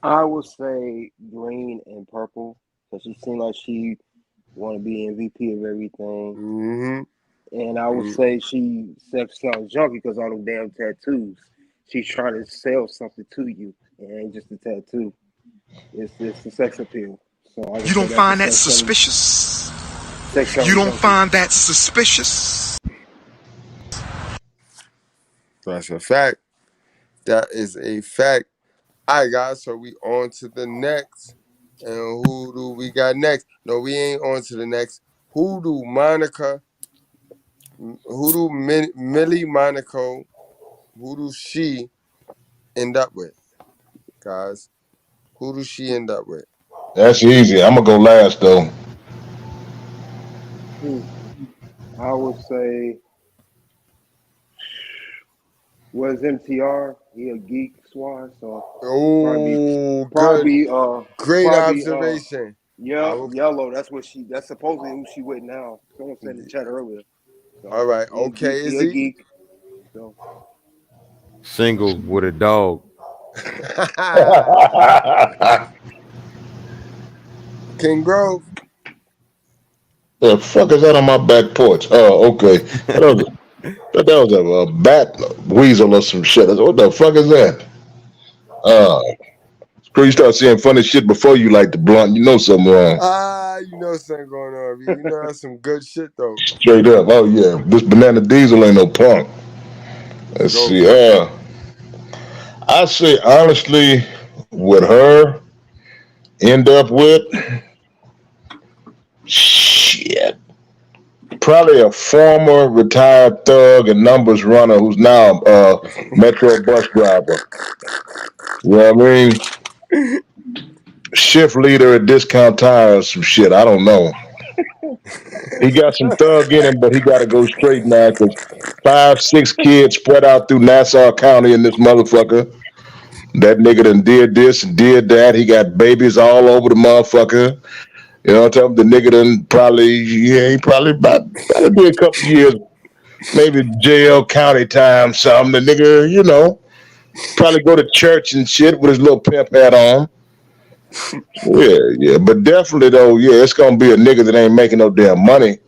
I would say green and purple. because she seemed like she want to be MVP of everything. Mm-hmm. And I would say she sex sells junkie because all them damn tattoos. She's trying to sell something to you. It ain't just a tattoo. It's the sex appeal. So I would You say don't that's find a that sex selling, suspicious? sex selling You don't junkie. find that suspicious? That's a fact. That is a fact. All right, guys. So we on to the next. And who do we got next? No, we ain't on to the next. Who do Millie Monaco, who do she end up with, guys? Who does she end up with? That's easy. I'm gonna go last though. I would say, was MTR? He a geek swine, so Oh, good. probably Great probably observation. I will, yellow. That's supposedly who she with now. Someone said in the chat earlier. So all right. he a geek. Okay, He a Izzy. geek. So Single with a dog. King Grove. The fuck is that on my back porch? Oh, okay. That was a bat weasel or some shit. I said, what the fuck is that? Screw, you start seeing funny shit before you light the blunt, you know something wrong. You know something going on. You know that's some good shit though. Straight up. Oh yeah. This banana diesel ain't no punk. Let's Go see. for it. I say honestly, with her, end up with shit. Probably a former retired thug and numbers runner who's now metro bus driver. You know what I mean? Shift leader at Discount Tires, some shit. I don't know. He got some thug in him, but he got to go straight now because 5, 6 kids spread out through Nassau County in this motherfucker. That nigga done did this and did that. He got babies all over the motherfucker. You know what I'm talking? The nigga done probably, he probably about be a couple years, maybe jail, county time, something. The nigga, probably go to church and shit with his little pimp hat on. Yeah. But definitely though, yeah, it's gonna be a nigga that ain't making no damn money.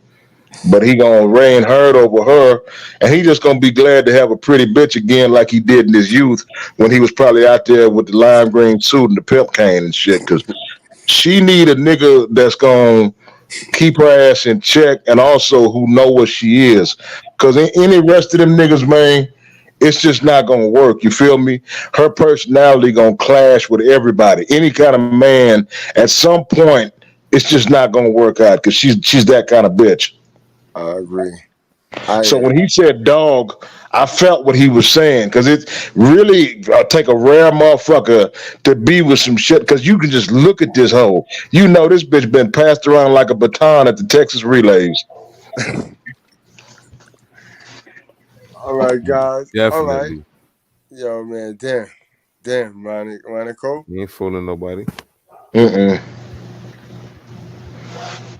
But he gonna reign herd over her, and he just gonna be glad to have a pretty bitch again, like he did in his youth when he was probably out there with the lime green suit and the pimp cane and shit. Cause she need a nigga that's gonna keep her ass in check and also who know what she is. Cause any rest of them niggas, man, it's just not gonna work. You feel me? Her personality gonna clash with everybody. Any kind of man, at some point, it's just not gonna work out because she's that kind of bitch. I agree. So when he said dog, I felt what he was saying because it really take a rare motherfucker to be with some shit because you can just look at this hoe. You know this bitch been passed around like a baton at the Texas relays. All right, guys. All right. Definitely. Yo, man. Damn, Monaco. You ain't fooling nobody.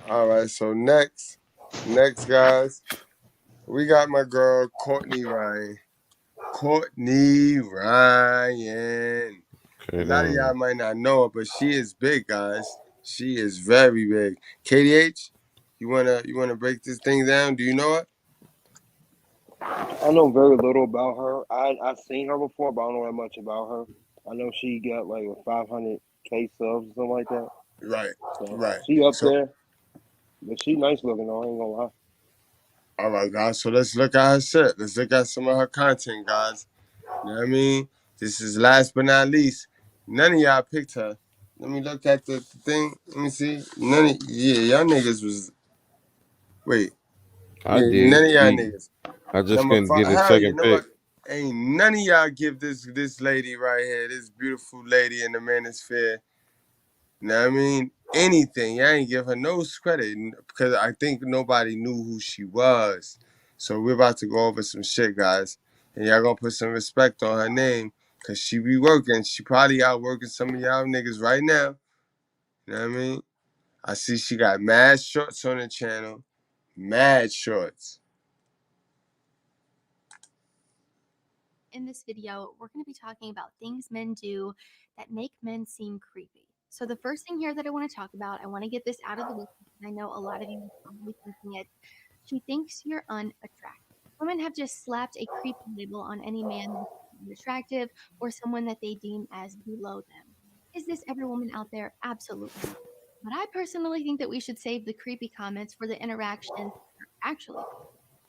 All right. So next, guys, we got my girl Courtney Ryan. Courtney Ryan. A lot of y'all might not know her, but she is big, guys. She is very big. KDH, you wanna break this thing down? Do you know her? I know very little about her. I've seen her before, but I don't know that much about her. I know she got like 500K subs or something like that. Right. So Right. she up So there, but she nice looking though. I ain't gonna lie. all right, guys. So let's look at her shit. Let's look at some of her content, guys. You know what I mean? This is last but not least. None of y'all picked her. Let me look at the thing. Let me see. Y'all niggas was wait. I Yeah, did. none of y'all niggas. I just Number couldn't 5. get a Hell, you second know pick. what? Ain't none of y'all give this lady right here, this beautiful lady in the Manosphere. You know what I mean? Anything. Y'all ain't give her no credit because I think nobody knew who she was. So we're about to go over some shit, guys. And y'all gonna put some respect on her name because she be working. She probably out working some of y'all niggas right now. You know what I mean? I see she got mad shorts on the channel. Mad shorts. In this video, we're going to be talking about things men do that make men seem creepy. So the first thing here that I want to talk about, I want to get this out of the way. I know a lot of you are probably thinking it. She thinks you're unattractive. Women have just slapped a creepy label on any man that's unattractive or someone that they deem as below them. Is this every woman out there? Absolutely not. But I personally think that we should save the creepy comments for the interactions that are actually.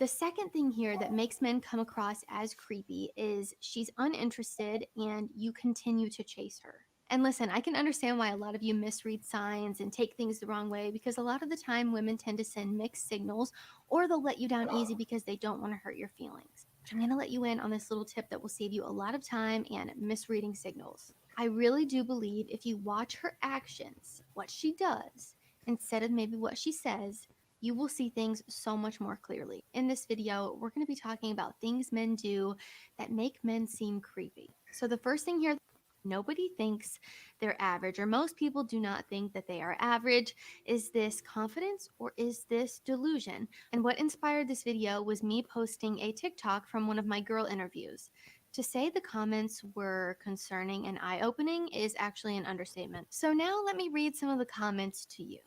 The second thing here that makes men come across as creepy is she's uninterested and you continue to chase her. And listen, I can understand why a lot of you misread signs and take things the wrong way because a lot of the time women tend to send mixed signals or they'll let you down easy because they don't want to hurt your feelings. But I'm going to let you in on this little tip that will save you a lot of time and misreading signals. I really do believe if you watch her actions, what she does, instead of maybe what she says, you will see things so much more clearly. In this video, we're going to be talking about things men do that make men seem creepy. So the first thing here, nobody thinks they're average, or most people do not think that they are average. Is this confidence or is this delusion? And what inspired this video was me posting a TikTok from one of my girl interviews. To say the comments were concerning and eye-opening is actually an understatement. So now let me read some of the comments to you.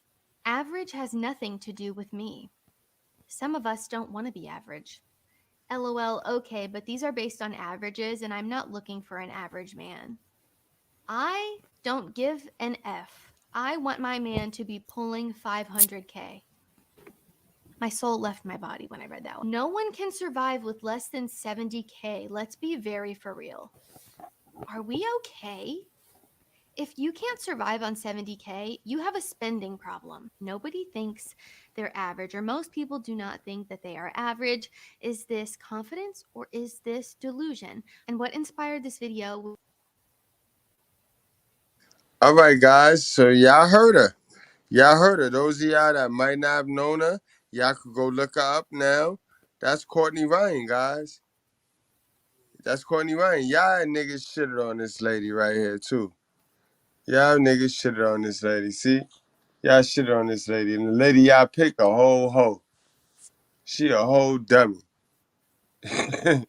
Average has nothing to do with me. Some of us don't want to be average. LOL, okay, but these are based on averages and I'm not looking for an average man. I don't give an F. I want my man to be pulling 500K. My soul left my body when I read that one. No one can survive with less than 70K. Let's be very for real. Are we okay? If you can't survive on 70K, you have a spending problem. Nobody thinks they're average, or most people do not think that they are average. Is this confidence or is this delusion? And what inspired this video? All right, guys. So y'all heard her. Y'all heard her. Those of y'all that might not have known her, y'all could go look her up now. That's Courtney Ryan, guys. That's Courtney Ryan. Y'all niggas shitted on this lady right here, too. Y'all niggas shitted on this lady. See? Y'all shitted on this lady. And the lady y'all picked a whole hoe. She a whole dummy. You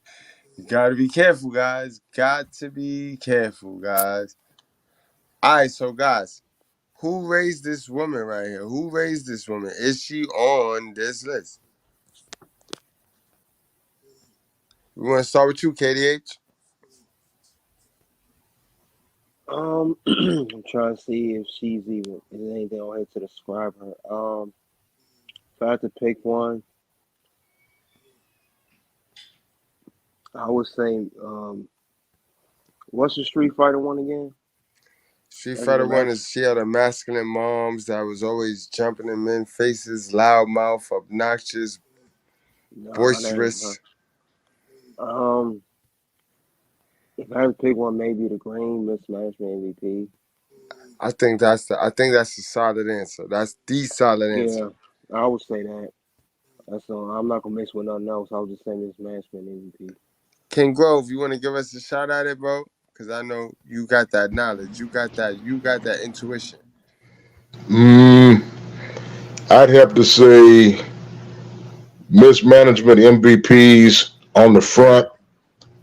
gotta be careful, guys. Got to be careful, guys. All right, so guys, who raised this woman right here? Who raised this woman? Is she on this list? We want to start with you, KDH. I'm trying to see if she's even is there anything on here to describe her. If I had to pick one, I would say what's the Street Fighter one again? Street Fighter one is she had a masculine moms that was always jumping in men's faces, loud mouth, obnoxious, boisterous. If I had to pick one, maybe the Green Mismanagement MVP. I think that's a solid answer. That's the solid answer. Yeah, I would say that. That's I'm not gonna mess with nothing else. I would just say Mismanagement MVP. King Grove, you want to give us a shot at it, bro? Because I know you got that knowledge. You got that intuition. I'd have to say mismanagement MVPs on the front,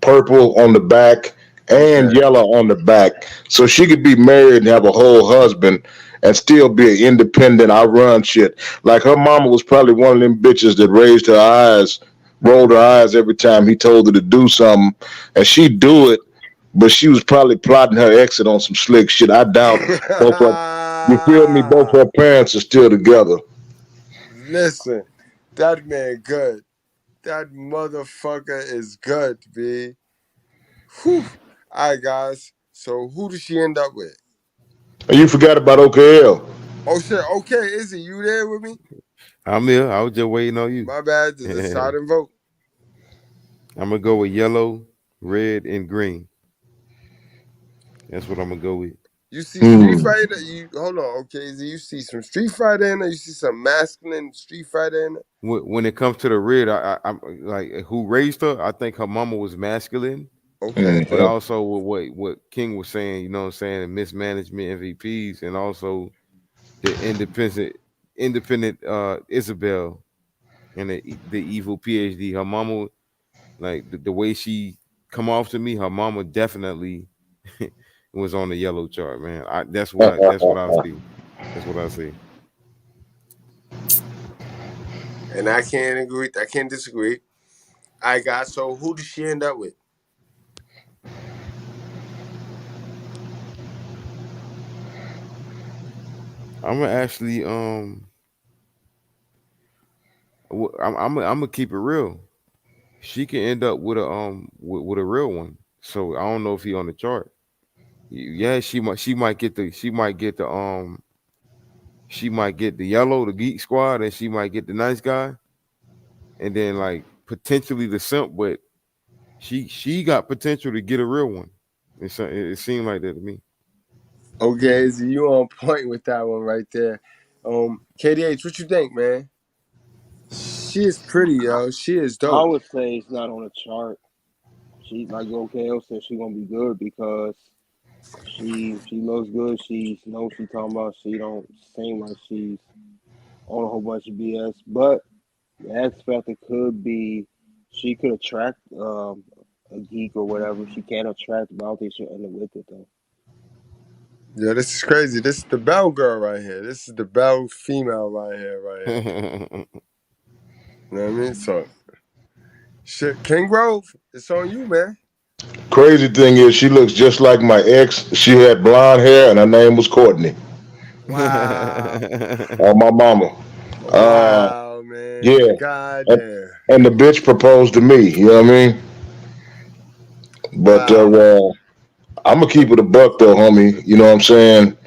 purple on the back, and yellow on the back. So she could be married and have a whole husband and still be an independent, I run shit. Like her mama was probably one of them bitches that raised her eyes, rolled her eyes every time he told her to do something, and she'd do it, but she was probably plotting her exit on some slick shit. I doubt both her, you feel me? Both her parents are still together. Listen, that man good. That motherfucker is good, B. Whew. All right, guys. So who did she end up with? And you forgot about OKL. Oh shit. Okay, Izzy, you there with me? I'm here. I was just waiting on you. My bad. This is a silent vote. I'm gonna go with yellow, red, and green. That's what I'm gonna go with. You see Street Fighter? You hold on, okay? Izzy, you see some Street Fighter in there? You see some masculine Street Fighter in there? When it comes to the red, I'm like who raised her. I think her mama was masculine. Okay. But also with what King was saying, you know what I'm saying, the mismanagement MVPs, and also the independent Isabel and the evil PhD. Her mama, like the way she come off to me, her mama definitely was on the yellow chart, man. That's what I see. That's what I see. And I can't agree. I can't disagree. I got. So who did she end up with? I'm gonna actually I'm gonna keep it real. She can end up with a with a real one. So I don't know if he on the chart. Yeah, she might get the yellow, the geek squad, and she might get the nice guy, and then like potentially the simp, but she got potential to get a real one. It seemed like that to me. Okay, so you on point with that one right there. KDH, what you think, man? She is pretty, yo. She is I dope. would say it's not on the chart. She, like OKL said, she gonna be good because she looks good. She knows what she talking about. She don't seem like she's on a whole bunch of BS. But the X factor could be she could attract a geek or whatever. She can't attract, but I don't think she'll end up with it though. Yeah, this is crazy. This is the Bell girl right here. This is the Bell female right here. You know what I mean? So, shit, King Grove, it's on you, man. Crazy thing is, she looks just like my ex. She had blonde hair, and her name was Courtney. Wow. On my mama. Wow, man. Yeah. God And, damn. and the bitch proposed to me. You know what I mean? But Wow. I'm gonna keep it a buck though, homie. You know what I'm saying?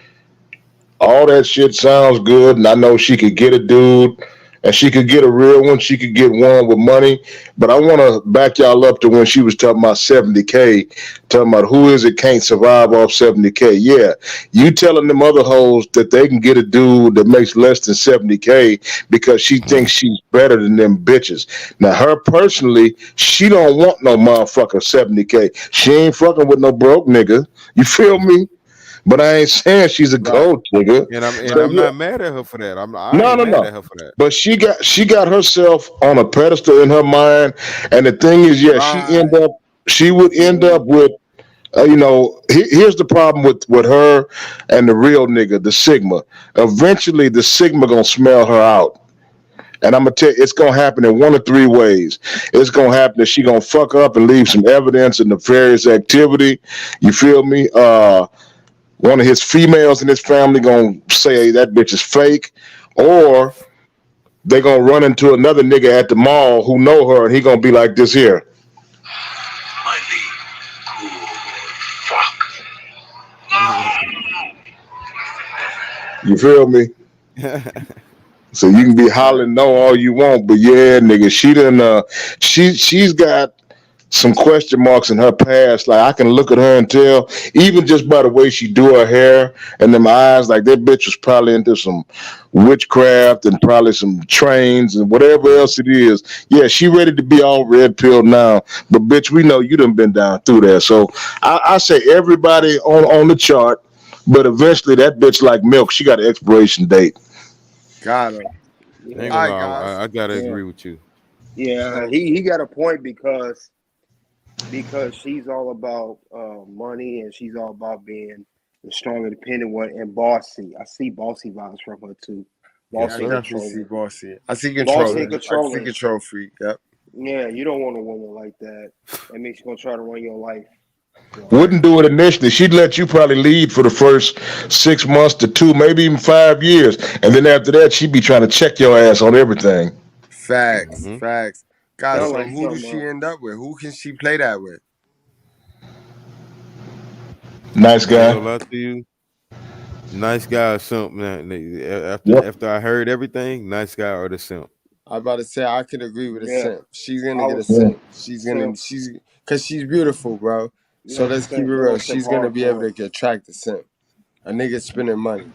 All that shit sounds good, and I know she could get a dude, and she could get a real one. She could get one with money. But I want to back y'all up to when she was talking about 70K, talking about who is it can't survive off 70K. Yeah, you telling them other hoes that they can get a dude that makes less than 70K because she thinks she's better than them bitches. Now, her personally, she don't want no motherfucker 70K. She ain't fucking with no broke nigga. You feel me? But I ain't saying she's a gold digger. And I'm So, yeah. not mad at her for that. I No, ain't no, mad no. at her for that. But she got herself on a pedestal in her mind, and the thing is, yeah, she would end up with, here's the problem with her and the real nigga, the Sigma. Eventually, the Sigma gonna smell her out. And I'm gonna tell you, it's gonna happen in one of three ways. It's gonna happen that she gonna fuck up and leave some evidence of nefarious activity. You feel me? One of his females in his family gonna say that bitch is fake, or they gonna run into another nigga at the mall who know her, and he gonna be like this here. You feel me? So you can be hollering no all you want, but yeah, nigga, she done she's got some question marks in her past. Like I can look at her and tell, even just by the way she do her hair and them eyes, like that bitch was probably into some witchcraft and probably some trains and whatever else it is. Yeah, she ready to be all red pill now. But bitch, we know you done been down through that. So I say everybody on the chart, but eventually that bitch like milk, she got an expiration date. Got her. Ain't All gonna right, lie, guys. I gotta agree with you. Yeah, he got a point because she's all about money and she's all about being the strong, independent one and bossy. I see bossy vibes from her too. Yeah, Bossy I and definitely see controlling. bossy. I see Bossy and controlling. I see controlling. control freak. Yep. Yeah, you don't want a woman like that. That means she's gonna try to run your life. So, Wouldn't do it initially. She'd let you probably lead for the first 6 months to 2, maybe even 5 years, and then after that, she'd be trying to check your ass on everything. Facts. Facts. Guys, sound so like who does she end up with? Who can she play that with? Nice I ain't guy. gonna lie to you. Nice guy or simp, man. Yep. After I heard everything, nice guy or the simp. I'm about to say I could agree with a Yeah. simp. She's gonna I get a was simp. She's simp. cause she's beautiful, bro. So Yeah, let's keep it simp. They real. gonna simp She's gonna hard be for able it. to attract a simp. A nigga spending money.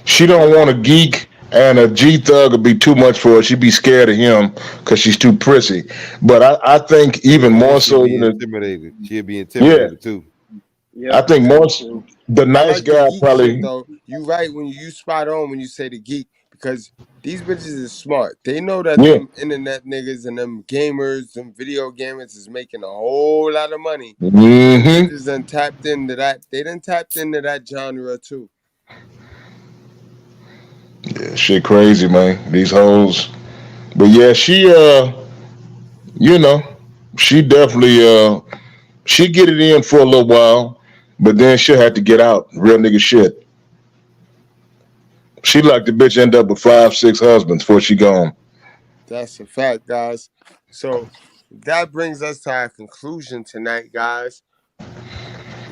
She don't want a geek, and a G thug would be too much for her. She'd be scared of him because she's too prissy. But I think even And more she'd so be than intimidated. She'd be yeah, intimidated too. Yeah, I think that more is true. the I nice like the guy geek shit probably. though. You right when you spot on when you say the geek because these bitches is smart. They know that Yeah. them internet niggas and them gamers, them video gamers is making a whole lot of money. And Mm-hmm. bitches done tapped into that. They done tapped into that genre too. Yeah, shit crazy, man. These hoes. But yeah, she you know, she definitely she get it in for a little while, but then she'll have to get out. Real nigga shit. She like the bitch end up with 5, 6 husbands before she gone. That's a fact, guys. So that brings us to our conclusion tonight, guys.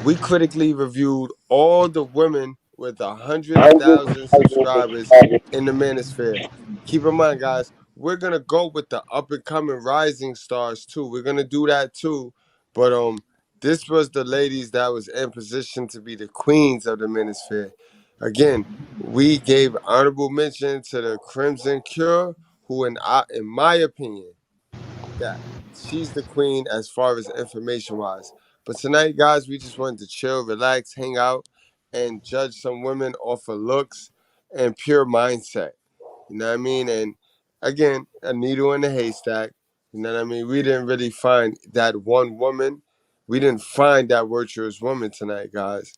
We critically reviewed all the women with 100,000 subscribers in the Manosphere. Keep in mind, guys, we're gonna go with the up and coming rising stars too. We're gonna do that too. But this was the ladies that was in position to be the queens of the Manosphere. Again, we gave honorable mention to the Crimson Cure, who in my opinion, that she's the queen as far as information wise. But tonight, guys, we just wanted to chill, relax, hang out, and judge some women off of looks and pure mindset. You know what I mean? And again, a needle in a haystack. You know what I mean? We didn't really find that one woman. We didn't find that virtuous woman tonight, guys.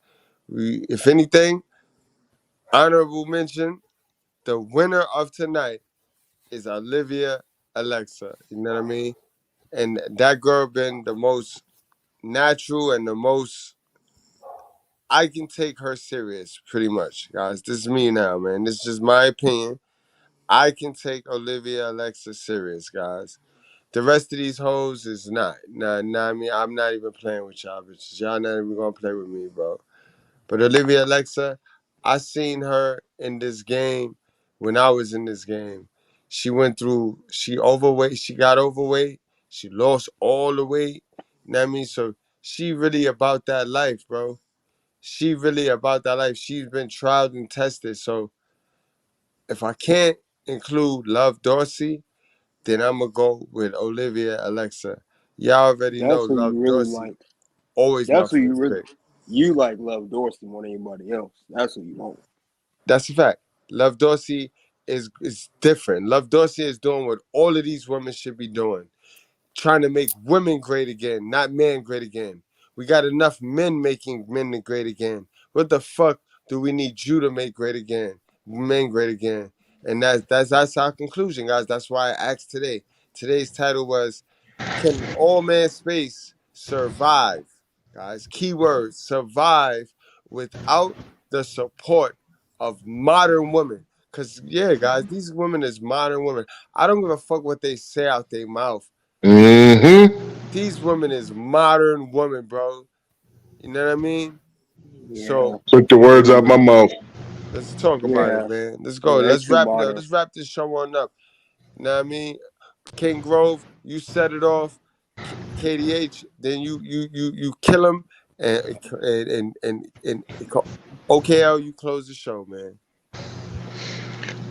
If anything, honorable mention, the winner of tonight is Olivia Alexa. You know what I mean? And that girl been the most natural and the most I can take her serious, pretty much, guys. This is me now, man. This is just my opinion. I can take Olivia Alexa serious, guys. The rest of these hoes is not. Nah, I mean, I'm not even playing with y'all bitches. Y'all not even gonna play with me, bro. But Olivia Alexa, I seen her in this game when I was in this game. She went through, she overweight, she got overweight, she lost all the weight. You know what I mean? So she really about that life, bro. She really about that life. She's been tried and tested. So if I can't include Love Dorsey, then I'm gonna go with Olivia Alexa. Y'all already know That's who you Love really Dorsey, like. always my That's who you first really pick. you like. Love Dorsey more than anybody else. That's who you want. That's a fact. Love Dorsey is different. Love Dorsey is doing what all of these women should be doing. Trying to make women great again, not men great again. We got enough men making men great again. What the fuck do we need you to make great again? Men great again. And that's our conclusion, guys. That's why I asked today. Today's title was, can all man space survive? Guys, keyword survive without the support of modern women. Cause yeah, guys, these women is modern women. I don't give a fuck what they say out their mouth. Mm-hmm. These women is modern women, bro. You know what I mean? Yeah. So Took the words out my mouth. let's talk about it, Yeah. man. Let's go. Yeah, they Let's too wrap it up. modern. Let's wrap this show on up. You know what I mean? King Grove, you set it off. KDH, then you kill him, and OKL, you close the show, man.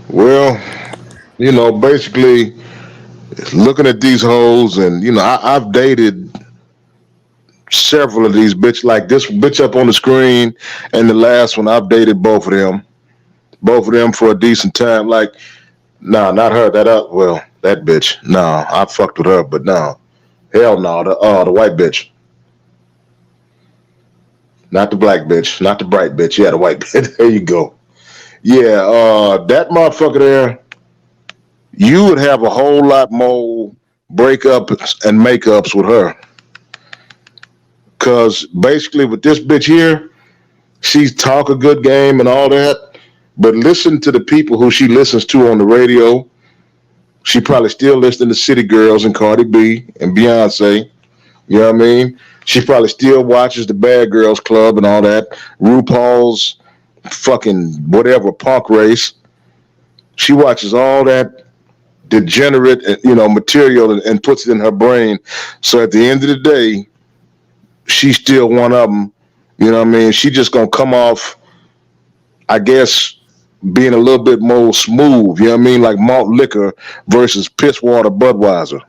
Well, basically looking at these hoes, and I've dated several of these bitch, like this bitch up on the screen, and the last one I've dated both of them for a decent time. Like, nah, not her. That bitch. Nah, I fucked with her, but no, hell no. The white bitch, not the black bitch, not the bright bitch. Yeah, the white bitch. There you go. Yeah, that motherfucker there. You would have a whole lot more breakups and makeups with her. Cause basically with this bitch here, she's talk a good game and all that, but listen to the people who she listens to on the radio. She probably still listening to City Girls and Cardi B and Beyonce. You know what I mean? She probably still watches the Bad Girls Club and all that. RuPaul's fucking whatever punk race. She watches all that degenerate, material and puts it in her brain. So at the end of the day, she's still one of them. You know what I mean? She just gonna come off, I guess, being a little bit more smooth. You know what I mean? Like malt liquor versus piss water Budweiser.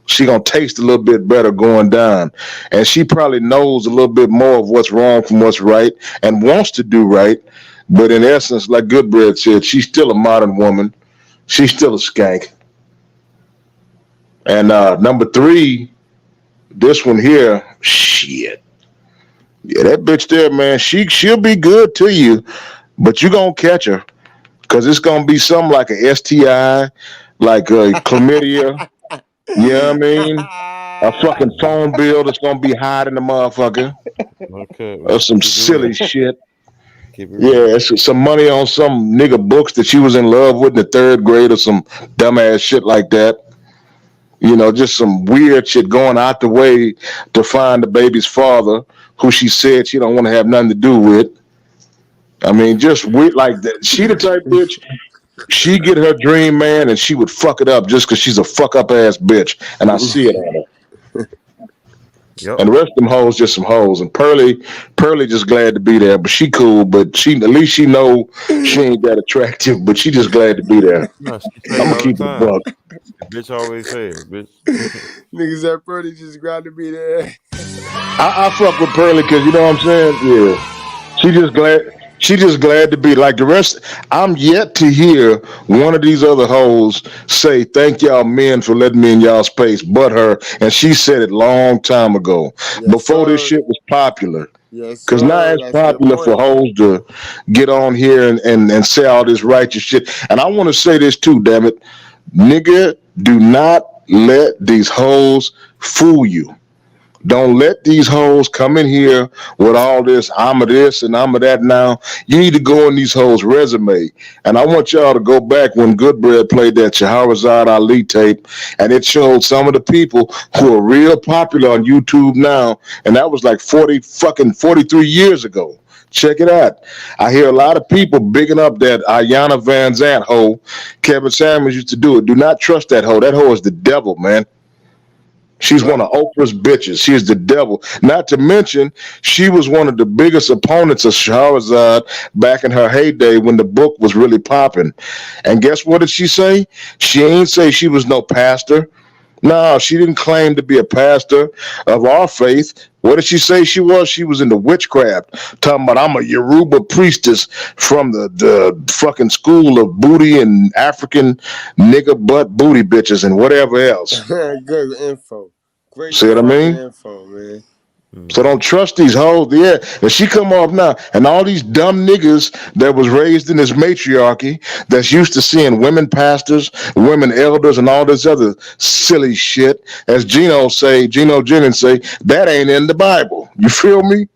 She gonna taste a little bit better going down, and she probably knows a little bit more of what's wrong from what's right and wants to do right But in essence, like Goodbread said, she's still a modern woman. She's still a skank. And number 3, this one here, shit. Yeah, that bitch there, man, she'll be good to you, but you gonna catch her. Because it's going to be something like a STI, like a chlamydia. You know what I mean? A fucking phone bill that's going to be hot in the motherfucker. Okay. Or some silly shit. Keep it Yeah, it's some money on some nigga books that she was in love with in the 3rd grade or some dumbass shit like that. You know, just some weird shit going out the way to find the baby's father, who she said she don't want to have nothing to do with. I mean, just weird like that. She the type bitch. She get her dream man and she would fuck it up just because she's a fuck up ass bitch. And I see it on her. Yep. And the rest of them hoes just some hoes. And Pearly just glad to be there. But she cool. But she at least she know she ain't that attractive. But she just glad to be there. No, she I'm say it gonna all keep the it time. buck. The bitch always say it, bitch. Niggas that Purdy just glad to be there. I fuck with Pearly because you know what I'm saying? Yeah. She just glad to be like the rest. I'm yet to hear one of these other hoes say, "Thank y'all men for letting me in y'all space," but her, and she said it long time ago, Yes, before this sir. shit was popular. Yes, Because now sir. it's That's a good popular for point. hoes to get on here and say all this righteous shit. And I want to say this too, damn it, nigga, do not let these hoes fool you. Don't let these hoes come in here with all this, I'm a this and I'm a that now. You need to go on these hoes' resume. And I want y'all to go back when Goodbread played that Shahrazad Ali tape, and it showed some of the people who are real popular on YouTube now. And that was like 43 years ago. Check it out. I hear a lot of people bigging up that Ayanna Van Zant hoe. Kevin Samuels used to do it. Do not trust that hoe. That hoe is the devil, man. She's one of Oprah's bitches. She is the devil. Not to mention, she was one of the biggest opponents of Shahrazad back in her heyday when the book was really popping. And guess what did she say? She ain't say she was no pastor. No, she didn't claim to be a pastor of our faith. What did she say she was? She was into witchcraft. Talking about, I'm a Yoruba priestess from the fucking school of booty and African nigga butt booty bitches and whatever else. Good info. Great See what I fucking mean? info, man. So don't trust these hoes. Yeah, and she come off now, and all these dumb niggas that was raised in this matriarchy that's used to seeing women pastors, women elders, and all this other silly shit. As Gino Jennings say, that ain't in the Bible. You feel me?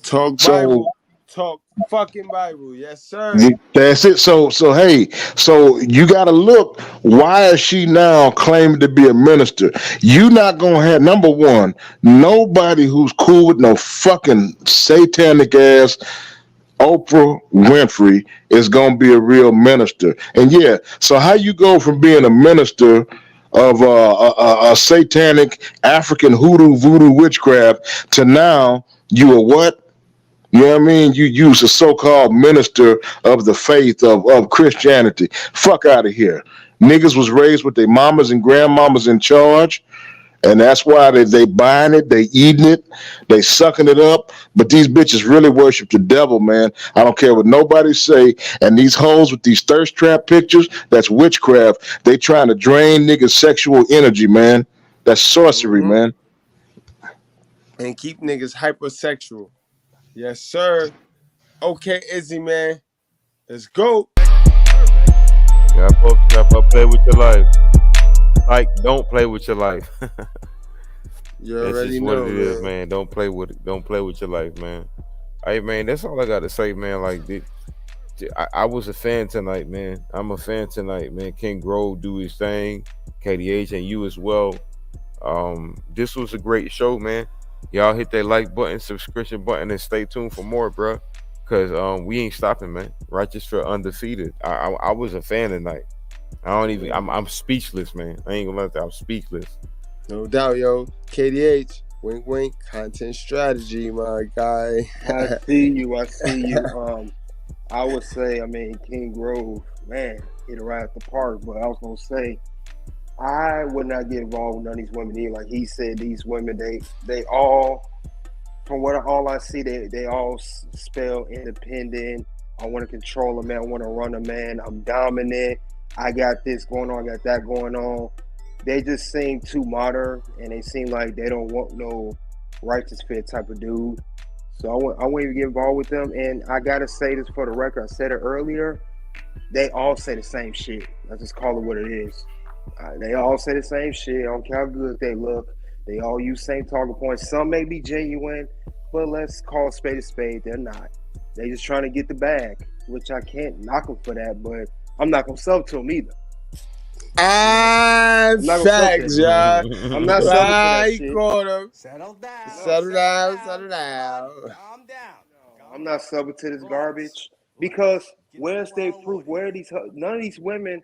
Talk So Bible. Talk fucking Bible. Yes, sir. that's it. So hey, so you gotta look. Why is she now claiming to be a minister? You not gonna have, number one, nobody who's cool with no fucking satanic ass Oprah Winfrey is gonna be a real minister. And yeah, so how you go from being a minister of a satanic African hoodoo voodoo witchcraft to now you a what? You know what I mean? You use a so-called minister of the faith of Christianity. Fuck out of here. Niggas was raised with their mamas and grandmamas in charge, and that's why they buying it, they eating it, they sucking it up. But these bitches really worship the devil, man. I don't care what nobody say. And these hoes with these thirst trap pictures, that's witchcraft. They trying to drain niggas' sexual energy, man. That's sorcery, man. And keep niggas hypersexual. Yes, sir. Okay, Izzy, man. Let's go. Gotta play with your life. Like, don't play with your life. You That's already just know, what it is, man. man. Don't play with it. Don't play with your life, man. Hey, man, that's all I got to say, man. Like, I was a fan tonight, man. I'm a fan tonight, man. King Grove do his thing. KDH and you as well. This was a great show, man. Y'all hit that like button, subscription button, and stay tuned for more, bro. Cause we ain't stopping, man. Righteous for undefeated. I was a fan tonight. I'm speechless, man. I ain't gonna let that. I'm speechless. No doubt, yo. KDH, wink, wink, content strategy, my guy. I see you. I would say, I mean, King Grove, man, hit it right at the park. But I was gonna say, I would not get involved with none of these women either. Like he said, these women, they all, from what all I see, they all spell independent. I want to control a man. I want to run a man. I'm dominant. I got this going on. I got that going on. They just seem too modern, and they seem like they don't want no righteous fit type of dude. So I won't even get involved with them. And I gotta say this for the record. I said it earlier. They all say the same shit. Let's just call it what it is. They all say the same shit. I don't care how good they look. They all use same talking points. Some may be genuine, but let's call a spade a spade. They're not. They just trying to get the bag, which I can't knock them for that, but I'm not gonna sell to them either. Facts, y'all. I'm not selling to that He shit. called him. Settle down. Settle down. Settle down. I'm not subbing to this garbage because where's their proof? Where are these? None of these women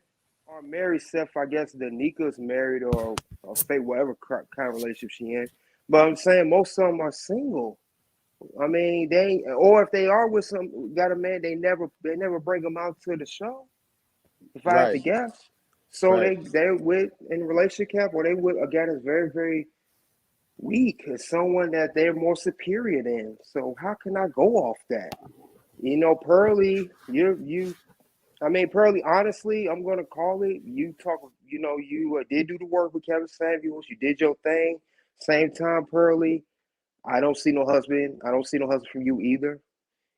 are married, except I guess Danika's married or fake whatever kind of relationship she in. But I'm saying most of them are single. I mean, or if they are with got a man, they never bring them out to the show. If I have to guess, so they're with in a relationship or they with a guy that's very very weak, is someone that they're more superior than. So how can I go off that? You know, Pearly, Pearly, honestly, I'm gonna call it. You did do the work with Kevin Samuels. You did your thing. Same time, Pearly, I don't see no husband. I don't see no husband from you either.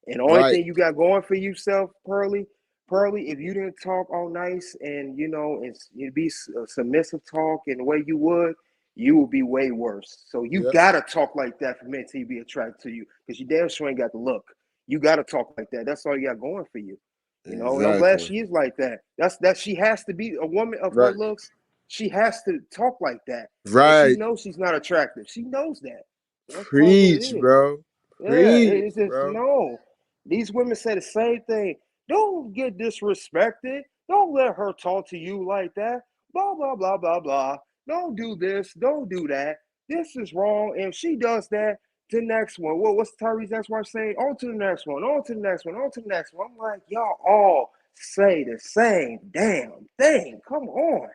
And the only thing you got going for yourself, Pearly, if you didn't talk all nice and it'd be a submissive talk in the way you would be way worse. So you gotta talk like that for men to be attracted to you, because you damn sure ain't got the look. You gotta talk like that. That's all you got going for you. You know, and I'm glad she is like that. That she has to be a woman of her looks. She has to talk like that. Right. And she knows she's not attractive. She knows that. That's Preach, bro. Yeah, Preach, it's just bro. no. These women say the same thing. Don't get disrespected. Don't let her talk to you like that. Blah blah blah blah blah. Don't do this. Don't do that. This is wrong. And if she does that, the next one. What's Tyree's ex-wife saying? On to the next one. On to the next one. On to the next one. I'm like, y'all all say the same damn thing. Come on.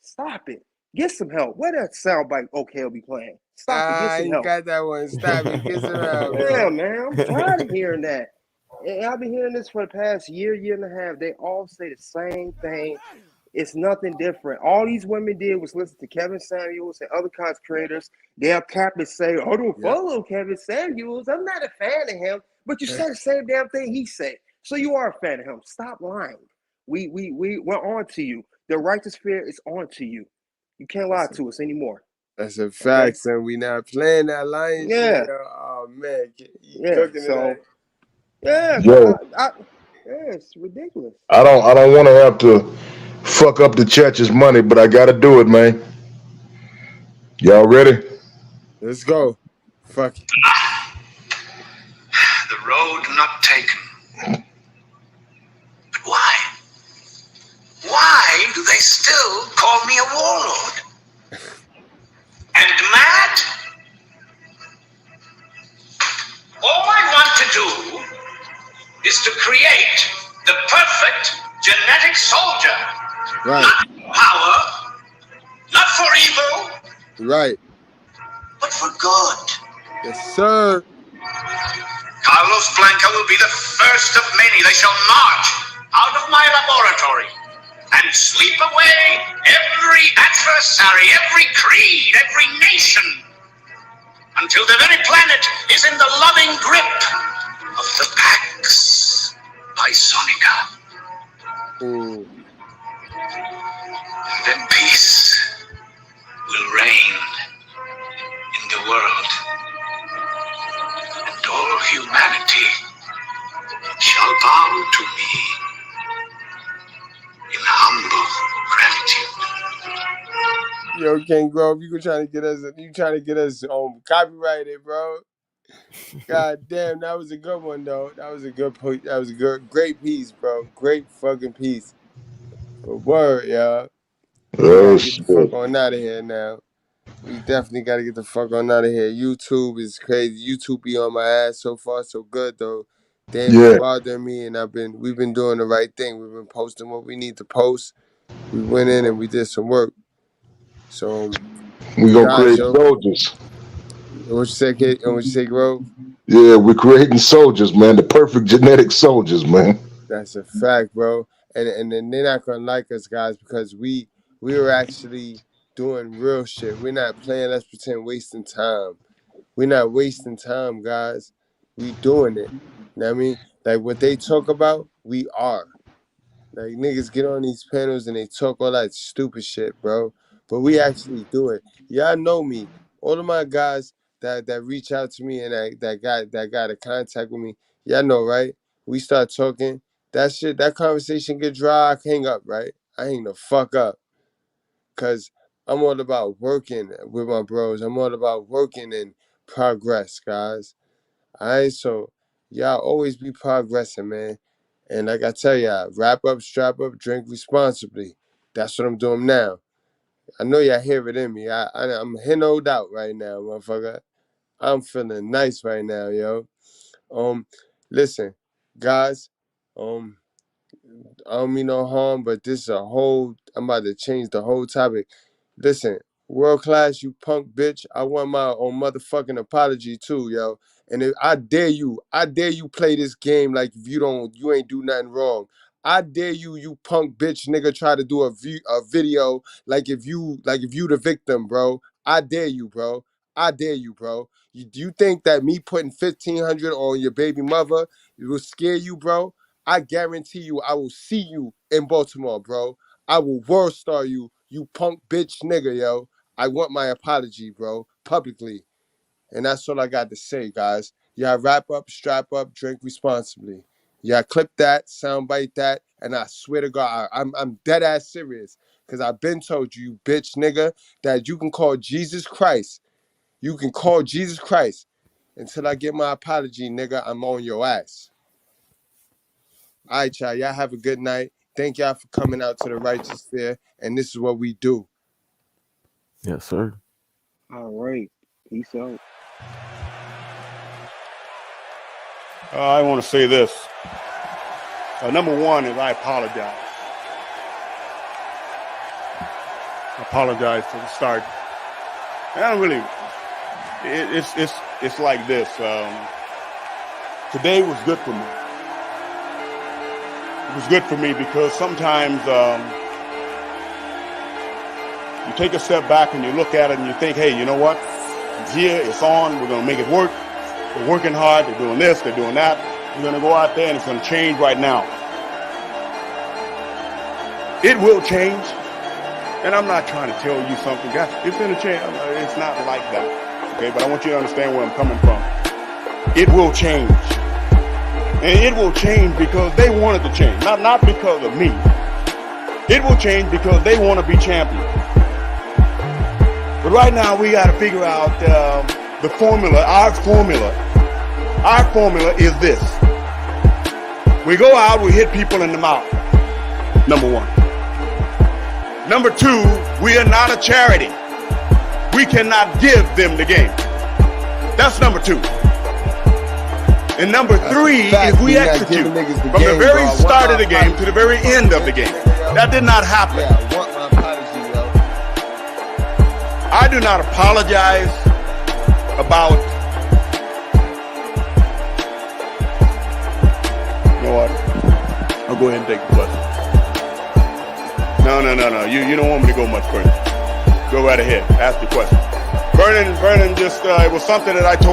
Stop it. Get some help. Where that soundbite okay will be playing? Stop it. Get some help. Got that one. Stop it. Get some help. Yeah, man. I'm tired of hearing that. And I've been hearing this for the past year and a half. They all say the same thing. It's nothing different. All these women did was listen to Kevin Samuels and other content creators. They'll cap and say, I don't follow Kevin Samuels. I'm not a fan of him. But you said the same damn thing he said. So you are a fan of him. Stop lying. We're on to you. The righteous fear is on to you. You can't lie to us anymore. That's a fact, son. We not playing that lying shit. Oh man, you cooking so, today. Yeah, Yo. it's ridiculous. I don't want to have to fuck up the church's money, but I gotta do it, man. Y'all ready? Let's go. Fuck it. The road not taken. But why? Why do they still call me a warlord? And mad? All I want to do is to create the perfect genetic soldier. Right. Not power, not for evil, Right. but for good. Yes, sir. Carlos Blanca will be the first of many. They shall march out of my laboratory and sweep away every adversary, every creed, every nation, until the very planet is in the loving grip of the Pax Bisonica. Ooh. And then peace will reign in the world, and all humanity shall bow to me in humble gratitude. Yo, King Grove, you trying to get us copyrighted, bro. God damn, that was a good one though. That was a great piece, bro. Great fucking piece. But word, y'all. We gotta get the fuck on out of here now. We definitely gotta get the fuck on out of here. YouTube is crazy. YouTube be on my ass. So far so good though. Damn, it's bothering me, and we've been doing the right thing. We've been posting what we need to post. We went in and we did some work. So we gonna create soldiers. What you say, kid? What you say, Grove? Yeah, we're creating soldiers, man. The perfect genetic soldiers, man. That's a fact, bro. And then they're not gonna like us, guys, because we were actually doing real shit. We're not playing. Let's pretend wasting time. We're not wasting time, guys. We doing it. You know what I mean? Like what they talk about, we are. Like niggas get on these panels and they talk all that stupid shit, bro. But we actually do it. Y'all know me. All of my guys that reach out to me and that got a contact with me, y'all know, right? We start talking. That shit, that conversation get dry, I hang up, right? I hang the fuck up. Cause I'm all about working with my bros. I'm all about working in progress, guys. Alright, so y'all always be progressing, man. And like I tell y'all, wrap up, strap up, drink responsibly. That's what I'm doing now. I know y'all hear it in me. I'm hennowed out right now, motherfucker. I'm feeling nice right now, yo. Listen, guys, I don't mean no harm, but this is I'm about to change the whole topic. Listen, world class, you punk bitch. I want my own motherfucking apology too, yo. And I dare you play this game like if you ain't do nothing wrong. I dare you punk bitch nigga, try to do a video like if you the victim, bro. I dare you, bro. I dare you, bro. Do you think that me putting 1,500 on your baby mother will scare you, bro? I guarantee you, I will see you in Baltimore, bro. I will world star you, you punk bitch nigga, yo. I want my apology, bro, publicly. And that's all I got to say, guys. Y'all wrap up, strap up, drink responsibly. Y'all clip that, soundbite that, and I swear to God, I'm dead ass serious. Because I've been told you, you bitch nigga, that you can call Jesus Christ. You can call Jesus Christ. Until I get my apology, nigga, I'm on your ass. All right, y'all. Y'all have a good night. Thank y'all for coming out to the Righteous Fair. And this is what we do. Yes, sir. All right. Peace out. I want to say this. Number one is I apologize. I apologize for the start. And I don't really. It's like this. Today was good for me. It was good for me because sometimes you take a step back and you look at it and you think, hey, you know what? It's here, it's on, we're going to make it work. They're working hard, they're doing this, they're doing that. We're going to go out there and it's going to change right now. It will change. And I'm not trying to tell you something, guys. It's going to change. It's not like that. Okay, but I want you to understand where I'm coming from. It will change. And it will change because they wanted to change, not because of me. It will change because they want to be champions. But right now we got to figure out the formula. Our formula is this. We go out, we hit people in the mouth. Number one. Number two, we are not a charity. We cannot give them the game. That's number two. And number three is we execute from the very start of the game to the very end of the game. That did not happen. I want my apology, yo. I do not apologize about. You know what? I'll go ahead and take the question. No. You don't want me to go much further. Go right ahead. Ask the question. Vernon just, it was something that I told